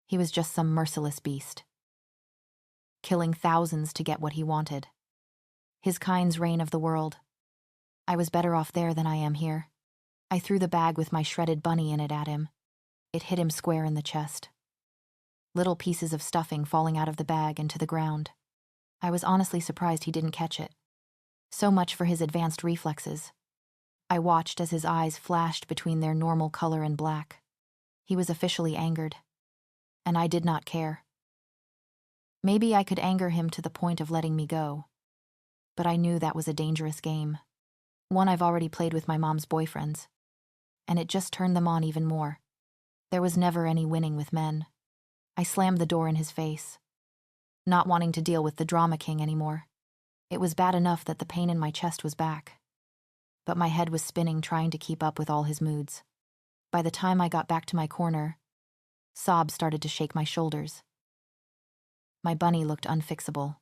[SPEAKER 1] He was just some merciless beast, killing thousands to get what he wanted. His kind's reign of the world. I was better off there than I am here. I threw the bag with my shredded bunny in it at him. It hit him square in the chest, little pieces of stuffing falling out of the bag and to the ground. I was honestly surprised he didn't catch it. So much for his advanced reflexes. I watched as his eyes flashed between their normal color and black. He was officially angered, and I did not care. Maybe I could anger him to the point of letting me go, but I knew that was a dangerous game, one I've already played with my mom's boyfriends, and it just turned them on even more. There was never any winning with men. I slammed the door in his face, not wanting to deal with the drama king anymore. It was bad enough that the pain in my chest was back, but my head was spinning trying to keep up with all his moods. By the time I got back to my corner, sobs started to shake my shoulders. My bunny looked unfixable.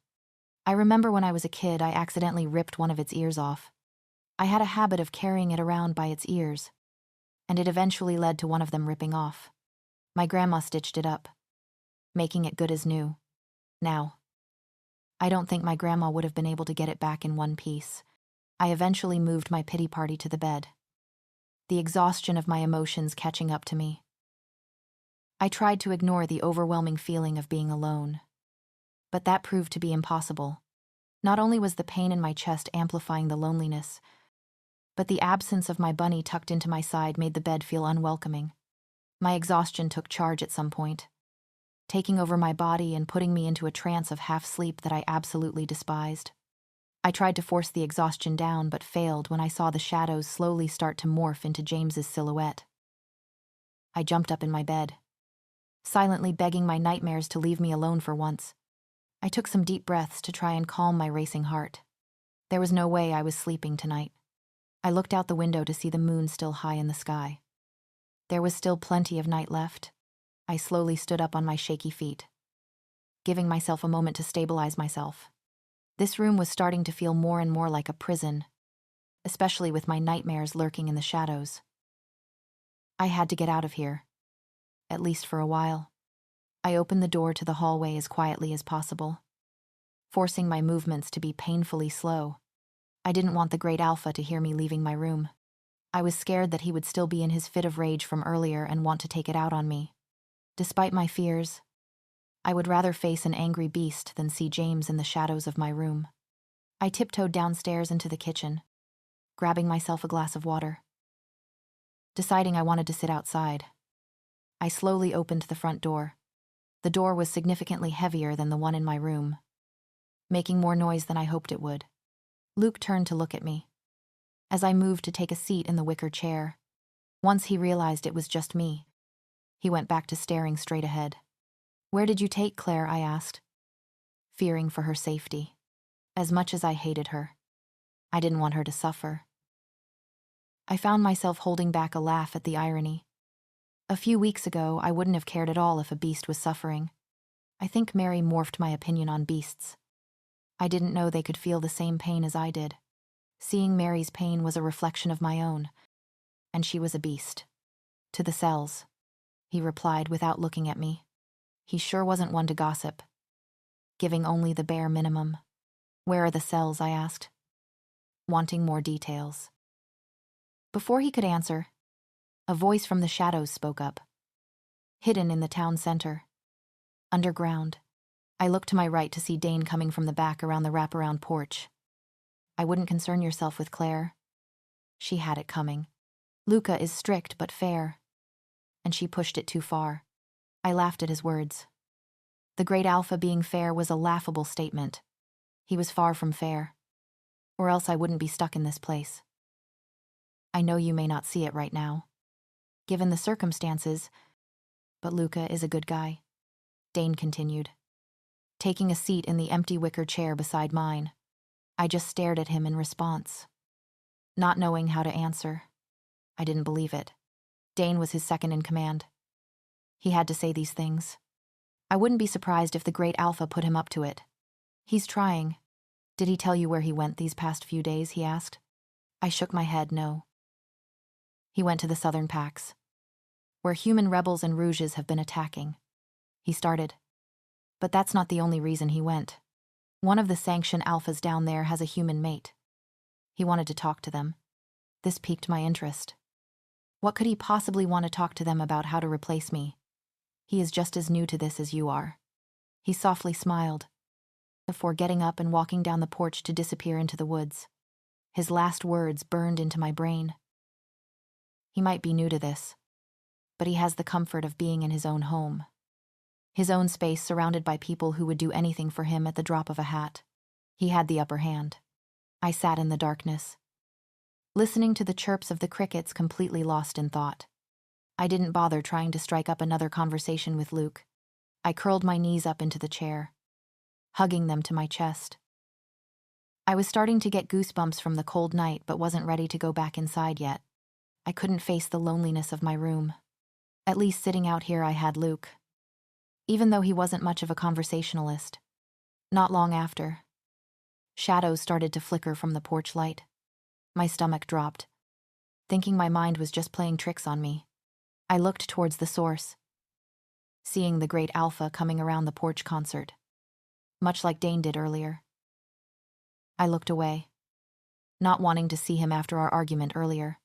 [SPEAKER 1] I remember when I was a kid, I accidentally ripped one of its ears off. I had a habit of carrying it around by its ears, and it eventually led to one of them ripping off. My grandma stitched it up, making it good as new. Now, I don't think my grandma would have been able to get it back in one piece. I eventually moved my pity party to the bed, the exhaustion of my emotions catching up to me. I tried to ignore the overwhelming feeling of being alone, but that proved to be impossible. Not only was the pain in my chest amplifying the loneliness, but the absence of my bunny tucked into my side made the bed feel unwelcoming. My exhaustion took charge at some point, taking over my body and putting me into a trance of half-sleep that I absolutely despised. I tried to force the exhaustion down but failed when I saw the shadows slowly start to morph into James's silhouette. I jumped up in my bed, silently begging my nightmares to leave me alone for once. I took some deep breaths to try and calm my racing heart. There was no way I was sleeping tonight. I looked out the window to see the moon still high in the sky. There was still plenty of night left. I slowly stood up on my shaky feet, giving myself a moment to stabilize myself. This room was starting to feel more and more like a prison, especially with my nightmares lurking in the shadows. I had to get out of here, at least for a while. I opened the door to the hallway as quietly as possible, forcing my movements to be painfully slow. I didn't want the Great Alpha to hear me leaving my room. I was scared that he would still be in his fit of rage from earlier and want to take it out on me. Despite my fears, I would rather face an angry beast than see James in the shadows of my room. I tiptoed downstairs into the kitchen, grabbing myself a glass of water. Deciding I wanted to sit outside, I slowly opened the front door. The door was significantly heavier than the one in my room, making more noise than I hoped it would. Luke turned to look at me as I moved to take a seat in the wicker chair. Once he realized it was just me, he went back to staring straight ahead. "Where did you take Claire?" I asked, fearing for her safety. As much as I hated her, I didn't want her to suffer. I found myself holding back a laugh at the irony. A few weeks ago, I wouldn't have cared at all if a beast was suffering. I think Mary morphed my opinion on beasts. I didn't know they could feel the same pain as I did. Seeing Mary's pain was a reflection of my own, and she was a beast. "To the cells," he replied without looking at me. He sure wasn't one to gossip, giving only the bare minimum. "Where are the cells?" I asked, wanting more details. Before he could answer, a voice from the shadows spoke up. "Hidden in the town center. Underground." I looked to my right to see Dane coming from the back around the wraparound porch. "I wouldn't concern yourself with Claire." She had it coming. Luca is strict but fair, and she pushed it too far. I laughed at his words. The Great Alpha being fair was a laughable statement. He was far from fair, or else I wouldn't be stuck in this place. "I know you may not see it right now, given the circumstances, but Luca is a good guy," Dane continued, taking a seat in the empty wicker chair beside mine. I just stared at him in response, not knowing how to answer. I didn't believe it. Dane was his second in command. He had to say these things. I wouldn't be surprised if the Great Alpha put him up to it. "He's trying." "Did he tell you where he went these past few days?" he asked. I shook my head, no. "He went to the southern packs, where human rebels and rouges have been attacking," he started. "But that's not the only reason he went. One of the sanction alphas down there has a human mate. He wanted to talk to them." This piqued my interest. What could he possibly want to talk to them about? How to replace me? He is just as new to this as you are. He softly smiled, before getting up and walking down the porch to disappear into the woods. His last words burned into my brain. He might be new to this, but he has the comfort of being in his own home. His own space surrounded by people who would do anything for him at the drop of a hat. He had the upper hand. I sat in the darkness, listening to the chirps of the crickets, completely lost in thought. I didn't bother trying to strike up another conversation with Luke. I curled my knees up into the chair, hugging them to my chest. I was starting to get goosebumps from the cold night, but wasn't ready to go back inside yet. I couldn't face the loneliness of my room. At least sitting out here I had Luke, even though he wasn't much of a conversationalist. Not long after, shadows started to flicker from the porch light. My stomach dropped, thinking my mind was just playing tricks on me. I looked towards the source, seeing the Great Alpha coming around the porch concert, much like Dane did earlier. I looked away, not wanting to see him after our argument earlier.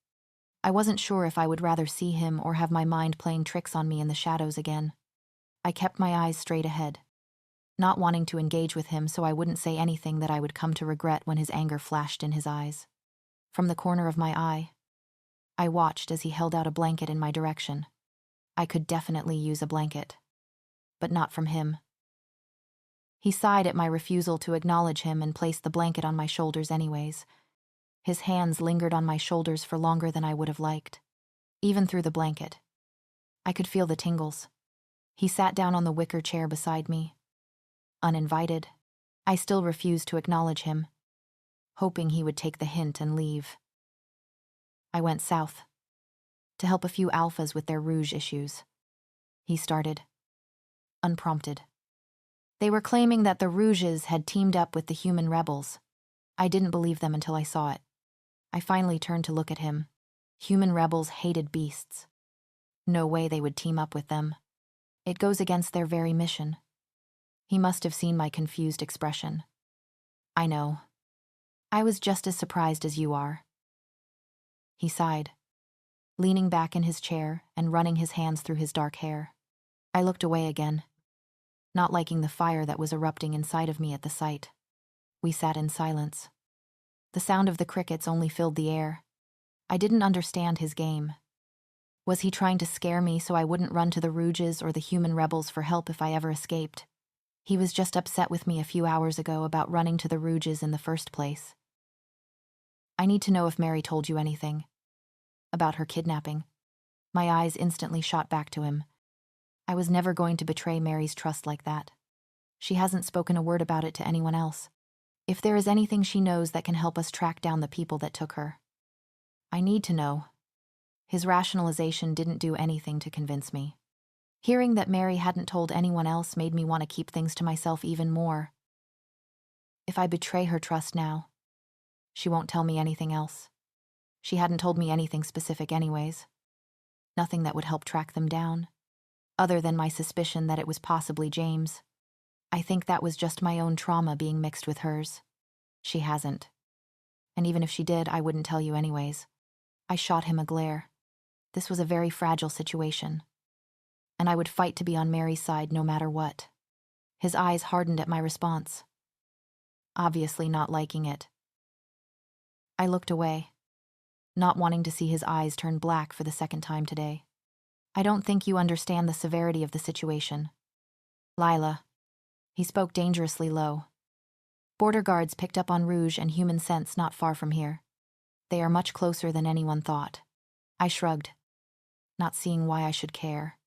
[SPEAKER 1] I wasn't sure if I would rather see him or have my mind playing tricks on me in the shadows again. I kept my eyes straight ahead, not wanting to engage with him so I wouldn't say anything that I would come to regret when his anger flashed in his eyes. From the corner of my eye, I watched as he held out a blanket in my direction. I could definitely use a blanket. But not from him. He sighed at my refusal to acknowledge him and placed the blanket on my shoulders anyways. His hands lingered on my shoulders for longer than I would have liked. Even through the blanket. I could feel the tingles. He sat down on the wicker chair beside me. Uninvited. I still refused to acknowledge him, hoping he would take the hint and leave. I went south. To help a few alphas with their rouge issues. He started. Unprompted. They were claiming that the rouges had teamed up with the human rebels. I didn't believe them until I saw it. I finally turned to look at him. Human rebels hated beasts. No way they would team up with them. It goes against their very mission. He must have seen my confused expression. I know. I was just as surprised as you are. He sighed, leaning back in his chair and running his hands through his dark hair. I looked away again, not liking the fire that was erupting inside of me at the sight. We sat in silence. The sound of the crickets only filled the air. I didn't understand his game. Was he trying to scare me so I wouldn't run to the rouges or the human rebels for help if I ever escaped? He was just upset with me a few hours ago about running to the rouges in the first place. I need to know if Mary told you anything. About her kidnapping. My eyes instantly shot back to him. I was never going to betray Mary's trust like that. She hasn't spoken a word about it to anyone else. If there is anything she knows that can help us track down the people that took her. I need to know. His rationalization didn't do anything to convince me. Hearing that Mary hadn't told anyone else made me want to keep things to myself even more. If I betray her trust now, she won't tell me anything else. She hadn't told me anything specific anyways. Nothing that would help track them down, other than my suspicion that it was possibly James. I think that was just my own trauma being mixed with hers. She hasn't. And even if she did, I wouldn't tell you anyways. I shot him a glare. This was a very fragile situation. And I would fight to be on Mary's side no matter what. His eyes hardened at my response. Obviously not liking it. I looked away, not wanting to see his eyes turn black for the second time today. I don't think you understand the severity of the situation. Lila. He spoke dangerously low. Border guards picked up on rouge and human scents not far from here. They are much closer than anyone thought. I shrugged, not seeing why I should care.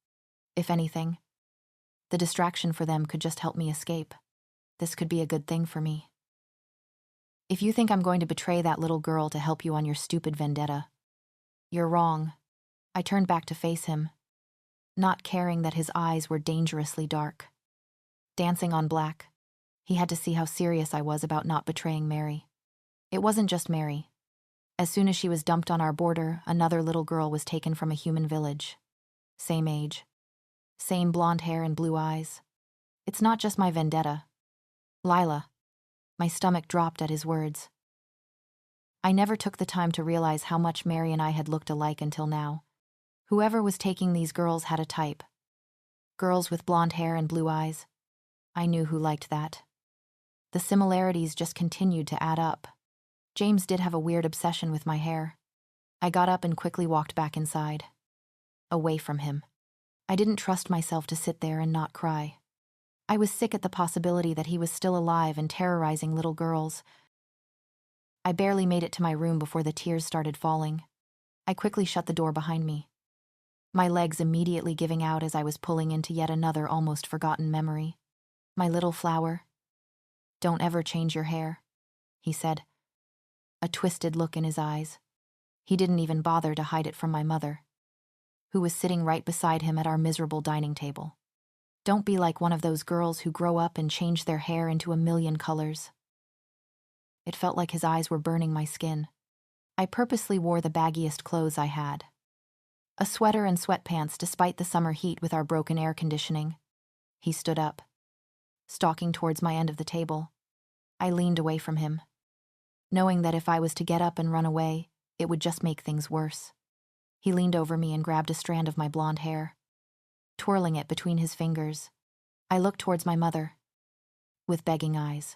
[SPEAKER 1] If anything, the distraction for them could just help me escape. This could be a good thing for me. If you think I'm going to betray that little girl to help you on your stupid vendetta, you're wrong. I turned back to face him, not caring that his eyes were dangerously dark. Dancing on black, he had to see how serious I was about not betraying Mary. It wasn't just Mary. As soon as she was dumped on our border, another little girl was taken from a human village. Same age. Same blonde hair and blue eyes. It's not just my vendetta. Lila. My stomach dropped at his words. I never took the time to realize how much Mary and I had looked alike until now. Whoever was taking these girls had a type. Girls with blonde hair and blue eyes. I knew who liked that. The similarities just continued to add up. James did have a weird obsession with my hair. I got up and quickly walked back inside. Away from him. I didn't trust myself to sit there and not cry. I was sick at the possibility that he was still alive and terrorizing little girls. I barely made it to my room before the tears started falling. I quickly shut the door behind me, my legs immediately giving out as I was pulling into yet another almost forgotten memory. My little flower. Don't ever change your hair, he said. A twisted look in his eyes. He didn't even bother to hide it from my mother, who was sitting right beside him at our miserable dining table. Don't be like one of those girls who grow up and change their hair into a million colors. It felt like his eyes were burning my skin. I purposely wore the baggiest clothes I had. A sweater and sweatpants despite the summer heat with our broken air conditioning. He stood up, stalking towards my end of the table. I leaned away from him, knowing that if I was to get up and run away, it would just make things worse. He leaned over me and grabbed a strand of my blonde hair, twirling it between his fingers. I looked towards my mother, with begging eyes.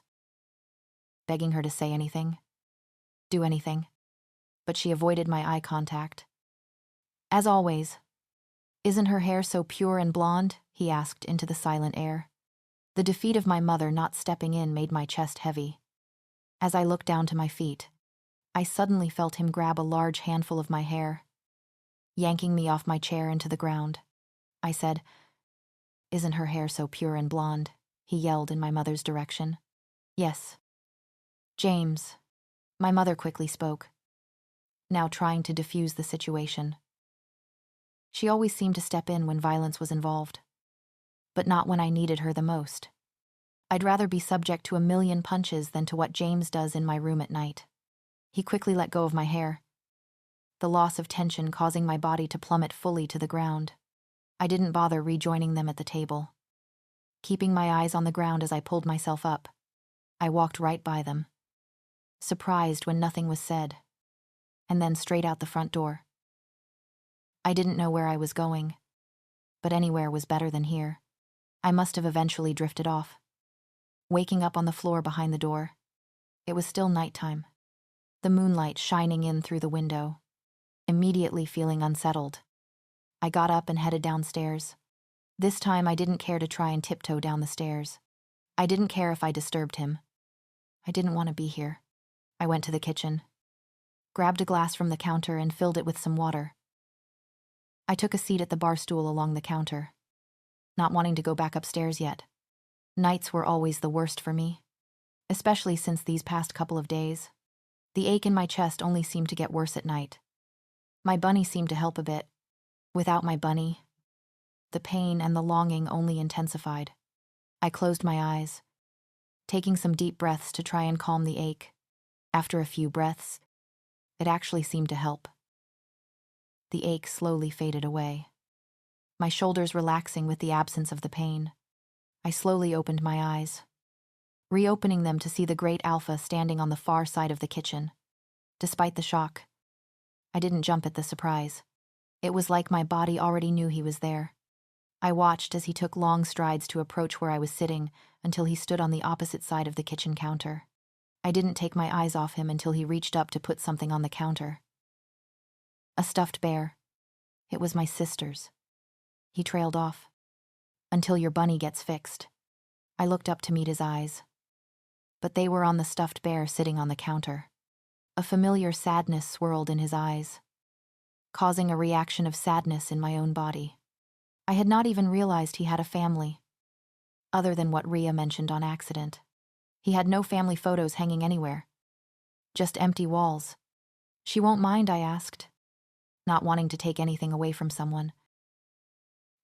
[SPEAKER 1] Begging her to say anything, do anything, but she avoided my eye contact. As always, Isn't her hair so pure and blonde? He asked into the silent air. The defeat of my mother not stepping in made my chest heavy. As I looked down to my feet, I suddenly felt him grab a large handful of my hair, yanking me off my chair into the ground. I said, "Isn't her hair so pure and blonde?" He yelled in my mother's direction. "Yes." "James," my mother quickly spoke, now trying to defuse the situation. She always seemed to step in when violence was involved, but not when I needed her the most. I'd rather be subject to a million punches than to what James does in my room at night. He quickly let go of my hair, the loss of tension causing my body to plummet fully to the ground. I didn't bother rejoining them at the table. Keeping my eyes on the ground as I pulled myself up, I walked right by them, surprised when nothing was said, and then straight out the front door. I didn't know where I was going, but anywhere was better than here. I must have eventually drifted off, waking up on the floor behind the door. It was still nighttime, the moonlight shining in through the window, immediately feeling unsettled. I got up and headed downstairs. This time I didn't care to try and tiptoe down the stairs. I didn't care if I disturbed him. I didn't want to be here. I went to the kitchen, grabbed a glass from the counter and filled it with some water. I took a seat at the bar stool along the counter, not wanting to go back upstairs yet. Nights were always the worst for me, especially since these past couple of days. The ache in my chest only seemed to get worse at night. My bunny seemed to help a bit. Without my bunny, the pain and the longing only intensified. I closed my eyes, taking some deep breaths to try and calm the ache. After a few breaths, it actually seemed to help. The ache slowly faded away, my shoulders relaxing with the absence of the pain. I slowly opened my eyes, reopening them to see the great Alpha standing on the far side of the kitchen. Despite the shock, I didn't jump at the surprise. It was like my body already knew he was there. I watched as he took long strides to approach where I was sitting until he stood on the opposite side of the kitchen counter. I didn't take my eyes off him until he reached up to put something on the counter. A stuffed bear. It was my sister's. He trailed off. "Until your bunny gets fixed." I looked up to meet his eyes, but they were on the stuffed bear sitting on the counter. A familiar sadness swirled in his eyes, causing a reaction of sadness in my own body. I had not even realized he had a family, other than what Rhea mentioned on accident. He had no family photos hanging anywhere, just empty walls. "She won't mind?" I asked, not wanting to take anything away from someone.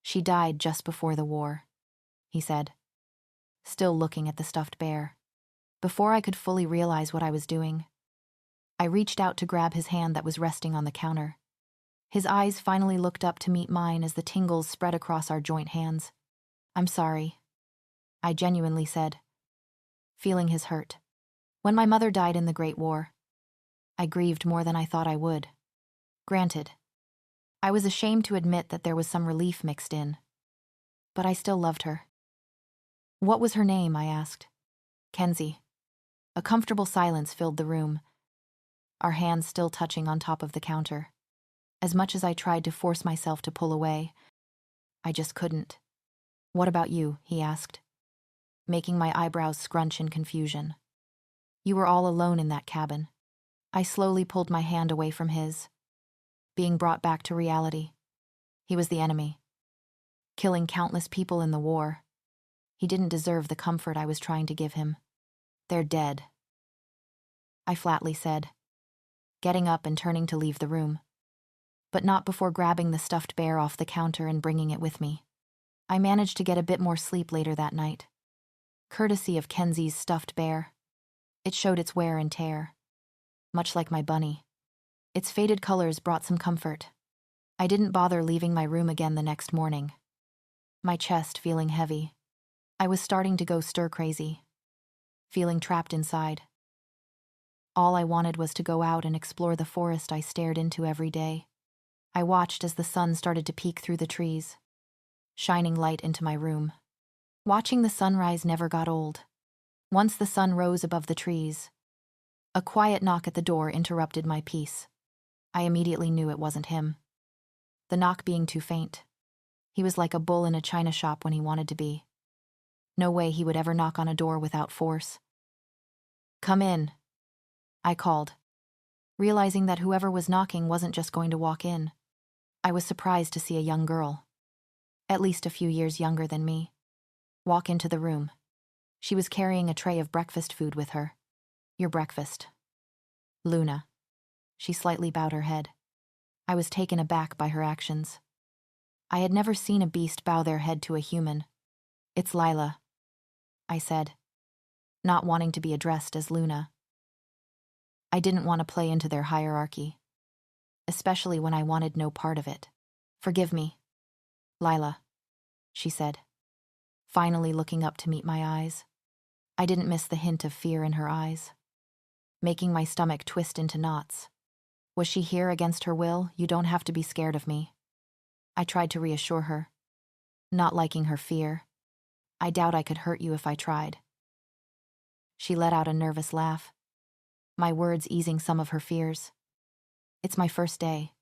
[SPEAKER 1] "She died just before the war," he said, still looking at the stuffed bear. Before I could fully realize what I was doing, I reached out to grab his hand that was resting on the counter. His eyes finally looked up to meet mine as the tingles spread across our joint hands. "I'm sorry," I genuinely said, feeling his hurt. When my mother died in the Great War, I grieved more than I thought I would. Granted, I was ashamed to admit that there was some relief mixed in, but I still loved her. "What was her name?" I asked. "Kenzie." A comfortable silence filled the room, our hands still touching on top of the counter. As much as I tried to force myself to pull away, I just couldn't. "What about you?" he asked, making my eyebrows scrunch in confusion. "You were all alone in that cabin." I slowly pulled my hand away from his, being brought back to reality. He was the enemy, killing countless people in the war. He didn't deserve the comfort I was trying to give him. "They're dead," I flatly said, getting up and turning to leave the room, but not before grabbing the stuffed bear off the counter and bringing it with me. I managed to get a bit more sleep later that night, courtesy of Kenzie's stuffed bear. It showed its wear and tear, much like my bunny. Its faded colors brought some comfort. I didn't bother leaving my room again the next morning, my chest feeling heavy. I was starting to go stir-crazy, feeling trapped inside. All I wanted was to go out and explore the forest I stared into every day. I watched as the sun started to peek through the trees, shining light into my room. Watching the sunrise never got old. Once the sun rose above the trees, a quiet knock at the door interrupted my peace. I immediately knew it wasn't him, the knock being too faint. He was like a bull in a china shop when he wanted to be. No way he would ever knock on a door without force. "Come in," I called, realizing that whoever was knocking wasn't just going to walk in. I was surprised to see a young girl, at least a few years younger than me, walk into the room. She was carrying a tray of breakfast food with her. "Your breakfast." "Luna." She slightly bowed her head. I was taken aback by her actions. I had never seen a beast bow their head to a human. "It's Lila," I said, not wanting to be addressed as Luna. I didn't want to play into their hierarchy, especially when I wanted no part of it. "Forgive me, Lila," she said, finally looking up to meet my eyes. I didn't miss the hint of fear in her eyes, making my stomach twist into knots. Was she here against her will? "You don't have to be scared of me." I tried to reassure her, not liking her fear. "I doubt I could hurt you if I tried." She let out a nervous laugh, my words easing some of her fears. "It's my first day.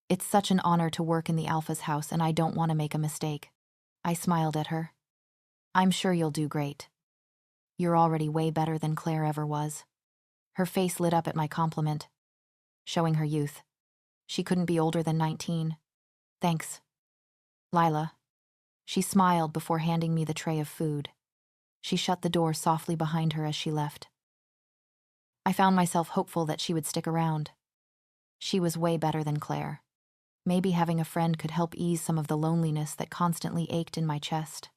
[SPEAKER 1] It's such an honor to work in the Alpha's house, and I don't want to make a mistake." I smiled at her. "I'm sure you'll do great. You're already way better than Claire ever was." Her face lit up at my compliment, showing her youth. She couldn't be older than 19. "Thanks, Lila." She smiled before handing me the tray of food. She shut the door softly behind her as she left. I found myself hopeful that she would stick around. She was way better than Claire. Maybe having a friend could help ease some of the loneliness that constantly ached in my chest.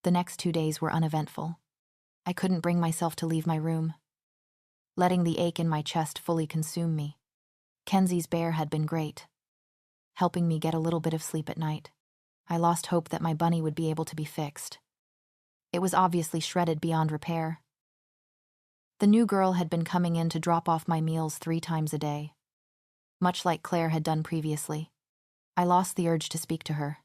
[SPEAKER 1] The next 2 days were uneventful. I couldn't bring myself to leave my room, letting the ache in my chest fully consume me. Kenzie's bear had been great, helping me get a little bit of sleep at night. I lost hope that my bunny would be able to be fixed. It was obviously shredded beyond repair. The new girl had been coming in to drop off my meals 3 times a day, much like Claire had done previously. I lost the urge to speak to her,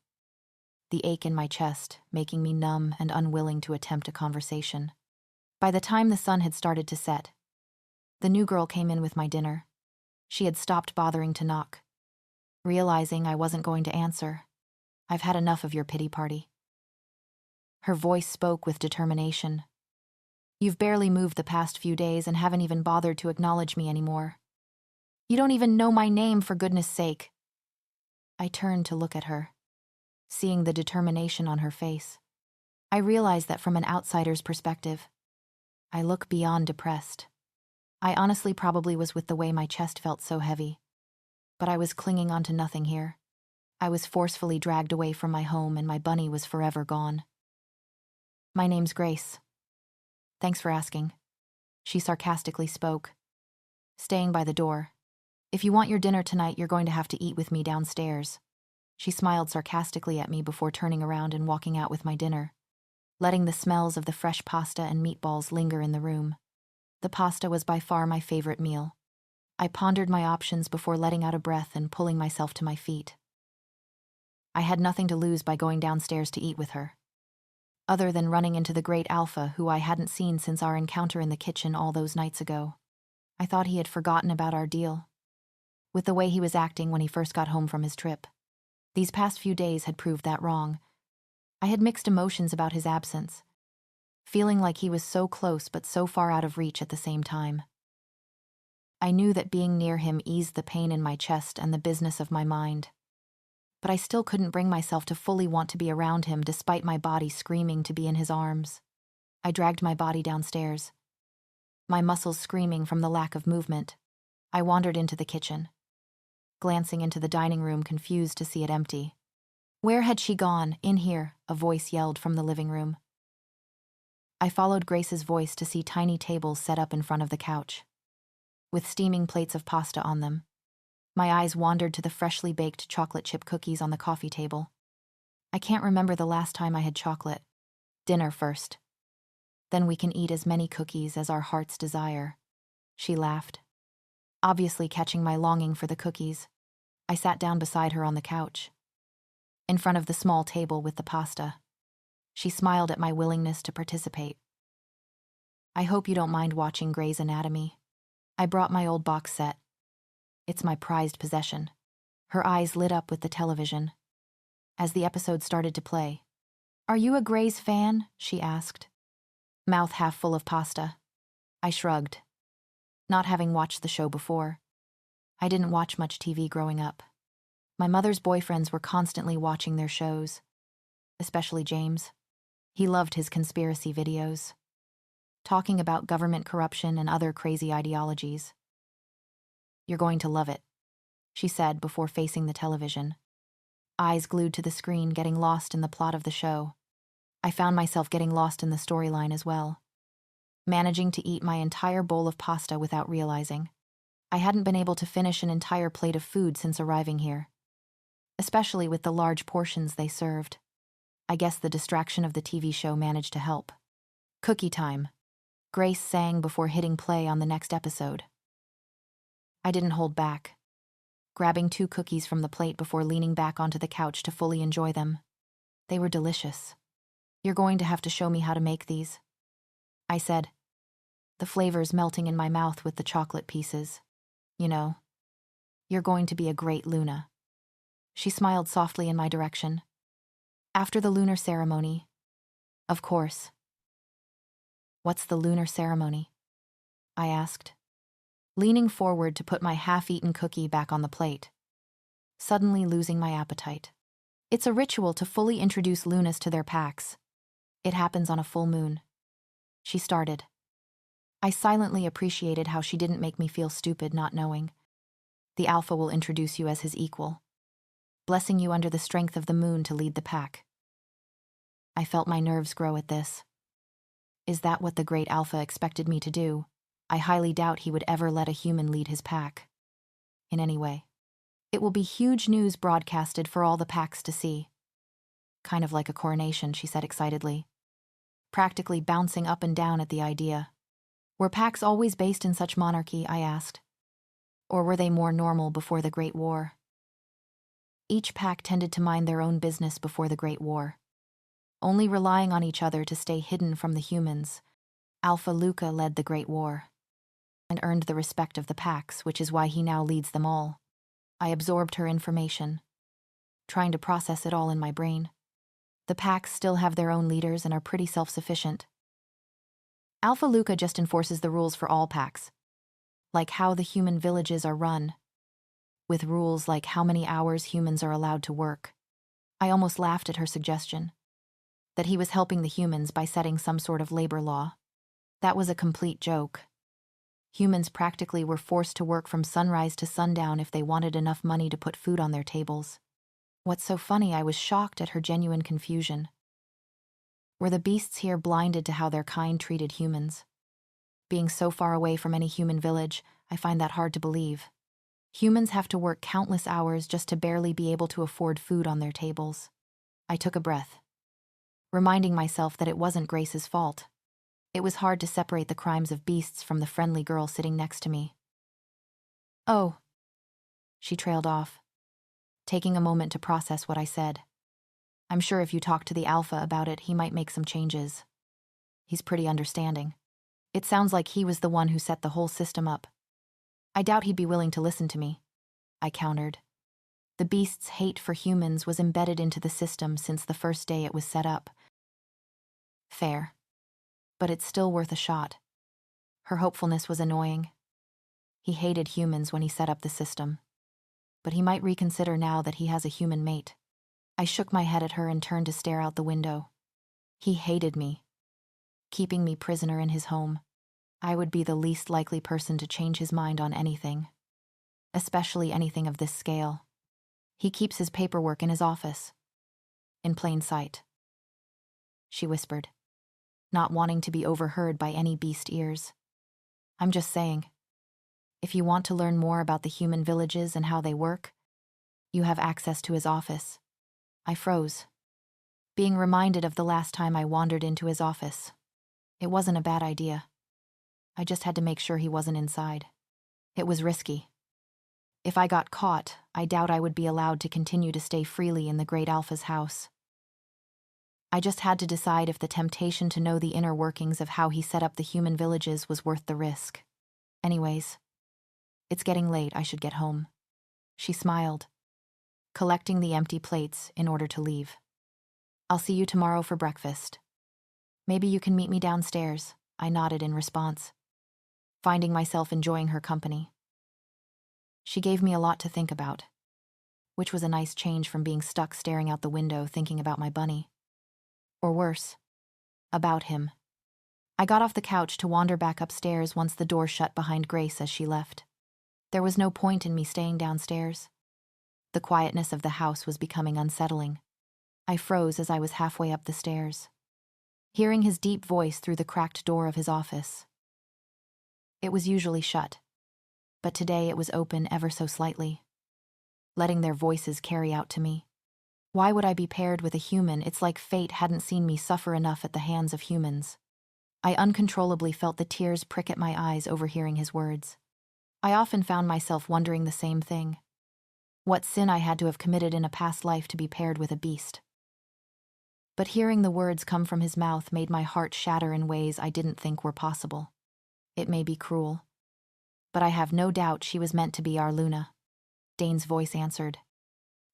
[SPEAKER 1] the ache in my chest making me numb and unwilling to attempt a conversation. By the time the sun had started to set, the new girl came in with my dinner. She had stopped bothering to knock. Realizing I wasn't going to answer, "I've had enough of your pity party." Her voice spoke with determination. "You've barely moved the past few days and haven't even bothered to acknowledge me anymore. You don't even know my name, for goodness sake." I turned to look at her, seeing the determination on her face. I realized that from an outsider's perspective, I look beyond depressed. I honestly probably was with the way my chest felt so heavy, but I was clinging onto nothing here. I was forcefully dragged away from my home, and my bunny was forever gone. "My name's Grace. Thanks for asking," she sarcastically spoke, staying by the door. "If you want your dinner tonight, you're going to have to eat with me downstairs." She smiled sarcastically at me before turning around and walking out with my dinner, letting the smells of the fresh pasta and meatballs linger in the room. The pasta was by far my favorite meal. I pondered my options before letting out a breath and pulling myself to my feet. I had nothing to lose by going downstairs to eat with her, other than running into the great Alpha, who I hadn't seen since our encounter in the kitchen all those nights ago. I thought he had forgotten about our deal, with the way he was acting when he first got home from his trip. These past few days had proved that wrong. I had mixed emotions about his absence, feeling like he was so close but so far out of reach at the same time. I knew that being near him eased the pain in my chest and the business of my mind, but I still couldn't bring myself to fully want to be around him despite my body screaming to be in his arms. I dragged my body downstairs, my muscles screaming from the lack of movement. I wandered into the kitchen, glancing into the dining room, confused to see it empty. Where had she gone? "In here," a voice yelled from the living room. I followed Grace's voice to see tiny tables set up in front of the couch, with steaming plates of pasta on them. My eyes wandered to the freshly baked chocolate chip cookies on the coffee table. I can't remember the last time I had chocolate. "Dinner first. Then we can eat as many cookies as our hearts desire." She laughed, obviously catching my longing for the cookies. I sat down beside her on the couch, in front of the small table with the pasta. She smiled at my willingness to participate. "I hope you don't mind watching Grey's Anatomy. I brought my old box set. It's my prized possession." Her eyes lit up with the television. as the episode started to play. "Are you a Grey's fan?" she asked, mouth half full of pasta. I shrugged. Not having watched the show before, I didn't watch much TV growing up. My mother's boyfriends were constantly watching their shows, especially James. He loved his conspiracy videos, talking about government corruption and other crazy ideologies. "You're going to love it," she said before facing the television, eyes glued to the screen, getting lost in the plot of the show. I found myself getting lost in the storyline as well, managing to eat my entire bowl of pasta without realizing. I hadn't been able to finish an entire plate of food since arriving here, especially with the large portions they served. I guess the distraction of the TV show managed to help. "Cookie time," Grace sang before hitting play on the next episode. I didn't hold back, grabbing 2 cookies from the plate before leaning back onto the couch to fully enjoy them. They were delicious. "You're going to have to show me how to make these," I said, the flavors melting in my mouth with the chocolate pieces. "You know, you're going to be a great Luna." She smiled softly in my direction. "After the lunar ceremony, of course." "What's the lunar ceremony?" I asked, leaning forward to put my half-eaten cookie back on the plate, suddenly losing my appetite. "It's a ritual to fully introduce Lunas to their packs. It happens on a full moon," she started. I silently appreciated how she didn't make me feel stupid not knowing. "The Alpha will introduce you as his equal, blessing you under the strength of the moon to lead the pack." I felt my nerves grow at this. Is that what the great Alpha expected me to do? I highly doubt he would ever let a human lead his pack. In any way, it will be huge news broadcasted for all the packs to see. "Kind of like a coronation," she said excitedly, practically bouncing up and down at the idea. "Were packs always based in such monarchy?" I asked. "Or were they more normal before the Great War?" Each pack tended to mind their own business before the Great War, only relying on each other to stay hidden from the humans. Alpha Luca led the Great War and earned the respect of the packs, which is why he now leads them all. I absorbed her information, trying to process it all in my brain. The packs still have their own leaders and are pretty self-sufficient. Alpha Luca just enforces the rules for all packs, like how the human villages are run, with rules like how many hours humans are allowed to work. I almost laughed at her suggestion, that he was helping the humans by setting some sort of labor law. That was a complete joke. Humans practically were forced to work from sunrise to sundown if they wanted enough money to put food on their tables. What's so funny, I was shocked at her genuine confusion. Were the beasts here blinded to how their kind treated humans? Being so far away from any human village, I find that hard to believe. Humans have to work countless hours just to barely be able to afford food on their tables. I took a breath, reminding myself that it wasn't Grace's fault. It was hard to separate the crimes of beasts from the friendly girl sitting next to me. "Oh," she trailed off, taking a moment to process what I said. "I'm sure if you talk to the Alpha about it, he might make some changes. He's pretty understanding. It sounds like he was the one who set the whole system up." "I doubt he'd be willing to listen to me," I countered. "The beast's hate for humans was embedded into the system since the first day it was set up." "Fair. But it's still worth a shot." Her hopefulness was annoying. He hated humans when he set up the system, but he might reconsider now that he has a human mate. I shook my head at her and turned to stare out the window. He hated me, keeping me prisoner in his home. I would be the least likely person to change his mind on anything, especially anything of this scale. He keeps his paperwork in his office, in plain sight, she whispered, not wanting to be overheard by any beast ears. "I'm just saying, if you want to learn more about the human villages and how they work, you have access to his office." I froze, being reminded of the last time I wandered into his office. It wasn't a bad idea. I just had to make sure he wasn't inside. It was risky. If I got caught, I doubt I would be allowed to continue to stay freely in the Great Alpha's house. I just had to decide if the temptation to know the inner workings of how he set up the human villages was worth the risk. Anyways, it's getting late, I should get home. She smiled, collecting the empty plates in order to leave. I'll see you tomorrow for breakfast. Maybe you can meet me downstairs, I nodded in response, finding myself enjoying her company. She gave me a lot to think about, which was a nice change from being stuck staring out the window thinking about my bunny. Or worse, about him. I got off the couch to wander back upstairs once the door shut behind Grace as she left. There was no point in me staying downstairs. The quietness of the house was becoming unsettling. I froze as I was halfway up the stairs, hearing his deep voice through the cracked door of his office. It was usually shut, but today it was open ever so slightly, letting their voices carry out to me. Why would I be paired with a human? It's like fate hadn't seen me suffer enough at the hands of humans. I uncontrollably felt the tears prick at my eyes overhearing his words. I often found myself wondering the same thing. What sin I had to have committed in a past life to be paired with a beast. But hearing the words come from his mouth made my heart shatter in ways I didn't think were possible. It may be cruel, but I have no doubt she was meant to be our Luna, Dane's voice answered.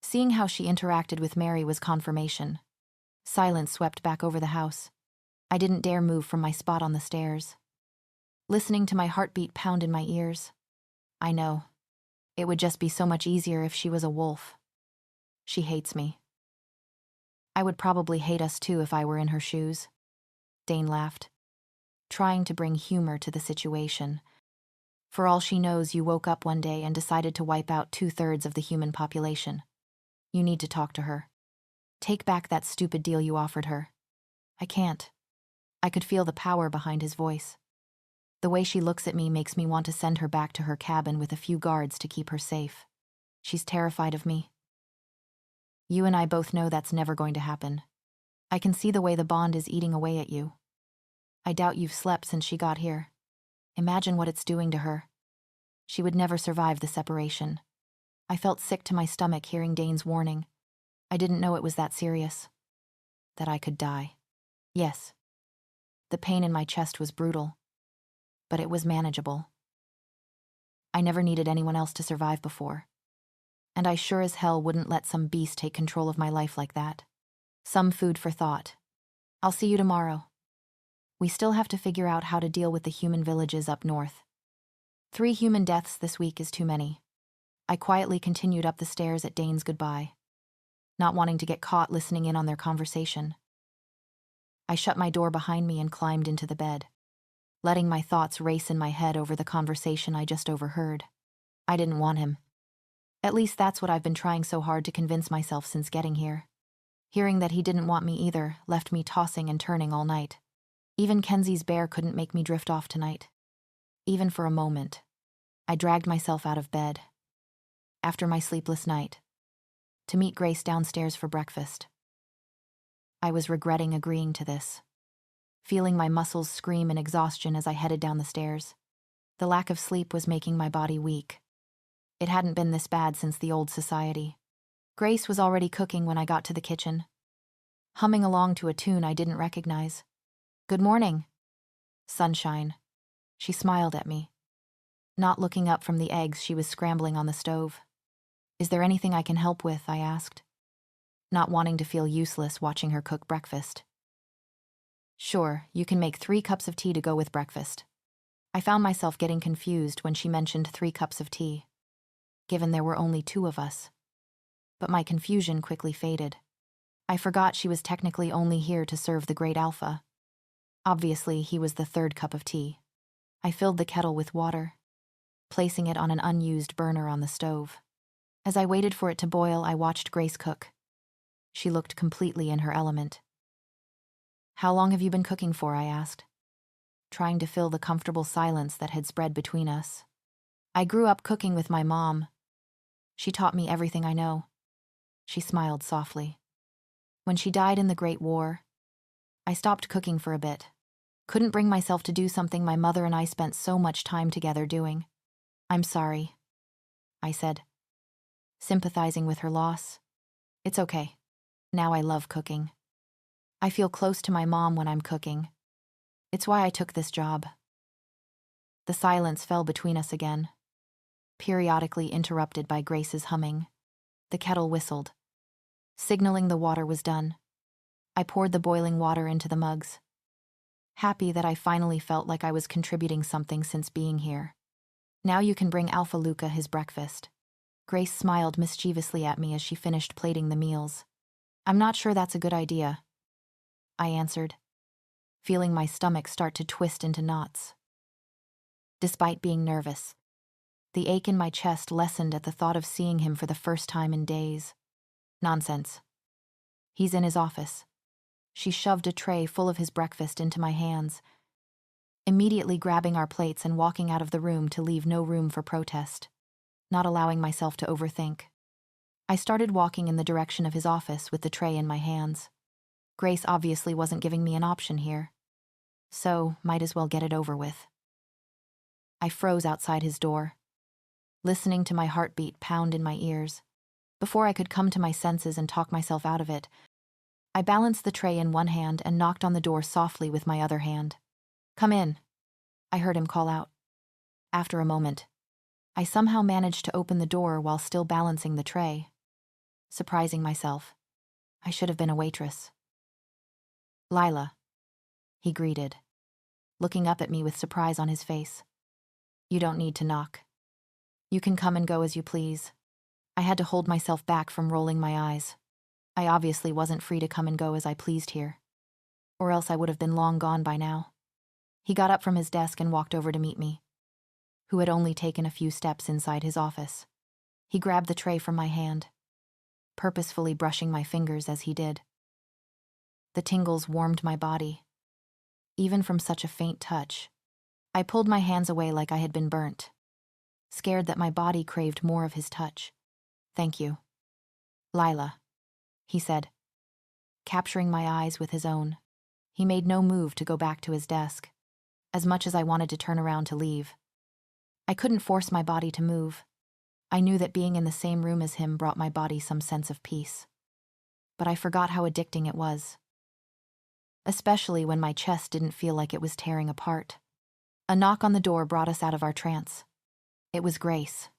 [SPEAKER 1] Seeing how she interacted with Mary was confirmation. Silence swept back over the house. I didn't dare move from my spot on the stairs, listening to my heartbeat pound in my ears. I know. It would just be so much easier if she was a wolf. She hates me. I would probably hate us too if I were in her shoes. Dane laughed, trying to bring humor to the situation. For all she knows, you woke up one day and decided to wipe out 2/3 of the human population. You need to talk to her. Take back that stupid deal you offered her. I can't. I could feel the power behind his voice. The way she looks at me makes me want to send her back to her cabin with a few guards to keep her safe. She's terrified of me. You and I both know that's never going to happen. I can see the way the bond is eating away at you. I doubt you've slept since she got here. Imagine what it's doing to her. She would never survive the separation. I felt sick to my stomach hearing Dane's warning. I didn't know it was that serious. That I could die. Yes. The pain in my chest was brutal, but it was manageable. I never needed anyone else to survive before, and I sure as hell wouldn't let some beast take control of my life like that. Some food for thought. I'll see you tomorrow. We still have to figure out how to deal with the human villages up north. 3 human deaths this week is too many. I quietly continued up the stairs at Dane's goodbye, not wanting to get caught listening in on their conversation. I shut my door behind me and climbed into the bed, letting my thoughts race in my head over the conversation I just overheard. I didn't want him. At least that's what I've been trying so hard to convince myself since getting here. Hearing that he didn't want me either left me tossing and turning all night. Even Kenzie's bear couldn't make me drift off tonight. Even for a moment. I dragged myself out of bed, after my sleepless night, to meet Grace downstairs for breakfast. I was regretting agreeing to this, feeling my muscles scream in exhaustion as I headed down the stairs. The lack of sleep was making my body weak. It hadn't been this bad since the old society. Grace was already cooking when I got to the kitchen, humming along to a tune I didn't recognize. Good morning, sunshine. She smiled at me, not looking up from the eggs she was scrambling on the stove. Is there anything I can help with? I asked, not wanting to feel useless watching her cook breakfast. Sure, you can make 3 cups of tea to go with breakfast. I found myself getting confused when she mentioned 3 cups of tea, given there were only 2 of us. But my confusion quickly faded. I forgot she was technically only here to serve the great alpha. Obviously, he was the 3rd cup of tea. I filled the kettle with water, placing it on an unused burner on the stove. As I waited for it to boil, I watched Grace cook. She looked completely in her element. How long have you been cooking for? I asked, trying to fill the comfortable silence that had spread between us. I grew up cooking with my mom. She taught me everything I know. She smiled softly. When she died in the Great War, I stopped cooking for a bit. Couldn't bring myself to do something my mother and I spent so much time together doing. I'm sorry, I said, sympathizing with her loss. It's okay. Now I love cooking. I feel close to my mom when I'm cooking. It's why I took this job. The silence fell between us again, periodically interrupted by Grace's humming. The kettle whistled, signaling the water was done. I poured the boiling water into the mugs, happy that I finally felt like I was contributing something since being here. Now you can bring Alpha Luca his breakfast. Grace smiled mischievously at me as she finished plating the meals. I'm not sure that's a good idea, I answered, feeling my stomach start to twist into knots. Despite being nervous, the ache in my chest lessened at the thought of seeing him for the first time in days. Nonsense. He's in his office. She shoved a tray full of his breakfast into my hands, immediately grabbing our plates and walking out of the room to leave no room for protest, not allowing myself to overthink. I started walking in the direction of his office with the tray in my hands. Grace obviously wasn't giving me an option here, so might as well get it over with. I froze outside his door, listening to my heartbeat pound in my ears. Before I could come to my senses and talk myself out of it, I balanced the tray in one hand and knocked on the door softly with my other hand. Come in, I heard him call out. After a moment, I somehow managed to open the door while still balancing the tray. Surprising myself, I should have been a waitress. Lila, he greeted, looking up at me with surprise on his face. You don't need to knock. You can come and go as you please. I had to hold myself back from rolling my eyes. I obviously wasn't free to come and go as I pleased here, or else I would have been long gone by now. He got up from his desk and walked over to meet me, who had only taken a few steps inside his office. He grabbed the tray from my hand, purposefully brushing my fingers as he did. The tingles warmed my body, even from such a faint touch. I pulled my hands away like I had been burnt, scared that my body craved more of his touch. Thank you, Lila, he said, capturing my eyes with his own. He made no move to go back to his desk, as much as I wanted to turn around to leave. I couldn't force my body to move. I knew that being in the same room as him brought my body some sense of peace. But I forgot how addicting it was, especially when my chest didn't feel like it was tearing apart. A knock on the door brought us out of our trance. It was Grace,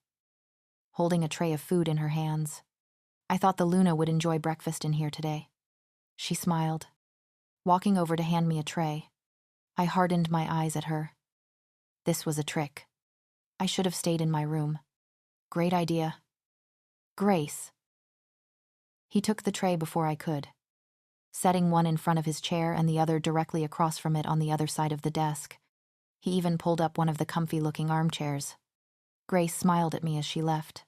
[SPEAKER 1] holding a tray of food in her hands. I thought the Luna would enjoy breakfast in here today. She smiled, walking over to hand me a tray. I hardened my eyes at her. This was a trick. I should have stayed in my room. Great idea. Grace. He took the tray before I could, setting one in front of his chair and the other directly across from it on the other side of the desk. He even pulled up one of the comfy-looking armchairs. Grace smiled at me as she left,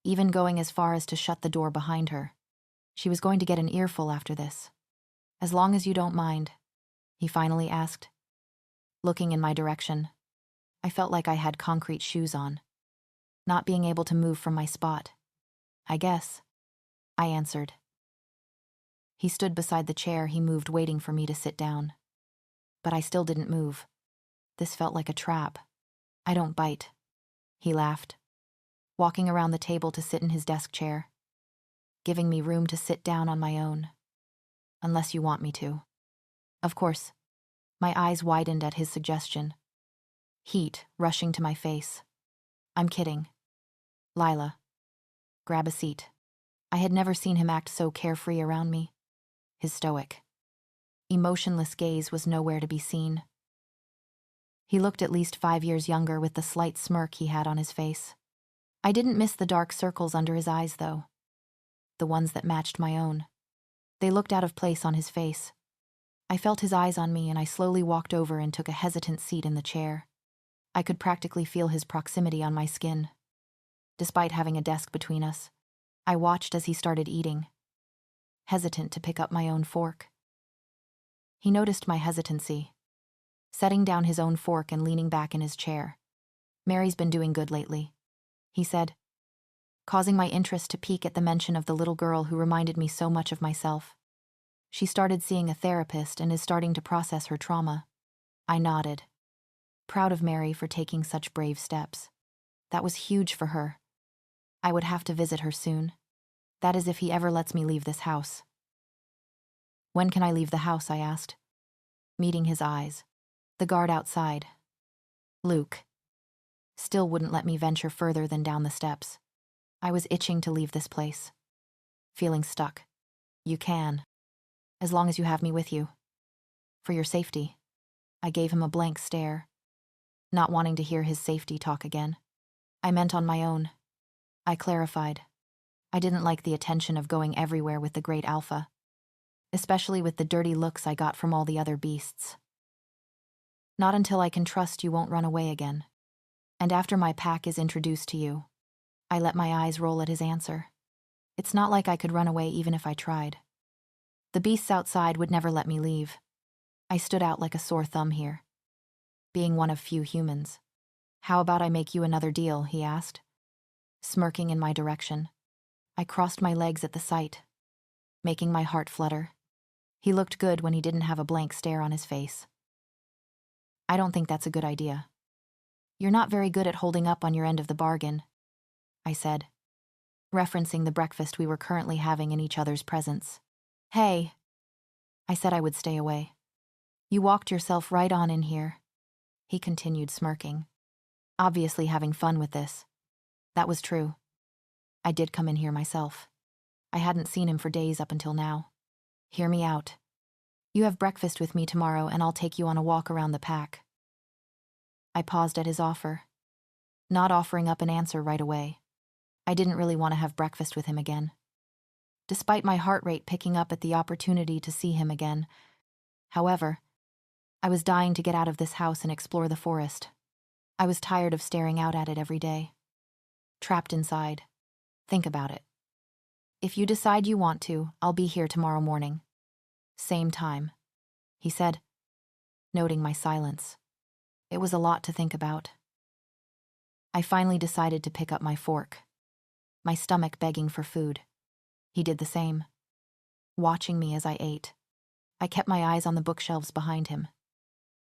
[SPEAKER 1] even going as far as to shut the door behind her. She was going to get an earful after this. As long as you don't mind, he finally asked, looking in my direction. I felt like I had concrete shoes on, not being able to move from my spot. I guess, I answered. He stood beside the chair he moved, waiting for me to sit down. But I still didn't move. This felt like a trap. I don't bite, he laughed, walking around the table to sit in his desk chair, giving me room to sit down on my own. Unless you want me to. Of course, my eyes widened at his suggestion, heat rushing to my face. I'm kidding. Lila, grab a seat. I had never seen him act so carefree around me. His stoic, emotionless gaze was nowhere to be seen. He looked at least 5 years younger with the slight smirk he had on his face. I didn't miss the dark circles under his eyes, though. The ones that matched my own. They looked out of place on his face. I felt his eyes on me and I slowly walked over and took a hesitant seat in the chair. I could practically feel his proximity on my skin. Despite having a desk between us, I watched as he started eating, hesitant to pick up my own fork. He noticed my hesitancy, setting down his own fork and leaning back in his chair. Mary's been doing good lately, he said, causing my interest to peak at the mention of the little girl who reminded me so much of myself. She started seeing a therapist and is starting to process her trauma. I nodded, proud of Mary for taking such brave steps. That was huge for her. I would have to visit her soon. That is if he ever lets me leave this house. When can I leave the house? I asked, meeting his eyes. The guard outside, Luke, still wouldn't let me venture further than down the steps. I was itching to leave this place. Feeling stuck. You can. As long as you have me with you. For your safety. I gave him a blank stare, not wanting to hear his safety talk again. I meant on my own. I clarified. I didn't like the attention of going everywhere with the great alpha, especially with the dirty looks I got from all the other beasts. Not until I can trust you won't run away again. And after my pack is introduced to you. I let my eyes roll at his answer. It's not like I could run away even if I tried. The beasts outside would never let me leave. I stood out like a sore thumb here. Being one of few humans. How about I make you another deal, he asked, smirking in my direction. I crossed my legs at the sight, making my heart flutter. He looked good when he didn't have a blank stare on his face. I don't think that's a good idea. You're not very good at holding up on your end of the bargain, I said, referencing the breakfast we were currently having in each other's presence. Hey, I said I would stay away. You walked yourself right on in here, he continued, smirking, obviously having fun with this. That was true. I did come in here myself. I hadn't seen him for days up until now. Hear me out. You have breakfast with me tomorrow and I'll take you on a walk around the pack. I paused at his offer, not offering up an answer right away. I didn't really want to have breakfast with him again. Despite my heart rate picking up at the opportunity to see him again. However, I was dying to get out of this house and explore the forest. I was tired of staring out at it every day. Trapped inside. Think about it. If you decide you want to, I'll be here tomorrow morning. Same time, he said, noting my silence. It was a lot to think about. I finally decided to pick up my fork, my stomach begging for food. He did the same, watching me as I ate. I kept my eyes on the bookshelves behind him.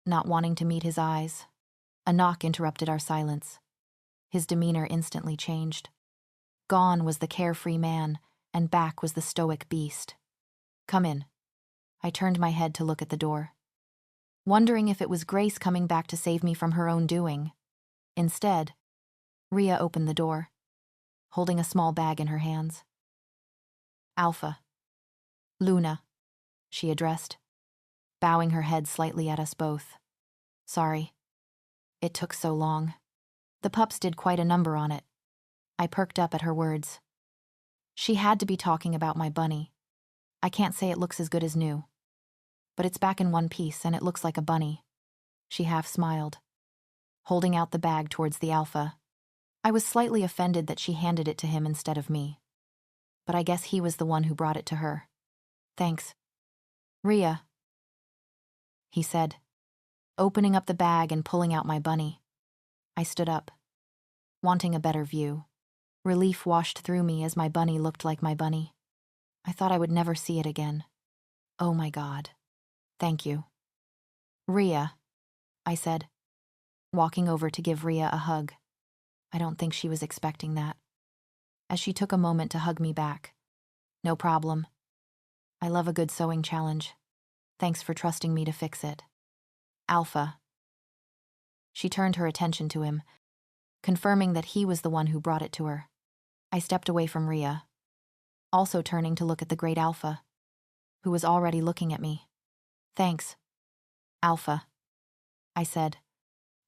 [SPEAKER 1] Not wanting to meet his eyes, a knock interrupted our silence. His demeanor instantly changed. Gone was the carefree man, and back was the stoic beast. Come in. I turned my head to look at the door, wondering if it was Grace coming back to save me from her own doing. Instead, Rhea opened the door, holding a small bag in her hands. Alpha. Luna, she addressed, bowing her head slightly at us both. Sorry. It took so long. The pups did quite a number on it. I perked up at her words. She had to be talking about my bunny. I can't say it looks as good as new. But it's back in one piece and it looks like a bunny. She half smiled, holding out the bag towards the alpha. I was slightly offended that she handed it to him instead of me. But I guess he was the one who brought it to her. Thanks. Rhea, he said, opening up the bag and pulling out my bunny. I stood up, wanting a better view. Relief washed through me as my bunny looked like my bunny. I thought I would never see it again. Oh my God. Thank you. Rhea, I said, walking over to give Rhea a hug. I don't think she was expecting that. As she took a moment to hug me back. No problem. I love a good sewing challenge. Thanks for trusting me to fix it. Alpha. She turned her attention to him, confirming that he was the one who brought it to her. I stepped away from Rhea, also turning to look at the great Alpha, who was already looking at me. Thanks, Alpha, I said.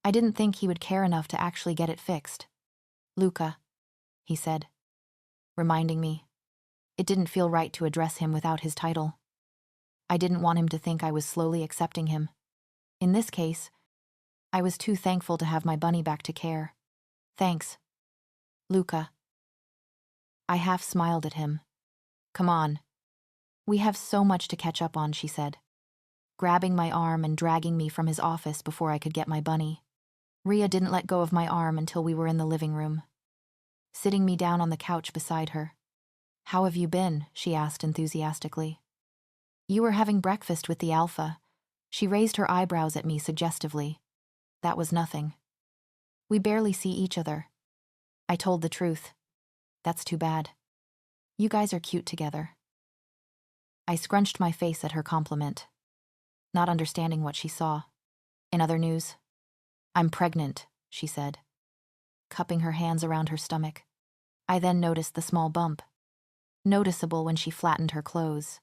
[SPEAKER 1] I didn't think he would care enough to actually get it fixed. Luca, he said, reminding me. It didn't feel right to address him without his title. I didn't want him to think I was slowly accepting him. In this case, I was too thankful to have my bunny back to care. Thanks, Luca. I half smiled at him. Come on. We have so much to catch up on, she said, grabbing my arm and dragging me from his office before I could get my bunny. Rhea didn't let go of my arm until we were in the living room, sitting me down on the couch beside her. How have you been? She asked enthusiastically. You were having breakfast with the Alpha. She raised her eyebrows at me suggestively. That was nothing. We barely see each other. I told the truth. That's too bad. You guys are cute together. I scrunched my face at her compliment, not understanding what she saw. In other news, I'm pregnant, she said, cupping her hands around her stomach. I then noticed the small bump, noticeable when she flattened her clothes.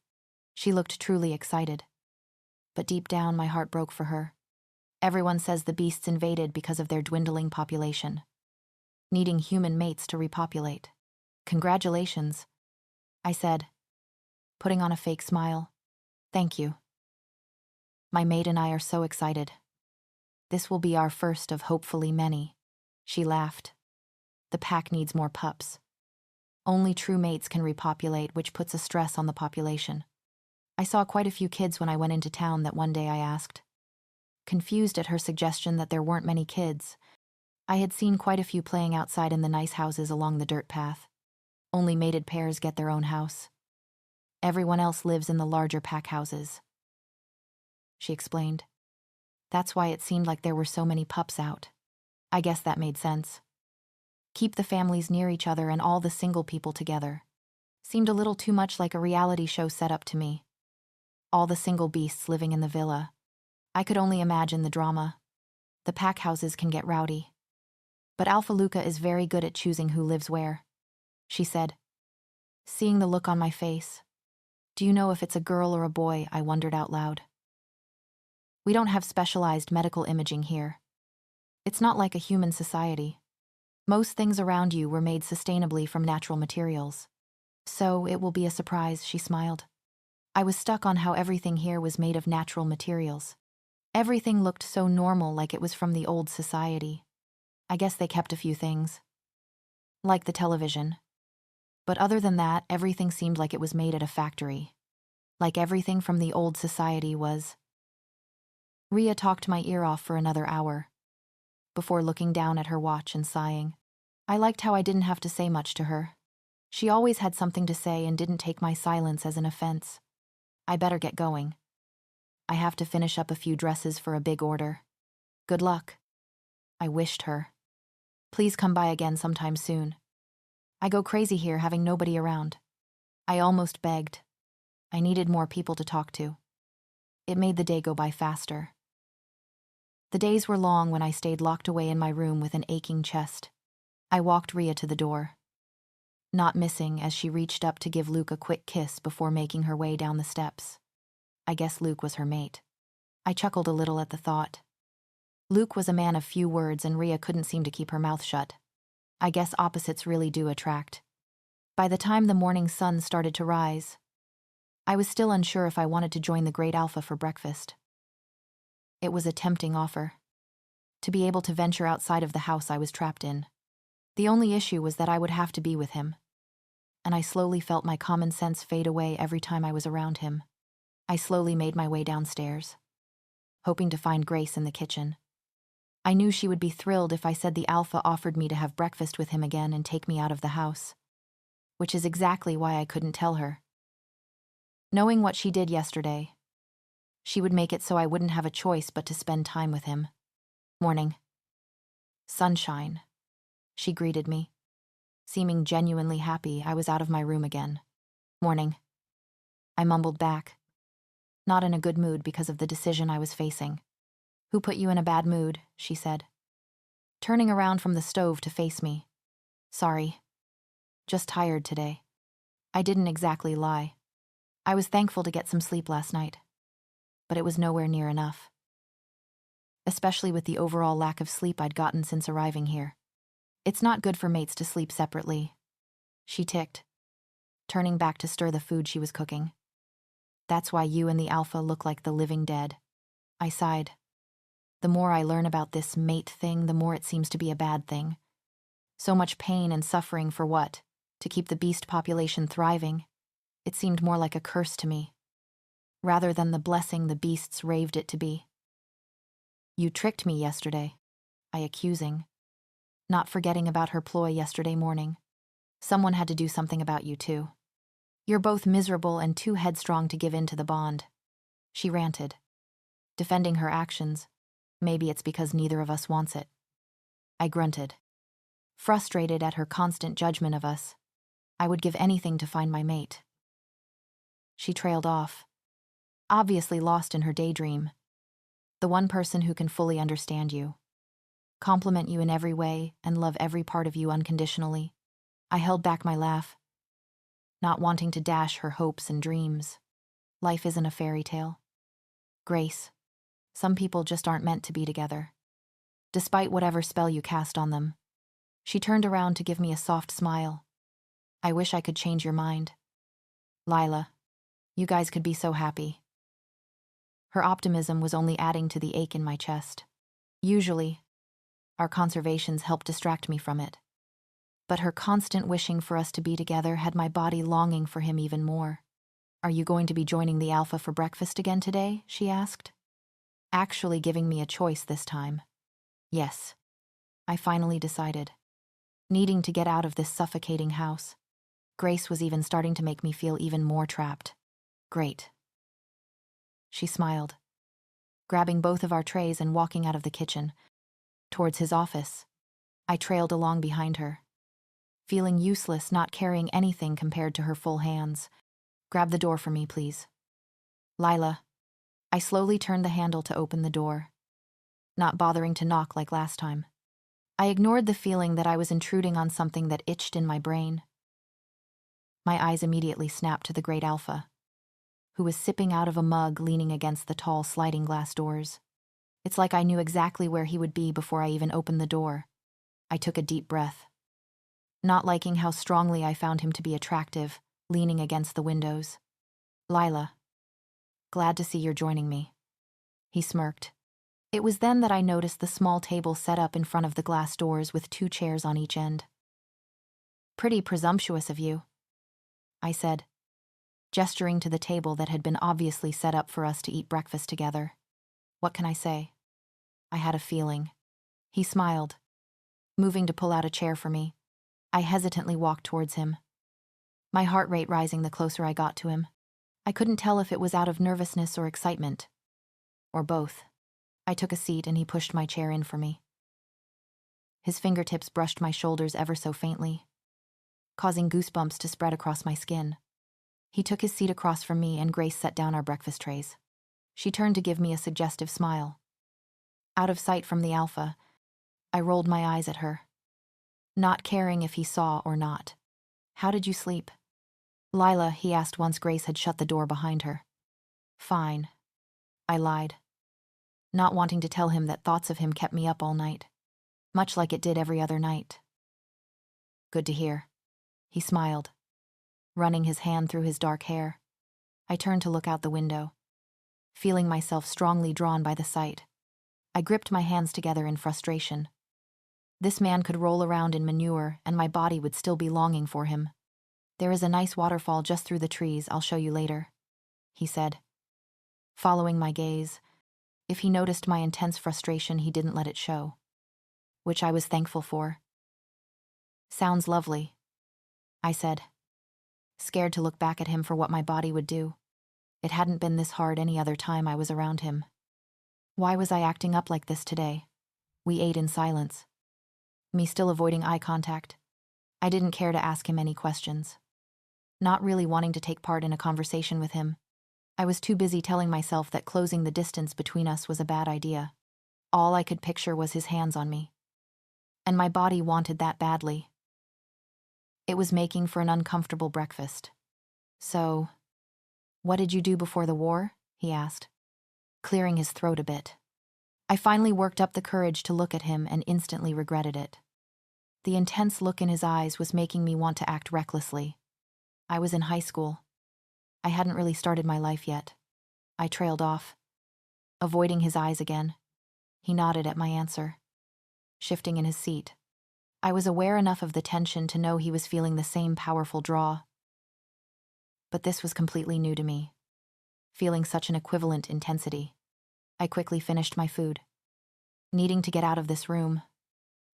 [SPEAKER 1] She looked truly excited. But deep down, my heart broke for her. Everyone says the beasts invaded because of their dwindling population, needing human mates to repopulate. Congratulations, I said, putting on a fake smile. Thank you. My mate and I are so excited. This will be our first of hopefully many. She laughed. The pack needs more pups. Only true mates can repopulate, which puts a stress on the population. I saw quite a few kids when I went into town that one day, I asked. Confused at her suggestion that there weren't many kids. I had seen quite a few playing outside in the nice houses along the dirt path. Only mated pairs get their own house. Everyone else lives in the larger pack houses. She explained. That's why it seemed like there were so many pups out. I guess that made sense. Keep the families near each other and all the single people together. Seemed a little too much like a reality show set up to me. All the single beasts living in the villa. I could only imagine the drama. The pack houses can get rowdy. But Alpha Luca is very good at choosing who lives where, she said. Seeing the look on my face. Do you know if it's a girl or a boy? I wondered out loud. We don't have specialized medical imaging here. It's not like a human society. Most things around you were made sustainably from natural materials. So it will be a surprise, she smiled. I was stuck on how everything here was made of natural materials. Everything looked so normal, like it was from the old society. I guess they kept a few things. Like the television. But other than that, everything seemed like it was made at a factory. Like everything from the old society was. Ria talked my ear off for another hour, before looking down at her watch and sighing. I liked how I didn't have to say much to her. She always had something to say and didn't take my silence as an offense. I better get going. I have to finish up a few dresses for a big order. Good luck. I wished her. Please come by again sometime soon. I go crazy here having nobody around. I almost begged. I needed more people to talk to. It made the day go by faster. The days were long when I stayed locked away in my room with an aching chest. I walked Ria to the door, not missing as she reached up to give Luke a quick kiss before making her way down the steps. I guess Luke was her mate. I chuckled a little at the thought. Luke was a man of few words and Ria couldn't seem to keep her mouth shut. I guess opposites really do attract. By the time the morning sun started to rise, I was still unsure if I wanted to join the Great Alpha for breakfast. It was a tempting offer. To be able to venture outside of the house I was trapped in. The only issue was that I would have to be with him. And I slowly felt my common sense fade away every time I was around him. I slowly made my way downstairs, hoping to find Grace in the kitchen. I knew she would be thrilled if I said the Alpha offered me to have breakfast with him again and take me out of the house. Which is exactly why I couldn't tell her. Knowing what she did yesterday, she would make it so I wouldn't have a choice but to spend time with him. Morning. Sunshine. She greeted me. Seeming genuinely happy, I was out of my room again. Morning. I mumbled back. Not in a good mood because of the decision I was facing. Who put you in a bad mood? She said, turning around from the stove to face me. Sorry. Just tired today. I didn't exactly lie. I was thankful to get some sleep last night. But it was nowhere near enough. Especially with the overall lack of sleep I'd gotten since arriving here. It's not good for mates to sleep separately. She ticked, turning back to stir the food she was cooking. That's why you and the Alpha look like the living dead. I sighed. The more I learn about this mate thing, the more it seems to be a bad thing. So much pain and suffering for what? To keep the beast population thriving. It seemed more like a curse to me, rather than the blessing the beasts raved it to be. You tricked me yesterday, I accusing, not forgetting about her ploy yesterday morning. Someone had to do something about you too. You're both miserable and too headstrong to give in to the bond. She ranted, defending her actions. Maybe it's because neither of us wants it. I grunted, frustrated at her constant judgment of us. I would give anything to find my mate. She trailed off, obviously lost in her daydream. The one person who can fully understand you, compliment you in every way, and love every part of you unconditionally. I held back my laugh, not wanting to dash her hopes and dreams. Life isn't a fairy tale. Grace, some people just aren't meant to be together, despite whatever spell you cast on them. She turned around to give me a soft smile. I wish I could change your mind. Lila, you guys could be so happy. Her optimism was only adding to the ache in my chest. Usually, our conservations help distract me from it. But her constant wishing for us to be together had my body longing for him even more. Are you going to be joining the Alpha for breakfast again today? She asked, actually giving me a choice this time. Yes, I finally decided. Needing to get out of this suffocating house. Grace was even starting to make me feel even more trapped. Great. She smiled, grabbing both of our trays and walking out of the kitchen, towards his office. I trailed along behind her, feeling useless not carrying anything compared to her full hands. Grab the door for me, please. Lila. I slowly turned the handle to open the door, not bothering to knock like last time. I ignored the feeling that I was intruding on something that itched in my brain. My eyes immediately snapped to the great Alpha, who was sipping out of a mug leaning against the tall sliding glass doors. It's like I knew exactly where he would be before I even opened the door. I took a deep breath, not liking how strongly I found him to be attractive, leaning against the windows. Lila, glad to see you're joining me. He smirked. It was then that I noticed the small table set up in front of the glass doors with 2 chairs on each end. Pretty presumptuous of you, I said, gesturing to the table that had been obviously set up for us to eat breakfast together. What can I say? I had a feeling. He smiled, moving to pull out a chair for me. I hesitantly walked towards him, my heart rate rising the closer I got to him. I couldn't tell if it was out of nervousness or excitement, or both. I took a seat and he pushed my chair in for me. His fingertips brushed my shoulders ever so faintly, causing goosebumps to spread across my skin. He took his seat across from me and Grace set down our breakfast trays. She turned to give me a suggestive smile. Out of sight from the Alpha, I rolled my eyes at her, not caring if he saw or not. How did you sleep? Lila, he asked once Grace had shut the door behind her. Fine, I lied, not wanting to tell him that thoughts of him kept me up all night, much like it did every other night. Good to hear. He smiled, running his hand through his dark hair. I turned to look out the window, feeling myself strongly drawn by the sight. I gripped my hands together in frustration. This man could roll around in manure and my body would still be longing for him. There is a nice waterfall just through the trees, I'll show you later, he said, following my gaze. If he noticed my intense frustration, he didn't let it show, which I was thankful for. Sounds lovely, I said, scared to look back at him for what my body would do. It hadn't been this hard any other time I was around him. Why was I acting up like this today? We ate in silence, me still avoiding eye contact. I didn't care to ask him any questions, not really wanting to take part in a conversation with him. I was too busy telling myself that closing the distance between us was a bad idea. All I could picture was his hands on me, and my body wanted that badly. It was making for an uncomfortable breakfast. So, what did you do before the war? He asked, clearing his throat a bit. I finally worked up the courage to look at him and instantly regretted it. The intense look in his eyes was making me want to act recklessly. I was in high school. I hadn't really started my life yet. I trailed off, avoiding his eyes again. He nodded at my answer, shifting in his seat. I was aware enough of the tension to know he was feeling the same powerful draw. But this was completely new to me, feeling such an equivalent intensity. I quickly finished my food, needing to get out of this room.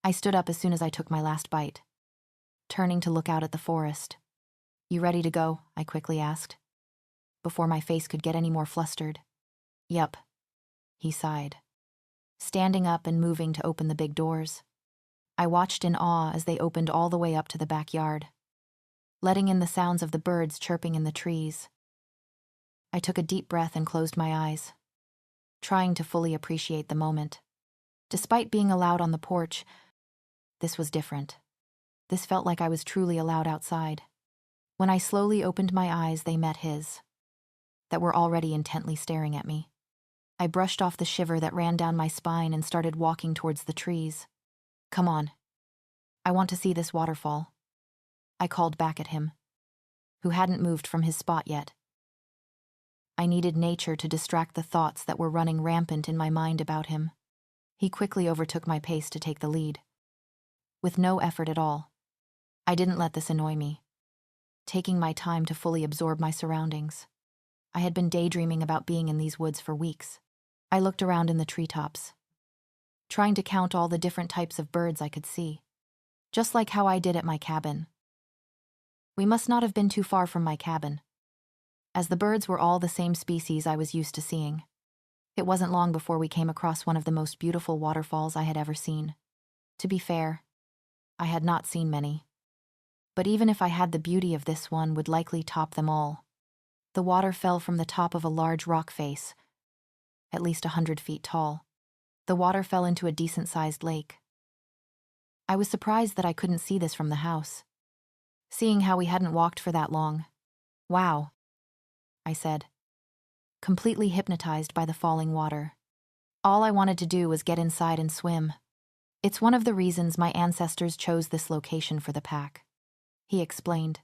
[SPEAKER 1] I stood up as soon as I took my last bite, turning to look out at the forest. You ready to go? I quickly asked, before my face could get any more flustered. Yup, he sighed, standing up and moving to open the big doors. I watched in awe as they opened all the way up to the backyard, letting in the sounds of the birds chirping in the trees. I took a deep breath and closed my eyes, trying to fully appreciate the moment. Despite being allowed on the porch, this was different. This felt like I was truly allowed outside. When I slowly opened my eyes, they met his, that were already intently staring at me. I brushed off the shiver that ran down my spine and started walking towards the trees. "Come on. I want to see this waterfall," I called back at him, who hadn't moved from his spot yet. I needed nature to distract the thoughts that were running rampant in my mind about him. He quickly overtook my pace to take the lead. With no effort at all. I didn't let this annoy me, taking my time to fully absorb my surroundings. I had been daydreaming about being in these woods for weeks. I looked around in the treetops, trying to count all the different types of birds I could see, just like how I did at my cabin. We must not have been too far from my cabin, as the birds were all the same species I was used to seeing. It wasn't long before we came across one of the most beautiful waterfalls I had ever seen. To be fair, I had not seen many. But even if I had, the beauty of this one would likely top them all. The water fell from the top of a large rock face, at least 100 feet tall. The water fell into a decent-sized lake. I was surprised that I couldn't see this from the house, seeing how we hadn't walked for that long. "Wow," I said, completely hypnotized by the falling water. All I wanted to do was get inside and swim. "It's one of the reasons my ancestors chose this location for the pack," he explained,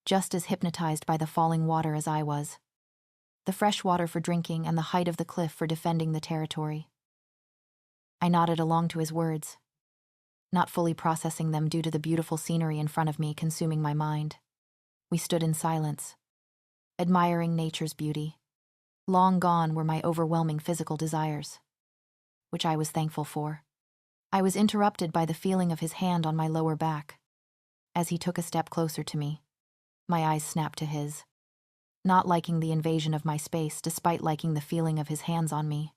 [SPEAKER 1] just as hypnotized by the falling water as I was. The fresh water for drinking and the height of the cliff for defending the territory. I nodded along to his words, not fully processing them due to the beautiful scenery in front of me consuming my mind. We stood in silence, admiring nature's beauty. Long gone were my overwhelming physical desires, which I was thankful for. I was interrupted by the feeling of his hand on my lower back. As he took a step closer to me, my eyes snapped to his, not liking the invasion of my space despite liking the feeling of his hands on me.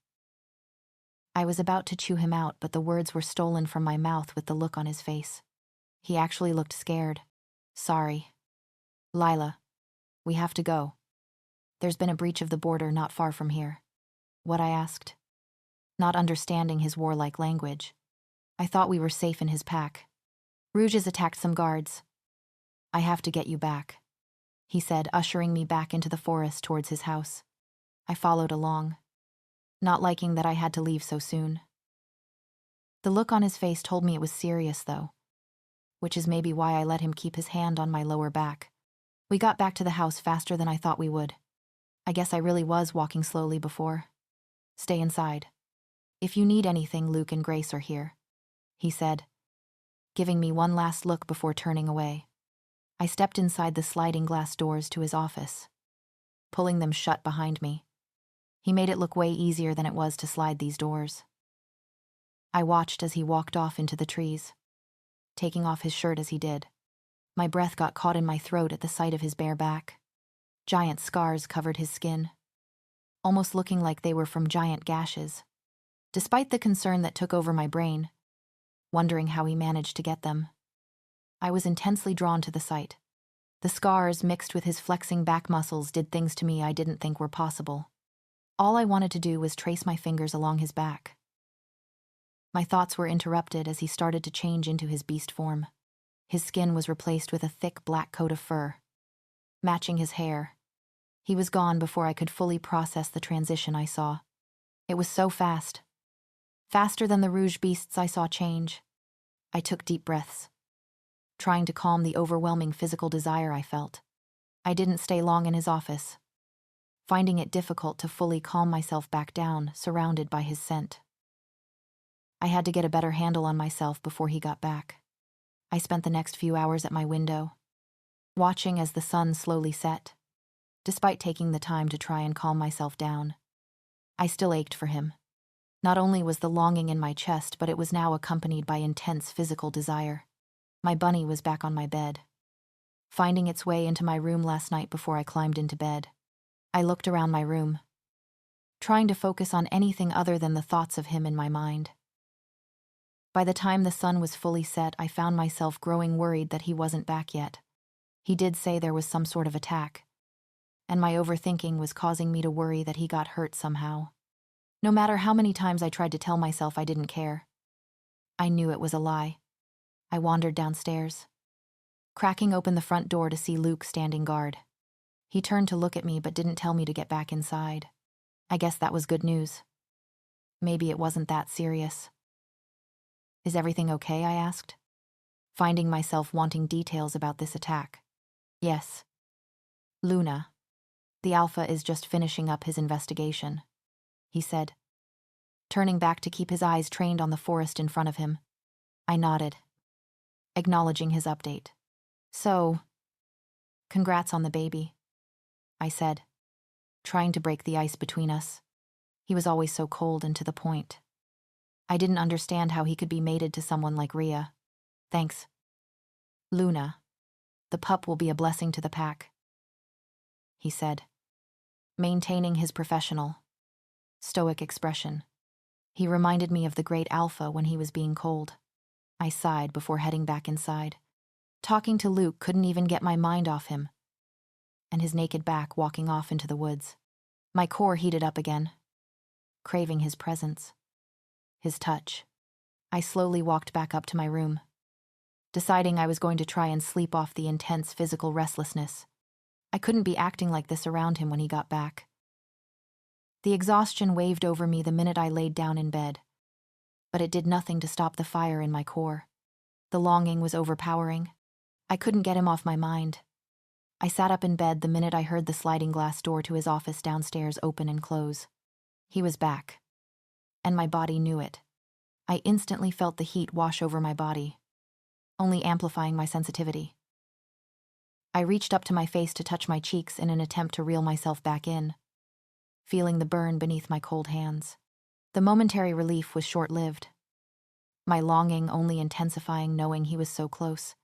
[SPEAKER 1] I was about to chew him out, but the words were stolen from my mouth with the look on his face. He actually looked scared. "Sorry. Lila, we have to go. There's been a breach of the border not far from here." "What?" I asked, not understanding his warlike language. I thought we were safe in his pack. "Rouges attacked some guards. I have to get you back," he said, ushering me back into the forest towards his house. I followed along, not liking that I had to leave so soon. The look on his face told me it was serious, though, which is maybe why I let him keep his hand on my lower back. We got back to the house faster than I thought we would. I guess I really was walking slowly before. "Stay inside. If you need anything, Luke and Grace are here," he said, giving me one last look before turning away. I stepped inside the sliding glass doors to his office, pulling them shut behind me. He made it look way easier than it was to slide these doors. I watched as he walked off into the trees, taking off his shirt as he did. My breath got caught in my throat at the sight of his bare back. Giant scars covered his skin, almost looking like they were from giant gashes. Despite the concern that took over my brain, wondering how he managed to get them, I was intensely drawn to the sight. The scars mixed with his flexing back muscles did things to me I didn't think were possible. All I wanted to do was trace my fingers along his back. My thoughts were interrupted as he started to change into his beast form. His skin was replaced with a thick black coat of fur, matching his hair. He was gone before I could fully process the transition I saw. It was so fast. Faster than the rouge beasts I saw change. I took deep breaths, trying to calm the overwhelming physical desire I felt. I didn't stay long in his office, finding it difficult to fully calm myself back down, surrounded by his scent. I had to get a better handle on myself before he got back. I spent the next few hours at my window, watching as the sun slowly set. Despite taking the time to try and calm myself down, I still ached for him. Not only was the longing in my chest, but it was now accompanied by intense physical desire. My bunny was back on my bed, finding its way into my room last night before I climbed into bed. I looked around my room, trying to focus on anything other than the thoughts of him in my mind. By the time the sun was fully set, I found myself growing worried that he wasn't back yet. He did say there was some sort of attack, and my overthinking was causing me to worry that he got hurt somehow. No matter how many times I tried to tell myself I didn't care, I knew it was a lie. I wandered downstairs, cracking open the front door to see Luke standing guard. He turned to look at me but didn't tell me to get back inside. I guess that was good news. Maybe it wasn't that serious. Is everything okay? I asked, finding myself wanting details about this attack. Yes. Luna, the Alpha is just finishing up his investigation, he said, turning back to keep his eyes trained on the forest in front of him. I nodded, acknowledging his update. So, congrats on the baby, I said, trying to break the ice between us. He was always so cold and to the point. I didn't understand how he could be mated to someone like Rhea. Thanks. Luna, the pup will be a blessing to the pack, he said, maintaining his professional, stoic expression. He reminded me of the great Alpha when he was being cold. I sighed before heading back inside. Talking to Luke couldn't even get my mind off him, and his naked back walking off into the woods. My core heated up again, craving his presence, his touch. I slowly walked back up to my room, deciding I was going to try and sleep off the intense physical restlessness. I couldn't be acting like this around him when he got back. The exhaustion waved over me the minute I laid down in bed, but it did nothing to stop the fire in my core. The longing was overpowering. I couldn't get him off my mind. I sat up in bed the minute I heard the sliding glass door to his office downstairs open and close. He was back, and my body knew it. I instantly felt the heat wash over my body, only amplifying my sensitivity. I reached up to my face to touch my cheeks in an attempt to reel myself back in, feeling the burn beneath my cold hands. The momentary relief was short-lived, my longing only intensifying knowing he was so close.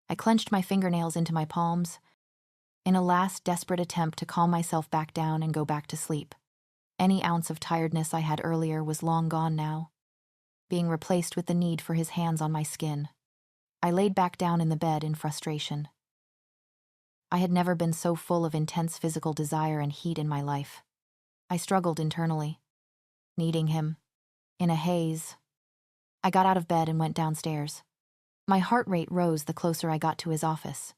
[SPEAKER 1] I clenched my fingernails into my palms, in a last desperate attempt to calm myself back down and go back to sleep. Any ounce of tiredness I had earlier was long gone now, being replaced with the need for his hands on my skin. I laid back down in the bed in frustration. I had never been so full of intense physical desire and heat in my life. I struggled internally, needing him. In a haze, I got out of bed and went downstairs. My heart rate rose the closer I got to his office.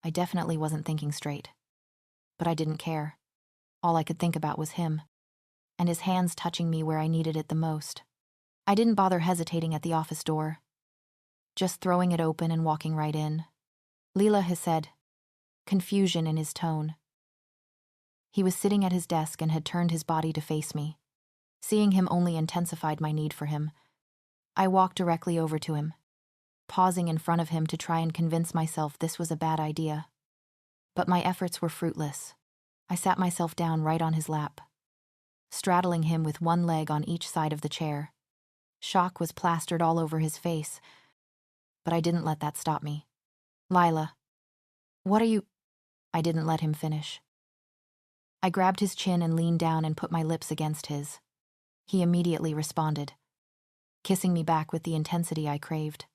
[SPEAKER 1] I definitely wasn't thinking straight. But I didn't care. All I could think about was him, and his hands touching me where I needed it the most. I didn't bother hesitating at the office door, just throwing it open and walking right in. Lila, he said, confusion in his tone. He was sitting at his desk and had turned his body to face me. Seeing him only intensified my need for him. I walked directly over to him, pausing in front of him to try and convince myself this was a bad idea. But my efforts were fruitless. I sat myself down right on his lap, straddling him with one leg on each side of the chair. Shock was plastered all over his face, but I didn't let that stop me. Lila, what are you... I didn't let him finish. I grabbed his chin and leaned down and put my lips against his. He immediately responded, kissing me back with the intensity I craved.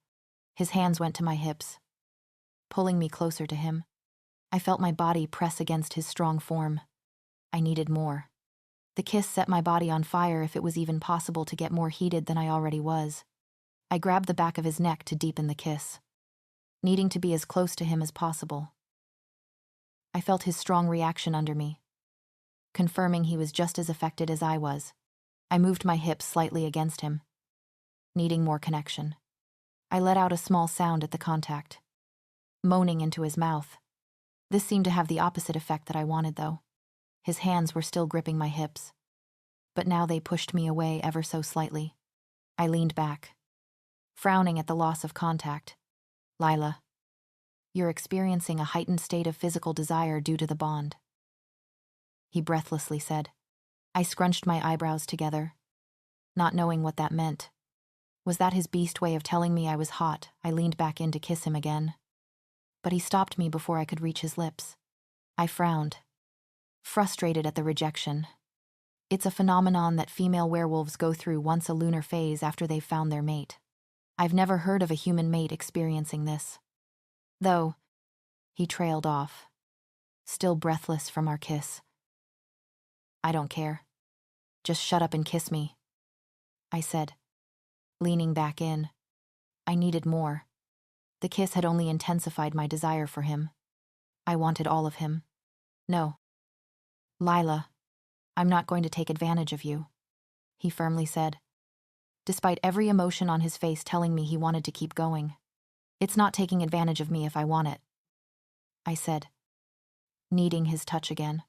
[SPEAKER 1] His hands went to my hips, pulling me closer to him. I felt my body press against his strong form. I needed more. The kiss set my body on fire if it was even possible to get more heated than I already was. I grabbed the back of his neck to deepen the kiss, needing to be as close to him as possible. I felt his strong reaction under me, confirming he was just as affected as I was. I moved my hips slightly against him, needing more connection. I let out a small sound at the contact, moaning into his mouth. This seemed to have the opposite effect that I wanted, though. His hands were still gripping my hips, but now they pushed me away ever so slightly. I leaned back, frowning at the loss of contact. Lila, you're experiencing a heightened state of physical desire due to the bond, he breathlessly said. I scrunched my eyebrows together, not knowing what that meant. Was that his beast way of telling me I was hot? I leaned back in to kiss him again, but he stopped me before I could reach his lips. I frowned, frustrated at the rejection. It's a phenomenon that female werewolves go through once a lunar phase after they've found their mate. I've never heard of a human mate experiencing this. Though, he trailed off, still breathless from our kiss. I don't care. Just shut up and kiss me, I said, leaning back in. I needed more. The kiss had only intensified my desire for him. I wanted all of him. No. Lila, I'm not going to take advantage of you, he firmly said, despite every emotion on his face telling me he wanted to keep going. It's not taking advantage of me if I want it, I said, needing his touch again.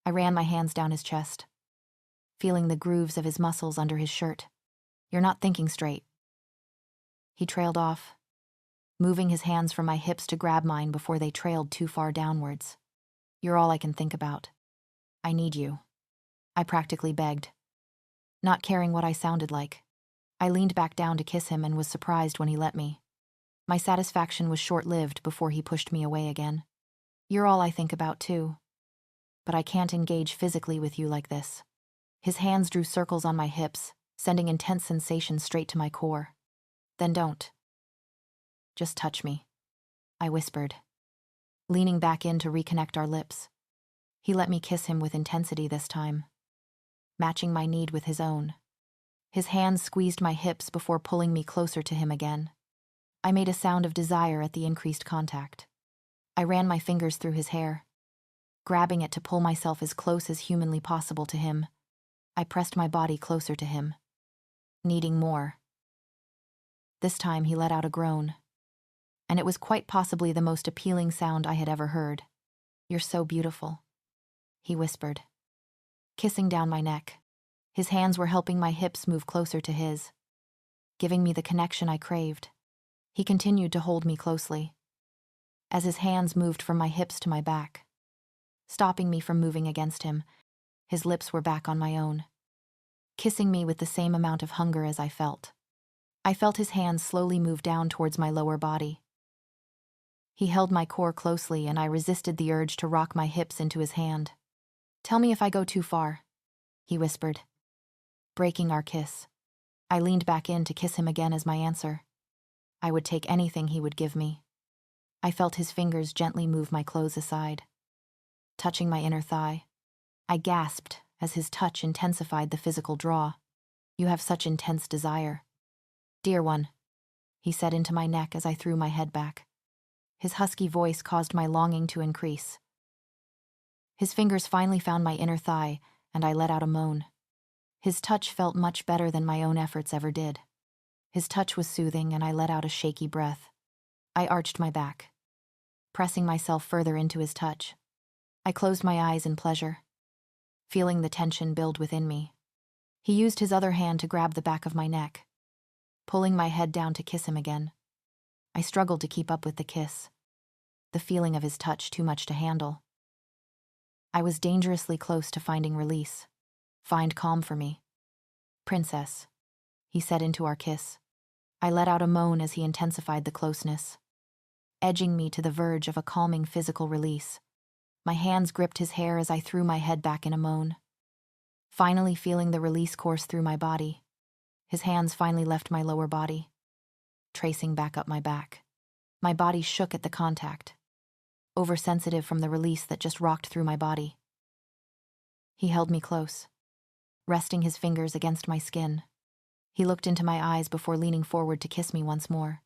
[SPEAKER 1] I ran my hands down his chest, feeling the grooves of his muscles under his shirt. You're not thinking straight. He trailed off, moving his hands from my hips to grab mine before they trailed too far downwards. You're all I can think about. I need you, I practically begged, not caring what I sounded like. I leaned back down to kiss him and was surprised when he let me. My satisfaction was short-lived before he pushed me away again. You're all I think about, too. But I can't engage physically with you like this. His hands drew circles on my hips, sending intense sensation straight to my core. Then don't. Just touch me, I whispered, leaning back in to reconnect our lips. He let me kiss him with intensity this time, matching my need with his own. His hands squeezed my hips before pulling me closer to him again. I made a sound of desire at the increased contact. I ran my fingers through his hair, grabbing it to pull myself as close as humanly possible to him. I pressed my body closer to him, needing more. This time he let out a groan, and it was quite possibly the most appealing sound I had ever heard. You're so beautiful, he whispered, kissing down my neck. His hands were helping my hips move closer to his, giving me the connection I craved. He continued to hold me closely, as his hands moved from my hips to my back, stopping me from moving against him. His lips were back on my own, kissing me with the same amount of hunger as I felt. I felt his hands slowly move down towards my lower body. He held my core closely, and I resisted the urge to rock my hips into his hand. Tell me if I go too far, he whispered, breaking our kiss. I leaned back in to kiss him again as my answer. I would take anything he would give me. I felt his fingers gently move my clothes aside, touching my inner thigh. I gasped as his touch intensified the physical draw. You have such intense desire. Dear one, he said into my neck as I threw my head back. His husky voice caused my longing to increase. His fingers finally found my inner thigh, and I let out a moan. His touch felt much better than my own efforts ever did. His touch was soothing, and I let out a shaky breath. I arched my back, pressing myself further into his touch. I closed my eyes in pleasure, feeling the tension build within me. He used his other hand to grab the back of my neck, pulling my head down to kiss him again. I struggled to keep up with the kiss, the feeling of his touch too much to handle. I was dangerously close to finding release. Find calm for me. Princess, he said into our kiss. I let out a moan as he intensified the closeness, edging me to the verge of a calming physical release. My hands gripped his hair as I threw my head back in a moan, finally feeling the release course through my body. His hands finally left my lower body, tracing back up my back. My body shook at the contact, oversensitive from the release that just rocked through my body. He held me close, resting his fingers against my skin. He looked into my eyes before leaning forward to kiss me once more.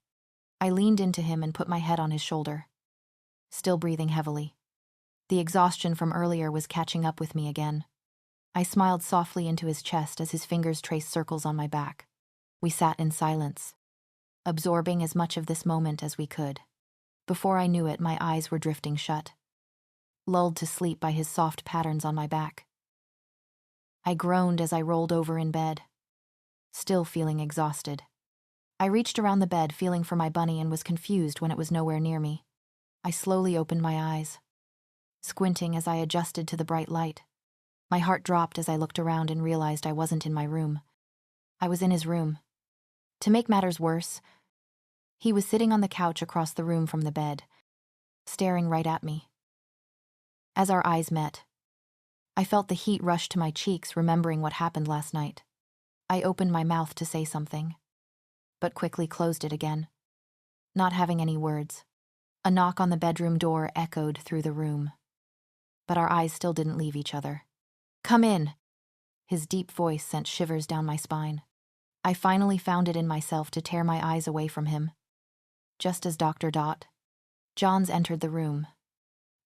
[SPEAKER 1] I leaned into him and put my head on his shoulder, still breathing heavily. The exhaustion from earlier was catching up with me again. I smiled softly into his chest as his fingers traced circles on my back. We sat in silence, absorbing as much of this moment as we could. Before I knew it, my eyes were drifting shut, lulled to sleep by his soft patterns on my back. I groaned as I rolled over in bed, still feeling exhausted. I reached around the bed, feeling for my bunny, and was confused when it was nowhere near me. I slowly opened my eyes, squinting as I adjusted to the bright light. My heart dropped as I looked around and realized I wasn't in my room. I was in his room. To make matters worse, he was sitting on the couch across the room from the bed, staring right at me. As our eyes met, I felt the heat rush to my cheeks, remembering what happened last night. I opened my mouth to say something, but quickly closed it again, not having any words. A knock on the bedroom door echoed through the room, but our eyes still didn't leave each other. Come in! His deep voice sent shivers down my spine. I finally found it in myself to tear my eyes away from him. Just as Dr. Johns entered the room.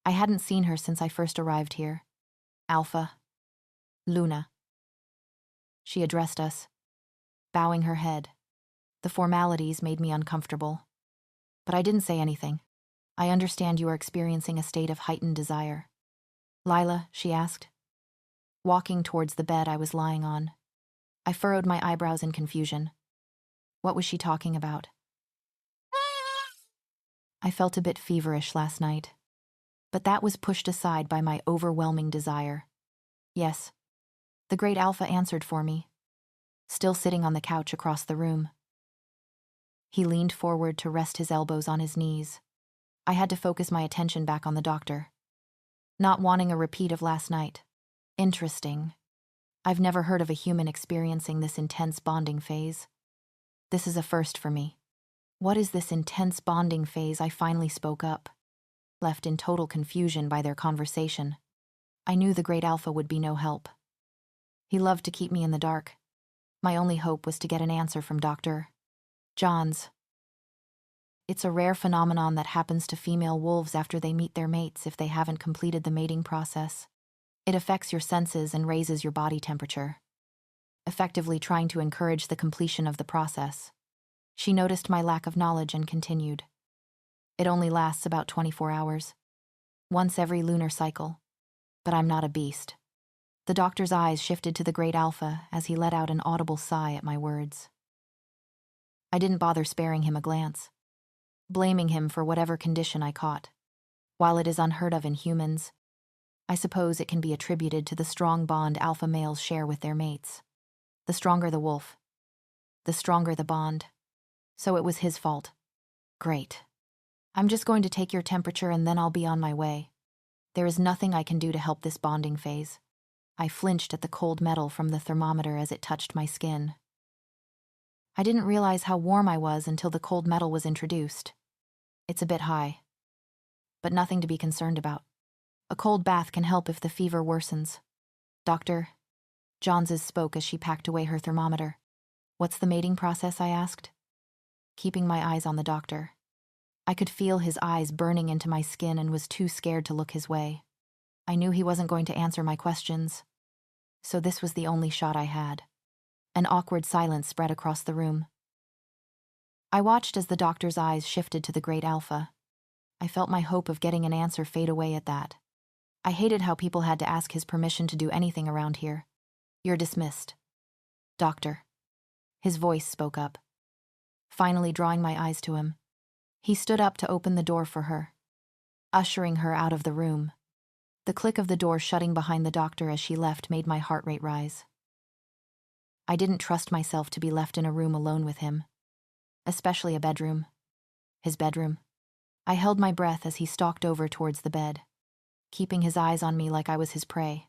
[SPEAKER 1] I hadn't seen her since I first arrived here. Alpha. Luna. She addressed us, bowing her head. The formalities made me uncomfortable. But I didn't say anything. I understand you are experiencing a state of heightened desire. Lila, she asked, walking towards the bed I was lying on. I furrowed my eyebrows in confusion. What was she talking about? I felt a bit feverish last night, but that was pushed aside by my overwhelming desire. Yes, the great Alpha answered for me, still sitting on the couch across the room. He leaned forward to rest his elbows on his knees. I had to focus my attention back on the doctor, not wanting a repeat of last night. Interesting. I've never heard of a human experiencing this intense bonding phase. This is a first for me. What is this intense bonding phase? I finally spoke up, left in total confusion by their conversation. I knew the great Alpha would be no help. He loved to keep me in the dark. My only hope was to get an answer from Dr. Johns. It's a rare phenomenon that happens to female wolves after they meet their mates if they haven't completed the mating process. It affects your senses and raises your body temperature, effectively trying to encourage the completion of the process. She noticed my lack of knowledge and continued. It only lasts about 24 hours, once every lunar cycle. But I'm not a beast. The doctor's eyes shifted to the great Alpha as he let out an audible sigh at my words. I didn't bother sparing him a glance, blaming him for whatever condition I caught. While it is unheard of in humans, I suppose it can be attributed to the strong bond alpha males share with their mates. The stronger the wolf, the stronger the bond. So it was his fault. Great. I'm just going to take your temperature and then I'll be on my way. There is nothing I can do to help this bonding phase. I flinched at the cold metal from the thermometer as it touched my skin. I didn't realize how warm I was until the cold metal was introduced. It's a bit high, but nothing to be concerned about. A cold bath can help if the fever worsens. Dr. Johns spoke as she packed away her thermometer. What's the mating process? I asked, keeping my eyes on the doctor. I could feel his eyes burning into my skin and was too scared to look his way. I knew he wasn't going to answer my questions, so this was the only shot I had. An awkward silence spread across the room. I watched as the doctor's eyes shifted to the great Alpha. I felt my hope of getting an answer fade away at that. I hated how people had to ask his permission to do anything around here. You're dismissed. Doctor. His voice spoke up, finally drawing my eyes to him. He stood up to open the door for her, ushering her out of the room. The click of the door shutting behind the doctor as she left made my heart rate rise. I didn't trust myself to be left in a room alone with him, especially a bedroom. His bedroom. I held my breath as he stalked over towards the bed, keeping his eyes on me like I was his prey.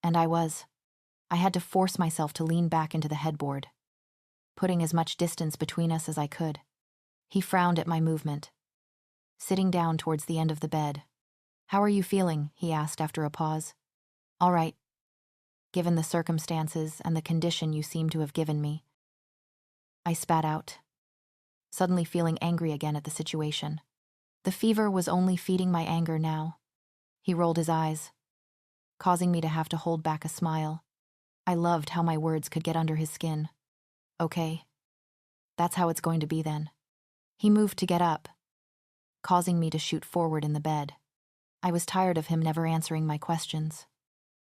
[SPEAKER 1] And I was. I had to force myself to lean back into the headboard, putting as much distance between us as I could. He frowned at my movement, sitting down towards the end of the bed. How are you feeling? He asked after a pause. All right, given the circumstances and the condition you seem to have given me. I spat out, suddenly feeling angry again at the situation. The fever was only feeding my anger now. He rolled his eyes, causing me to have to hold back a smile. I loved how my words could get under his skin. Okay, that's how it's going to be then. He moved to get up, causing me to shoot forward in the bed. I was tired of him never answering my questions.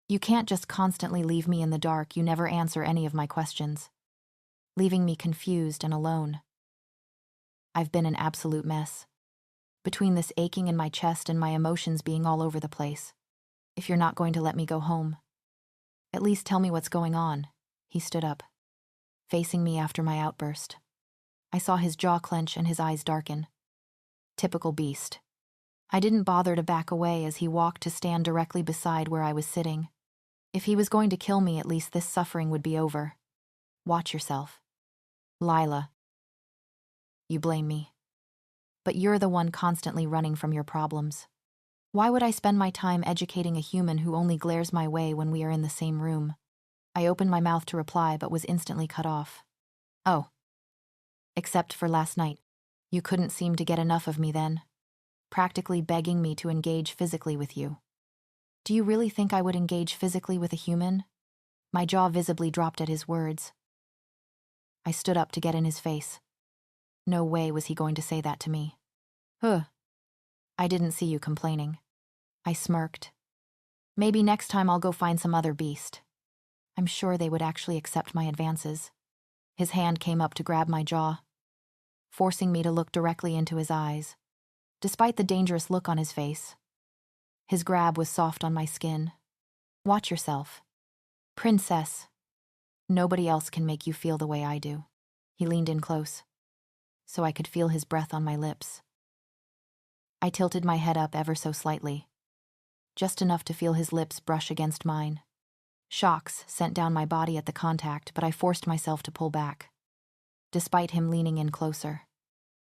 [SPEAKER 1] You can't just constantly leave me in the dark. You never answer any of my questions, leaving me confused and alone. I've been an absolute mess, between this aching in my chest and my emotions being all over the place. If you're not going to let me go home, at least tell me what's going on. He stood up, facing me after my outburst. I saw his jaw clench and his eyes darken. Typical beast. I didn't bother to back away as he walked to stand directly beside where I was sitting. If he was going to kill me, at least this suffering would be over. Watch yourself. Lila. You blame me. But you're the one constantly running from your problems. Why would I spend my time educating a human who only glares my way when we are in the same room? I opened my mouth to reply but was instantly cut off. Oh. Except for last night. You couldn't seem to get enough of me then, practically begging me to engage physically with you. Do you really think I would engage physically with a human? My jaw visibly dropped at his words. I stood up to get in his face. No way was he going to say that to me. Huh. I didn't see you complaining. I smirked. Maybe next time I'll go find some other beast. I'm sure they would actually accept my advances. His hand came up to grab my jaw, forcing me to look directly into his eyes. Despite the dangerous look on his face, his grab was soft on my skin. Watch yourself. Princess. Nobody else can make you feel the way I do. He leaned in close, so I could feel his breath on my lips. I tilted my head up ever so slightly, just enough to feel his lips brush against mine. Shocks sent down my body at the contact, but I forced myself to pull back, despite him leaning in closer.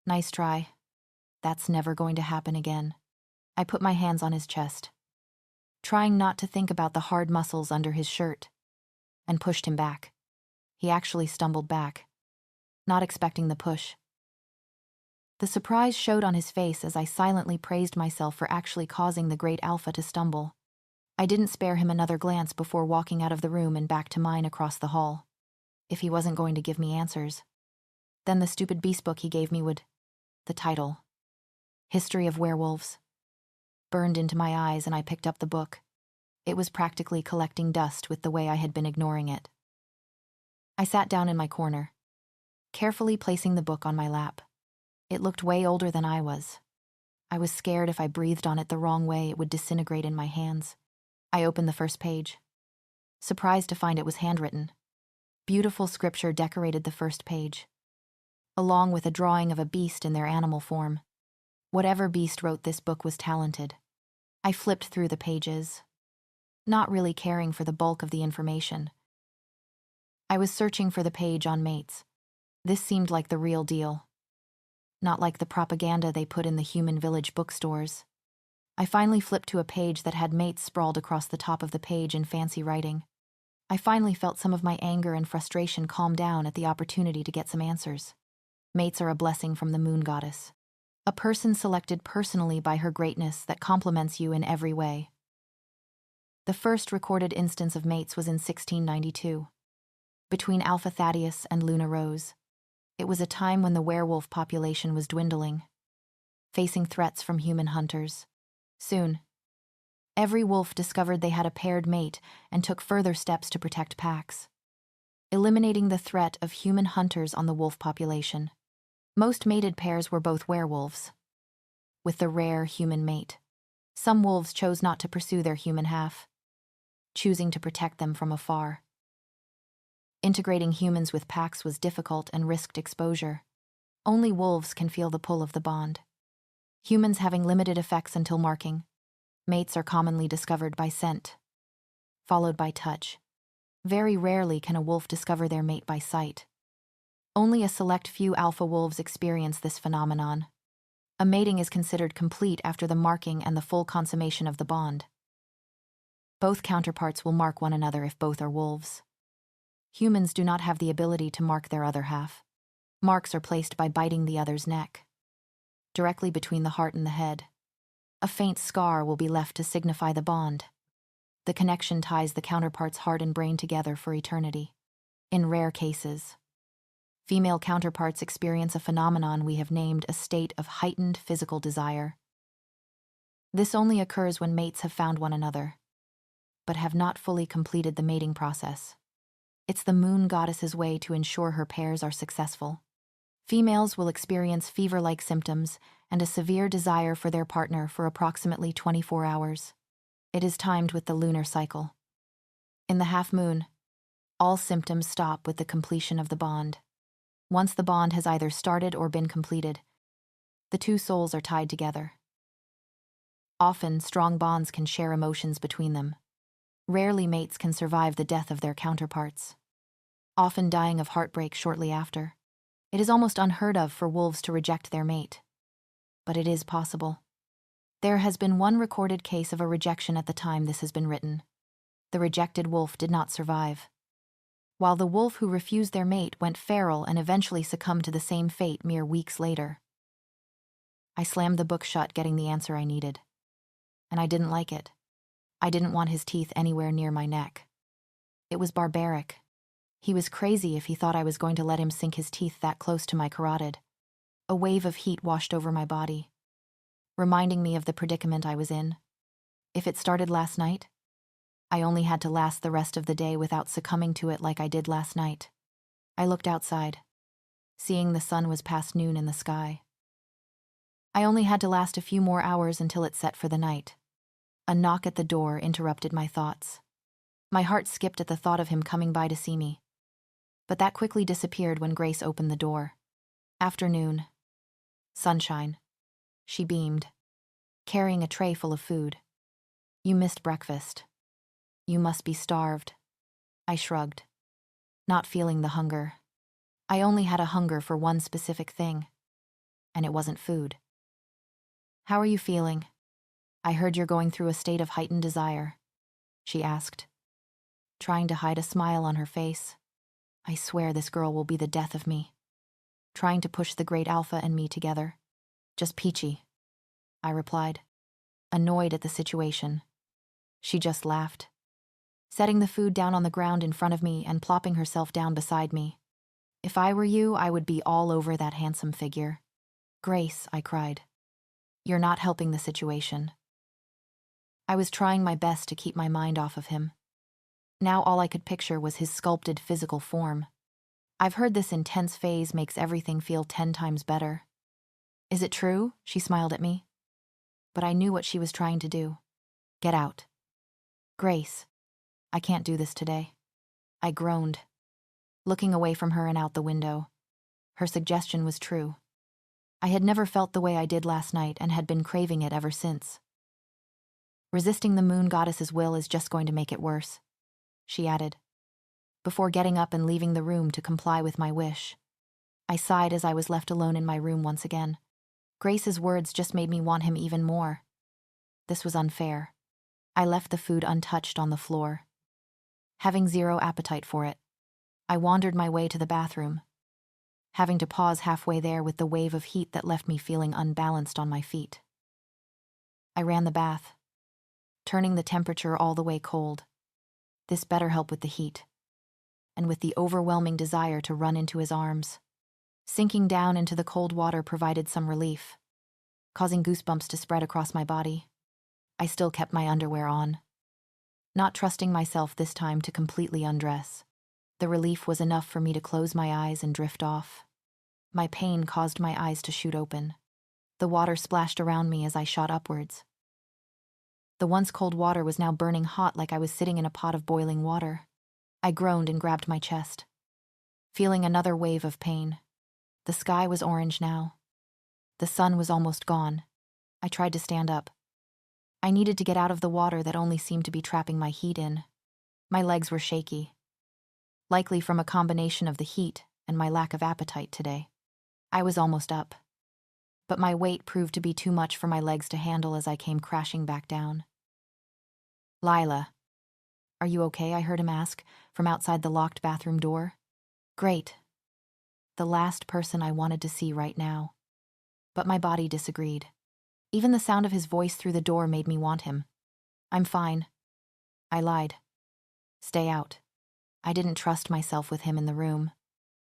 [SPEAKER 1] Nice try. That's never going to happen again. I put my hands on his chest, trying not to think about the hard muscles under his shirt, and pushed him back. He actually stumbled back, not expecting the push. The surprise showed on his face as I silently praised myself for actually causing the great alpha to stumble. I didn't spare him another glance before walking out of the room and back to mine across the hall. If he wasn't going to give me answers, then the stupid beast book he gave me would. The title, History of Werewolves, burned into my eyes, and I picked up the book. It was practically collecting dust with the way I had been ignoring it. I sat down in my corner, carefully placing the book on my lap. It looked way older than I was. I was scared if I breathed on it the wrong way, it would disintegrate in my hands. I opened the first page, surprised to find it was handwritten. Beautiful scripture decorated the first page, along with a drawing of a beast in their animal form. Whatever beast wrote this book was talented. I flipped through the pages, not really caring for the bulk of the information. I was searching for the page on mates. This seemed like the real deal, not like the propaganda they put in the human village bookstores. I finally flipped to a page that had mates sprawled across the top of the page in fancy writing. I finally felt some of my anger and frustration calm down at the opportunity to get some answers. Mates are a blessing from the moon goddess, a person selected personally by her greatness that complements you in every way. The first recorded instance of mates was in 1692, between Alpha Thaddeus and Luna Rose. It was a time when the werewolf population was dwindling, facing threats from human hunters. Soon, every wolf discovered they had a paired mate and took further steps to protect packs, eliminating the threat of human hunters on the wolf population. Most mated pairs were both werewolves, with the rare human mate. Some wolves chose not to pursue their human half, choosing to protect them from afar. Integrating humans with packs was difficult and risked exposure. Only wolves can feel the pull of the bond, humans having limited effects until marking. Mates are commonly discovered by scent, followed by touch. Very rarely can a wolf discover their mate by sight. Only a select few alpha wolves experience this phenomenon. A mating is considered complete after the marking and the full consummation of the bond. Both counterparts will mark one another if both are wolves. Humans do not have the ability to mark their other half. Marks are placed by biting the other's neck, directly between the heart and the head. A faint scar will be left to signify the bond. The connection ties the counterpart's heart and brain together for eternity. In rare cases, female counterparts experience a phenomenon we have named a state of heightened physical desire. This only occurs when mates have found one another, but have not fully completed the mating process. It's the moon goddess's way to ensure her pairs are successful. Females will experience fever-like symptoms and a severe desire for their partner for approximately 24 hours. It is timed with the lunar cycle. In the half moon, all symptoms stop with the completion of the bond. Once the bond has either started or been completed, the two souls are tied together. Often, strong bonds can share emotions between them. Rarely mates can survive the death of their counterparts, often dying of heartbreak shortly after. It is almost unheard of for wolves to reject their mate, but it is possible. There has been one recorded case of a rejection at the time this has been written. The rejected wolf did not survive, while the wolf who refused their mate went feral and eventually succumbed to the same fate mere weeks later. I slammed the book shut, getting the answer I needed. And I didn't like it. I didn't want his teeth anywhere near my neck. It was barbaric. He was crazy if he thought I was going to let him sink his teeth that close to my carotid. A wave of heat washed over my body, reminding me of the predicament I was in. If it started last night, I only had to last the rest of the day without succumbing to it like I did last night. I looked outside, seeing the sun was past noon in the sky. I only had to last a few more hours until it set for the night. A knock at the door interrupted my thoughts. My heart skipped at the thought of him coming by to see me. But that quickly disappeared when Grace opened the door. Afternoon. Sunshine. She beamed, carrying a tray full of food. You missed breakfast. You must be starved. I shrugged, not feeling the hunger. I only had a hunger for one specific thing, and it wasn't food. How are you feeling? I heard you're going through a state of heightened desire, she asked, trying to hide a smile on her face. I swear this girl will be the death of me. Trying to push the great alpha and me together. Just peachy, I replied, annoyed at the situation. She just laughed, setting the food down on the ground in front of me and plopping herself down beside me. If I were you, I would be all over that handsome figure. Grace, I cried. You're not helping the situation. I was trying my best to keep my mind off of him. Now all I could picture was his sculpted physical form. I've heard this intense phase makes everything feel 10 times better. Is it true? She smiled at me. But I knew what she was trying to do. Get out. Grace, I can't do this today. I groaned, looking away from her and out the window. Her suggestion was true. I had never felt the way I did last night and had been craving it ever since. Resisting the moon goddess's will is just going to make it worse, she added, before getting up and leaving the room to comply with my wish. I sighed as I was left alone in my room once again. Grace's words just made me want him even more. This was unfair. I left the food untouched on the floor, having zero appetite for it. I wandered my way to the bathroom, having to pause halfway there with the wave of heat that left me feeling unbalanced on my feet. I ran the bath, turning the temperature all the way cold. This better help with the heat, and with the overwhelming desire to run into his arms. Sinking down into the cold water provided some relief, causing goosebumps to spread across my body. I still kept my underwear on, not trusting myself this time to completely undress. The relief was enough for me to close my eyes and drift off. My pain caused my eyes to shoot open. The water splashed around me as I shot upwards. The once cold water was now burning hot like I was sitting in a pot of boiling water. I groaned and grabbed my chest, feeling another wave of pain. The sky was orange now. The sun was almost gone. I tried to stand up. I needed to get out of the water that only seemed to be trapping my heat in. My legs were shaky, likely from a combination of the heat and my lack of appetite today. I was almost up, but my weight proved to be too much for my legs to handle as I came crashing back down. Lila, are you okay? I heard him ask from outside the locked bathroom door. Great. The last person I wanted to see right now. But my body disagreed. Even the sound of his voice through the door made me want him. I'm fine. I lied. Stay out. I didn't trust myself with him in the room.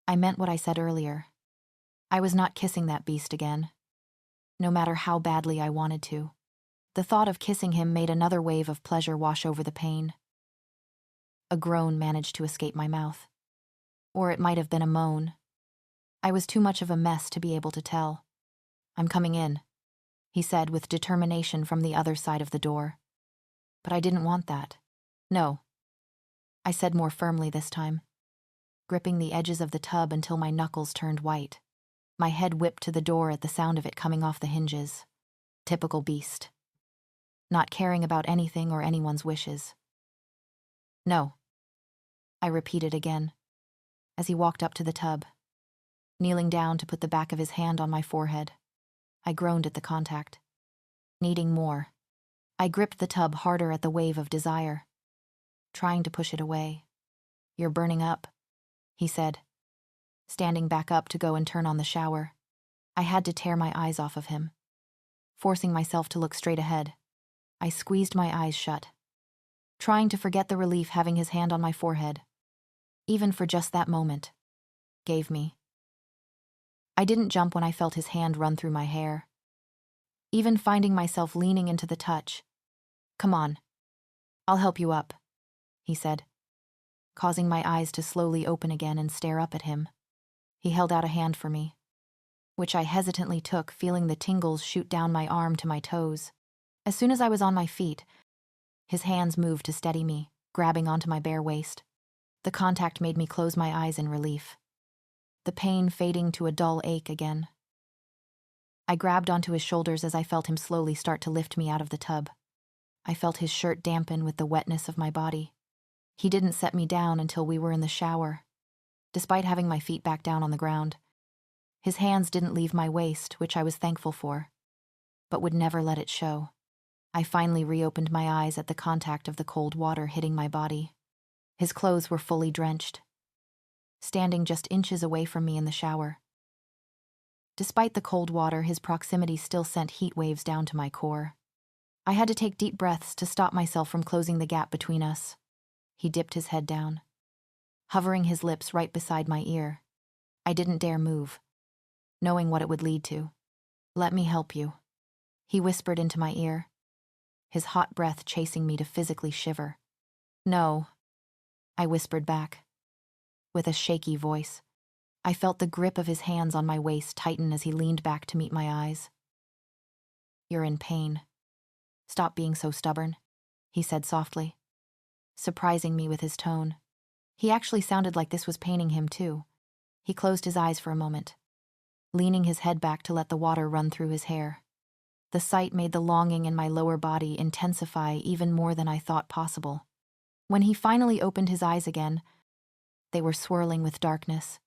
[SPEAKER 1] I meant what I said earlier. I was not kissing that beast again, no matter how badly I wanted to. The thought of kissing him made another wave of pleasure wash over the pain. A groan managed to escape my mouth. Or it might have been a moan. I was too much of a mess to be able to tell. I'm coming in, he said with determination from the other side of the door. But I didn't want that. No, I said more firmly this time, gripping the edges of the tub until my knuckles turned white. My head whipped to the door at the sound of it coming off the hinges. Typical beast. Not caring about anything or anyone's wishes. No, I repeated again, as he walked up to the tub, kneeling down to put the back of his hand on my forehead. I groaned at the contact, needing more. I gripped the tub harder at the wave of desire, trying to push it away. You're burning up, he said, standing back up to go and turn on the shower. I had to tear my eyes off of him. forcing myself to look straight ahead. I squeezed my eyes shut, trying to forget the relief having his hand on my forehead, even for just that moment, gave me. I didn't jump when I felt his hand run through my hair, even finding myself leaning into the touch. "Come on, I'll help you up," he said, causing my eyes to slowly open again and stare up at him. He held out a hand for me, which I hesitantly took, feeling the tingles shoot down my arm to my toes. As soon as I was on my feet, his hands moved to steady me, grabbing onto my bare waist. The contact made me close my eyes in relief, the pain fading to a dull ache again. I grabbed onto his shoulders as I felt him slowly start to lift me out of the tub. I felt his shirt dampen with the wetness of my body. He didn't set me down until we were in the shower, despite having my feet back down on the ground. His hands didn't leave my waist, which I was thankful for, but would never let it show. I finally reopened my eyes at the contact of the cold water hitting my body. His clothes were fully drenched, standing just inches away from me in the shower. Despite the cold water, his proximity still sent heat waves down to my core. I had to take deep breaths to stop myself from closing the gap between us. He dipped his head down, hovering his lips right beside my ear. I didn't dare move, knowing what it would lead to. "Let me help you," he whispered into my ear, his hot breath chasing me to physically shiver. "No," I whispered back, with a shaky voice. I felt the grip of his hands on my waist tighten as he leaned back to meet my eyes. "You're in pain. Stop being so stubborn," he said softly, surprising me with his tone. He actually sounded like this was paining him too. He closed his eyes for a moment, leaning his head back to let the water run through his hair. The sight made the longing in my lower body intensify even more than I thought possible. When he finally opened his eyes again, they were swirling with darkness,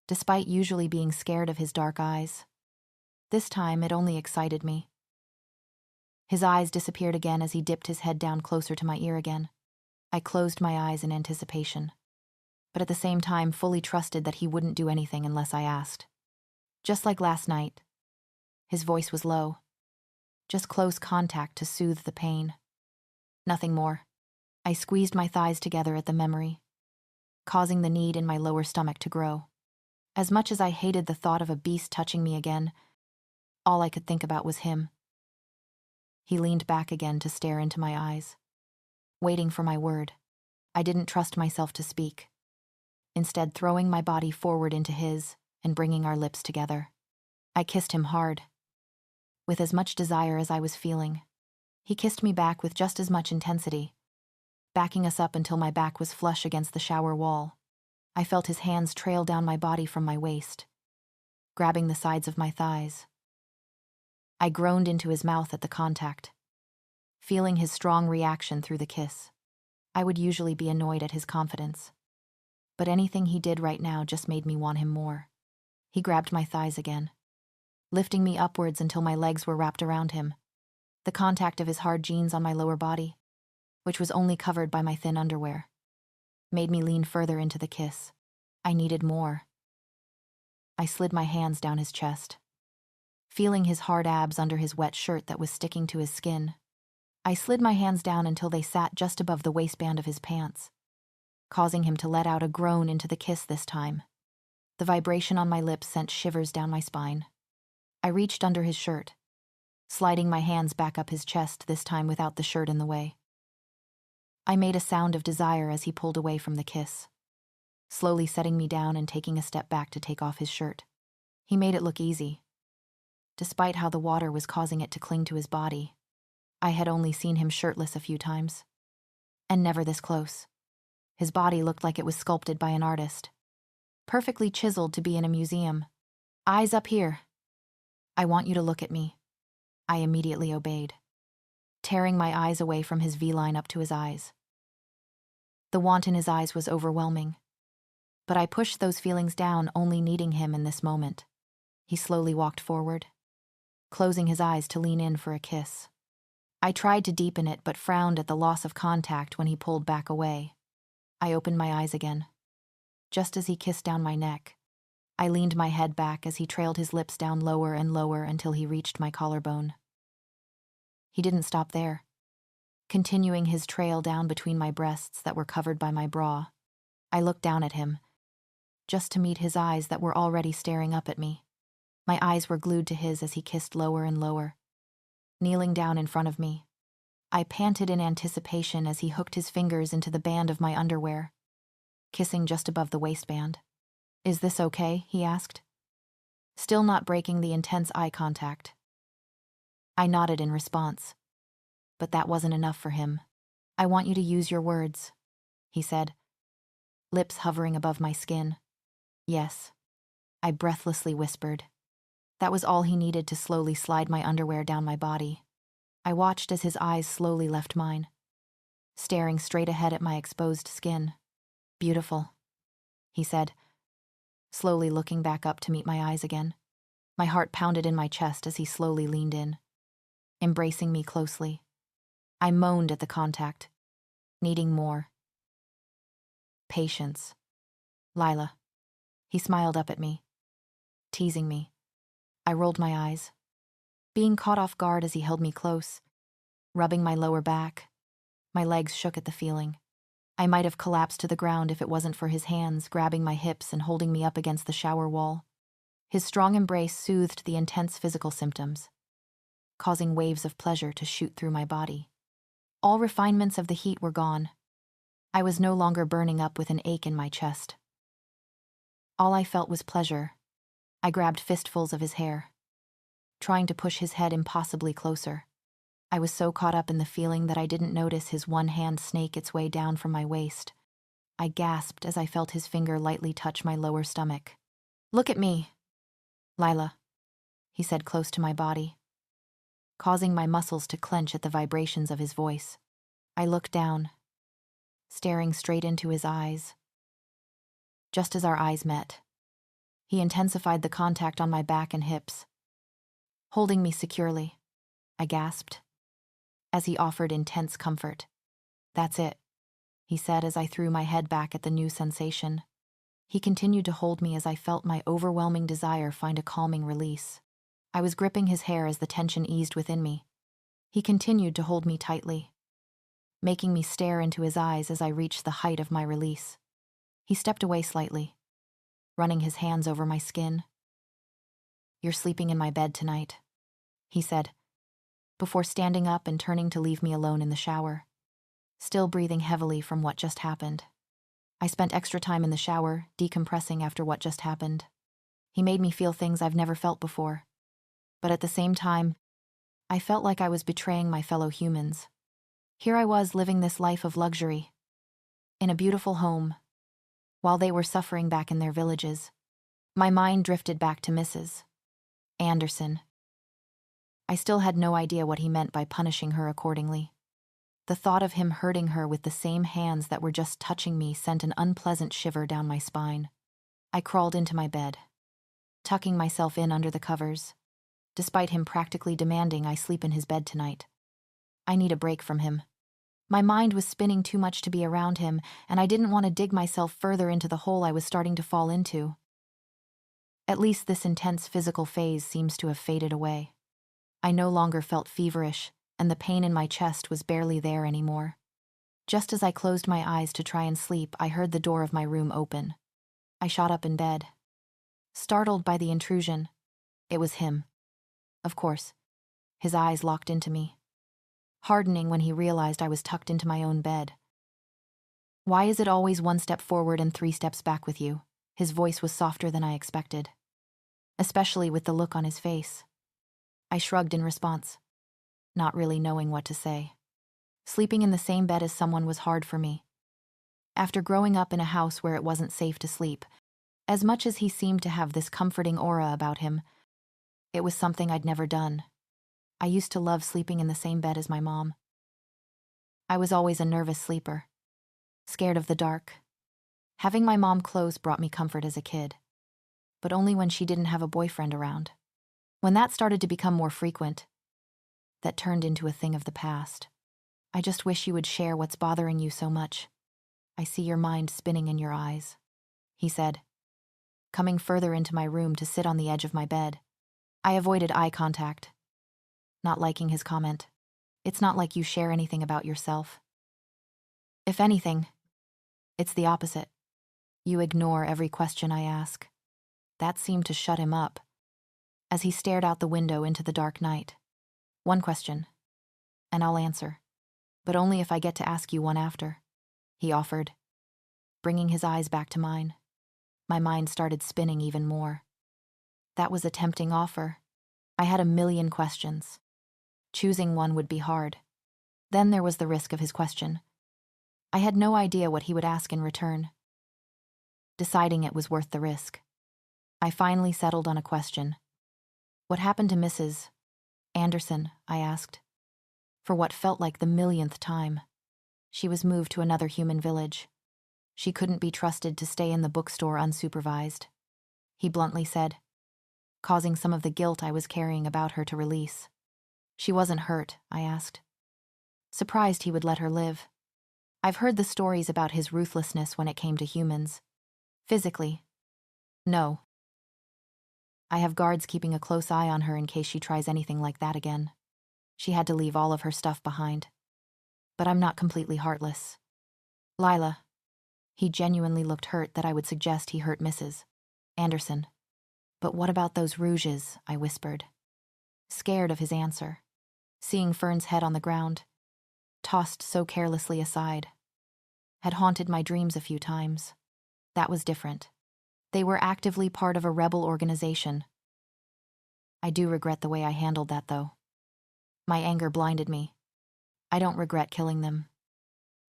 [SPEAKER 1] despite usually being scared of his dark eyes. This time, it only excited me. His eyes disappeared again as he dipped his head down closer to my ear again. I closed my eyes in anticipation, but at the same time fully trusted that he wouldn't do anything unless I asked. Just like last night, his voice was low, just close contact to soothe the pain. Nothing more. I squeezed my thighs together at the memory, causing the need in my lower stomach to grow. As much as I hated the thought of a beast touching me again, all I could think about was him. He leaned back again to stare into my eyes, waiting for my word. I didn't trust myself to speak, instead throwing my body forward into his and bringing our lips together. I kissed him hard, with as much desire as I was feeling. He kissed me back with just as much intensity, backing us up until my back was flush against the shower wall. I felt his hands trail down my body from my waist, grabbing the sides of my thighs. I groaned into his mouth at the contact, feeling his strong reaction through the kiss. I would usually be annoyed at his confidence, but anything he did right now just made me want him more. He grabbed my thighs again, lifting me upwards until my legs were wrapped around him. The contact of his hard jeans on my lower body, which was only covered by my thin underwear, made me lean further into the kiss. I needed more. I slid my hands down his chest, feeling his hard abs under his wet shirt that was sticking to his skin. I slid my hands down until they sat just above the waistband of his pants, causing him to let out a groan into the kiss this time. The vibration on my lips sent shivers down my spine. I reached under his shirt, sliding my hands back up his chest, this time without the shirt in the way. I made a sound of desire as he pulled away from the kiss, slowly setting me down and taking a step back to take off his shirt. He made it look easy, despite how the water was causing it to cling to his body. I had only seen him shirtless a few times, and never this close. His body looked like it was sculpted by an artist, perfectly chiseled to be in a museum. "Eyes up here. I want you to look at me." I immediately obeyed, tearing my eyes away from his V-line up to his eyes. The want in his eyes was overwhelming, but I pushed those feelings down, only needing him in this moment. He slowly walked forward, closing his eyes to lean in for a kiss. I tried to deepen it, but frowned at the loss of contact when he pulled back away. I opened my eyes again. Just as he kissed down my neck, I leaned my head back as he trailed his lips down lower and lower until he reached my collarbone. He didn't stop there. Continuing his trail down between my breasts that were covered by my bra, I looked down at him, just to meet his eyes that were already staring up at me. My eyes were glued to his as he kissed lower and lower. Kneeling down in front of me, I panted in anticipation as he hooked his fingers into the band of my underwear, kissing just above the waistband. "Is this okay?" he asked, still not breaking the intense eye contact. I nodded in response, but that wasn't enough for him. "I want you to use your words," he said, lips hovering above my skin. "Yes," I breathlessly whispered. That was all he needed to slowly slide my underwear down my body. I watched as his eyes slowly left mine, staring straight ahead at my exposed skin. "Beautiful," he said, slowly looking back up to meet my eyes again. My heart pounded in my chest as he slowly leaned in, embracing me closely. I moaned at the contact, needing more. "Patience, Lila." He smiled up at me, teasing me. I rolled my eyes, being caught off guard as he held me close, rubbing my lower back. My legs shook at the feeling. I might have collapsed to the ground if it wasn't for his hands grabbing my hips and holding me up against the shower wall. His strong embrace soothed the intense physical symptoms, causing waves of pleasure to shoot through my body. All refinements of the heat were gone. I was no longer burning up with an ache in my chest. All I felt was pleasure. I grabbed fistfuls of his hair, trying to push his head impossibly closer. I was so caught up in the feeling that I didn't notice his one hand snake its way down from my waist. I gasped as I felt his finger lightly touch my lower stomach. "Look at me, Lila," he said close to my body, causing my muscles to clench at the vibrations of his voice. I looked down, staring straight into his eyes. Just as our eyes met, he intensified the contact on my back and hips. "Holding me securely," I gasped, as he offered intense comfort. "That's it," he said as I threw my head back at the new sensation. He continued to hold me as I felt my overwhelming desire find a calming release. I was gripping his hair as the tension eased within me. He continued to hold me tightly, making me stare into his eyes as I reached the height of my release. He stepped away slightly, running his hands over my skin. "You're sleeping in my bed tonight," he said, before standing up and turning to leave me alone in the shower, still breathing heavily from what just happened. I spent extra time in the shower, decompressing after what just happened. He made me feel things I've never felt before, but at the same time, I felt like I was betraying my fellow humans. Here I was living this life of luxury, in a beautiful home, while they were suffering back in their villages. My mind drifted back to Mrs. Anderson. I still had no idea what he meant by punishing her accordingly. The thought of him hurting her with the same hands that were just touching me sent an unpleasant shiver down my spine. I crawled into my bed, tucking myself in under the covers, despite him practically demanding I sleep in his bed tonight. I need a break from him. My mind was spinning too much to be around him, and I didn't want to dig myself further into the hole I was starting to fall into. At least this intense physical phase seems to have faded away. I no longer felt feverish, and the pain in my chest was barely there anymore. Just as I closed my eyes to try and sleep, I heard the door of my room open. I shot up in bed, startled by the intrusion. It was him. Of course, his eyes locked into me, hardening when he realized I was tucked into my own bed. "Why is it always one step forward and 3 steps back with you?" His voice was softer than I expected, especially with the look on his face. I shrugged in response, not really knowing what to say. Sleeping in the same bed as someone was hard for me. After growing up in a house where it wasn't safe to sleep, as much as he seemed to have this comforting aura about him, it was something I'd never done. I used to love sleeping in the same bed as my mom. I was always a nervous sleeper, scared of the dark. Having my mom close brought me comfort as a kid, but only when she didn't have a boyfriend around. When that started to become more frequent, that turned into a thing of the past. "I just wish you would share what's bothering you so much. I see your mind spinning in your eyes," he said, coming further into my room to sit on the edge of my bed. I avoided eye contact, not liking his comment. It's not like you share anything about yourself. If anything, it's the opposite. You ignore every question I ask. That seemed to shut him up, as he stared out the window into the dark night. One question, and I'll answer. But only if I get to ask you one after, he offered, bringing his eyes back to mine. My mind started spinning even more. That was a tempting offer. I had a million questions. Choosing one would be hard. Then there was the risk of his question. I had no idea what he would ask in return. Deciding it was worth the risk, I finally settled on a question. What happened to Mrs. Anderson? I asked. For what felt like the millionth time. She was moved to another human village. She couldn't be trusted to stay in the bookstore unsupervised, he bluntly said, causing some of the guilt I was carrying about her to release. She wasn't hurt, I asked. Surprised he would let her live. I've heard the stories about his ruthlessness when it came to humans. Physically, no. I have guards keeping a close eye on her in case she tries anything like that again. She had to leave all of her stuff behind. But I'm not completely heartless. Lila. He genuinely looked hurt that I would suggest he hurt Mrs. Anderson. But what about those rouges? I whispered, scared of his answer. Seeing Fern's head on the ground, tossed so carelessly aside, had haunted my dreams a few times. That was different. They were actively part of a rebel organization. I do regret the way I handled that, though. My anger blinded me. I don't regret killing them.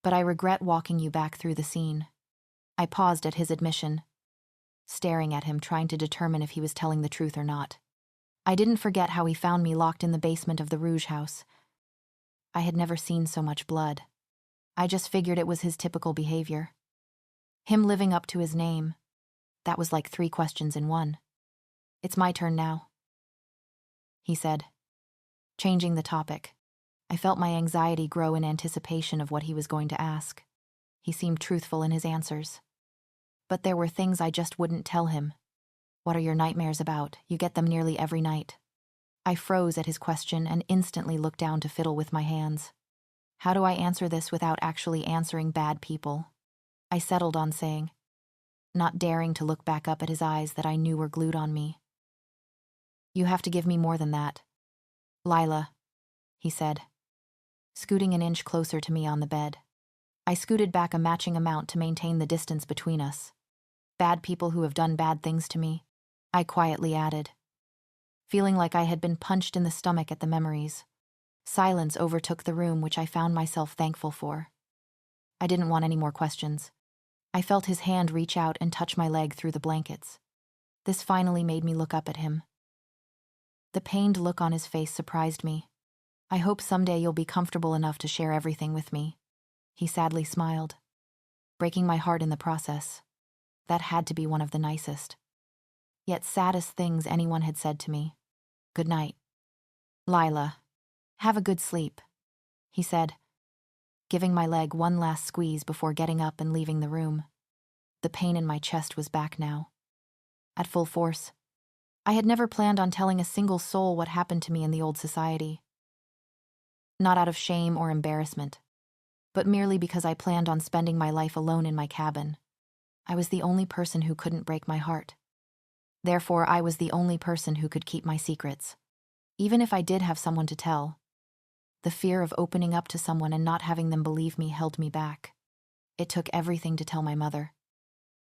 [SPEAKER 1] But I regret walking you back through the scene. I paused at his admission, staring at him, trying to determine if he was telling the truth or not. I didn't forget how he found me locked in the basement of the Rouge house. I had never seen so much blood. I just figured it was his typical behavior. Him living up to his name. That was like 3 questions in one. It's my turn now, he said, changing the topic. I felt my anxiety grow in anticipation of what he was going to ask. He seemed truthful in his answers. But there were things I just wouldn't tell him. What are your nightmares about? You get them nearly every night. I froze at his question and instantly looked down to fiddle with my hands. How do I answer this without actually answering bad people? I settled on saying, not daring to look back up at his eyes that I knew were glued on me. You have to give me more than that. Lila, he said, scooting an inch closer to me on the bed. I scooted back a matching amount to maintain the distance between us. Bad people who have done bad things to me, I quietly added, feeling like I had been punched in the stomach at the memories. Silence overtook the room, which I found myself thankful for. I didn't want any more questions. I felt his hand reach out and touch my leg through the blankets. This finally made me look up at him. The pained look on his face surprised me. I hope someday you'll be comfortable enough to share everything with me, he sadly smiled, breaking my heart in the process. That had to be one of the nicest, yet saddest things anyone had said to me. Good night, Lila. Have a good sleep, he said, giving my leg one last squeeze before getting up and leaving the room. The pain in my chest was back now, at full force. I had never planned on telling a single soul what happened to me in the old society. Not out of shame or embarrassment, but merely because I planned on spending my life alone in my cabin. I was the only person who couldn't break my heart. Therefore, I was the only person who could keep my secrets. Even if I did have someone to tell, the fear of opening up to someone and not having them believe me held me back. It took everything to tell my mother,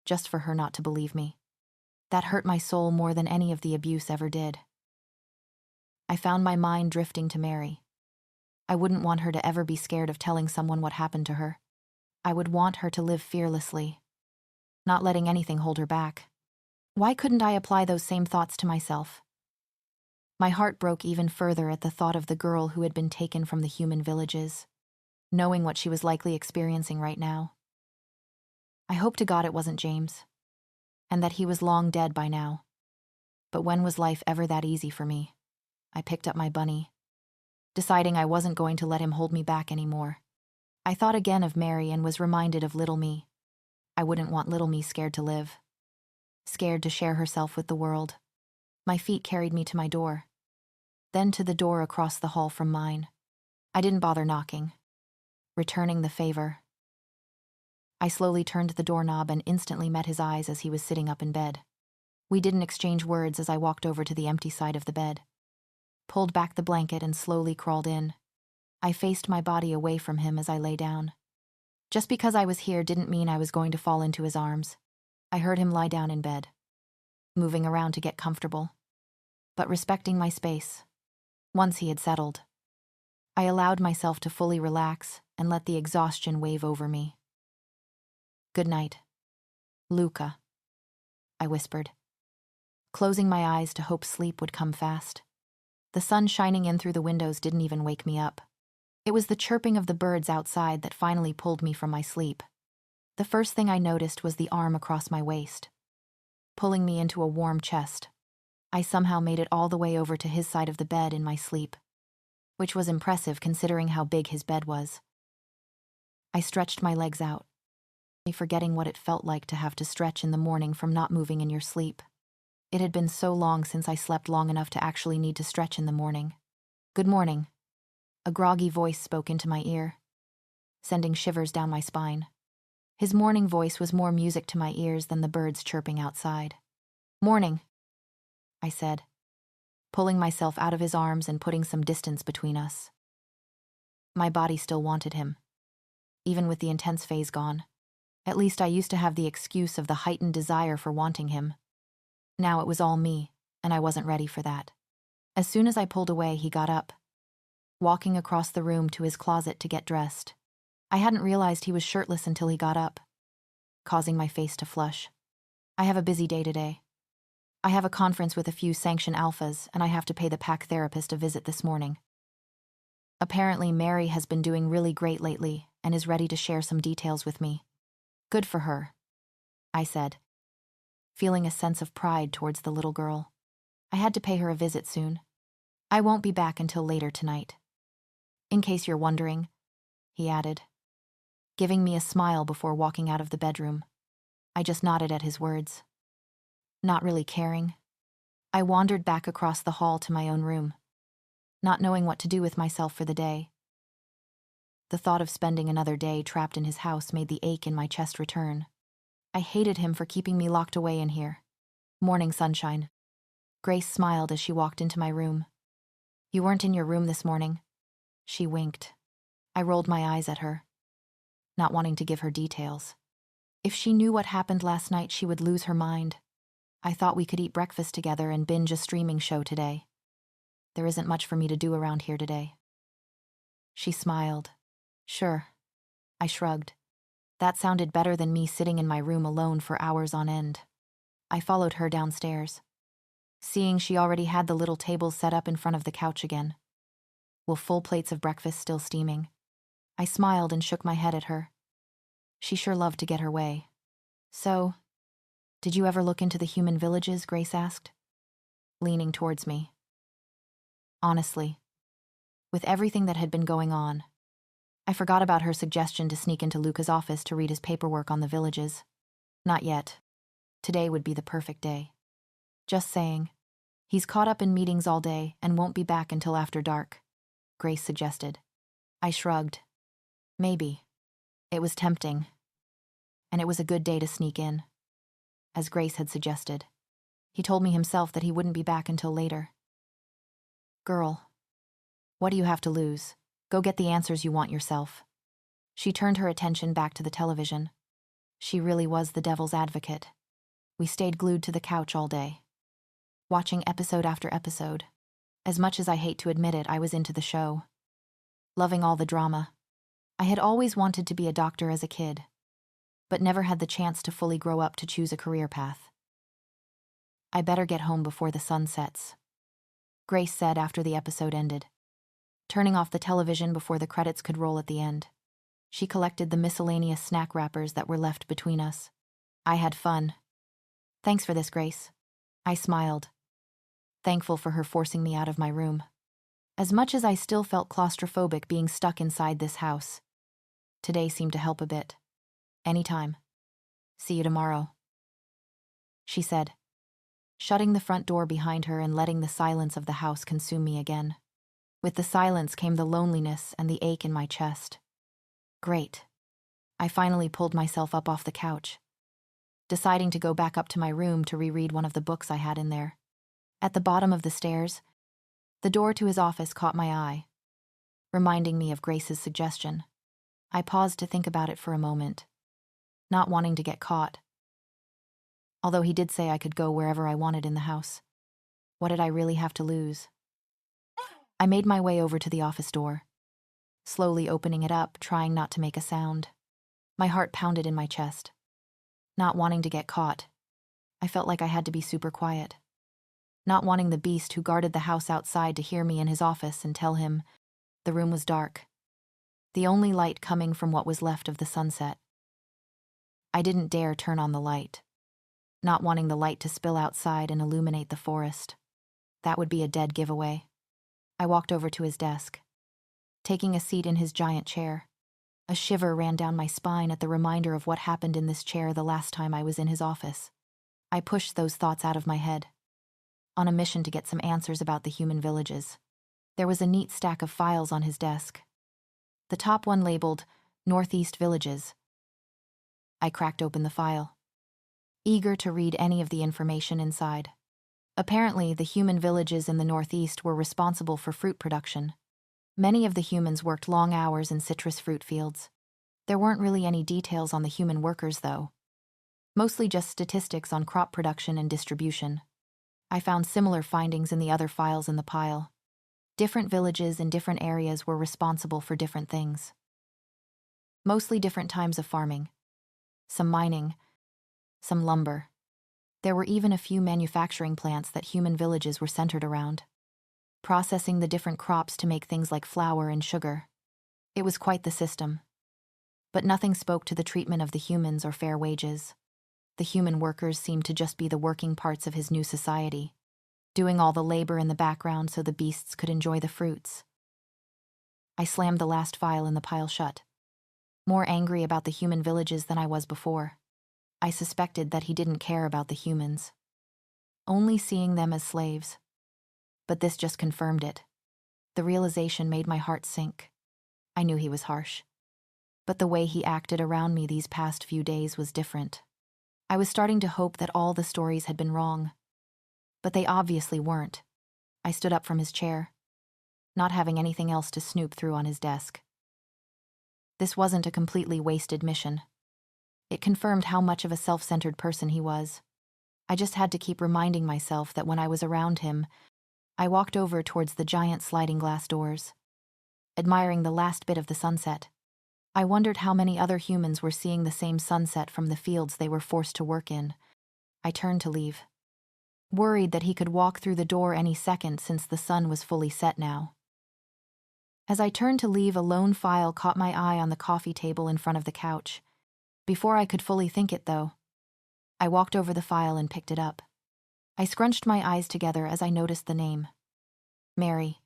[SPEAKER 1] just for her not to believe me. That hurt my soul more than any of the abuse ever did. I found my mind drifting to Mary. I wouldn't want her to ever be scared of telling someone what happened to her. I would want her to live fearlessly, not letting anything hold her back. Why couldn't I apply those same thoughts to myself? My heart broke even further at the thought of the girl who had been taken from the human villages, knowing what she was likely experiencing right now. I hope to God it wasn't James, and that he was long dead by now. But when was life ever that easy for me? I picked up my bunny, deciding I wasn't going to let him hold me back anymore. I thought again of Mary and was reminded of little me. I wouldn't want little me scared to live, scared to share herself with the world. My feet carried me to my door, then to the door across the hall from mine. I didn't bother knocking, returning the favor. I slowly turned the doorknob and instantly met his eyes as he was sitting up in bed. We didn't exchange words as I walked over to the empty side of the bed, pulled back the blanket and slowly crawled in. I faced my body away from him as I lay down. Just because I was here didn't mean I was going to fall into his arms. I heard him lie down in bed, moving around to get comfortable, but respecting my space. Once he had settled, I allowed myself to fully relax and let the exhaustion wave over me. "Good night, Luca," I whispered, closing my eyes to hope sleep would come fast. The sun shining in through the windows didn't even wake me up. It was the chirping of the birds outside that finally pulled me from my sleep. The first thing I noticed was the arm across my waist, pulling me into a warm chest. I somehow made it all the way over to his side of the bed in my sleep, which was impressive considering how big his bed was. I stretched my legs out, forgetting what it felt like to have to stretch in the morning from not moving in your sleep. It had been so long since I slept long enough to actually need to stretch in the morning. "Good morning," a groggy voice spoke into my ear, sending shivers down my spine. His morning voice was more music to my ears than the birds chirping outside. "Morning," I said, pulling myself out of his arms and putting some distance between us. My body still wanted him, even with the intense phase gone. At least I used to have the excuse of the heightened desire for wanting him. Now it was all me, and I wasn't ready for that. As soon as I pulled away, he got up, walking across the room to his closet to get dressed. I hadn't realized he was shirtless until he got up, causing my face to flush. "I have a busy day today. I have a conference with a few sanction alphas, and I have to pay the PAC therapist a visit this morning. Apparently, Mary has been doing really great lately and is ready to share some details with me." "Good for her," I said, feeling a sense of pride towards the little girl. I had to pay her a visit soon. "I won't be back until later tonight. In case you're wondering," he added, giving me a smile before walking out of the bedroom. I just nodded at his words, not really caring. I wandered back across the hall to my own room, not knowing what to do with myself for the day. The thought of spending another day trapped in his house made the ache in my chest return. I hated him for keeping me locked away in here. "Morning, sunshine." Grace smiled as she walked into my room. "You weren't in your room this morning." She winked. I rolled my eyes at her, not wanting to give her details. If she knew what happened last night, she would lose her mind. I thought we could eat breakfast together and binge a streaming show today. There isn't much for me to do around here today. She smiled. "Sure." I shrugged. That sounded better than me sitting in my room alone for hours on end. I followed her downstairs, seeing she already had the little table set up in front of the couch again, with full plates of breakfast still steaming. I smiled and shook my head at her. She sure loved to get her way. "So, did you ever look into the human villages?" Grace asked, leaning towards me. Honestly, with everything that had been going on, I forgot about her suggestion to sneak into Luca's office to read his paperwork on the villages. Not yet. Today would be the perfect day. "Just saying. He's caught up in meetings all day and won't be back until after dark," Grace suggested. I shrugged. Maybe. It was tempting. And it was a good day to sneak in, as Grace had suggested. He told me himself that he wouldn't be back until later. "Girl, what do you have to lose? Go get the answers you want yourself." She turned her attention back to the television. She really was the devil's advocate. We stayed glued to the couch all day, watching episode after episode. As much as I hate to admit it, I was into the show, loving all the drama. I had always wanted to be a doctor as a kid, but never had the chance to fully grow up to choose a career path. "I better get home before the sun sets," Grace said after the episode ended, turning off the television before the credits could roll at the end. She collected the miscellaneous snack wrappers that were left between us. I had fun. "Thanks for this, Grace." I smiled, thankful for her forcing me out of my room. As much as I still felt claustrophobic being stuck inside this house, today seemed to help a bit. "Anytime. See you tomorrow," she said, shutting the front door behind her and letting the silence of the house consume me again. With the silence came the loneliness and the ache in my chest. Great. I finally pulled myself up off the couch, deciding to go back up to my room to reread one of the books I had in there. At the bottom of the stairs, the door to his office caught my eye, reminding me of Grace's suggestion. I paused to think about it for a moment, not wanting to get caught. Although he did say I could go wherever I wanted in the house, what did I really have to lose? I made my way over to the office door, slowly opening it up, trying not to make a sound. My heart pounded in my chest. Not wanting to get caught, I felt like I had to be super quiet. Not wanting the beast who guarded the house outside to hear me in his office and tell him the room was dark, the only light coming from what was left of the sunset. I didn't dare turn on the light, not wanting the light to spill outside and illuminate the forest. That would be a dead giveaway. I walked over to his desk, taking a seat in his giant chair. A shiver ran down my spine at the reminder of what happened in this chair the last time I was in his office. I pushed those thoughts out of my head, on a mission to get some answers about the human villages. There was a neat stack of files on his desk. The top one labeled Northeast Villages. I cracked open the file, eager to read any of the information inside. Apparently, the human villages in the Northeast were responsible for fruit production. Many of the humans worked long hours in citrus fruit fields. There weren't really any details on the human workers, though. Mostly just statistics on crop production and distribution. I found similar findings in the other files in the pile. Different villages in different areas were responsible for different things. Mostly different times of farming. Some mining, some lumber. There were even a few manufacturing plants that human villages were centered around, processing the different crops to make things like flour and sugar. It was quite the system. But nothing spoke to the treatment of the humans or fair wages. The human workers seemed to just be the working parts of his new society, doing all the labor in the background so the beasts could enjoy the fruits. I slammed the last file in the pile shut, more angry about the human villages than I was before. I suspected that he didn't care about the humans, only seeing them as slaves. But this just confirmed it. The realization made my heart sink. I knew he was harsh, but the way he acted around me these past few days was different. I was starting to hope that all the stories had been wrong, but they obviously weren't. I stood up from his chair, not having anything else to snoop through on his desk. This wasn't a completely wasted mission. It confirmed how much of a self-centered person he was. I just had to keep reminding myself that when I was around him, I walked over towards the giant sliding glass doors, admiring the last bit of the sunset. I wondered how many other humans were seeing the same sunset from the fields they were forced to work in. I turned to leave, worried that he could walk through the door any second since the sun was fully set now. As I turned to leave, a lone file caught my eye on the coffee table in front of the couch. Before I could fully think it, though, I walked over the file and picked it up. I scrunched my eyes together as I noticed the name. Mary,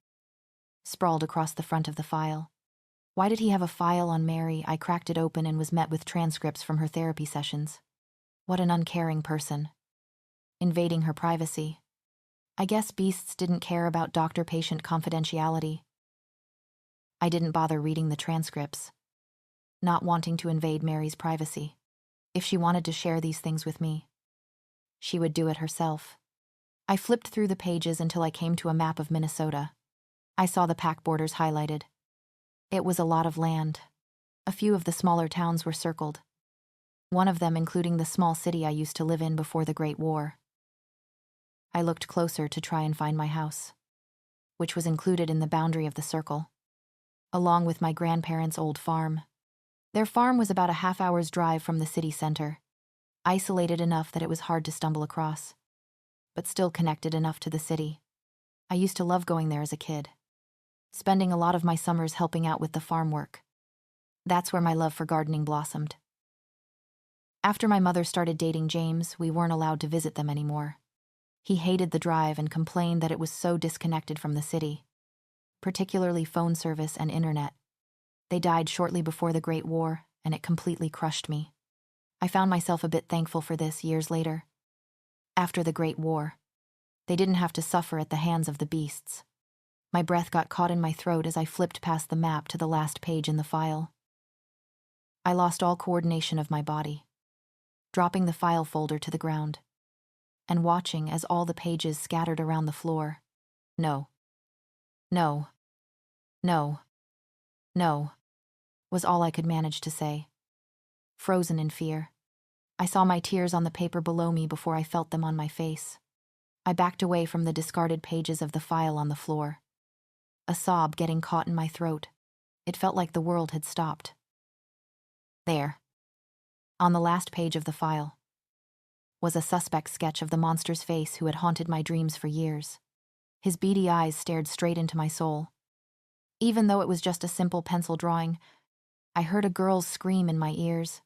[SPEAKER 1] sprawled across the front of the file. Why did he have a file on Mary? I cracked it open and was met with transcripts from her therapy sessions. What an uncaring person. Invading her privacy. I guess beasts didn't care about doctor-patient confidentiality. I didn't bother reading the transcripts, not wanting to invade Mary's privacy. If she wanted to share these things with me, she would do it herself. I flipped through the pages until I came to a map of Minnesota. I saw the pack borders highlighted. It was a lot of land. A few of the smaller towns were circled, one of them including the small city I used to live in before the Great War. I looked closer to try and find my house, which was included in the boundary of the circle, along with my grandparents' old farm. Their farm was about a half-hour's drive from the city center, isolated enough that it was hard to stumble across, but still connected enough to the city. I used to love going there as a kid, spending a lot of my summers helping out with the farm work. That's where my love for gardening blossomed. After my mother started dating James, we weren't allowed to visit them anymore. He hated the drive and complained that it was so disconnected from the city, particularly phone service and internet. They died shortly before the Great War, and it completely crushed me. I found myself a bit thankful for this years later. After the Great War, they didn't have to suffer at the hands of the beasts. My breath got caught in my throat as I flipped past the map to the last page in the file. I lost all coordination of my body, dropping the file folder to the ground, and watching as all the pages scattered around the floor. No. No. No. No, was all I could manage to say. Frozen in fear. I saw my tears on the paper below me before I felt them on my face. I backed away from the discarded pages of the file on the floor. A sob getting caught in my throat. It felt like the world had stopped. There, on the last page of the file, was a suspect sketch of the monster's face who had haunted my dreams for years. His beady eyes stared straight into my soul. Even though it was just a simple pencil drawing, I heard a girl's scream in my ears.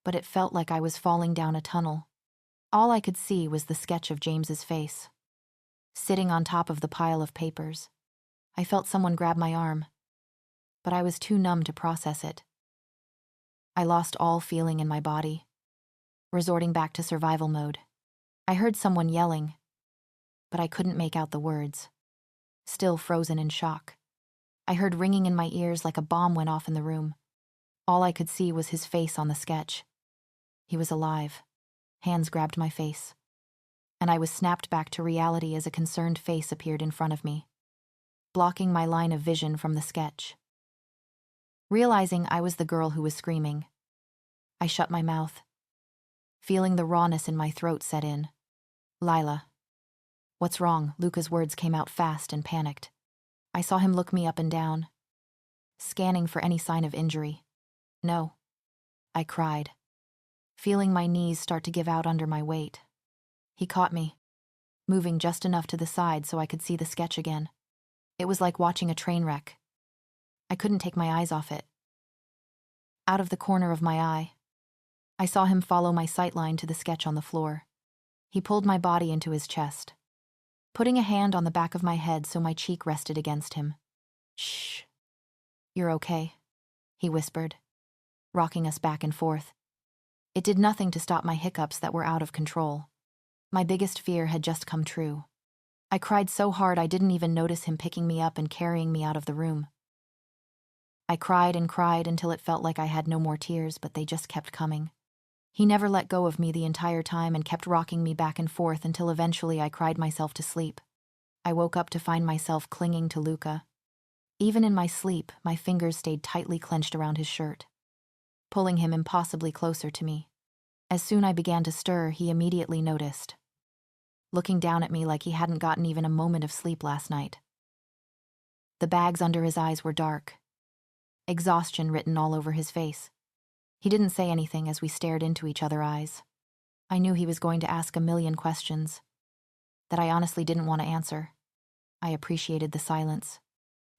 [SPEAKER 1] But it felt like I was falling down a tunnel. All I could see was the sketch of James's face. Sitting on top of the pile of papers, I felt someone grab my arm, but I was too numb to process it. I lost all feeling in my body, resorting back to survival mode. I heard someone yelling, but I couldn't make out the words. Still frozen in shock. I heard ringing in my ears like a bomb went off in the room. All I could see was his face on the sketch. He was alive. Hands grabbed my face, and I was snapped back to reality as a concerned face appeared in front of me, blocking my line of vision from the sketch. Realizing I was the girl who was screaming, I shut my mouth, feeling the rawness in my throat set in. Lila. What's wrong? Luca's words came out fast and panicked. I saw him look me up and down, scanning for any sign of injury. No, I cried, feeling my knees start to give out under my weight. He caught me, moving just enough to the side so I could see the sketch again. It was like watching a train wreck. I couldn't take my eyes off it. Out of the corner of my eye, I saw him follow my sightline to the sketch on the floor. He pulled my body into his chest, putting a hand on the back of my head so my cheek rested against him. Shh. You're okay, he whispered, rocking us back and forth. It did nothing to stop my hiccups that were out of control. My biggest fear had just come true. I cried so hard I didn't even notice him picking me up and carrying me out of the room. I cried and cried until it felt like I had no more tears, but they just kept coming. He never let go of me the entire time and kept rocking me back and forth until eventually I cried myself to sleep. I woke up to find myself clinging to Luca. Even in my sleep, my fingers stayed tightly clenched around his shirt, pulling him impossibly closer to me. As soon as I began to stir, he immediately noticed, looking down at me like he hadn't gotten even a moment of sleep last night. The bags under his eyes were dark, exhaustion written all over his face. He didn't say anything as we stared into each other's eyes. I knew he was going to ask a million questions that I honestly didn't want to answer. I appreciated the silence.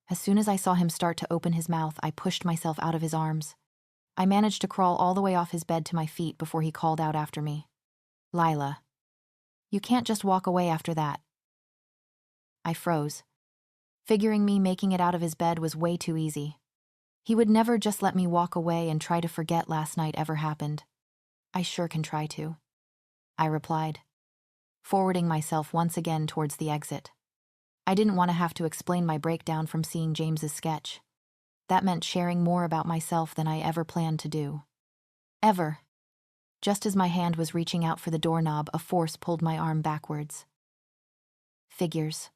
[SPEAKER 1] As soon as I saw him start to open his mouth, I pushed myself out of his arms. I managed to crawl all the way off his bed to my feet before he called out after me. Lila. You can't just walk away after that. I froze, figuring me making it out of his bed was way too easy. He would never just let me walk away and try to forget last night ever happened. I sure can try to, I replied, forwarding myself once again towards the exit. I didn't want to have to explain my breakdown from seeing James's sketch. That meant sharing more about myself than I ever planned to do. Ever. Just as my hand was reaching out for the doorknob, a force pulled my arm backwards. Figures.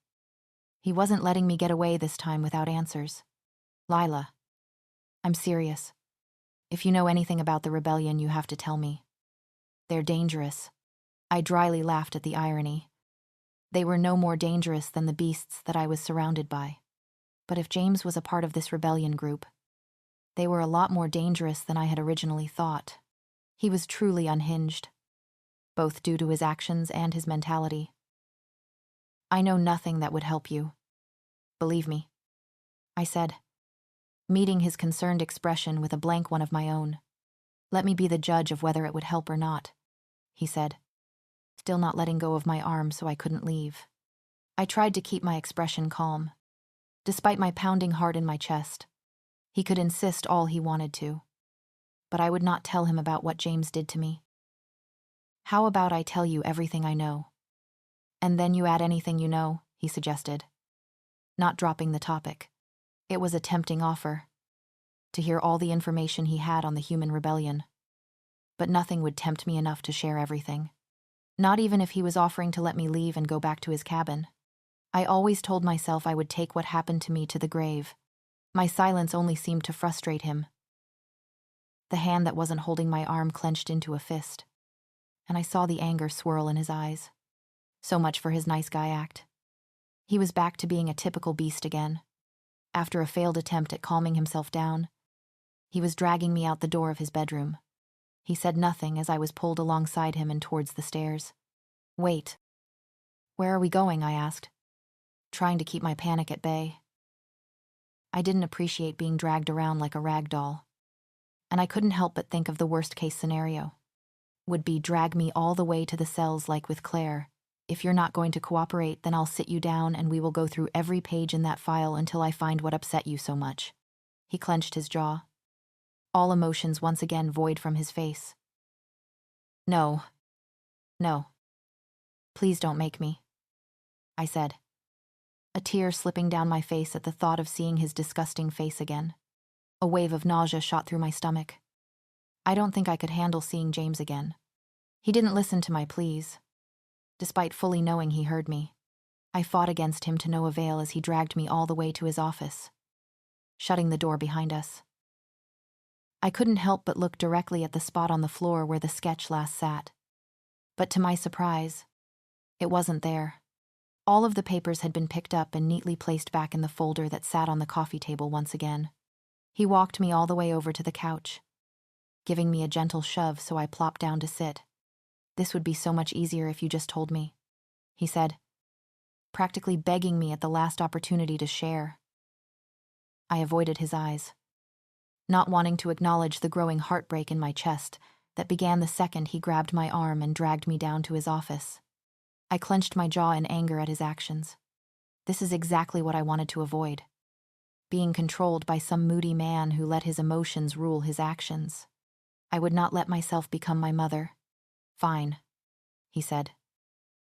[SPEAKER 1] He wasn't letting me get away this time without answers. Lila. I'm serious. If you know anything about the rebellion, you have to tell me. They're dangerous. I dryly laughed at the irony. They were no more dangerous than the beasts that I was surrounded by. But if James was a part of this rebellion group, they were a lot more dangerous than I had originally thought. He was truly unhinged, both due to his actions and his mentality. I know nothing that would help you. Believe me, I said, meeting his concerned expression with a blank one of my own. Let me be the judge of whether it would help or not, he said, still not letting go of my arm so I couldn't leave. I tried to keep my expression calm. Despite my pounding heart in my chest, he could insist all he wanted to, but I would not tell him about what James did to me. How about I tell you everything I know? And then you add anything you know, he suggested. not dropping the topic. It was a tempting offer, to hear all the information he had on the human rebellion. But nothing would tempt me enough to share everything. Not even if he was offering to let me leave and go back to his cabin. I always told myself I would take what happened to me to the grave. My silence only seemed to frustrate him. The hand that wasn't holding my arm clenched into a fist, and I saw the anger swirl in his eyes. So much for his nice guy act. He was back to being a typical beast again. After a failed attempt at calming himself down, he was dragging me out the door of his bedroom. He said nothing as I was pulled alongside him and towards the stairs. "Wait. Where are we going?" I asked, trying to keep my panic at bay. I didn't appreciate being dragged around like a rag doll, and I couldn't help but think of the worst-case scenario. Would be drag me all the way to the cells like with Claire. "If you're not going to cooperate, then I'll sit you down and we will go through every page in that file until I find what upset you so much." He clenched his jaw, all emotions once again void from his face. No. Please don't make me," I said, a tear slipping down my face at the thought of seeing his disgusting face again. A wave of nausea shot through my stomach. I don't think I could handle seeing James again. He didn't listen to my pleas. Despite fully knowing he heard me, I fought against him to no avail as he dragged me all the way to his office, shutting the door behind us. I couldn't help but look directly at the spot on the floor where the sketch last sat. But to my surprise, it wasn't there. All of the papers had been picked up and neatly placed back in the folder that sat on the coffee table once again. He walked me all the way over to the couch, giving me a gentle shove so I plopped down to sit. "This would be so much easier if you just told me," he said, practically begging me at the last opportunity to share. I avoided his eyes, not wanting to acknowledge the growing heartbreak in my chest that began the second he grabbed my arm and dragged me down to his office. I clenched my jaw in anger at his actions. This is exactly what I wanted to avoid. Being controlled by some moody man who let his emotions rule his actions. I would not let myself become my mother. "Fine," he said,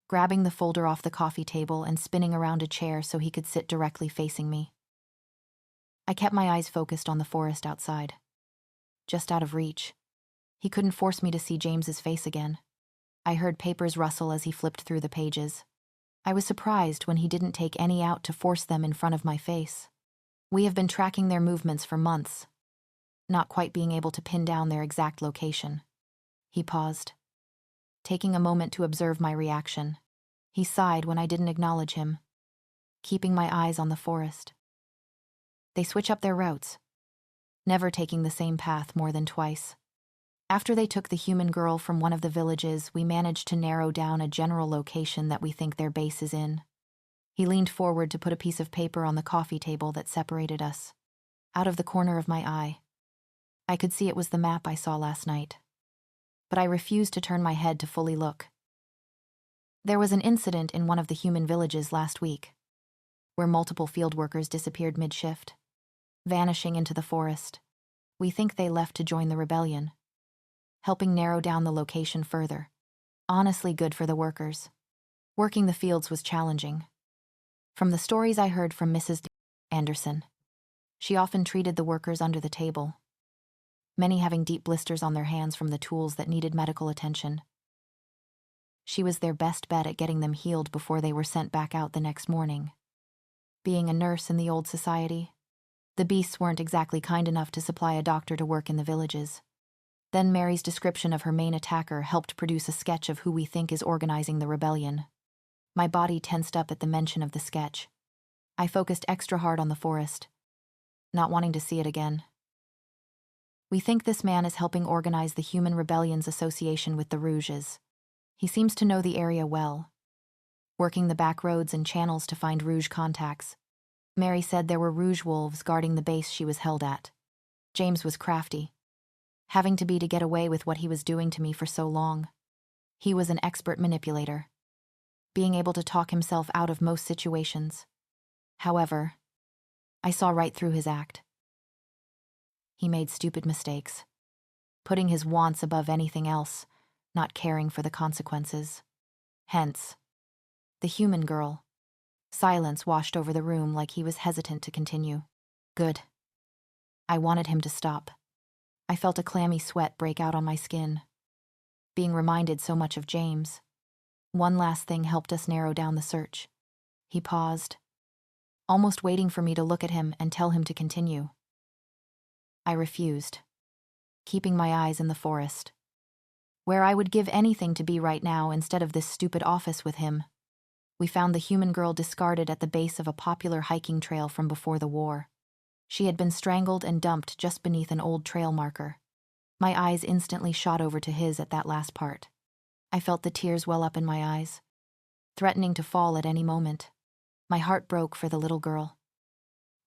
[SPEAKER 1] grabbing the folder off the coffee table and spinning around a chair so he could sit directly facing me. I kept my eyes focused on the forest outside. Just out of reach. He couldn't force me to see James's face again. I heard papers rustle as he flipped through the pages. I was surprised when he didn't take any out to force them in front of my face. We have been tracking their movements for months, not quite being able to pin down their exact location. He paused, taking a moment to observe my reaction. He sighed when I didn't acknowledge him, keeping my eyes on the forest. They switch up their routes, never taking the same path more than twice. After they took the human girl from one of the villages, we managed to narrow down a general location that we think their base is in. He leaned forward to put a piece of paper on the coffee table that separated us. Out of the corner of my eye, I could see it was the map I saw last night, but I refused to turn my head to fully look. There was an incident in one of the human villages last week, where multiple field workers disappeared mid-shift, vanishing into the forest. We think they left to join the rebellion, helping narrow down the location further. Honestly, good for the workers. Working the fields was challenging. From the stories I heard from Mrs. Anderson, she often treated the workers under the table, many having deep blisters on their hands from the tools that needed medical attention. She was their best bet at getting them healed before they were sent back out the next morning. Being a nurse in the old society, the beasts weren't exactly kind enough to supply a doctor to work in the villages. Then Mary's description of her main attacker helped produce a sketch of who we think is organizing the rebellion. My body tensed up at the mention of the sketch. I focused extra hard on the forest, not wanting to see it again. We think this man is helping organize the Human Rebellions Association with the Rouges. He seems to know the area well, working the back roads and channels to find Rouge contacts. Mary said there were Rouge wolves guarding the base she was held at. James was crafty, having to be to get away with what he was doing to me for so long. He was an expert manipulator, being able to talk himself out of most situations. However, I saw right through his act. He made stupid mistakes, putting his wants above anything else, not caring for the consequences. Hence, the human girl, Silence washed over the room like he was hesitant to continue. Good. I wanted him to stop. I felt a clammy sweat break out on my skin. Being reminded so much of James. One last thing helped us narrow down the search. He paused, almost waiting for me to look at him and tell him to continue. I refused, keeping my eyes in the forest, where I would give anything to be right now instead of this stupid office with him. We found the human girl discarded at the base of a popular hiking trail from before the war. She had been strangled and dumped just beneath an old trail marker. My eyes instantly shot over to his at that last part. I felt the tears well up in my eyes, threatening to fall at any moment. My heart broke for the little girl.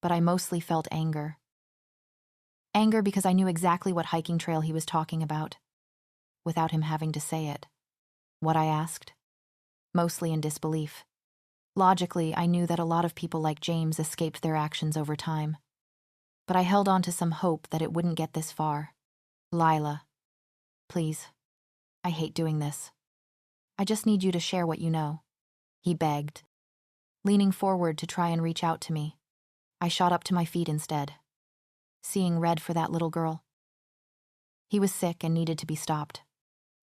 [SPEAKER 1] But I mostly felt anger. Anger because I knew exactly what hiking trail he was talking about, without him having to say it. What I asked? Mostly in disbelief. Logically, I knew that a lot of people like James escaped their actions over time. But I held on to some hope that it wouldn't get this far. Lila, please. I hate doing this. I just need you to share what you know, he begged, leaning forward to try and reach out to me. I shot up to my feet instead, seeing red for that little girl. He was sick and needed to be stopped.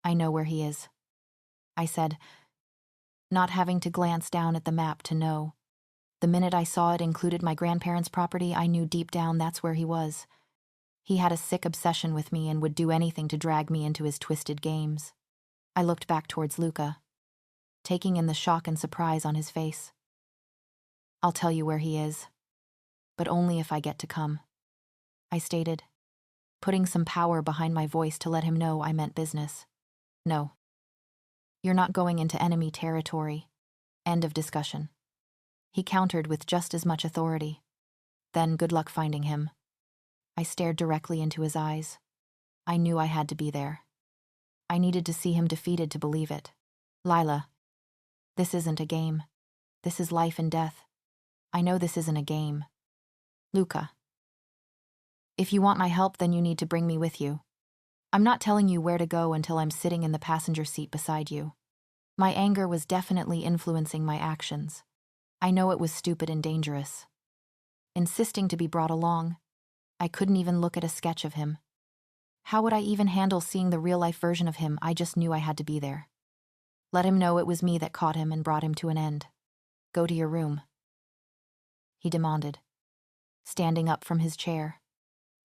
[SPEAKER 1] I know where he is, I said, not having to glance down at the map to know. The minute I saw it included my grandparents' property, I knew deep down that's where he was. He had a sick obsession with me and would do anything to drag me into his twisted games. I looked back towards Luca, taking in the shock and surprise on his face. I'll tell you where he is, but only if I get to come, I stated, putting some power behind my voice to let him know I meant business. No. You're not going into enemy territory. End of discussion. He countered with just as much authority. Then good luck finding him. I stared directly into his eyes. I knew I had to be there. I needed to see him defeated to believe it. Lila, this isn't a game. This is life and death. I know this isn't a game. Luca. If you want my help, then you need to bring me with you. I'm not telling you where to go until I'm sitting in the passenger seat beside you. My anger was definitely influencing my actions. I know it was stupid and dangerous. Insisting to be brought along, I couldn't even look at a sketch of him. How would I even handle seeing the real-life version of him? I just knew I had to be there. Let him know it was me that caught him and brought him to an end. Go to your room, he demanded, standing up from his chair.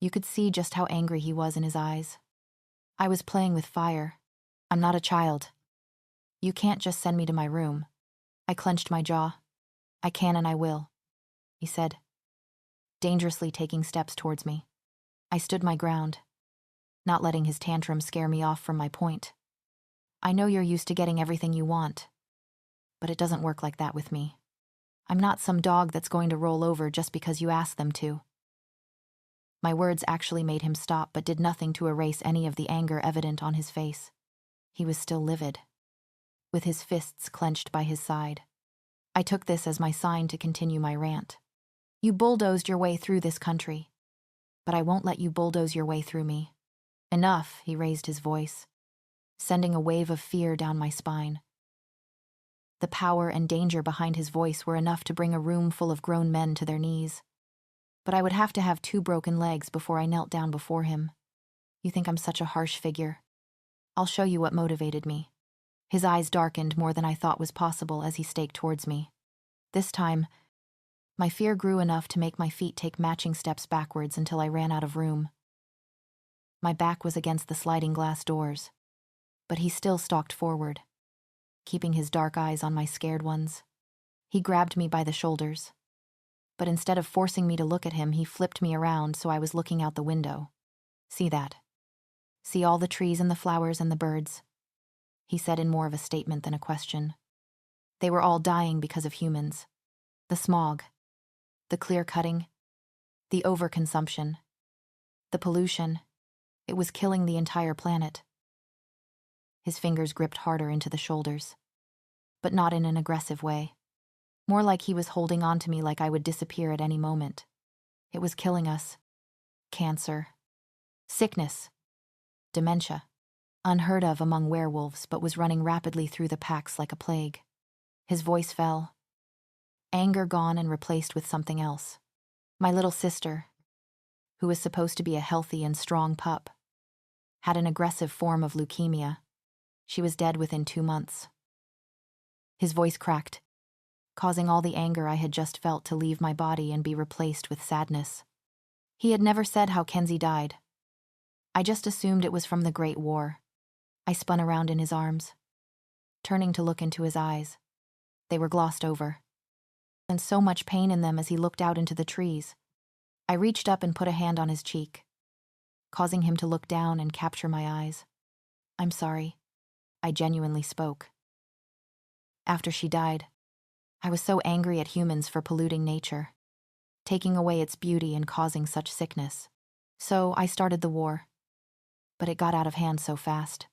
[SPEAKER 1] You could see just how angry he was in his eyes. I was playing with fire. I'm not a child. You can't just send me to my room. I clenched my jaw. I can and I will, he said, dangerously taking steps towards me. I stood my ground, not letting his tantrum scare me off from my point. I know you're used to getting everything you want, but it doesn't work like that with me. I'm not some dog that's going to roll over just because you ask them to. My words actually made him stop, but did nothing to erase any of the anger evident on his face. He was still livid, with his fists clenched by his side. I took this as my sign to continue my rant. You bulldozed your way through this country, but I won't let you bulldoze your way through me. Enough, he raised his voice, sending a wave of fear down my spine. The power and danger behind his voice were enough to bring a room full of grown men to their knees. But I would have to have 2 broken legs before I knelt down before him. You think I'm such a harsh figure? I'll show you what motivated me. His eyes darkened more than I thought was possible as he staked towards me. This time, my fear grew enough to make my feet take matching steps backwards until I ran out of room. My back was against the sliding glass doors, but he still stalked forward, keeping his dark eyes on my scared ones. He grabbed me by the shoulders, but instead of forcing me to look at him, he flipped me around so I was looking out the window. See that? See all the trees and the flowers and the birds? He said in more of a statement than a question. They were all dying because of humans. The smog, the clear-cutting, the overconsumption, the pollution. It was killing the entire planet. His fingers gripped harder into the shoulders, but not in an aggressive way. More like he was holding on to me like I would disappear at any moment. It was killing us. Cancer. Sickness. Dementia. Unheard of among werewolves, but was running rapidly through the packs like a plague. His voice fell. Anger gone and replaced with something else. My little sister, who was supposed to be a healthy and strong pup, had an aggressive form of leukemia. She was dead within 2 months. His voice cracked, causing all the anger I had just felt to leave my body and be replaced with sadness. He had never said how Kenzie died. I just assumed it was from the Great War. I spun around in his arms, turning to look into his eyes. They were glossed over, and so much pain in them as he looked out into the trees. I reached up and put a hand on his cheek, causing him to look down and capture my eyes. "I'm sorry," I genuinely spoke. After she died, I was so angry at humans for polluting nature, taking away its beauty and causing such sickness. So I started the war. But it got out of hand so fast.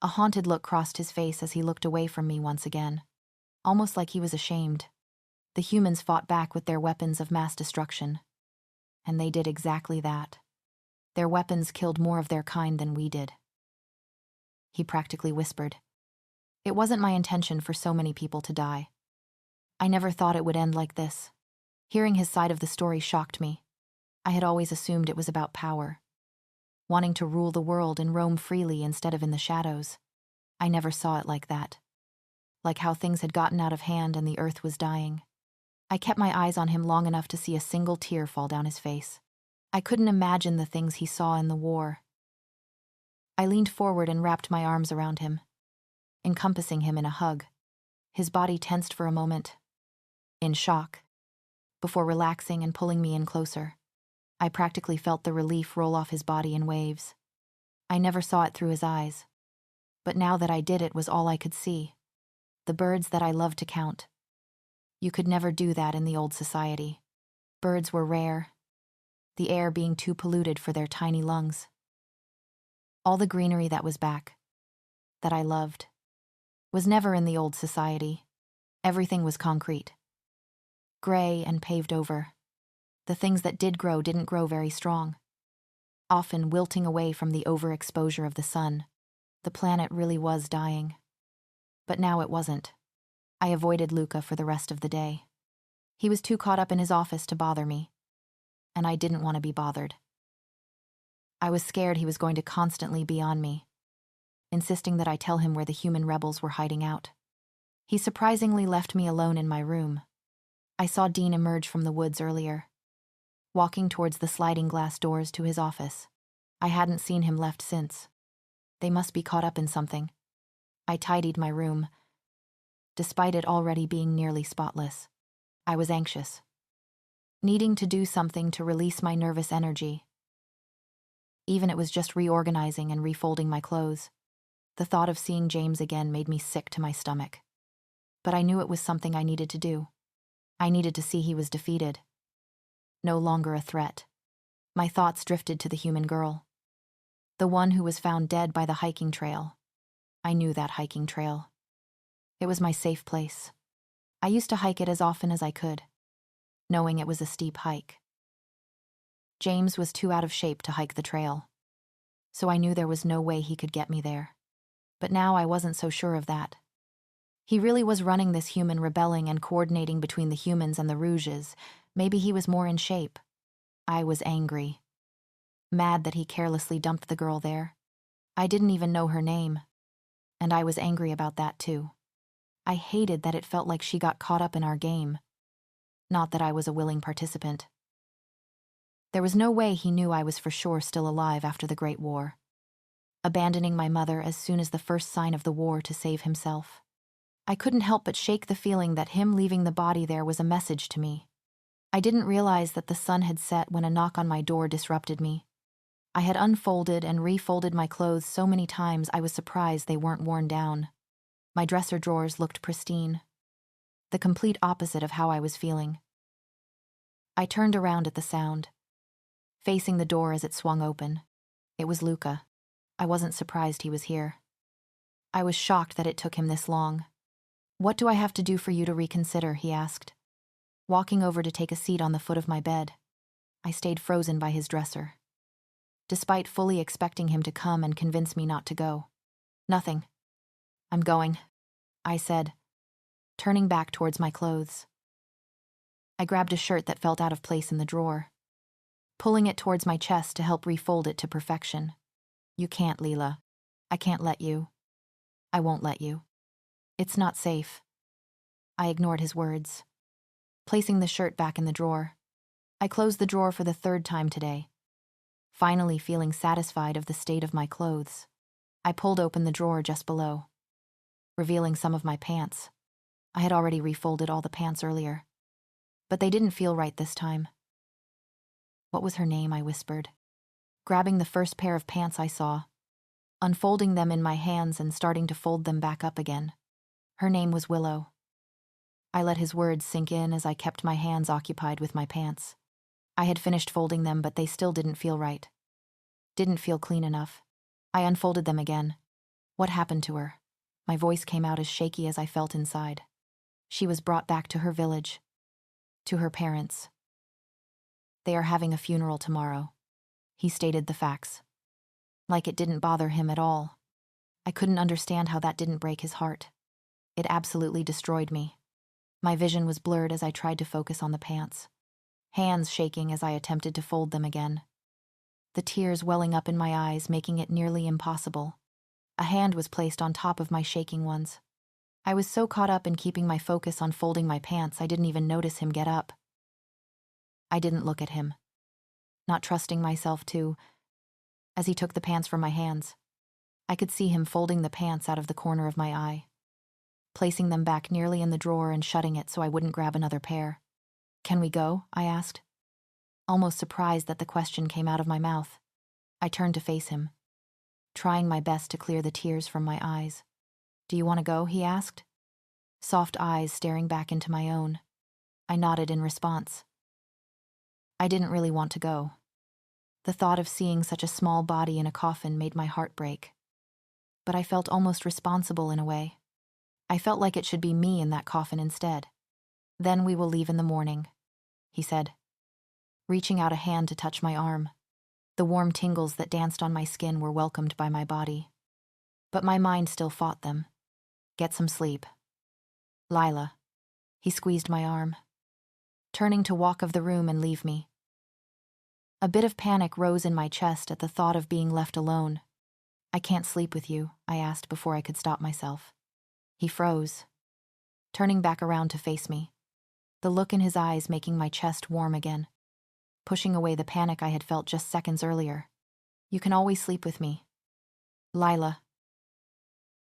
[SPEAKER 1] A haunted look crossed his face as he looked away from me once again, almost like he was ashamed. The humans fought back with their weapons of mass destruction. And they did exactly that. Their weapons killed more of their kind than we did. He practically whispered. It wasn't my intention for so many people to die. I never thought it would end like this. Hearing his side of the story shocked me. I had always assumed it was about power, wanting to rule the world and roam freely instead of in the shadows. I never saw it like that. Like how things had gotten out of hand and the earth was dying. I kept my eyes on him long enough to see a single tear fall down his face. I couldn't imagine the things he saw in the war. I leaned forward and wrapped my arms around him, encompassing him in a hug. His body tensed for a moment, in shock, before relaxing and pulling me in closer. I practically felt the relief roll off his body in waves. I never saw it through his eyes, but now that I did, it was all I could see. The birds that I loved to count. You could never do that in the old society. Birds were rare, the air being too polluted for their tiny lungs. All the greenery that was back, that I loved, was never in the old society. Everything was concrete, gray and paved over. The things that did grow didn't grow very strong, often wilting away from the overexposure of the sun. The planet really was dying. But now it wasn't. I avoided Luca for the rest of the day. He was too caught up in his office to bother me, and I didn't want to be bothered. I was scared he was going to constantly be on me, insisting that I tell him where the human rebels were hiding out. He surprisingly left me alone in my room. I saw Dean emerge from the woods earlier, walking towards the sliding glass doors to his office. I hadn't seen him left since. They must be caught up in something. I tidied my room, despite it already being nearly spotless. I was anxious, needing to do something to release my nervous energy. Even it was just reorganizing and refolding my clothes. The thought of seeing James again made me sick to my stomach. But I knew it was something I needed to do. I needed to see he was defeated. No longer a threat. My thoughts drifted to the human girl. The one who was found dead by the hiking trail. I knew that hiking trail. It was my safe place. I used to hike it as often as I could, knowing it was a steep hike. James was too out of shape to hike the trail, so I knew there was no way he could get me there. But now I wasn't so sure of that. He really was running this human rebelling and coordinating between the humans and the Rouges. Maybe he was more in shape. I was angry. Mad that he carelessly dumped the girl there. I didn't even know her name. And I was angry about that too. I hated that it felt like she got caught up in our game. Not that I was a willing participant. There was no way he knew I was for sure still alive after the Great War, abandoning my mother as soon as the first sign of the war to save himself. I couldn't help but shake the feeling that him leaving the body there was a message to me. I didn't realize that the sun had set when a knock on my door disrupted me. I had unfolded and refolded my clothes so many times I was surprised they weren't worn down. My dresser drawers looked pristine, the complete opposite of how I was feeling. I turned around at the sound, facing the door as it swung open. It was Luca. I wasn't surprised he was here. I was shocked that it took him this long. "What do I have to do for you to reconsider?" he asked, walking over to take a seat on the foot of my bed. I stayed frozen by his dresser, despite fully expecting him to come and convince me not to go. "Nothing. I'm going," I said, turning back towards my clothes. I grabbed a shirt that felt out of place in the drawer, pulling it towards my chest to help refold it to perfection. You can't, Lila. I can't let you. I won't let you. It's not safe. I ignored his words, placing the shirt back in the drawer. I closed the drawer for the third time today, finally feeling satisfied of the state of my clothes. I pulled open the drawer just below, revealing some of my pants. I had already refolded all the pants earlier, but they didn't feel right this time. What was her name? I whispered, grabbing the first pair of pants I saw, unfolding them in my hands and starting to fold them back up again. Her name was Willow. I let his words sink in as I kept my hands occupied with my pants. I had finished folding them, but they still didn't feel right. Didn't feel clean enough. I unfolded them again. What happened to her? My voice came out as shaky as I felt inside. She was brought back to her village, to her parents. They are having a funeral tomorrow. He stated the facts. Like it didn't bother him at all. I couldn't understand how that didn't break his heart. It absolutely destroyed me. My vision was blurred as I tried to focus on the pants, hands shaking as I attempted to fold them again. The tears welling up in my eyes, making it nearly impossible. A hand was placed on top of my shaking ones. I was so caught up in keeping my focus on folding my pants, I didn't even notice him get up. I didn't look at him, not trusting myself to, as he took the pants from my hands. I could see him folding the pants out of the corner of my eye, placing them back nearly in the drawer and shutting it so I wouldn't grab another pair. Can we go? I asked, almost surprised that the question came out of my mouth. I turned to face him, trying my best to clear the tears from my eyes. Do you want to go? He asked, soft eyes staring back into my own. I nodded in response. I didn't really want to go. The thought of seeing such a small body in a coffin made my heart break. But I felt almost responsible in a way. I felt like it should be me in that coffin instead. Then we will leave in the morning, he said, reaching out a hand to touch my arm. The warm tingles that danced on my skin were welcomed by my body. But my mind still fought them. Get some sleep. Lila. He squeezed my arm, turning to walk of the room and leave me. A bit of panic rose in my chest at the thought of being left alone. I can't sleep with you, I asked before I could stop myself. He froze, turning back around to face me, the look in his eyes making my chest warm again, pushing away the panic I had felt just seconds earlier. You can always sleep with me. Lila.